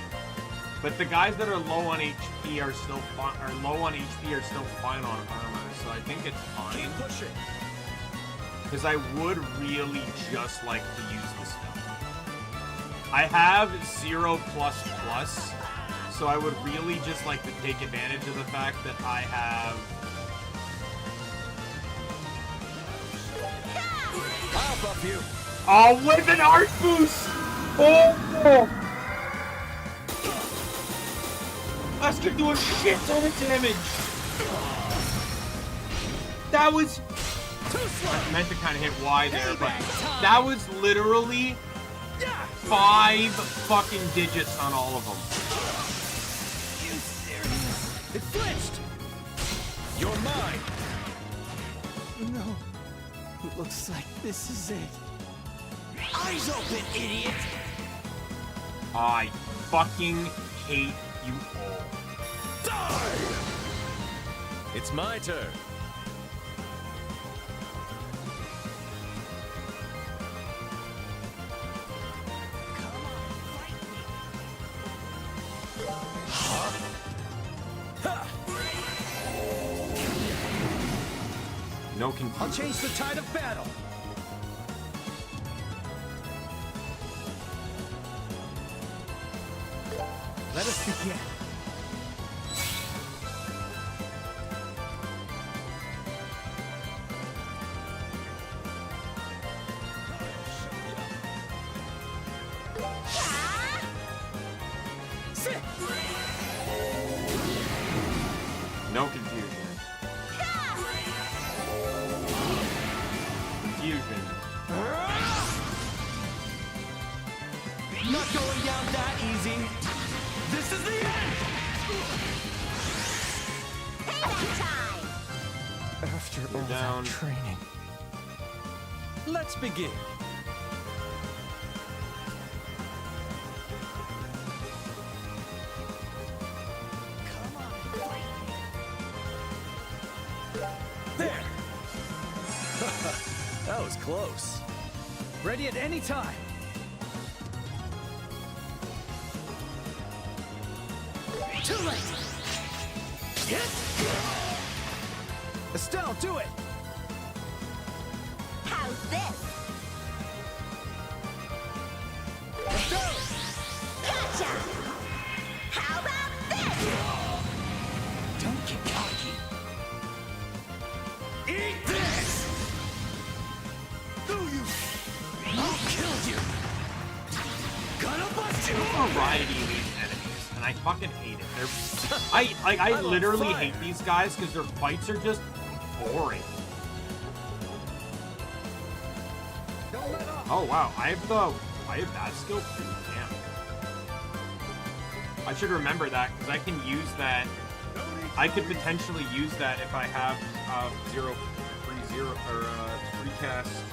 S1: but the guys that are low on HP are still fine. Are low on HP are still fine on armor, so I think it's fine.
S17: Push it.
S1: Because I would really just like to use this spell. I have 0++, so I would really just like to take advantage of the fact that I have.
S17: I'll buff you.
S1: Oh, with an art boost! Oh! Oscar doing shit ton of damage! That was... I meant to kind of hit Y there, but that was literally 5 fucking digits on all of them.
S20: You serious? It flinched.
S17: You're mine.
S20: No. It looks like this is it.
S18: Eyes open, idiot!
S1: I fucking hate you all.
S17: Die! It's my turn.
S1: No confusion.
S20: I'll change the tide of battle. Let us begin.
S1: No confusion. Confusion.
S20: Not going down that easy. This is the end!
S3: Payback time!
S7: After all
S1: down.
S7: that training.
S17: Let's begin. There. That was close.
S20: Ready at any time.
S18: Too late!
S20: Estelle, do it!
S3: How's this? Gotcha! How about this?
S18: Don't get cocky.
S17: Eat this!
S18: Do you? I'll kill you!
S20: Gonna bust
S1: too variety in these enemies, and I fucking hate it. I literally hate these guys because their fights are just boring. Oh wow, I have that skill too. Damn. I should remember that because I can use that. I could potentially use that if I have free cast.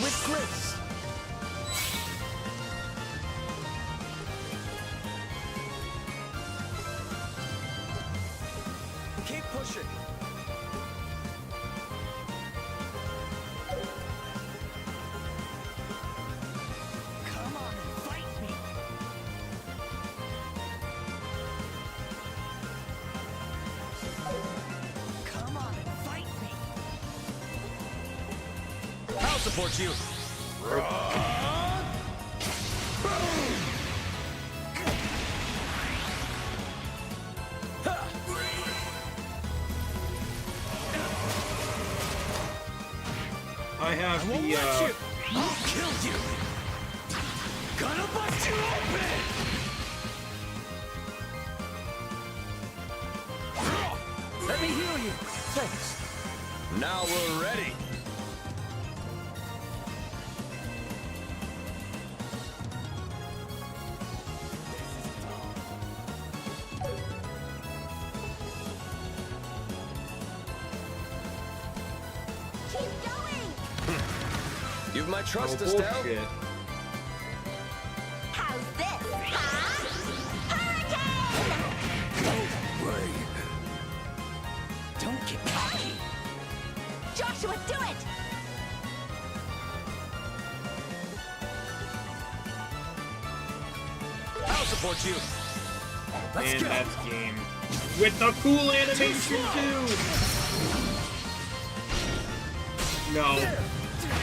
S5: With grace.
S15: Keep pushing.
S5: Come on and fight me. Come on and fight me.
S15: I'll support you.
S1: I have
S5: I won't
S1: the
S5: let you. I'll kill you. Gonna bust you open.
S15: Let me heal you. Thanks. Now we're ready. You've my trust, Estelle.
S1: bullshit.
S3: How's this, huh? Hurricane!
S5: No way. Don't get cocky.
S3: Joshua, do it!
S15: I'll support you.
S5: Let's
S1: And
S5: go.
S1: that's game. With the cool animation too! No.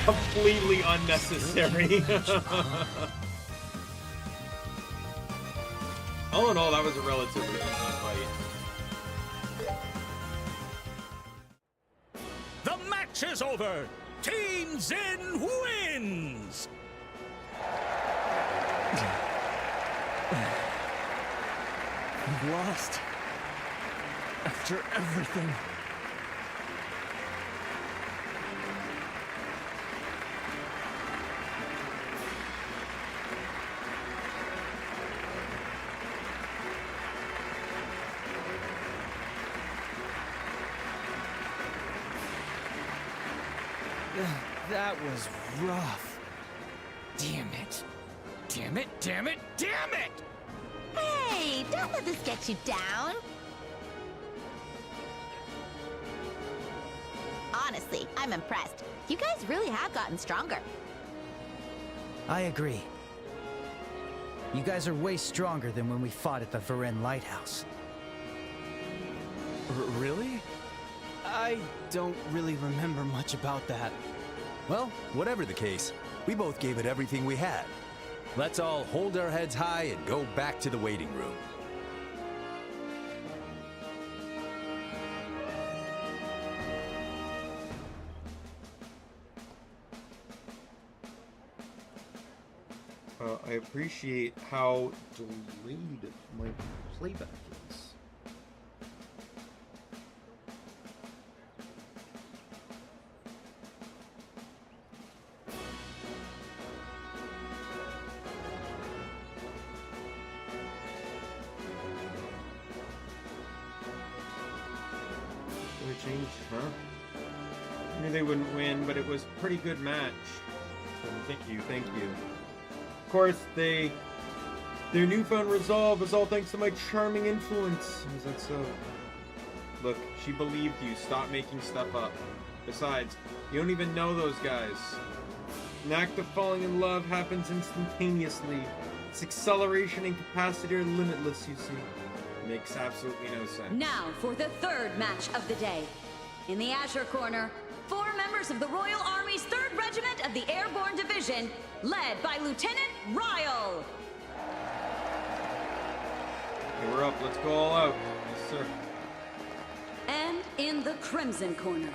S1: Completely unnecessary. All in all, that was a relatively easy fight.
S6: The match is over. Team Zin wins.
S20: We've lost. After everything. That was rough.
S8: Damn it. Damn it, damn it, damn it!
S3: Hey, don't let this get you down. Honestly, I'm impressed. You guys really have gotten stronger.
S2: I agree. You guys are way stronger than when we fought at the Varen Lighthouse.
S20: Really? I don't really remember much about that.
S17: Well, whatever the case, we both gave it everything we had. Let's all hold our heads high and go back to the waiting room.
S1: I appreciate how delayed my playback is. They changed, huh? I knew they wouldn't win, but it was a pretty good match. So thank you. Of course, their newfound resolve is all thanks to my charming influence. Is that so? Look, she believed you. Stop making stuff up. Besides, you don't even know those guys. An act of falling in love happens instantaneously. Its acceleration and capacity are limitless, you see. Makes absolutely no sense.
S13: Now for the third match of the day. In the Azure Corner, 4 members of the Royal Army's 3rd Regiment of the Airborne Division, led by Lieutenant Ryle.
S19: Okay, we're up. Let's go all out. Yes, sir.
S13: And in the Crimson Corner,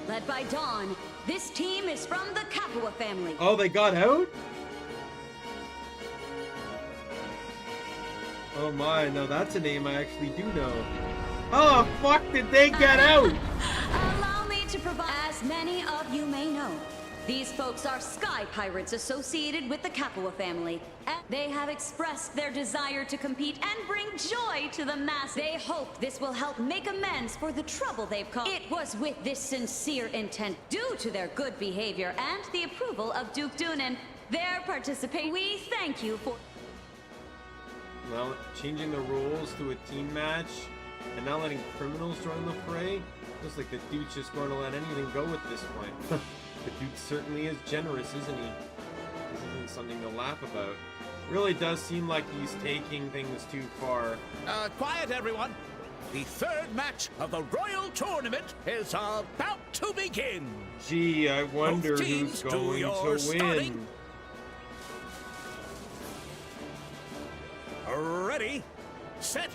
S13: led by Dawn, this team is from the Kapua family.
S19: Oh, they got out? Oh my, no, that's a name I actually do know. How the fuck did they get out?
S13: Allow me to provide, as many of you may know, these folks are sky pirates associated with the Kapua family. And they have expressed their desire to compete and bring joy to the mass. They hope this will help make amends for the trouble they've caused. It was with this sincere intent, due to their good behavior and the approval of Duke Dunan, their participation. We thank you for...
S19: Well, changing the rules to a team match and now letting criminals join the fray? Looks like the Duke's just going to let anything go at this point. The Duke certainly is generous, isn't he? This isn't something to laugh about. Really does seem like he's taking things too far.
S6: Quiet, everyone. The third match of the Royal Tournament is about to begin.
S19: Gee, I wonder
S6: Both teams
S19: who's going to win.
S6: starting. Ready, set.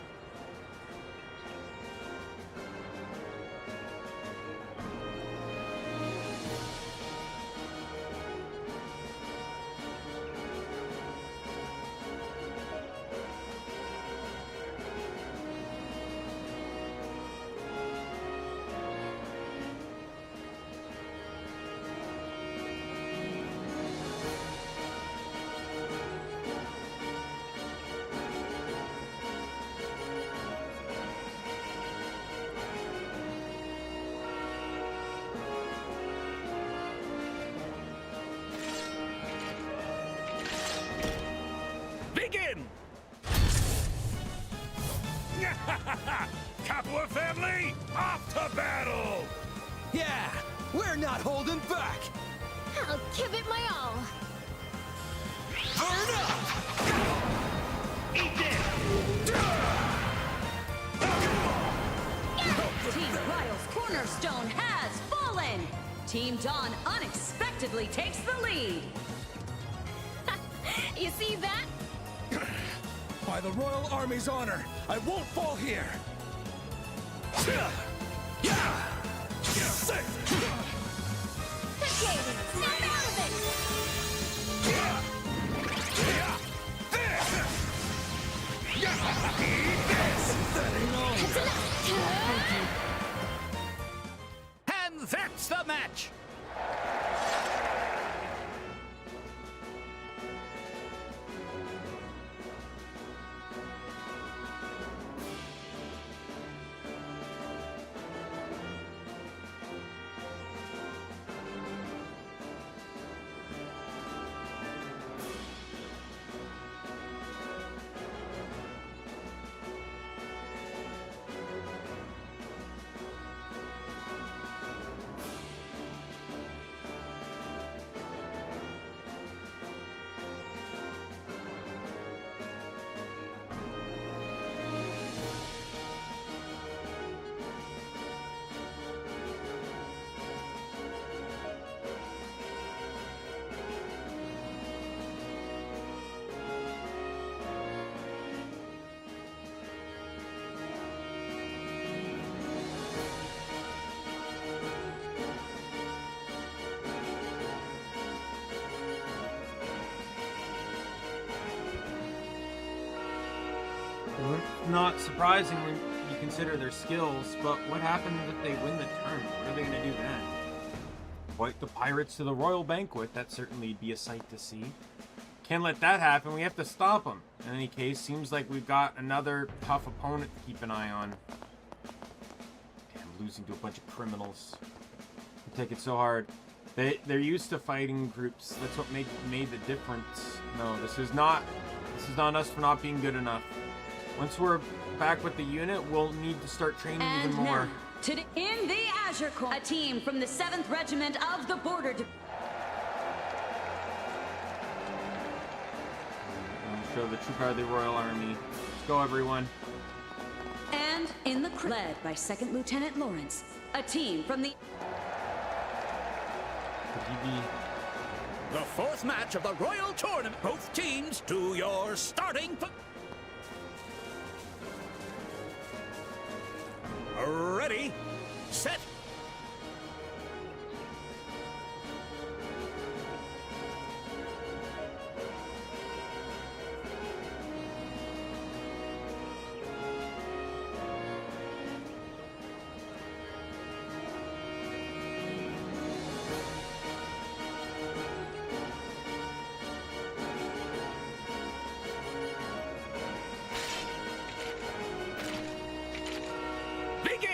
S6: Begin! Kapua family, off to battle!
S18: Yeah, we're not holding back.
S10: I'll give it my all.
S18: Burn up!
S6: Eat this!
S13: Team Ryle's cornerstone has fallen! Team Dawn unexpectedly takes the lead.
S10: You see that?
S17: By the Royal Army's honor, I won't fall here.
S10: Snap out of it!
S6: And that's the match!
S19: Not surprising when you consider their skills, but what happens if they win the turn? What are they going to do then? Invite the pirates to the royal banquet. That certainly be a sight to see. Can't let that happen. We have to stop them. In any case, seems like we've got another tough opponent to keep an eye on. Damn, losing to a bunch of criminals. They take it so hard. They're used to fighting groups. That's what made the difference. No, this is not us for not being good enough. Once we're back with the unit, we'll need to start training
S13: And
S19: even more.
S13: now, in the Azure Corps, a team from the 7th Regiment of the Border
S19: Show the true power of the Royal Army. Let's go, everyone.
S13: And in the led by 2nd Lieutenant Lawrence, a team from the...
S6: The fourth match of the Royal Tournament. Both teams to your starting...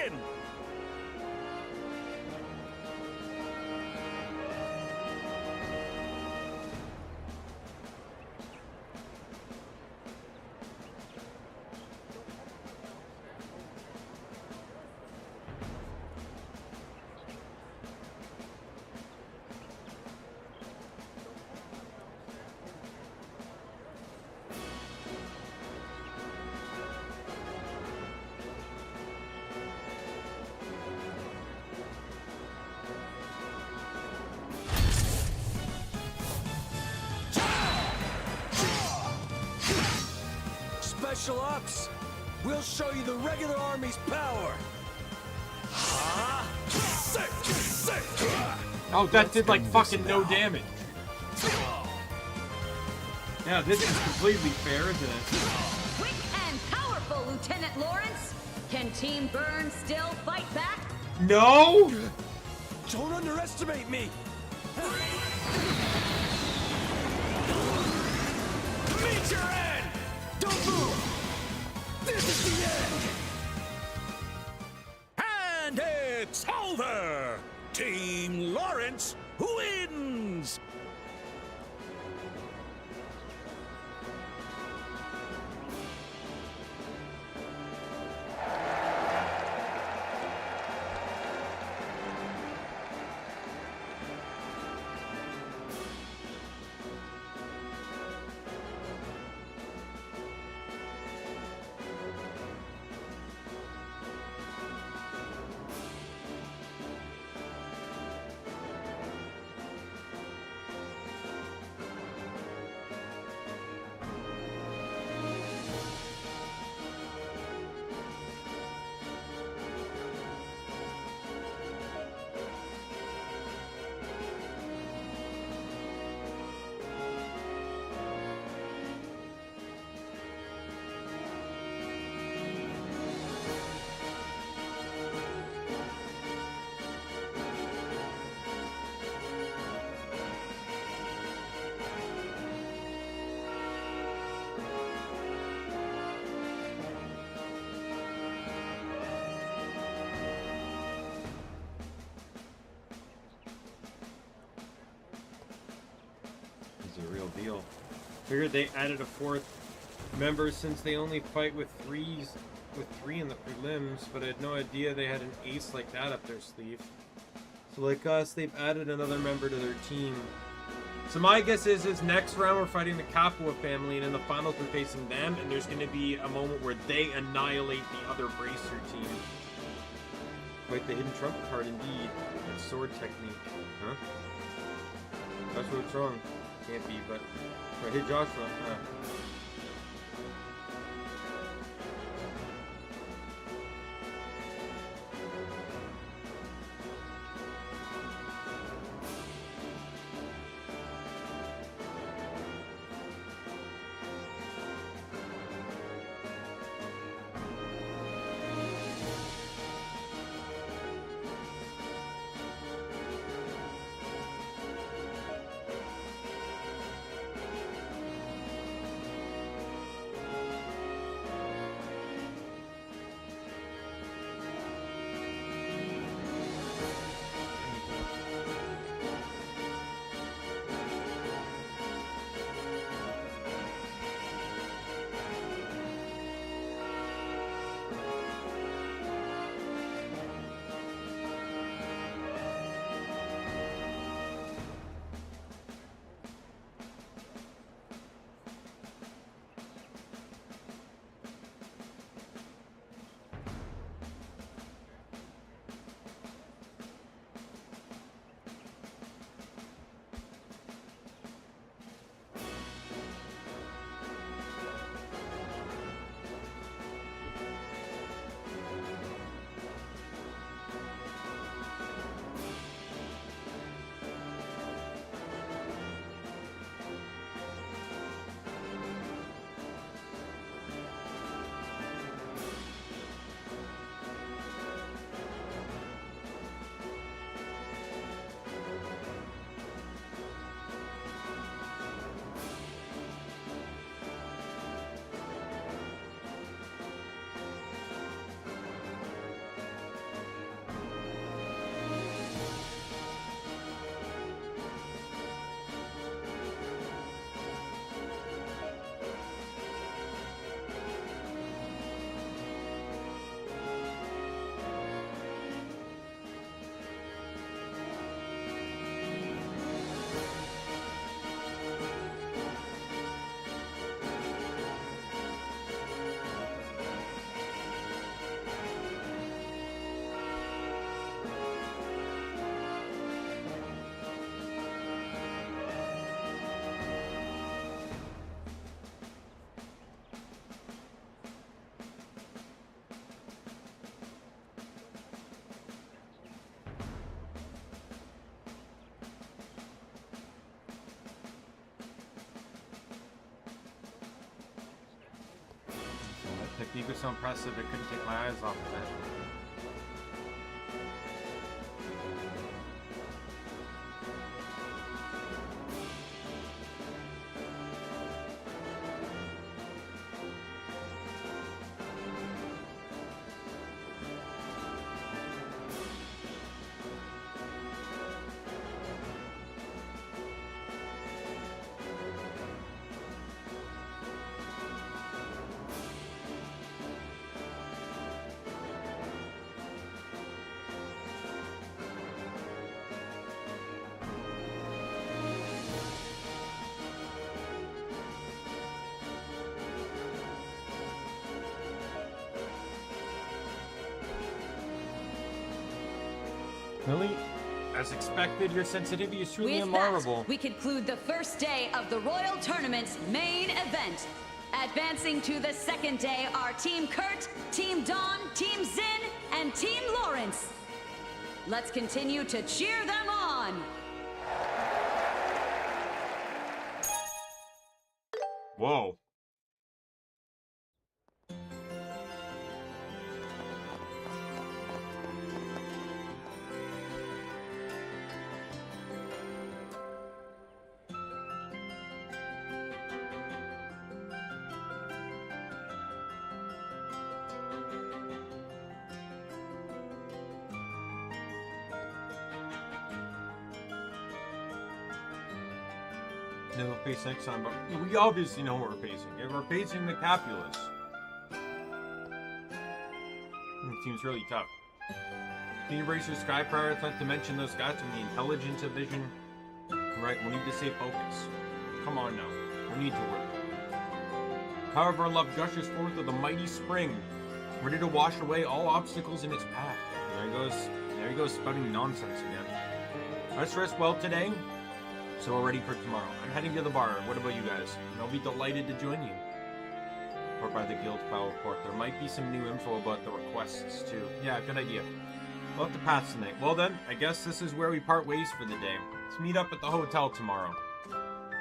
S6: begin!
S18: Special Ops, we'll show you the regular army's power.
S1: Oh, that did like fucking no damage. Yeah, this is completely fair, isn't it?
S13: Quick and powerful, Lieutenant Lawrence. Can Team Burn still fight back?
S1: No!
S18: Don't underestimate me. Meet your end! Don't move! This is the end!
S6: And it's over! Team Lawrence wins!
S19: A real deal. Figured they added a fourth member since they only fight with three in the prelims, but I had no idea they had an ace like that up their sleeve. So like us, they've added another member to their team. So my guess is next round we're fighting the Capua family, and in the finals we're facing them, and there's going to be a moment where they annihilate the other Bracer team. Quite the hidden trump card indeed. That sword technique, huh? That's what's wrong. Can't be, but I hit Joshua.
S1: Speak was so impressive, I couldn't take my eyes off of it. Really? As expected, your sensitivity is truly
S13: With
S1: admirable.
S13: that, we conclude the first day of the Royal Tournament's main event. Advancing to the second day are Team Kurt, Team Dawn, Team Zin, and Team Lawrence. Let's continue to cheer them on.
S1: Whoa. No, we'll face next time, but we obviously know what we're facing. If we're facing the Capulus, it seems really tough. Can you brace your sky pirates, not to mention those guys from the intelligence division? Right, we need to stay focused. Come on now, we need to work. However, love gushes forth with a mighty spring, ready to wash away all obstacles in its path. There he goes spouting nonsense again. Let's rest well today. So we're ready for tomorrow. I'm heading to the bar. What about you guys? And I'll be delighted to join you. Or by the guild file report. There might be some new info about the requests too. Yeah, good idea. We'll have to pass tonight. Well then, I guess this is where we part ways for the day. Let's meet up at the hotel tomorrow.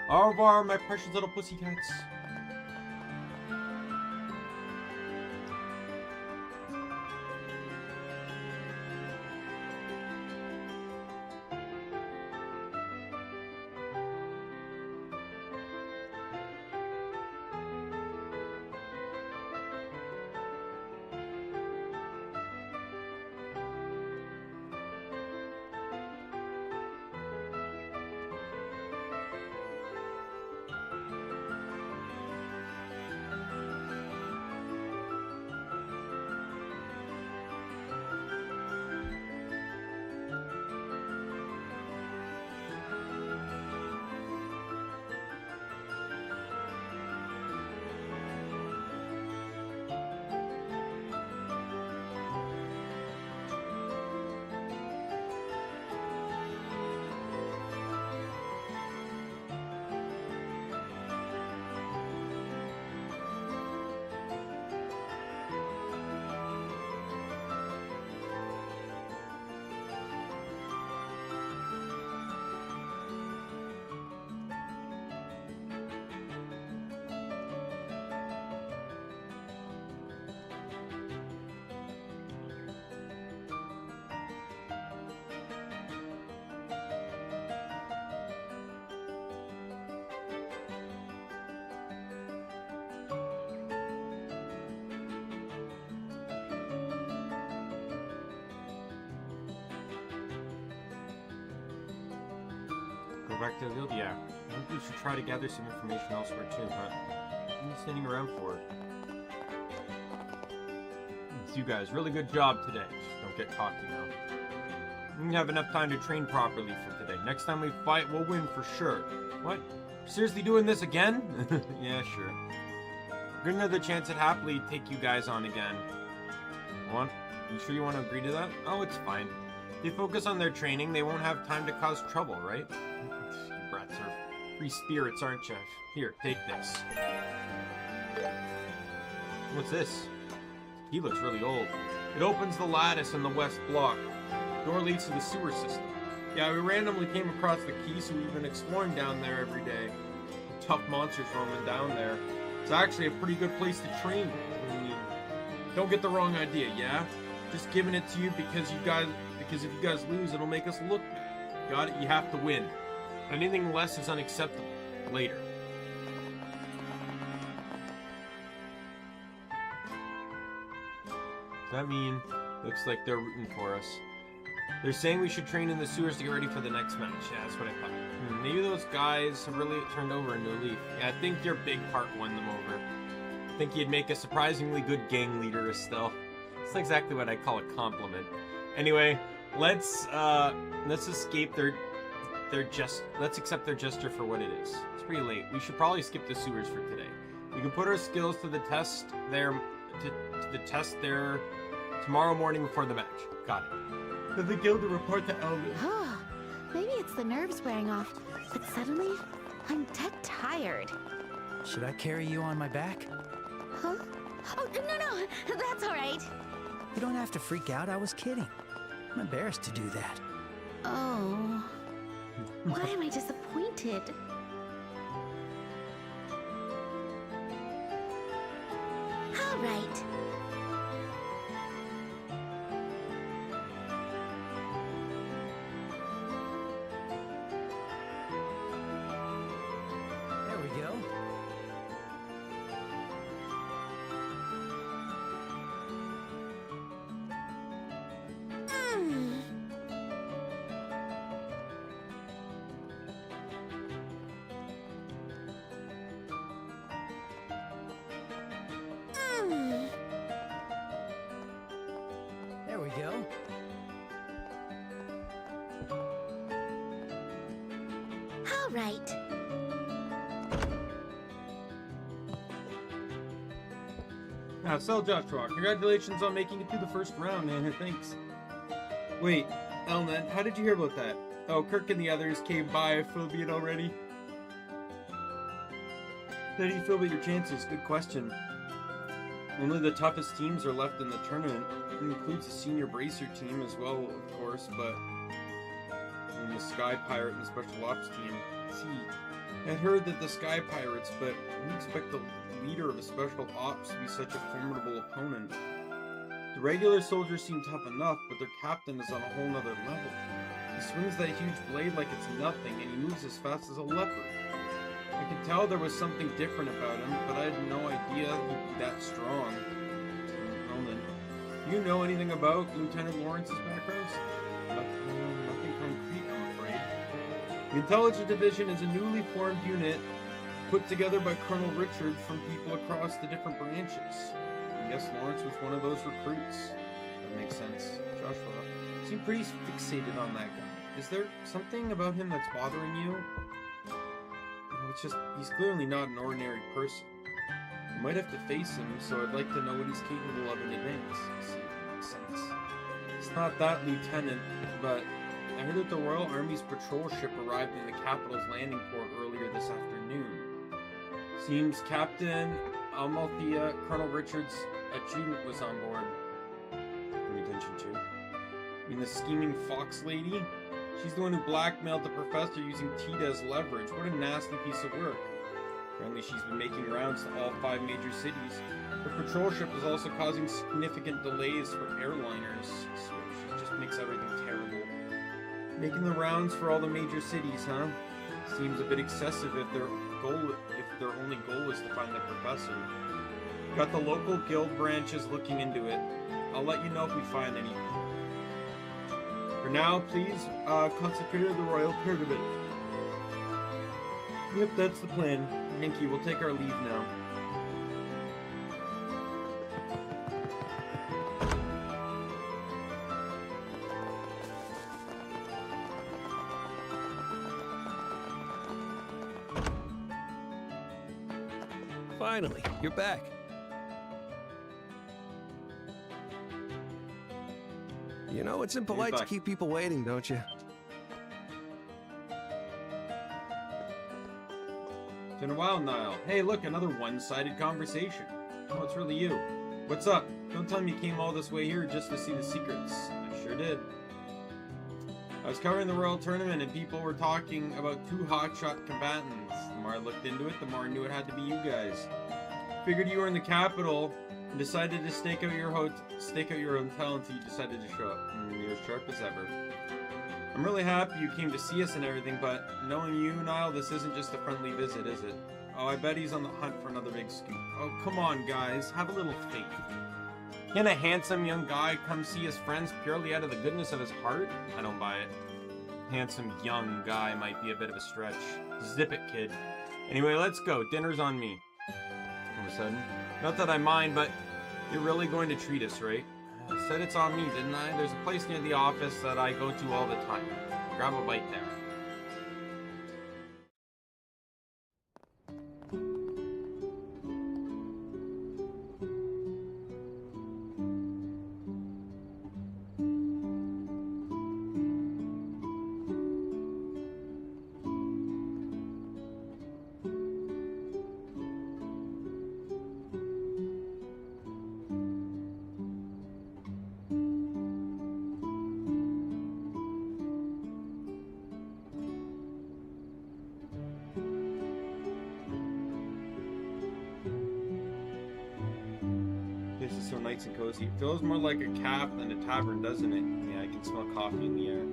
S1: Au revoir, my precious little pussycats. Go back to the guild? Yeah. I think we should try to gather some information elsewhere too, but what are you standing around for? It's you guys. Really good job today. Just don't get cocky now. We didn't have enough time to train properly for today. Next time we fight, we'll win for sure. What? Seriously doing this again? Yeah, sure. Good another chance at happily take you guys on again. What? You sure you want to agree to that? Oh, it's fine. If they focus on their training, they won't have time to cause trouble, right? You brats are free spirits, aren't you? Here, take this. What's this? He looks really old. It opens the lattice in the west block. Door leads to the sewer system. Yeah, we randomly came across the key, so we've been exploring down there every day. Tough monsters roaming down there. It's actually a pretty good place to train. I mean, Don't get the wrong idea, yeah? Just giving it to you because if you guys lose, it'll make us look bad. Got it? You have to win. Anything less is unacceptable. Later. Does that mean... Looks like they're rooting for us. They're saying we should train in the sewers to get ready for the next match. Yeah, that's what I thought. Maybe those guys have really turned over a new leaf. Yeah, I think your big part won them over. I think you'd make a surprisingly good gang leader, Estelle. It's exactly what I call a compliment. Anyway, let's escape let's accept their gesture for what it is. It's pretty late. We should probably skip the sewers for today. We can put our skills to the test there tomorrow morning before the match. Got it. To the guild to report to Elvis.
S3: Maybe it's the nerves wearing off, but suddenly I'm dead tired.
S2: Should I carry you on my back?
S3: Huh? Oh, no, that's all right.
S2: You don't have to freak out, I was kidding. I'm embarrassed to do that.
S3: Oh. Why am I disappointed? All right.
S2: There we go. There we go.
S3: All right.
S19: Now, so Joshua, congratulations on making it through the first round, man. Thanks. Wait, Elna, how did you hear about that? Oh, Kirk and the others came by Phobian already? How do you feel about your chances? Good question. Only the toughest teams are left in the tournament. It includes the senior bracer team as well, of course, but... and the Sky Pirate and the Special Ops team. See, I'd heard that the Sky Pirates, but we expect the leader of a Special Ops to be such a formidable opponent. The regular soldiers seem tough enough, but their captain is on a whole nother level. He swings that huge blade like it's nothing, and he moves as fast as a leopard. I could tell there was something different about him, but I had no idea he'd be that strong. Ronan, do you know anything about Lieutenant Lawrence's background? Nothing concrete, I'm afraid. The Intelligence Division is a newly formed unit put together by Colonel Richard from people across the different branches. I guess Lawrence was one of those recruits. That makes sense. Joshua seemed pretty fixated on that guy. Is there something about him that's bothering you? It's just, he's clearly not an ordinary person. You might have to face him, so I'd like to know what he's capable of in advance. See, that makes sense. It's not that, Lieutenant, but I heard that the Royal Army's patrol ship arrived in the capital's landing port earlier this afternoon. Seems Captain Amalthea, Colonel Richard's adjutant, was on board. Pay attention to. I mean, the scheming fox lady? She's the one who blackmailed the professor using Tita as leverage. What a nasty piece of work. Apparently she's been making rounds to all 5 major cities. Her patrol ship is also causing significant delays for airliners. So she just makes everything terrible. Making the rounds for all the major cities, huh? Seems a bit excessive if their only goal is to find the professor. Got the local guild branches looking into it. I'll let you know if we find anything. For now, please concentrate on the Royal Tournament. Yep, that's the plan. Yankee, we'll take our leave now.
S15: Finally, you're back. You know, it's impolite to keep people waiting, don't you?
S19: It's been a while, Niall. Hey, look, another one-sided conversation. Oh, it's really you. What's up? Don't tell me you came all this way here just to see the secrets. I sure did. I was covering the Royal Tournament and people were talking about 2 hotshot combatants. The more I looked into it, the more I knew it had to be you guys. Figured you were in the capital and decided to stake out your hotel until you decided to show up. You're as sharp as ever. I'm really happy you came to see us and everything, but knowing you, Niall, this isn't just a friendly visit, is it? Oh, I bet he's on the hunt for another big scoop. Oh, come on, guys. Have a little faith. Can a handsome young guy come see his friends purely out of the goodness of his heart? I don't buy it. Handsome young guy might be a bit of a stretch. Zip it, kid. Anyway, let's go. Dinner's on me. All of a sudden. Not that I mind, but you're really going to treat us, right? I said it's on me, didn't I? There's a place near the office that I go to all the time. Grab a bite there. So nice and cozy. It feels more like a cafe than a tavern, doesn't it? Yeah, I can smell coffee in the air.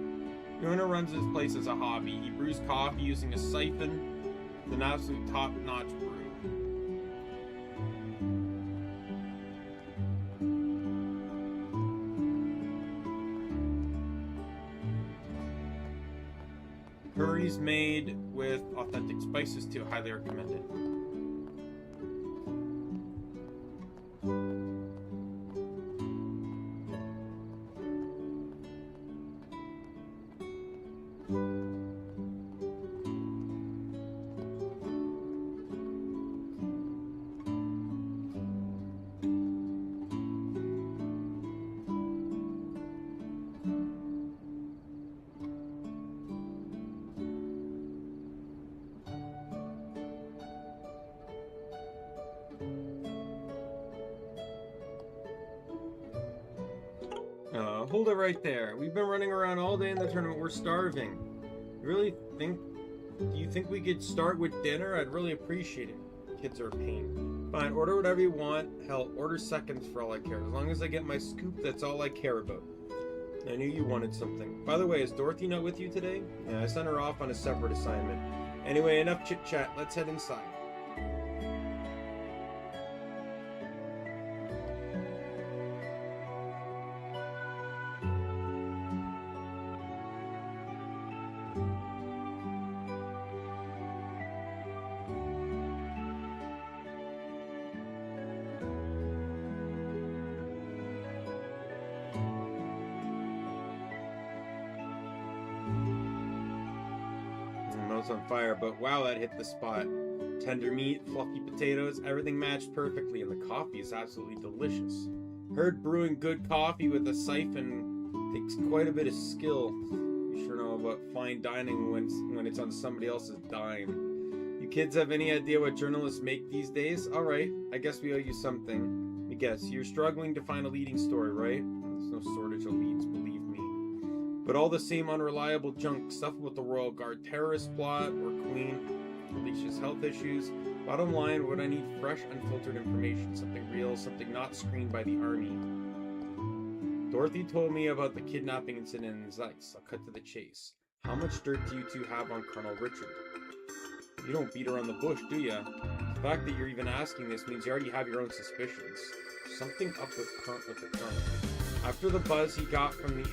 S19: The owner runs this place as a hobby. He brews coffee using a siphon with an absolute top-notch brew. Curry's made with authentic spices too. Highly recommended. Hold it right there. We've been running around all day in the tournament. We're starving. Do you think we could start with dinner? I'd really appreciate it. Kids are a pain. Fine, order whatever you want. Hell, order seconds for all I care. As long as I get my scoop, that's all I care about. I knew you wanted something. By the way, is Dorothy not with you today? Yeah, I sent her off on a separate assignment. Anyway, enough chit-chat. Let's head inside. On fire, but wow, that hit the spot. Tender meat, fluffy potatoes, everything matched perfectly, and the coffee is absolutely delicious. Heard brewing good coffee with a siphon takes quite a bit of skill. You sure know about fine dining when it's on somebody else's dime. You kids have any idea what journalists make these days? Alright, I guess we owe you something. I guess you're struggling to find a leading story, right? There's no shortage of leads, believe me. But all the same unreliable junk, stuff about the Royal Guard terrorist plot or Queen Alicia's health issues. Bottom line, what I need fresh, unfiltered information, something real, something not screened by the army. Dorothy told me about the kidnapping incident in Zeiss. I'll cut to the chase. How much dirt do you two have on Colonel Richard? You don't beat around the bush, do ya? The fact that you're even asking this means you already have your own suspicions. Something up with the Colonel. After the buzz he got from the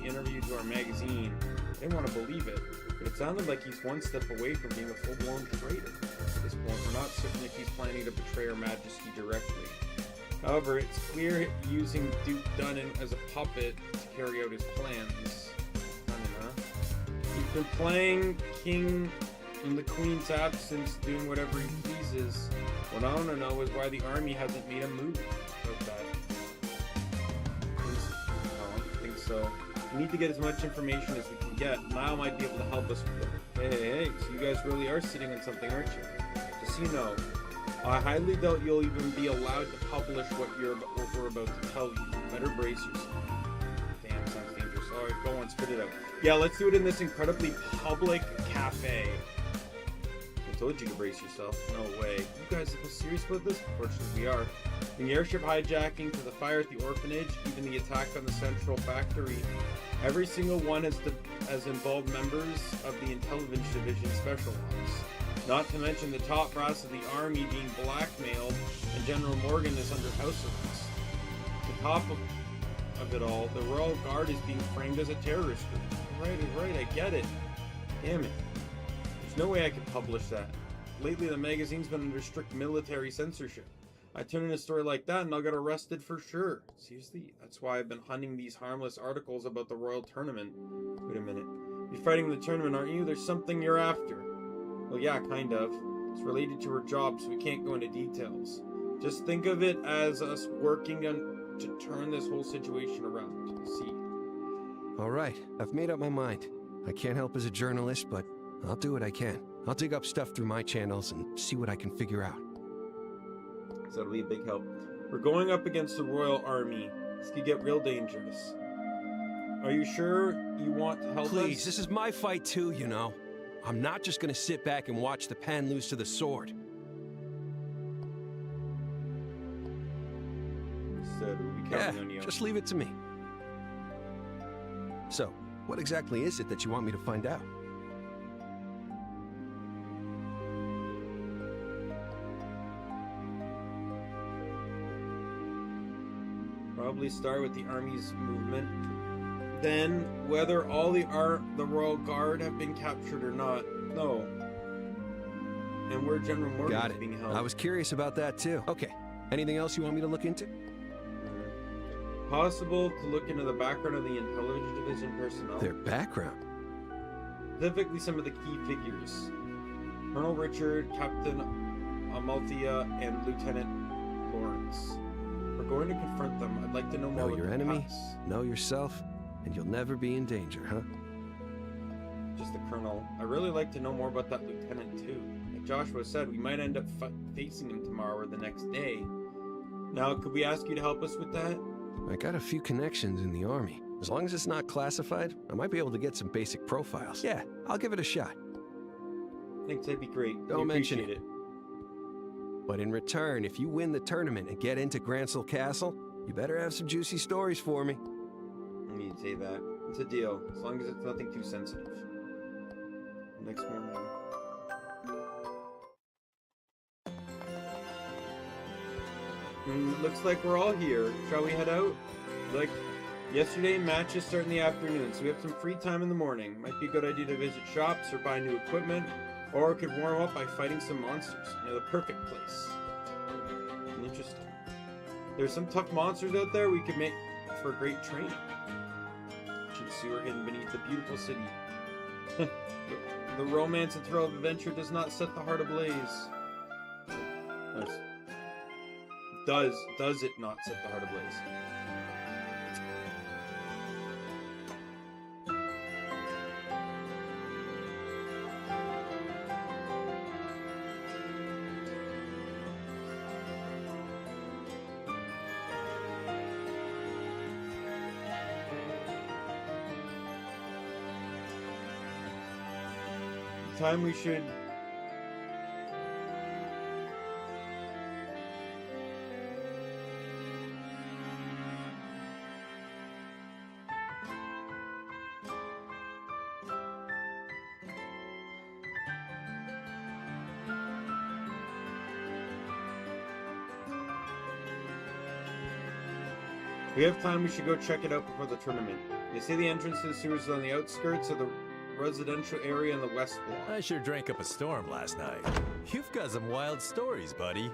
S19: interview to our magazine, I didn't want to believe it, but it sounded like he's one step away from being a full-blown traitor. At this point, we're not certain if he's planning to betray Her Majesty directly. However, it's clear using Duke Dunnan as a puppet to carry out his plans. He's been playing King in the Queen's absence, doing whatever he pleases. What I want to know is why the army hasn't made a move about that. I don't think so. We need to get as much information as we can get. Niall might be able to help us with it. Hey, so you guys really are sitting on something, aren't you? Just so you know, I highly doubt you'll even be allowed to publish what we're about to tell you. Better brace yourself. Damn, sounds dangerous. Alright, go on, spit it out. Yeah, let's do it in this incredibly public cafe. told you to brace yourself. No way. You guys are serious about this? Unfortunately, we are. From the airship hijacking to the fire at the orphanage, even the attack on the central factory, every single one has involved members of the Intelligence Division Special Ops. Not to mention the top brass of the army being blackmailed, and General Morgan is under house arrest. The top of it all, the Royal Guard is being framed as a terrorist group. Right, I get it. Damn it. There's no way I could publish that. Lately, the magazine's been under strict military censorship. I turn in a story like that and I'll get arrested for sure. Seriously? That's why I've been hunting these harmless articles about the Royal Tournament. Wait a minute. You're fighting the tournament, aren't you? There's something you're after. Well, yeah, kind of. It's related to her job, so we can't go into details. Just think of it as us working to turn this whole situation around. See?
S15: All right, I've made up my mind. I can't help as a journalist, but I'll do what I can. I'll dig up stuff through my channels and see what I can figure out.
S19: So that'll be a big help. We're going up against the Royal Army. This could get real dangerous. Are you sure you want to help us?
S15: Please, this is my fight too, you know. I'm not just gonna sit back and watch the pen lose to the sword.
S19: So we'll be counting on you.
S15: Just leave it to me. So, what exactly is it that you want me to find out?
S19: Probably start with the army's movement. Then, whether all the Royal Guard have been captured or not. No. And where General Morgan is being held.
S15: I was curious about that too. Okay. Anything else you want me to look into?
S19: Possible to look into the background of the Intelligence Division personnel.
S15: Their background?
S19: Specifically some of the key figures. Colonel Richard, Captain Amalthea, and Lieutenant Lawrence. We're going to confront them. I'd like to know more
S15: Know your
S19: about
S15: enemy,
S19: the past.
S15: know yourself, and you'll never be in danger, huh?
S19: Just the Colonel. I really like to know more about that Lieutenant too. Like Joshua said, we might end up facing him tomorrow or the next day. Now, could we ask you to help us with that?
S15: I got a few connections in the army. As long as it's not classified, I might be able to get some basic profiles. Yeah, I'll give it a shot.
S19: Thanks, that'd be great.
S15: Don't mention it. But in return, if you win the tournament and get into Grancel Castle, you better have some juicy stories for me.
S19: I need to say that. It's a deal, as long as it's nothing too sensitive. Next morning. Looks like we're all here. Shall we head out? Like yesterday, matches start in the afternoon, so we have some free time in the morning. Might be a good idea to visit shops or buy new equipment, or we could warm up by fighting some monsters. You know, the perfect place. Interesting. There's some tough monsters out there we could make for great training. Ancient sewer hidden beneath the beautiful city. The romance and thrill of adventure does not set the heart ablaze. Does it not set the heart ablaze? Time we should we have time, we should go check it out before the tournament. They say the entrance to the sewers is on the outskirts of the residential area in the west block.
S17: I sure drank up a storm last night. You've got some wild stories, buddy.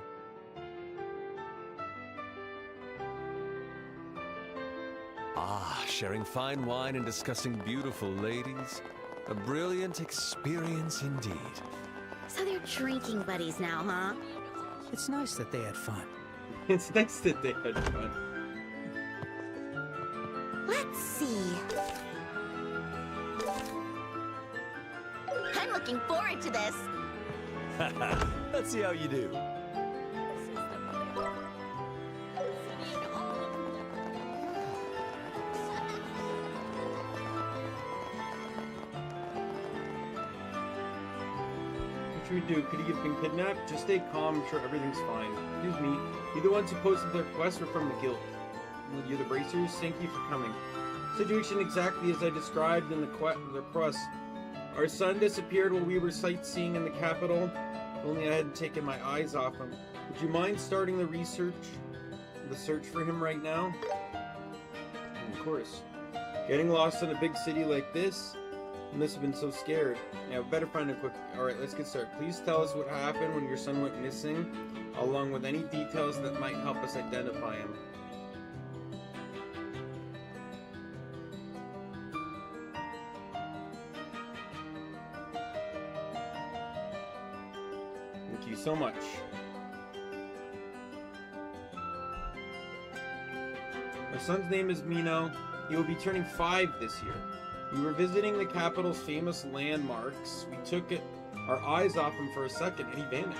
S17: Ah, sharing fine wine and discussing beautiful ladies. A brilliant experience indeed.
S3: So they're drinking buddies now, huh?
S2: It's nice that they had fun.
S19: It's nice that they had fun.
S3: Let's see. I'm looking forward to this.
S17: Let's see how you do.
S19: should we do? Could he have been kidnapped? Just stay calm. I'm sure everything's fine. Excuse me. You the ones who posted their requests were from the guild. Well, you're the bracers? Thank you for coming. Situation exactly as I described in the request. Our son disappeared while we were sightseeing in the capital. If only I hadn't taken my eyes off him. Would you mind starting the search for him right now? Of course. Getting lost in a big city like this? You must have been so scared. Yeah, we better find him quick. Alright, let's get started. Please tell us what happened when your son went missing, along with any details that might help us identify him. Thank you so much. My son's name is Mino. He will be turning 5 this year. We were visiting the capital's famous landmarks. We took our eyes off him for a second, and he vanished.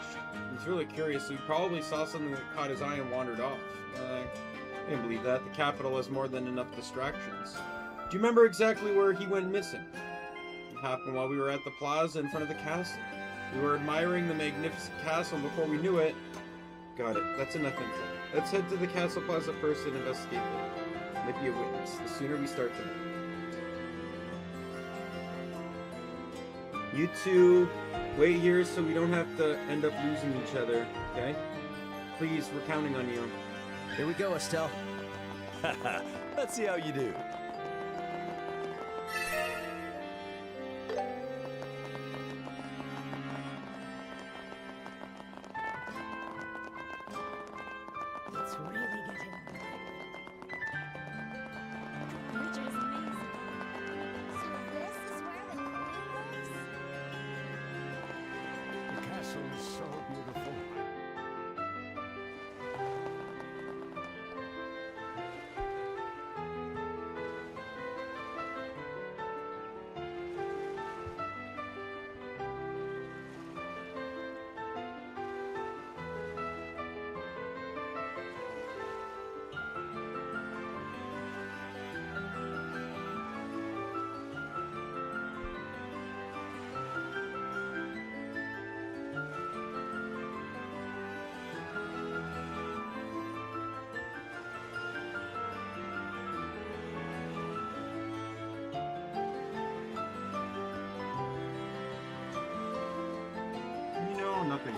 S19: He was really curious, so he probably saw something that caught his eye and wandered off. I can't believe that. The capital has more than enough distractions. Do you remember exactly where he went missing? It happened while we were at the plaza in front of the castle. We were admiring the magnificent castle, and before we knew it... Got it. That's enough info. Let's head to the castle plaza first and investigate it. Might be a witness. The sooner we start, the better. You two, wait here so we don't have to end up losing each other, okay? Please, we're counting on you.
S18: Here we go, Estelle.
S17: Let's see how you do.
S10: It's really getting Richard is amazing.
S3: So this is where the queen lives?
S21: The castle is so beautiful.
S19: Nothing.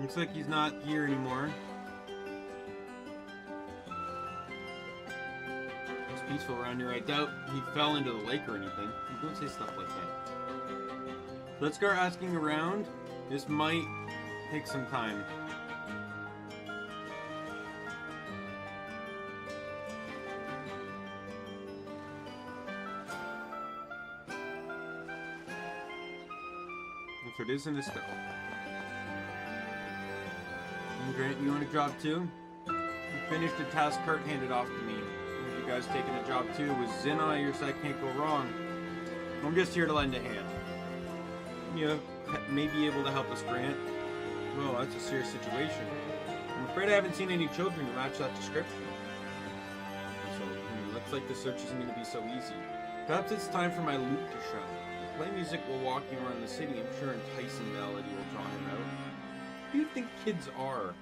S19: Looks like he's not here anymore. It's peaceful around here. I doubt he fell into the lake or anything. Don't say stuff like that. Let's start asking around. This might take some time. If it isn't, it's still. Grant, you want a job too? You finished a task Kurt handed off to me. Have you guys taken a job too? With Zina, your side can't go wrong. I'm just here to lend a hand. You may be able to help us, Grant. Well, that's a serious situation. I'm afraid I haven't seen any children who match that description. So, looks like the search isn't going to be so easy. Perhaps it's time for my lute to shine. Play music while walking around the city. I'm sure enticing melody will draw him out. Who do you think kids are?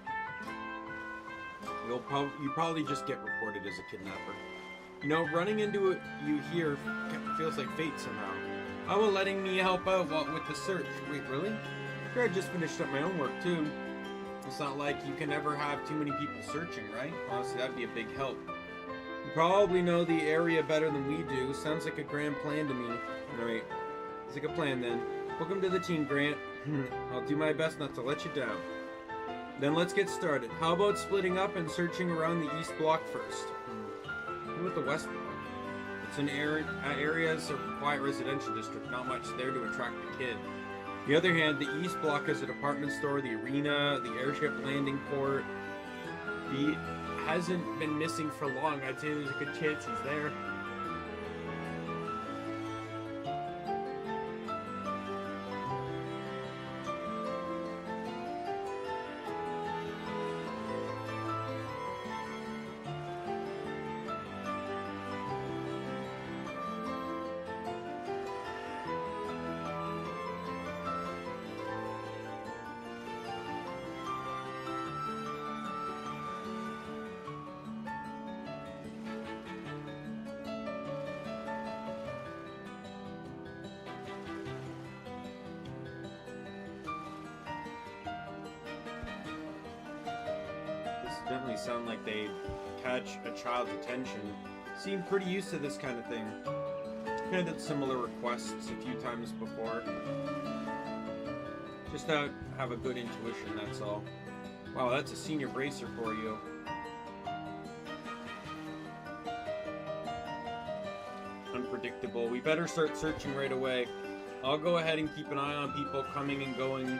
S19: You probably just get reported as a kidnapper. You know, running into you here feels like fate somehow. How about letting me help out with the search? Wait, really? Sure, I just finished up my own work too. It's not like you can ever have too many people searching, right? Honestly, that'd be a big help. probably know the area better than we do. Sounds like a grand plan to me. Alright. It's like a plan then. Welcome to the team, Grant. I'll do my best not to let you down. Then let's get started. How about splitting up and searching around the east block first? What about the west block? It's an areas of quiet residential district, not much there to attract the kid. On the other hand, the east block has a department store, the arena, the airship landing port. He hasn't been missing for long. I'd say there's a good chance he's there. Definitely sound like they catch a child's attention. Seem pretty used to this kind of thing. Kind of did similar requests a few times before. Just to have a good intuition, that's all. Wow, that's a senior bracer for you. Unpredictable. We better start searching right away. I'll go ahead and keep an eye on people coming and going.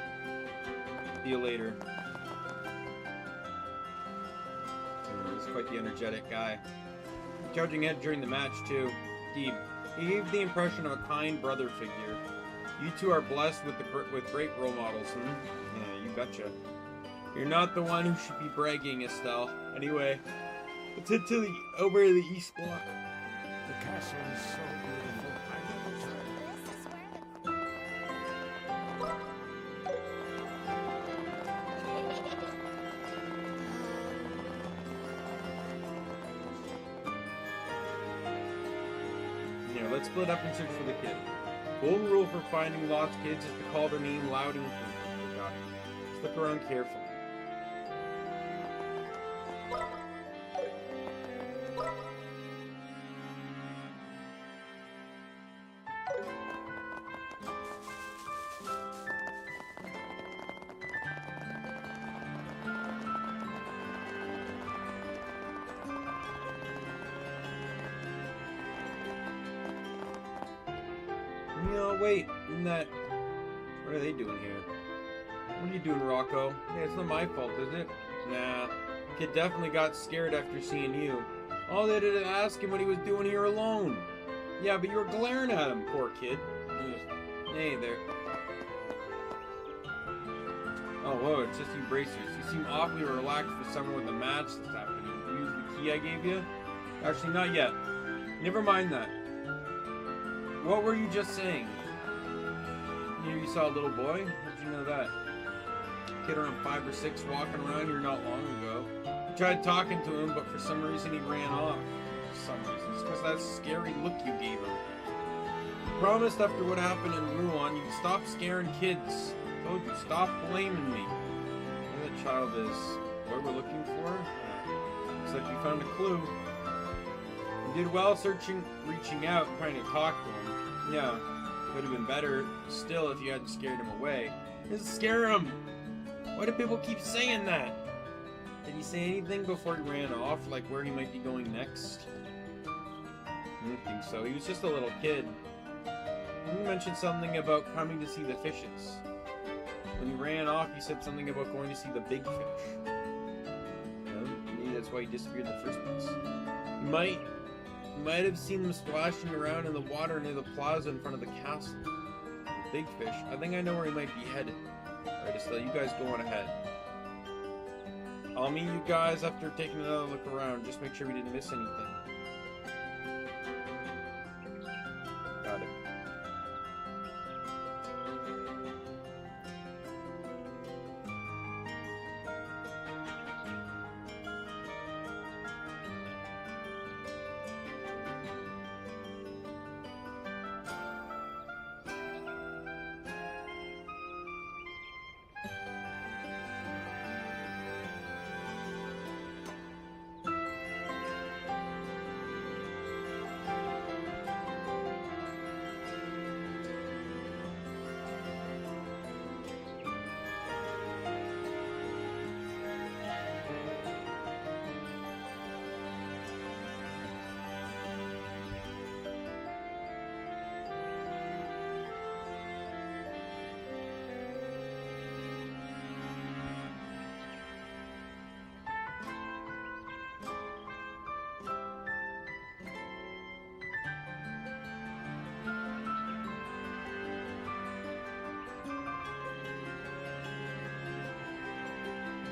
S19: See you later. Quite the energetic guy. Charging ahead during the match too. Deep. He gave the impression of a kind brother figure. You two are blessed with great role models, Yeah, you betcha. You're not the one who should be bragging, Estelle. Anyway, let's head to over the east block.
S21: The castle is so beautiful. I never tried.
S19: Let's split up and search for the kid. Golden rule for finding lost kids is to call their name loud and clear. Got it. Let's look around carefully. No, wait, isn't that... What are they doing here? What are you doing, Rocco? Yeah, it's not my fault, is it? Nah. Kid definitely got scared after seeing you. All they did is ask him what he was doing here alone. Yeah, but you were glaring at him, poor kid. Hey there. Oh, whoa, it's just you bracers. You seem awfully relaxed for someone with a match this afternoon. Did you use the key I gave you? Actually, not yet. Never mind that. What were you just saying? You saw a little boy? How'd you know that? Kid around 5 or 6 walking around here not long ago. You tried talking to him, but for some reason he ran off. For some reason. It's because that scary look you gave him. You promised after what happened in Rouen you'd stop scaring kids. I told you, stop blaming me. Where that child is. What we're looking for? Looks like we found a clue. You did well reaching out, trying to talk to him. Yeah, would have been better still if you hadn't scared him away. Didn't scare him! Why do people keep saying that? Did he say anything before he ran off, like where he might be going next? I don't think so. He was just a little kid. He mentioned something about coming to see the fishes. When he ran off, he said something about going to see the big fish. Well, maybe that's why he disappeared in the first place. You might have seen them splashing around in the water near the plaza in front of the castle. The big fish. I think I know where he might be headed. Alright, Estelle, you guys go on ahead. I'll meet you guys after taking another look around. Just make sure we didn't miss anything. Got it.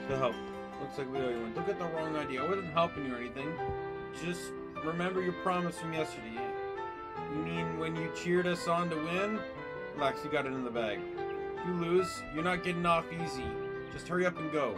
S19: To help. Looks like we already went. Don't get the wrong idea. I wasn't helping you or anything. Just remember your promise from yesterday. You mean when you cheered us on to win? Relax, you got it in the bag. If you lose, you're not getting off easy. Just hurry up and go.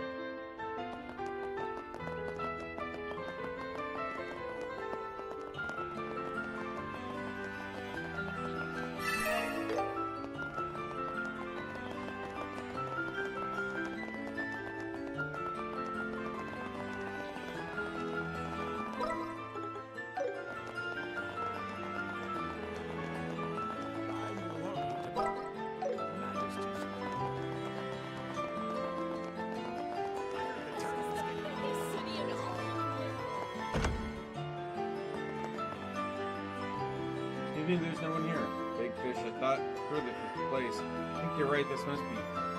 S19: Maybe there's no one here. Big fish, I thought further fifth place. I think you're right, this must be.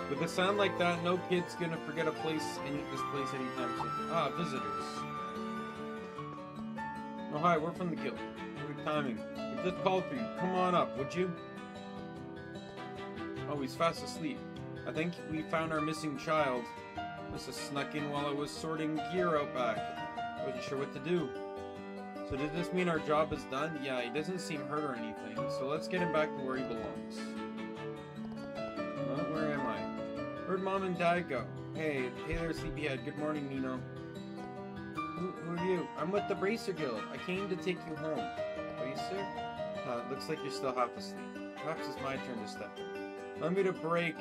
S19: With a sound like that, no kid's gonna forget a place and eat this place anytime soon. Ah, visitors. Oh, hi, we're from the guild. Good timing. We just called for you. Come on up, would you? Oh, he's fast asleep. I think we found our missing child. Must have snuck in while I was sorting gear out back. Wasn't sure what to do. So does this mean our job is done? Yeah, he doesn't seem hurt or anything, so let's get him back to where he belongs. Well, where am I? Where'd Mom and Dad go? Hey there, sleepyhead. Good morning, Nino. Who are you? I'm with the Bracer Guild. I came to take you home. Bracer? Looks like you're still half asleep. Perhaps it's my turn to step in. Allow me to break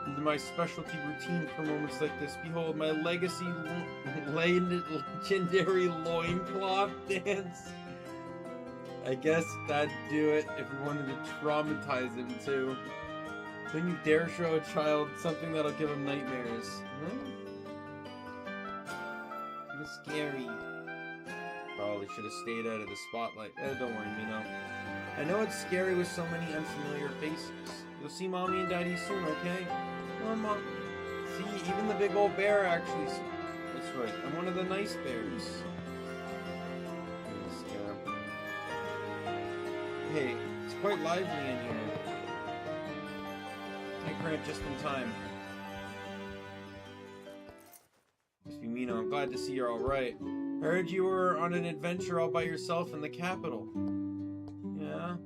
S19: into my specialty routine for moments like this. Behold, my legacy legendary loincloth dance. I guess that'd do it if we wanted to traumatize him too. Don't you dare show a child something that'll give him nightmares. It's scary. Probably should have stayed out of the spotlight. Don't worry, Mino. I know it's scary with so many unfamiliar faces. You'll see Mommy and Daddy soon, okay? Well, Mom. See, even the big old bear actually. That's right. I'm one of the nice bears. Hey, it's quite lively in here. I Grant just in time. Must be Mino. I'm glad to see you're all right. I heard you were on an adventure all by yourself in the capital. Yeah?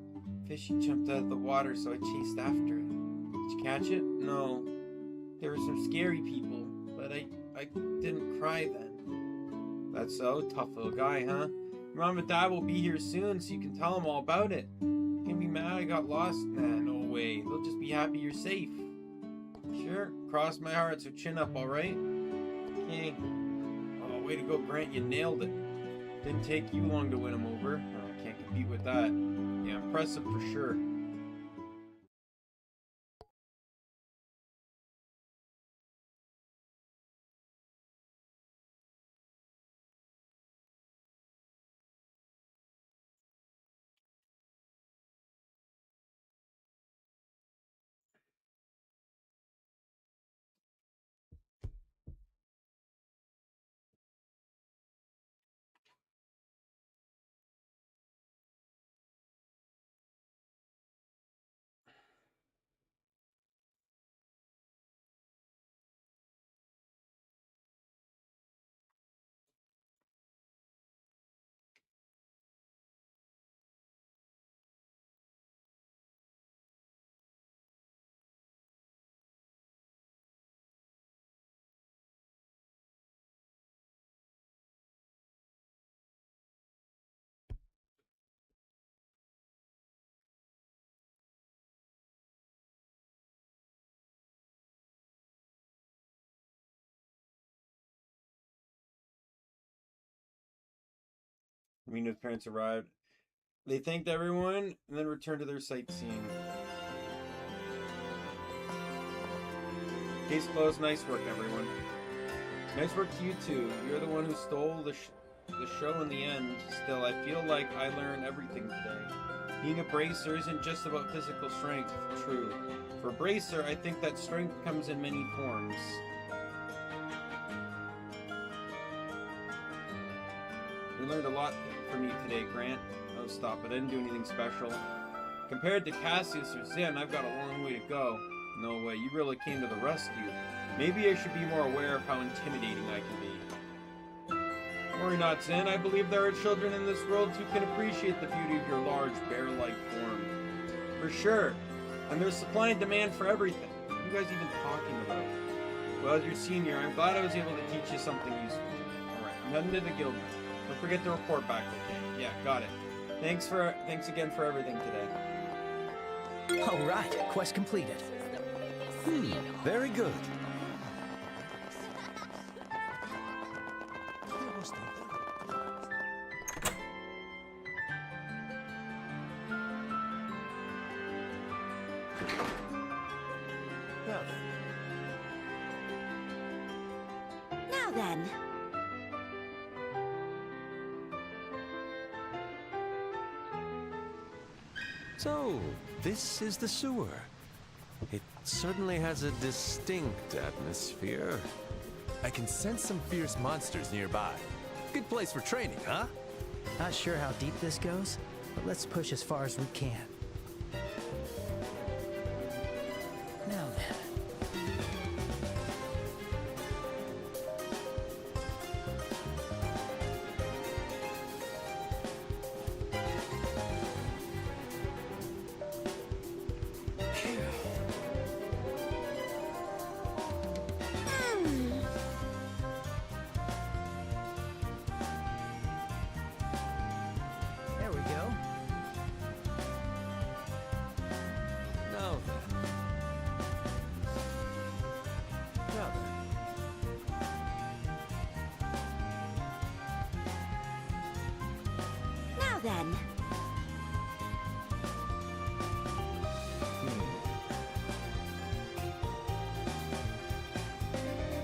S19: Fishy jumped out of the water, so I chased after it. Did you catch it? No. There were some scary people, but I didn't cry then. That's so? Tough little guy, huh? Your mom and dad will be here soon, so you can tell them all about it. Can't be mad I got lost? Nah, no way. They'll just be happy you're safe. Sure. Cross my heart, so chin up, alright? Okay. Oh, way to go, Grant. You nailed it. Didn't take you long to win him over. Oh, can't compete with that. Yeah, impressive for sure. Mina's parents arrived. They thanked everyone and then returned to their sightseeing. Case closed. Nice work, everyone. Nice work to you too. You're the one who stole the show in the end. Still, I feel like I learned everything today. Being a bracer isn't just about physical strength. True. For bracer, I think that strength comes in many forms. We learned a lot from you today, Grant. Oh, stop it. I didn't do anything special. Compared to Cassius or Zen, I've got a long way to go. No way, you really came to the rescue. Maybe I should be more aware of how intimidating I can be. Worry not, Zin. I believe there are children in this world who can appreciate the beauty of your large, bear-like form. For sure. And there's supply and demand for everything. What are you guys even talking about? Well, as your senior, I'm glad I was able to teach you something useful. Alright, I'm heading to the guild now. Don't forget to report back, okay? Yeah, got it. Thanks again for everything today.
S2: Alright, quest completed.
S15: Very good.
S3: Now then.
S15: So, this is the sewer. It certainly has a distinct atmosphere.
S17: I can sense some fierce monsters nearby. Good place for training, huh?
S2: Not sure how deep this goes, but let's push as far as we can. Now then. There we go.
S15: Now then. Now then.
S3: Now then.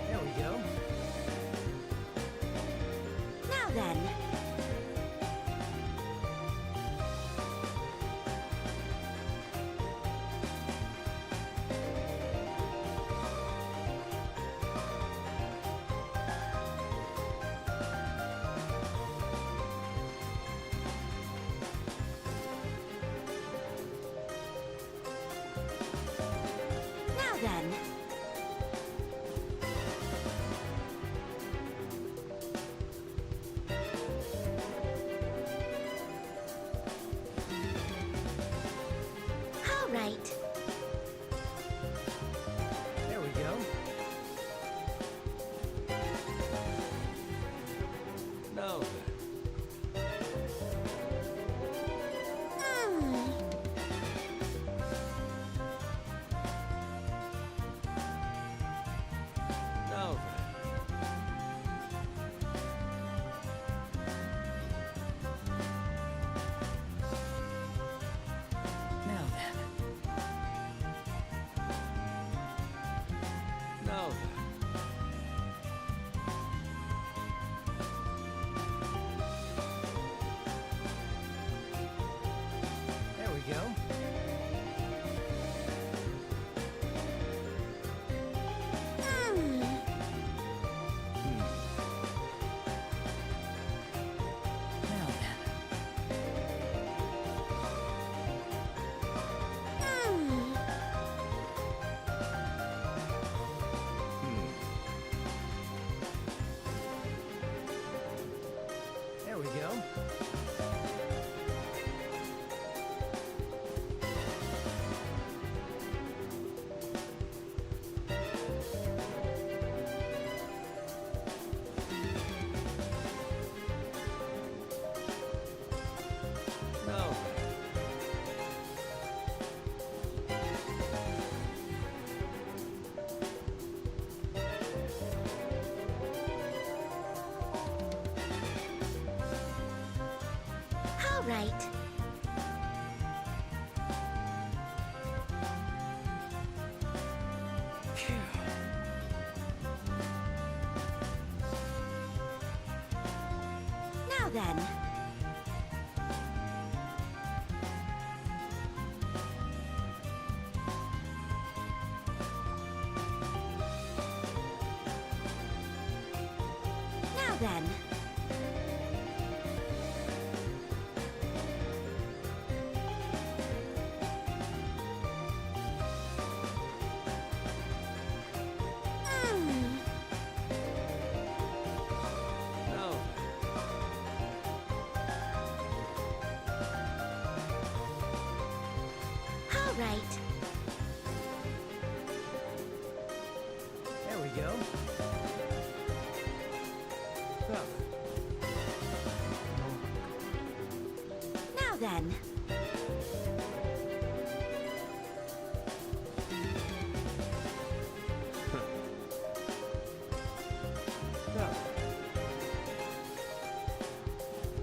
S2: There we go.
S3: Now then. Now then. All right.
S2: There we go.
S15: Now then. Now then.
S2: Now then.
S15: Now then.
S2: There we go. Now then. There we go.
S15: Now then.
S3: All right. Now then. Now then.
S2: go.
S3: Now then.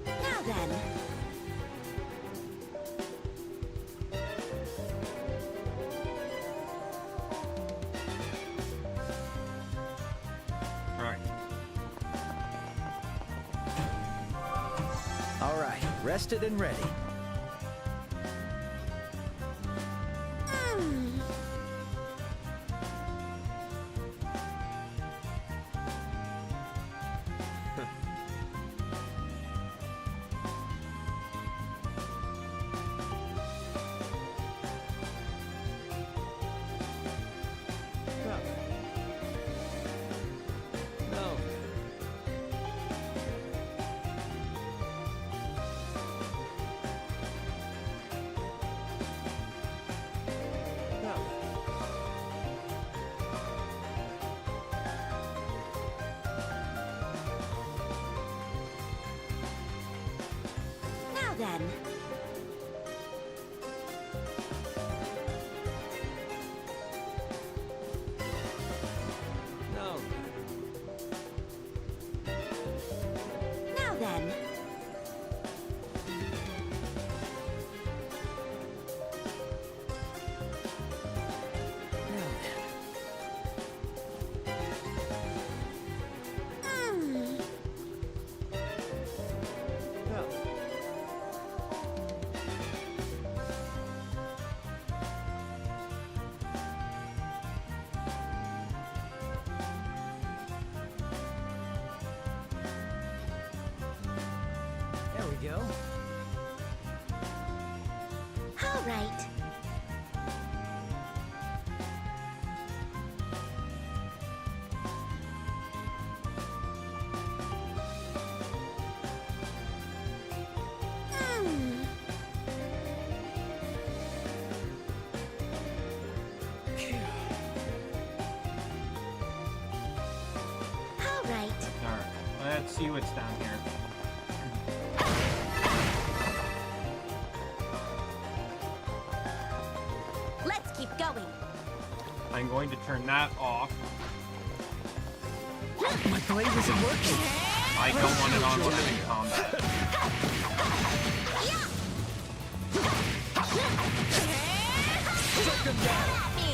S3: Now then.
S2: All right, rested and ready.
S3: Now then.
S15: No.
S3: Now then.
S2: There we go.
S3: All right. All right.
S19: Alright, let's see what's down here.
S3: Let's keep going.
S19: I'm going to turn that off.
S2: My blade isn't working.
S19: I don't want it on when I'm in combat.
S6: Take him down.
S3: At me.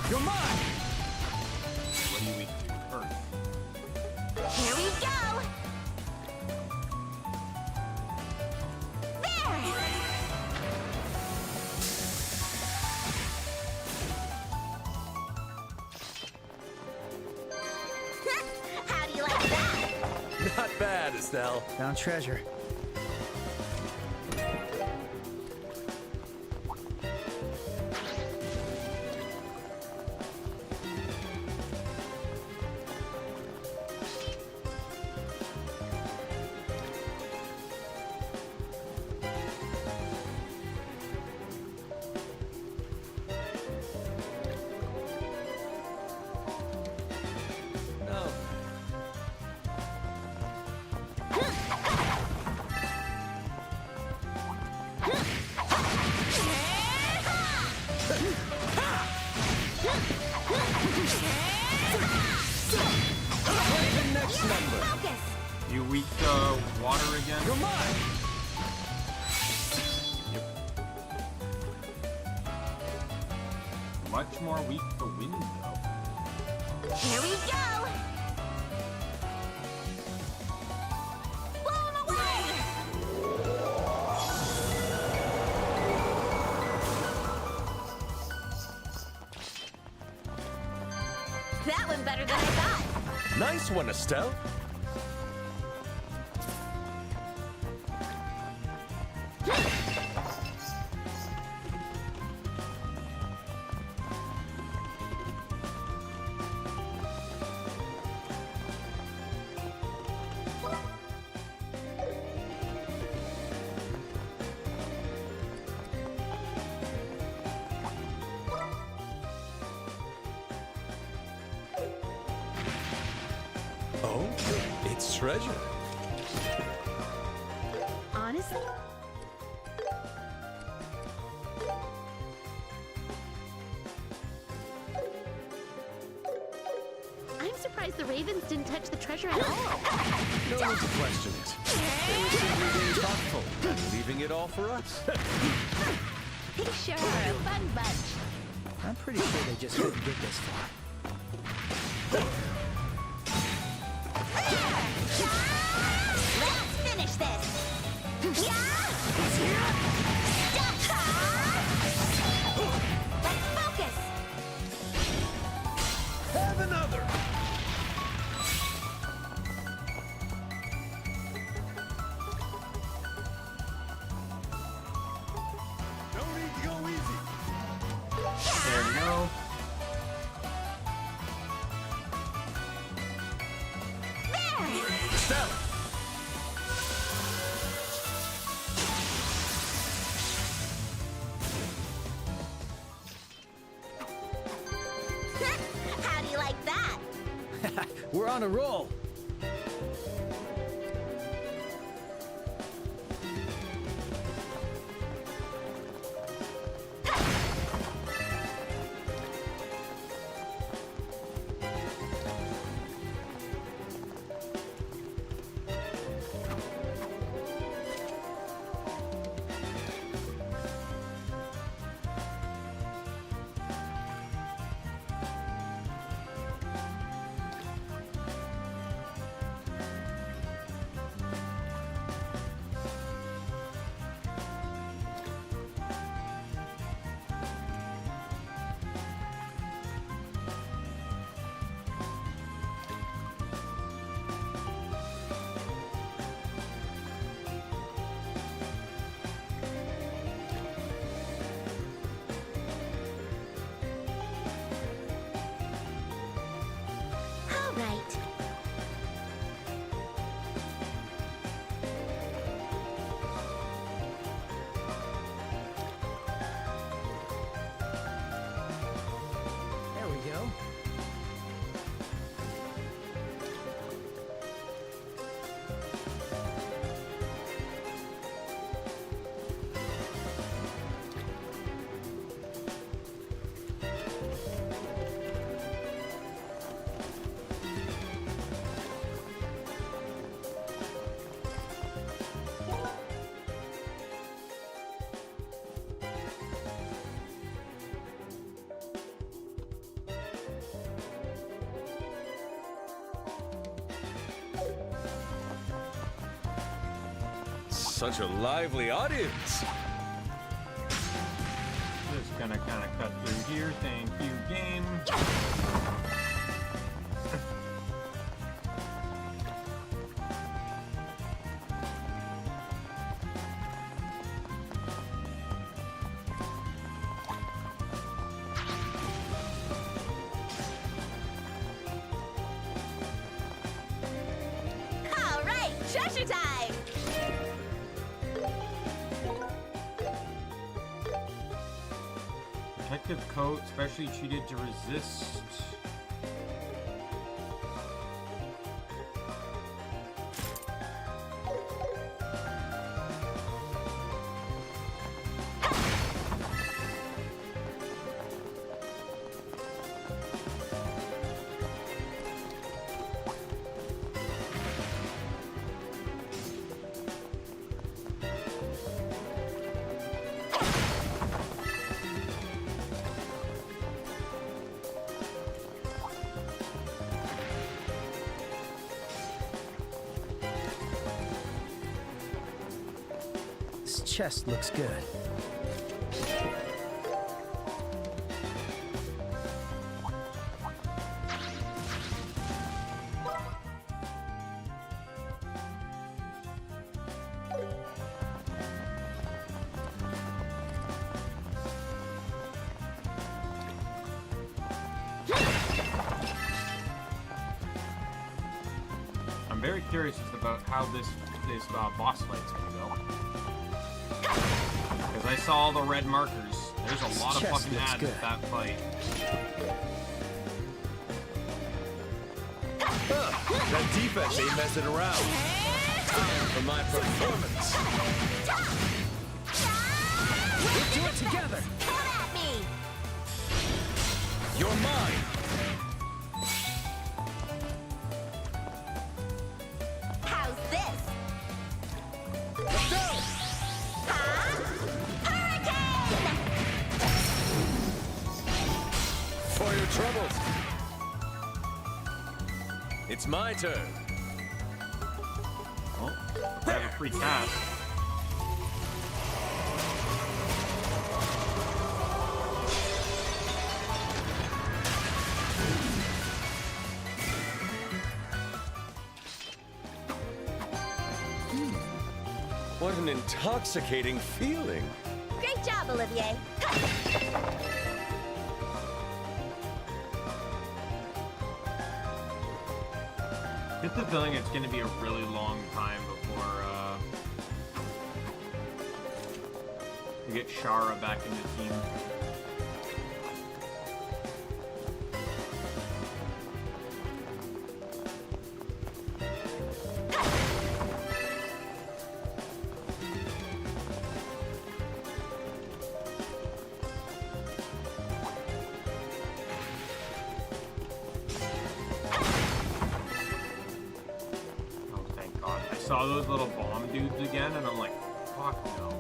S6: You're mine.
S19: What do you weak to? Earth.
S3: Here we go. There. How do you like that?
S15: Not bad, Estelle.
S2: Found treasure.
S15: No.
S6: Play the next number.
S3: Focus.
S19: You weak to water again?
S6: You're mine.
S19: Much more weak to wind, though.
S3: Here we go. Blow 'em away. That went better than I thought.
S15: Nice one, Estelle.
S17: Oh, it's treasure.
S3: Honestly? I'm surprised the ravens didn't touch the treasure at all.
S9: No need to question it. They were simply being thoughtful and leaving it all for us.
S3: They sure are a fun bunch.
S2: I'm pretty sure they just couldn't get this far.
S3: Let's finish this. Let's focus.
S9: Have another. No need to go easy.
S19: There we go.
S17: Stella!
S3: How do you like that?
S20: We're on a roll.
S3: All right.
S2: There we go.
S15: Such a lively audience.
S19: Just gonna kind of cut through here. Thank you, game.
S3: All right, treasure time.
S19: Protective coat, specially treated to resist.
S2: This chest looks good.
S19: I'm very curious about how this boss fight's gonna go. Because I saw all the red markers. There's a lot of
S2: chest
S19: fucking
S2: looks
S19: ads
S2: good.
S19: with that fight.
S17: That defense ain't messing around. Time for my performance.
S3: We'll do it together. Come at me.
S17: You're mine.
S3: How's this?
S17: Let's go.
S3: Hurricane!
S17: For your troubles. It's my turn.
S1: Well, I have a free cast.
S15: What an intoxicating feeling.
S3: Great job, Olivier.
S1: Get the feeling it's going to be a really long time before we get Shara back in the team. Saw those little bomb dudes again, and I'm like, fuck no.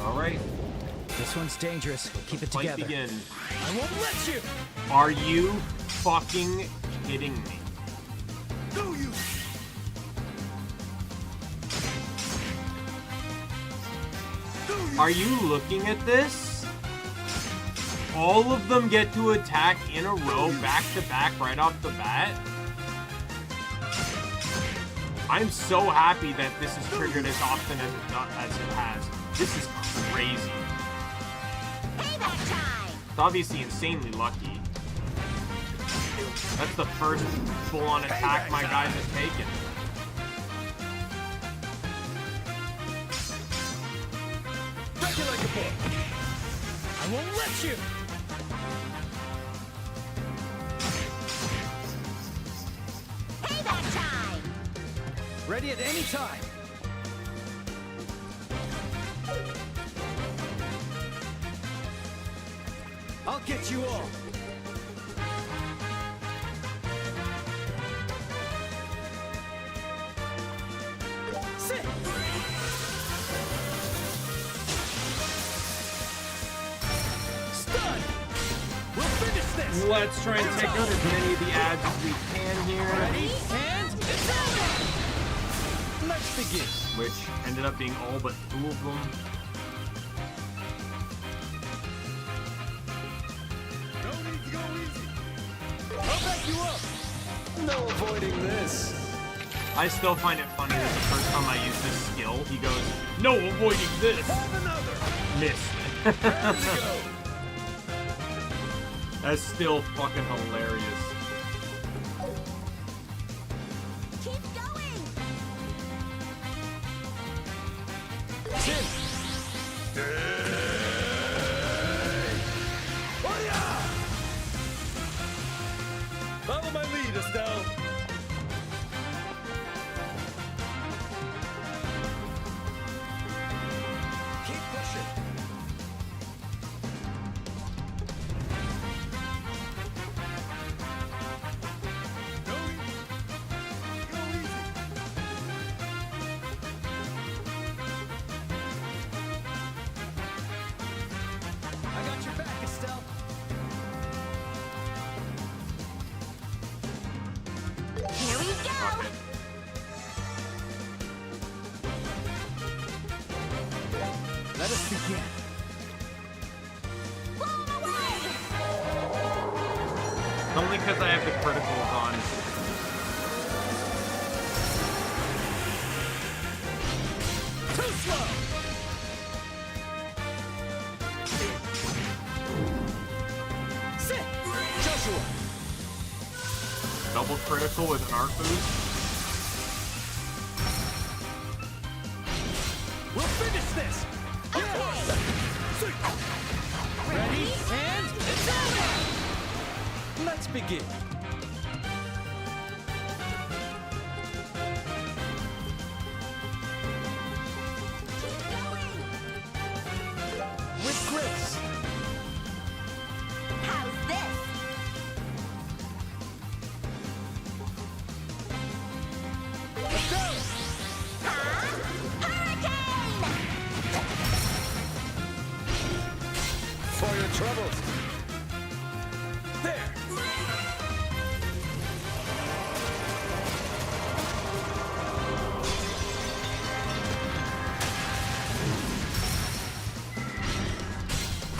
S1: Alright.
S2: This one's dangerous. Keep it
S1: Fight
S2: together.
S1: begin.
S20: I won't let you!
S1: Are you fucking kidding me?
S17: Do you?
S1: Are you looking at this? All of them get to attack in a row, back to back, right off the bat? I'm so happy that this is triggered as often as it has. This is crazy.
S3: Payback time!
S1: It's obviously insanely lucky. That's the first full-on attack my guys have taken.
S17: Break it like a book.
S20: I won't let you!
S3: Payback time!
S2: Ready at any time. I'll get you all.
S20: Sit! Stun! We'll finish this!
S1: Let's try and take out as many of the ads as we can here.
S20: Ready? And it's over! Let's begin.
S1: Which ended up being all but 2 of them.
S17: No need to go easy. I'll back you up. No avoiding this.
S1: I still find it funny that the first time I use this skill, he goes, "No avoiding this."
S17: Have another.
S1: Missed.
S17: Ready to go.
S1: That's still fucking hilarious.
S3: Keep going!
S17: Sit. Follow my lead, Estelle. Keep pushing. Go easy.
S1: Fuck it.
S20: Let us begin.
S1: Only because I have the criticals on.
S6: Too slow!
S20: Sit! Joshua!
S1: Double critical with an arc boost.
S20: We'll finish this! Ready, and go! Let's begin. With grace.
S3: How's this?
S20: Let's go!
S6: For your troubles.
S20: There!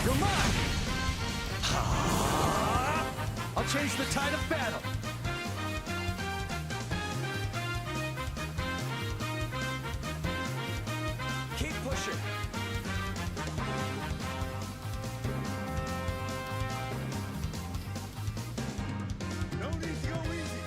S20: You're mine! I'll change the tide of battle. Keep pushing.
S21: No need to go easy.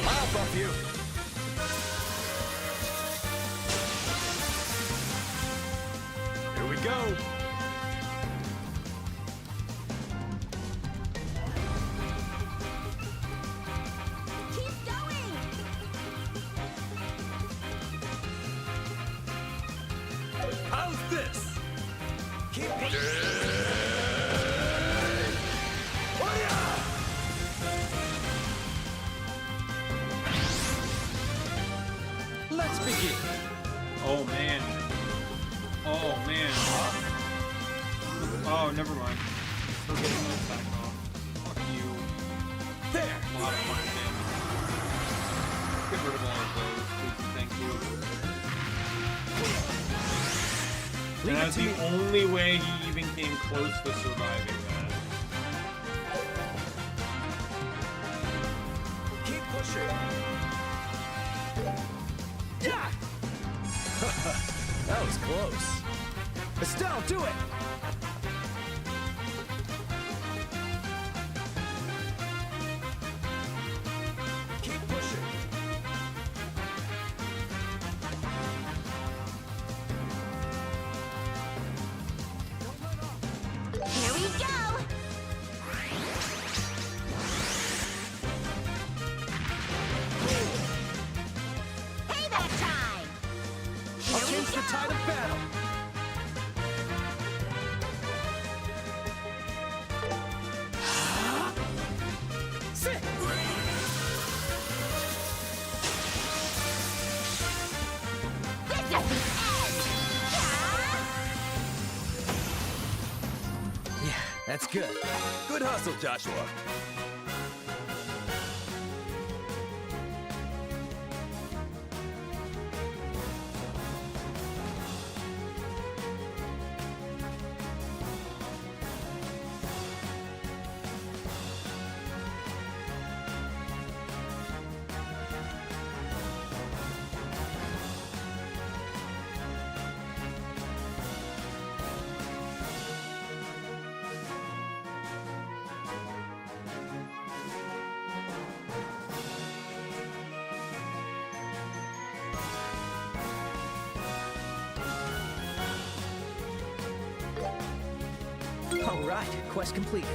S6: I'll buff you.
S20: Here we go.
S3: Keep going!
S20: How's this? Keep Let's begin.
S1: Oh man. Oh man. Oh, never mind. Still getting my attack off. Fuck you.
S20: There.
S1: A lot of fun damage. Get rid of all of those, please and thank you.
S20: Leave
S1: And
S20: it
S1: that's
S20: to
S1: the
S20: me.
S1: only way he even came close to surviving that.
S20: Keep pushing. Yeah! That was close. Estelle, do it! Keep pushing.
S3: Here we go! Payback time!
S20: I'll change the tide of battle. Sit!
S3: This is the edge!
S20: Yeah, that's good.
S6: Good hustle, Joshua.
S2: All right, quest completed.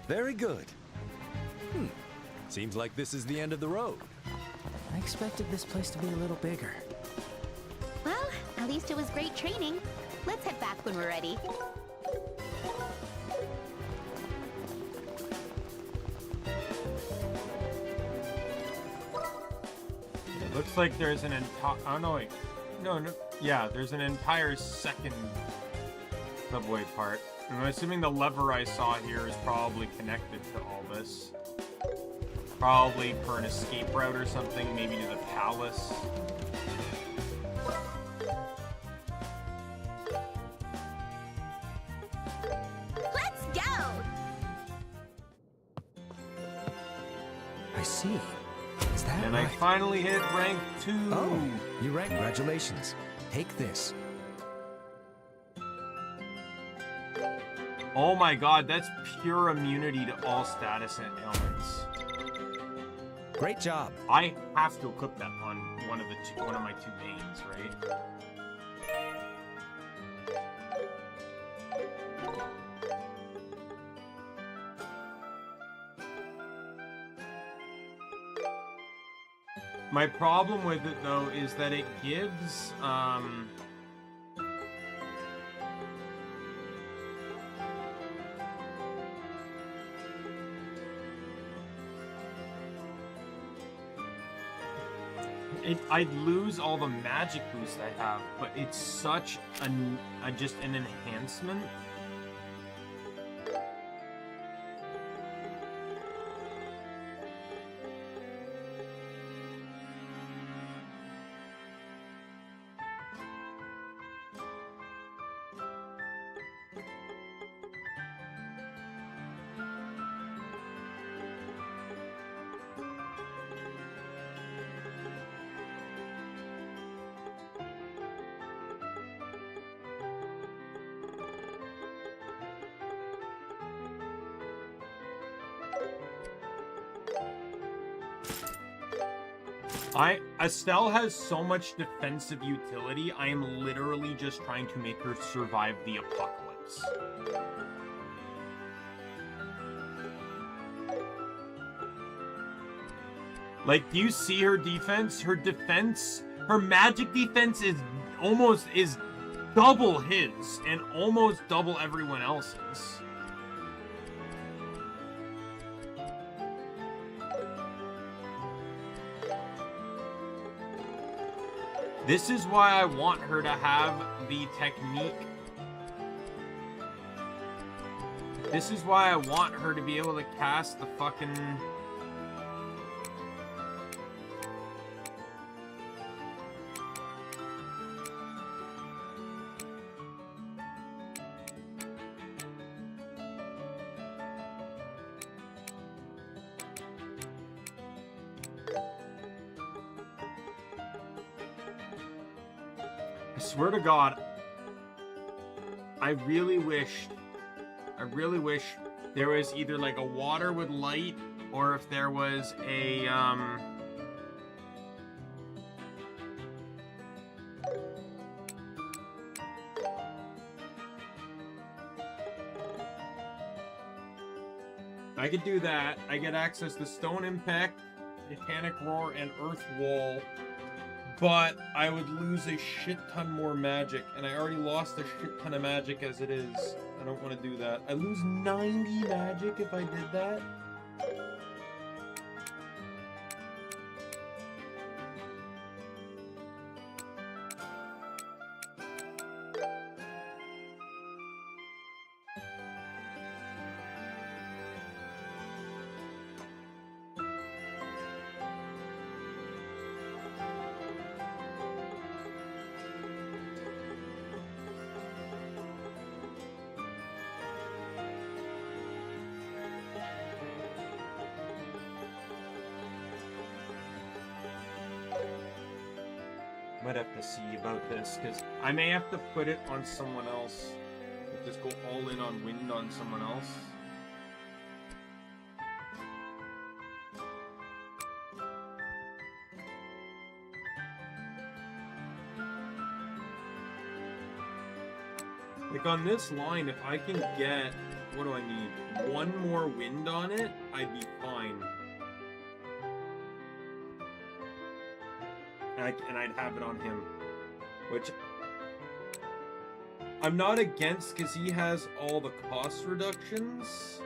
S15: Very good.
S17: Seems like this is the end of the road.
S2: I expected this place to be a little bigger.
S3: Well, at least it was great training. Let's head back when we're ready.
S19: It looks like there's an entire... Oh, no, wait. No. Yeah, there's an entire second subway part. And I'm assuming the lever I saw here is probably connected to all this. Probably for an escape route or something, maybe to the palace.
S3: Let's go!
S7: I see. Is that
S19: And
S7: right?
S19: I finally hit rank 2.
S7: Oh, you rank. Congratulations. Take this.
S19: Oh my god, that's pure immunity to all status and ailments.
S7: Great job.
S19: I have to equip that on one of my 2 mains, right? My problem with it though is that it gives I'd lose all the magic boost I have, but it's such just an enhancement. Estelle has so much defensive utility, I am literally just trying to make her survive the apocalypse. Like, do you see her defense? Her magic defense is double his and almost double everyone else's. This is why I want her to have the technique. This is why I want her to be able to cast the fucking... I swear to God, I really wish there was either like a water with light, or if there was a, I could do that. I get access to Stone Impact, Titanic Roar, and Earth Wall. But I would lose a shit ton more magic, and I already lost a shit ton of magic as it is. I don't want to do that. I lose 90 magic if I did that. Might have to see about this, because I may have to put it on someone else. Just go all in on wind on someone else. Like on this line, if I can get
S1: what do I need? One more wind on it, I'd be fine. And I'd have it on him, which I'm not against because he has all the cost reductions.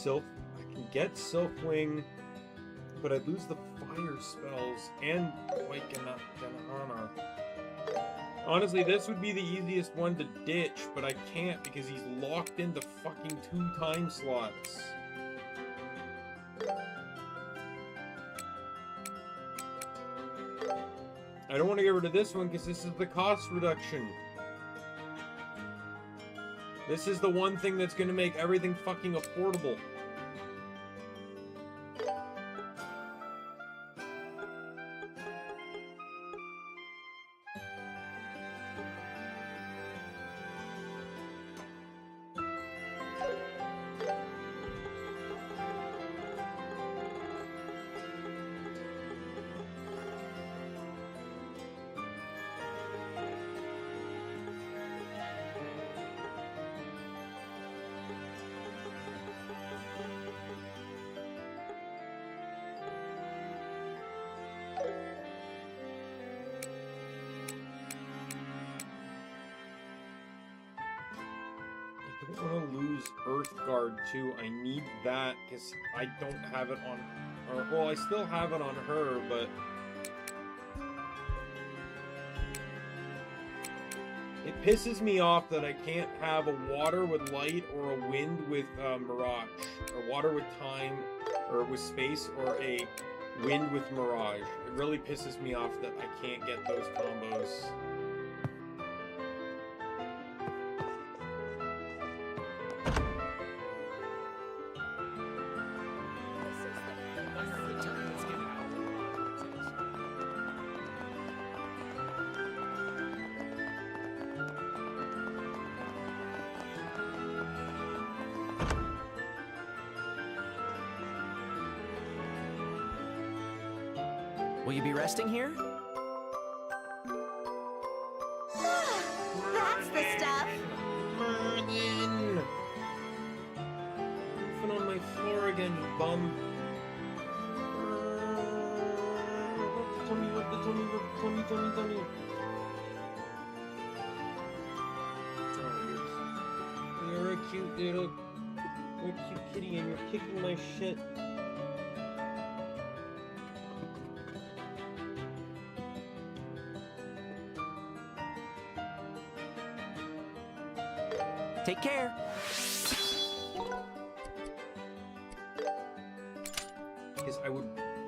S1: I can get Silpwing, but I'd lose the fire spells and Wake and Ganahana. Honestly, this would be the easiest one to ditch, but I can't because he's locked into fucking 2 time slots. I don't want to get rid of this one because this is the cost reduction. This is the one thing that's going to make everything fucking affordable. I don't want to lose Earthguard too. I need that because I don't have it on... Or, well, I still have it on her, but... It pisses me off that I can't have a water with light or a wind with mirage. Or water with time, or with space, or a wind with mirage. It really pisses me off that I can't get those combos.
S20: Will you be resting here?
S3: That's the stuff.
S1: Merlin! Goofing on my floor again, you bum. Tummy. Oh, you're a cute little... You're a cute kitty and you're kicking my shit.
S20: Take care.
S1: Because I would,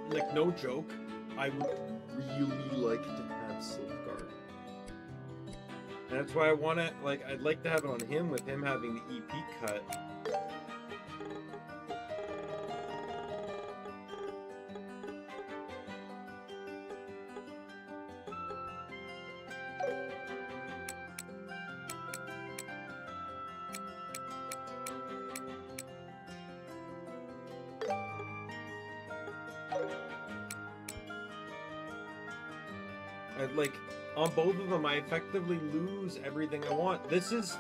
S1: like, no joke, I would really like to have Silpguard. And that's why I want to, like, I'd like to have it on him with him having the EP cut. Like, on both of them, I effectively lose everything I want. This is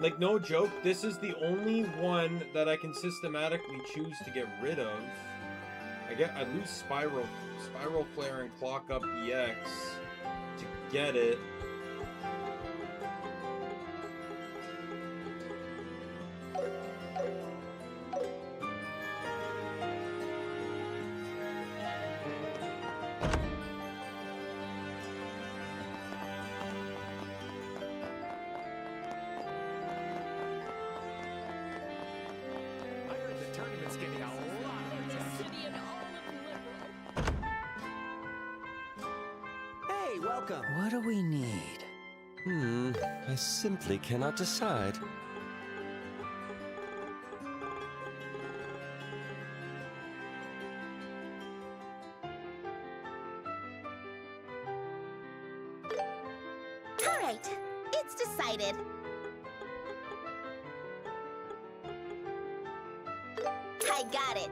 S19: Like, no joke, this is the only one that I can systematically choose to get rid of. I lose Spiral Flare and Clock Up EX to get it.
S17: I heard the tournament's getting a lot of attention.
S18: Hey, welcome.
S2: What do we need?
S15: I simply cannot decide.
S3: All right, it's decided. I got it.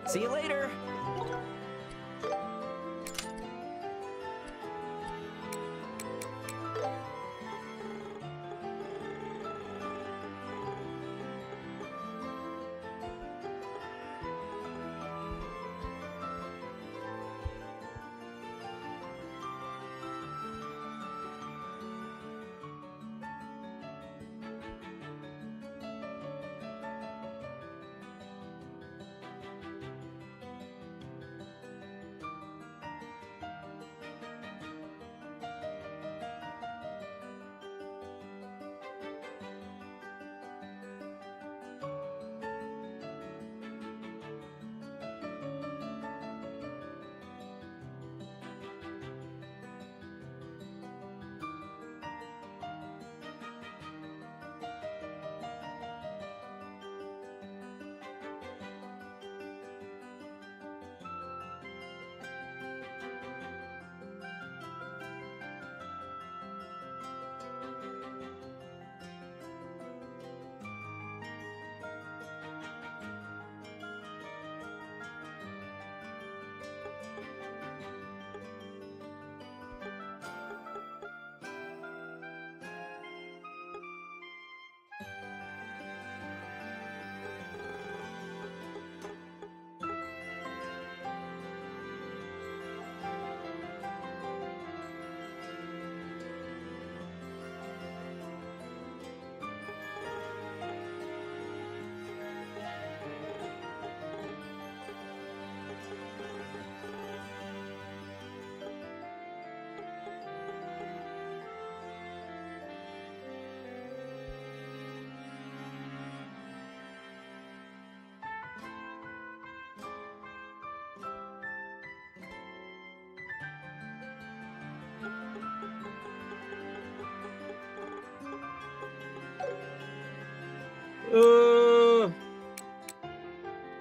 S11: See you later.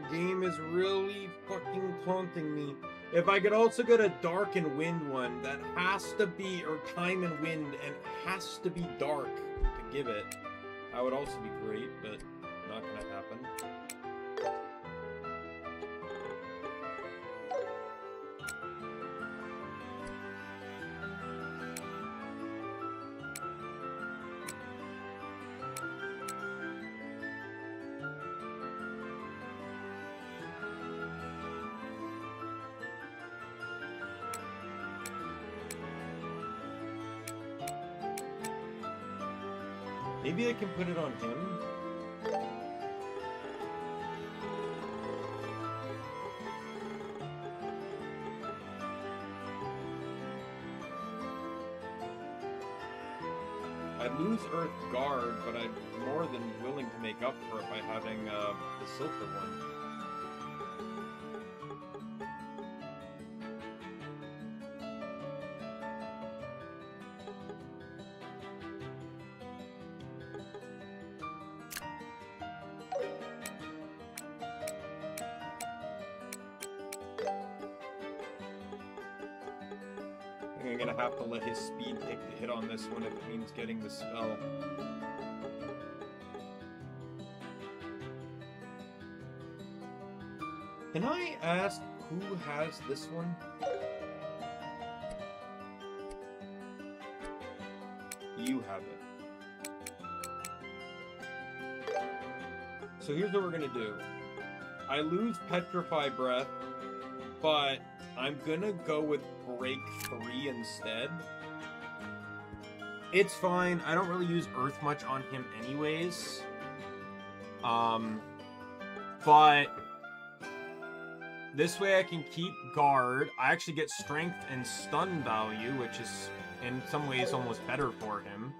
S19: Game is really fucking taunting me. If I could also get a Dark and Wind one, that has to be, or Time and Wind, and has to be Dark to give it. That would also be great, but not gonna happen. Maybe I can put it on him. I'd lose Earth Guard, but I'm more than willing to make up for it by having the Silver one. I'm gonna have to let his speed take the hit on this one if it means getting the spell. Can I ask who has this one? You have it. So here's what we're gonna do. I lose Petrify Breath, but I'm gonna go with Break 3 instead. It's fine. I don't really use Earth much on him anyways. But this way I can keep guard. I actually get strength and stun value, which is in some ways almost better for him.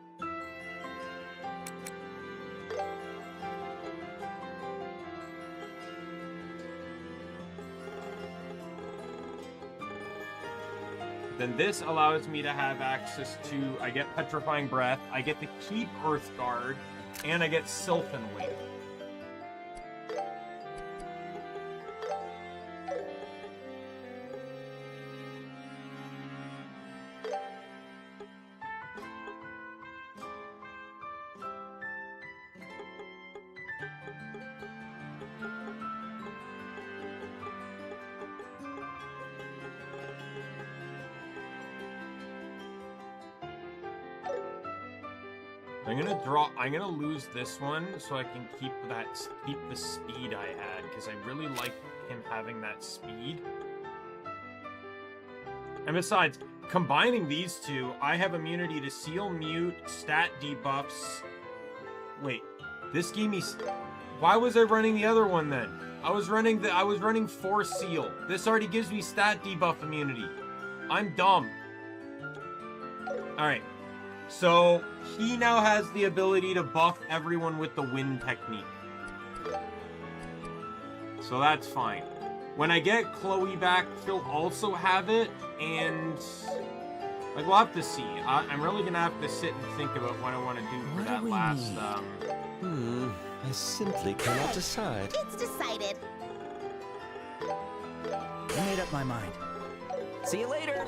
S19: Then this allows me to have access to, I get Petrifying Breath, I get to keep Earth Guard, and I get Sylphin Wing. I'm gonna lose this one so I can keep the speed I had, because I really like him having that speed. And besides, combining these two, I have immunity to Seal, Mute, stat debuffs. Wait, this gave me... Why was I running the other one then? I was running Force Seal. This already gives me stat debuff immunity. I'm dumb. Alright. So, he now has the ability to buff everyone with the wind technique. So that's fine. When I get Chloe back, she'll also have it, and... Like, we'll have to see. I'm really gonna have to sit and think about what I want to do for that last,
S15: I simply cannot decide.
S3: It's decided.
S2: I made up my mind.
S11: See you later.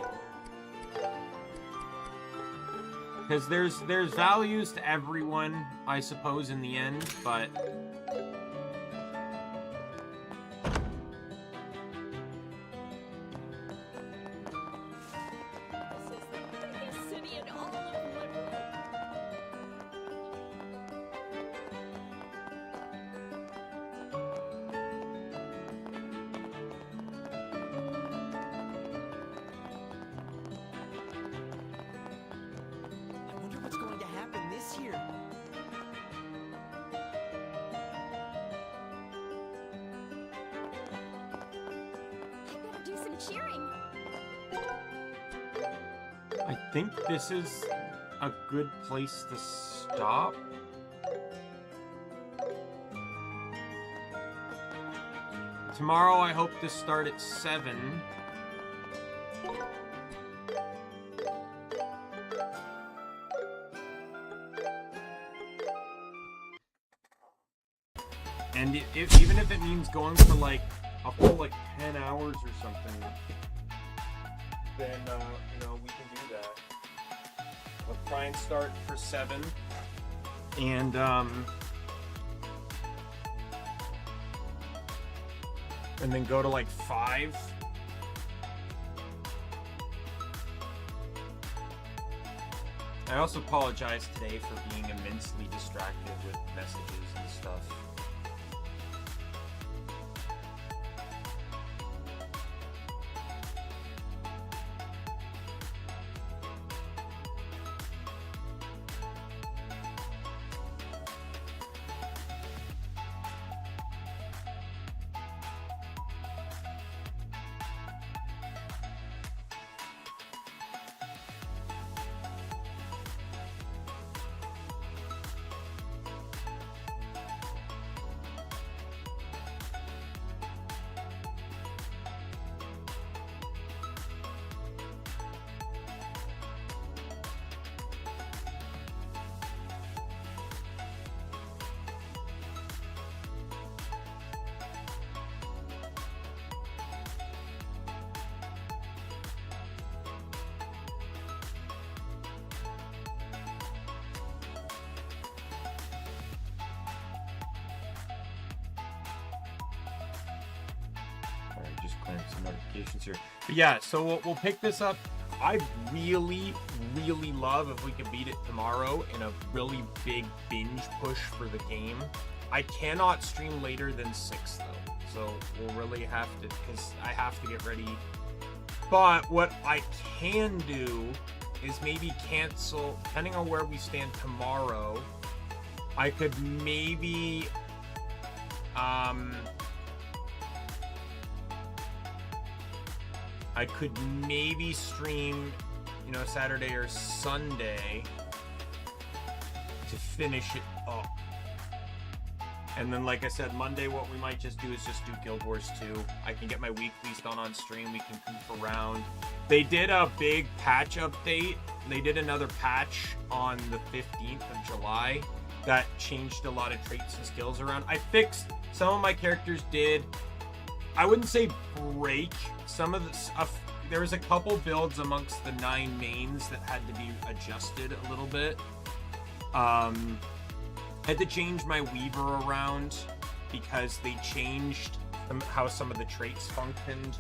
S1: Because there's values to everyone, I suppose, in the end, but... I think this is a good place to stop. Tomorrow I hope to start at 7. And even if it means going for like a full 10 hours or something, then you know, we can do that. I'll try and start for 7, and then go to 5. I also apologize today for being immensely distracted with messages and stuff. And some notifications here. But yeah, so we'll pick this up. I really, really love if we can beat it tomorrow in a really big binge push for the game. I cannot stream later than 6 though, so we'll really have to, because I have to get ready. But what I can do is maybe cancel, depending on where we stand tomorrow, I could maybe stream, you know, Saturday or Sunday to finish it up. And then, like I said, Monday, what we might just do is just do Guild Wars 2. I can get my weeklies done on stream. We can goof around. They did a big patch update. They did another patch on the 15th of July that changed a lot of traits and skills around. I fixed some of my characters did, I wouldn't say break, some of the stuff. There was a couple builds amongst the 9 mains that had to be adjusted a little bit. Had to change my Weaver around because they changed how some of the traits functioned.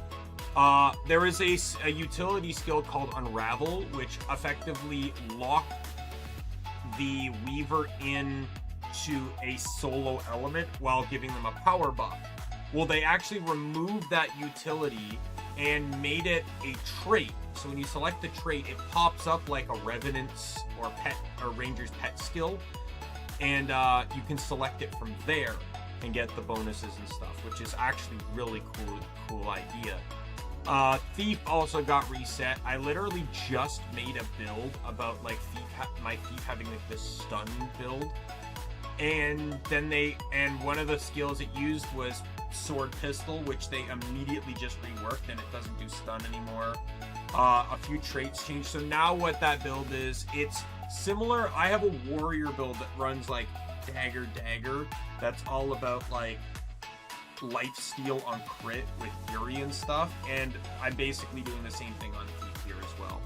S1: There was a utility skill called Unravel, which effectively locked the Weaver into a solo element while giving them a power buff. Well, they actually removed that utility and made it a trait. So when you select the trait, it pops up like a Revenant's or pet or Ranger's pet skill. And you can select it from there and get the bonuses and stuff, which is actually really cool idea. Thief also got reset. I literally just made a build about like my Thief having like this stun build, and then one of the skills it used was Sword Pistol, which they immediately just reworked, and it doesn't do stun anymore. A few traits changed, so now what that build is, it's similar. I have a warrior build that runs like dagger. That's all about like lifesteal on crit with Fury and stuff, and I'm basically doing the same thing on Thief here as well.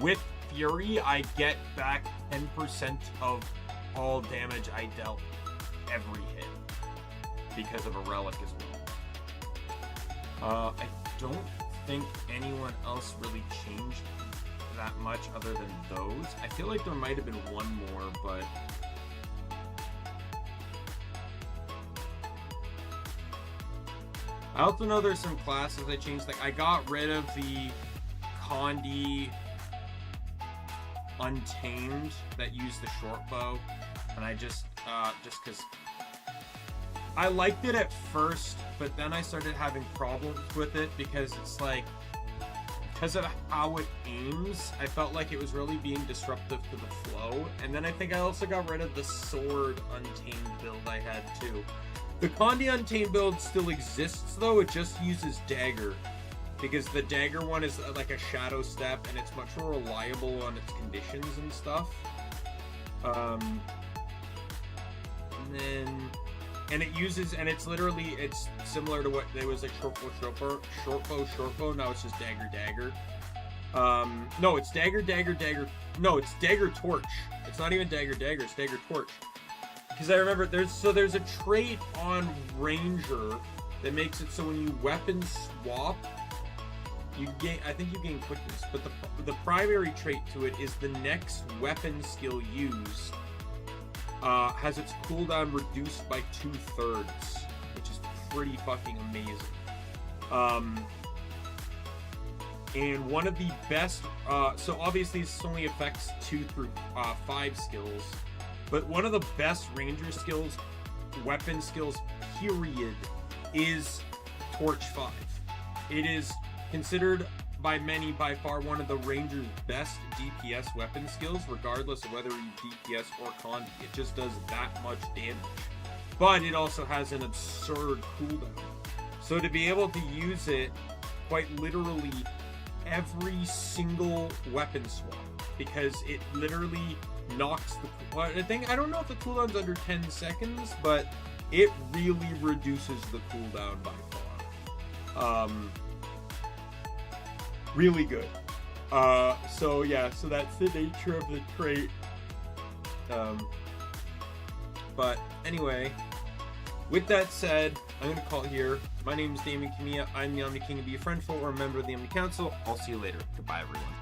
S1: With Fury, I get back 10% of all damage I dealt every hit because of a relic as well. I don't think anyone else really changed that much other than those. I feel like there might have been one more, but I also know there's some classes I changed. Like I got rid of the Condi Untamed that used the short bow, and I just because I liked it at first, but then I started having problems with it because it's like, because of how it aims, I felt like it was really being disruptive to the flow. And then I think I also got rid of the Sword Untamed build I had too. The Condi Untamed build still exists though, it just uses Dagger. Because the Dagger one is like a Shadow Step, and it's much more reliable on its conditions and stuff. And it uses, and it's literally, it's similar to what there was like short bow, now it's just dagger. No, it's dagger. No, it's dagger torch. It's not even dagger, it's dagger torch. Because I remember there's a trait on Ranger that makes it so when you weapon swap, I think you gain quickness, but the primary trait to it is the next weapon skill used has its cooldown reduced by 2/3, which is pretty fucking amazing. And one of the best, so obviously this only affects 2 through 5 skills, but one of the best Ranger skills, weapon skills, period, is Torch 5. It is considered by many by far one of the Ranger's best DPS weapon skills, regardless of whether you DPS or Condi. It just does that much damage. But it also has an absurd cooldown. So to be able to use it quite literally every single weapon swap, because it literally knocks I don't know if the cooldown's under 10 seconds, but it really reduces the cooldown by far. Really good. So yeah, so that's the nature of the trait. But anyway,
S19: With that said, I'm going to call it here. My name is Daimien Kamiya. I'm the Omni King, and be a friend for or a member of the Omni Council. I'll see you later. Goodbye, everyone.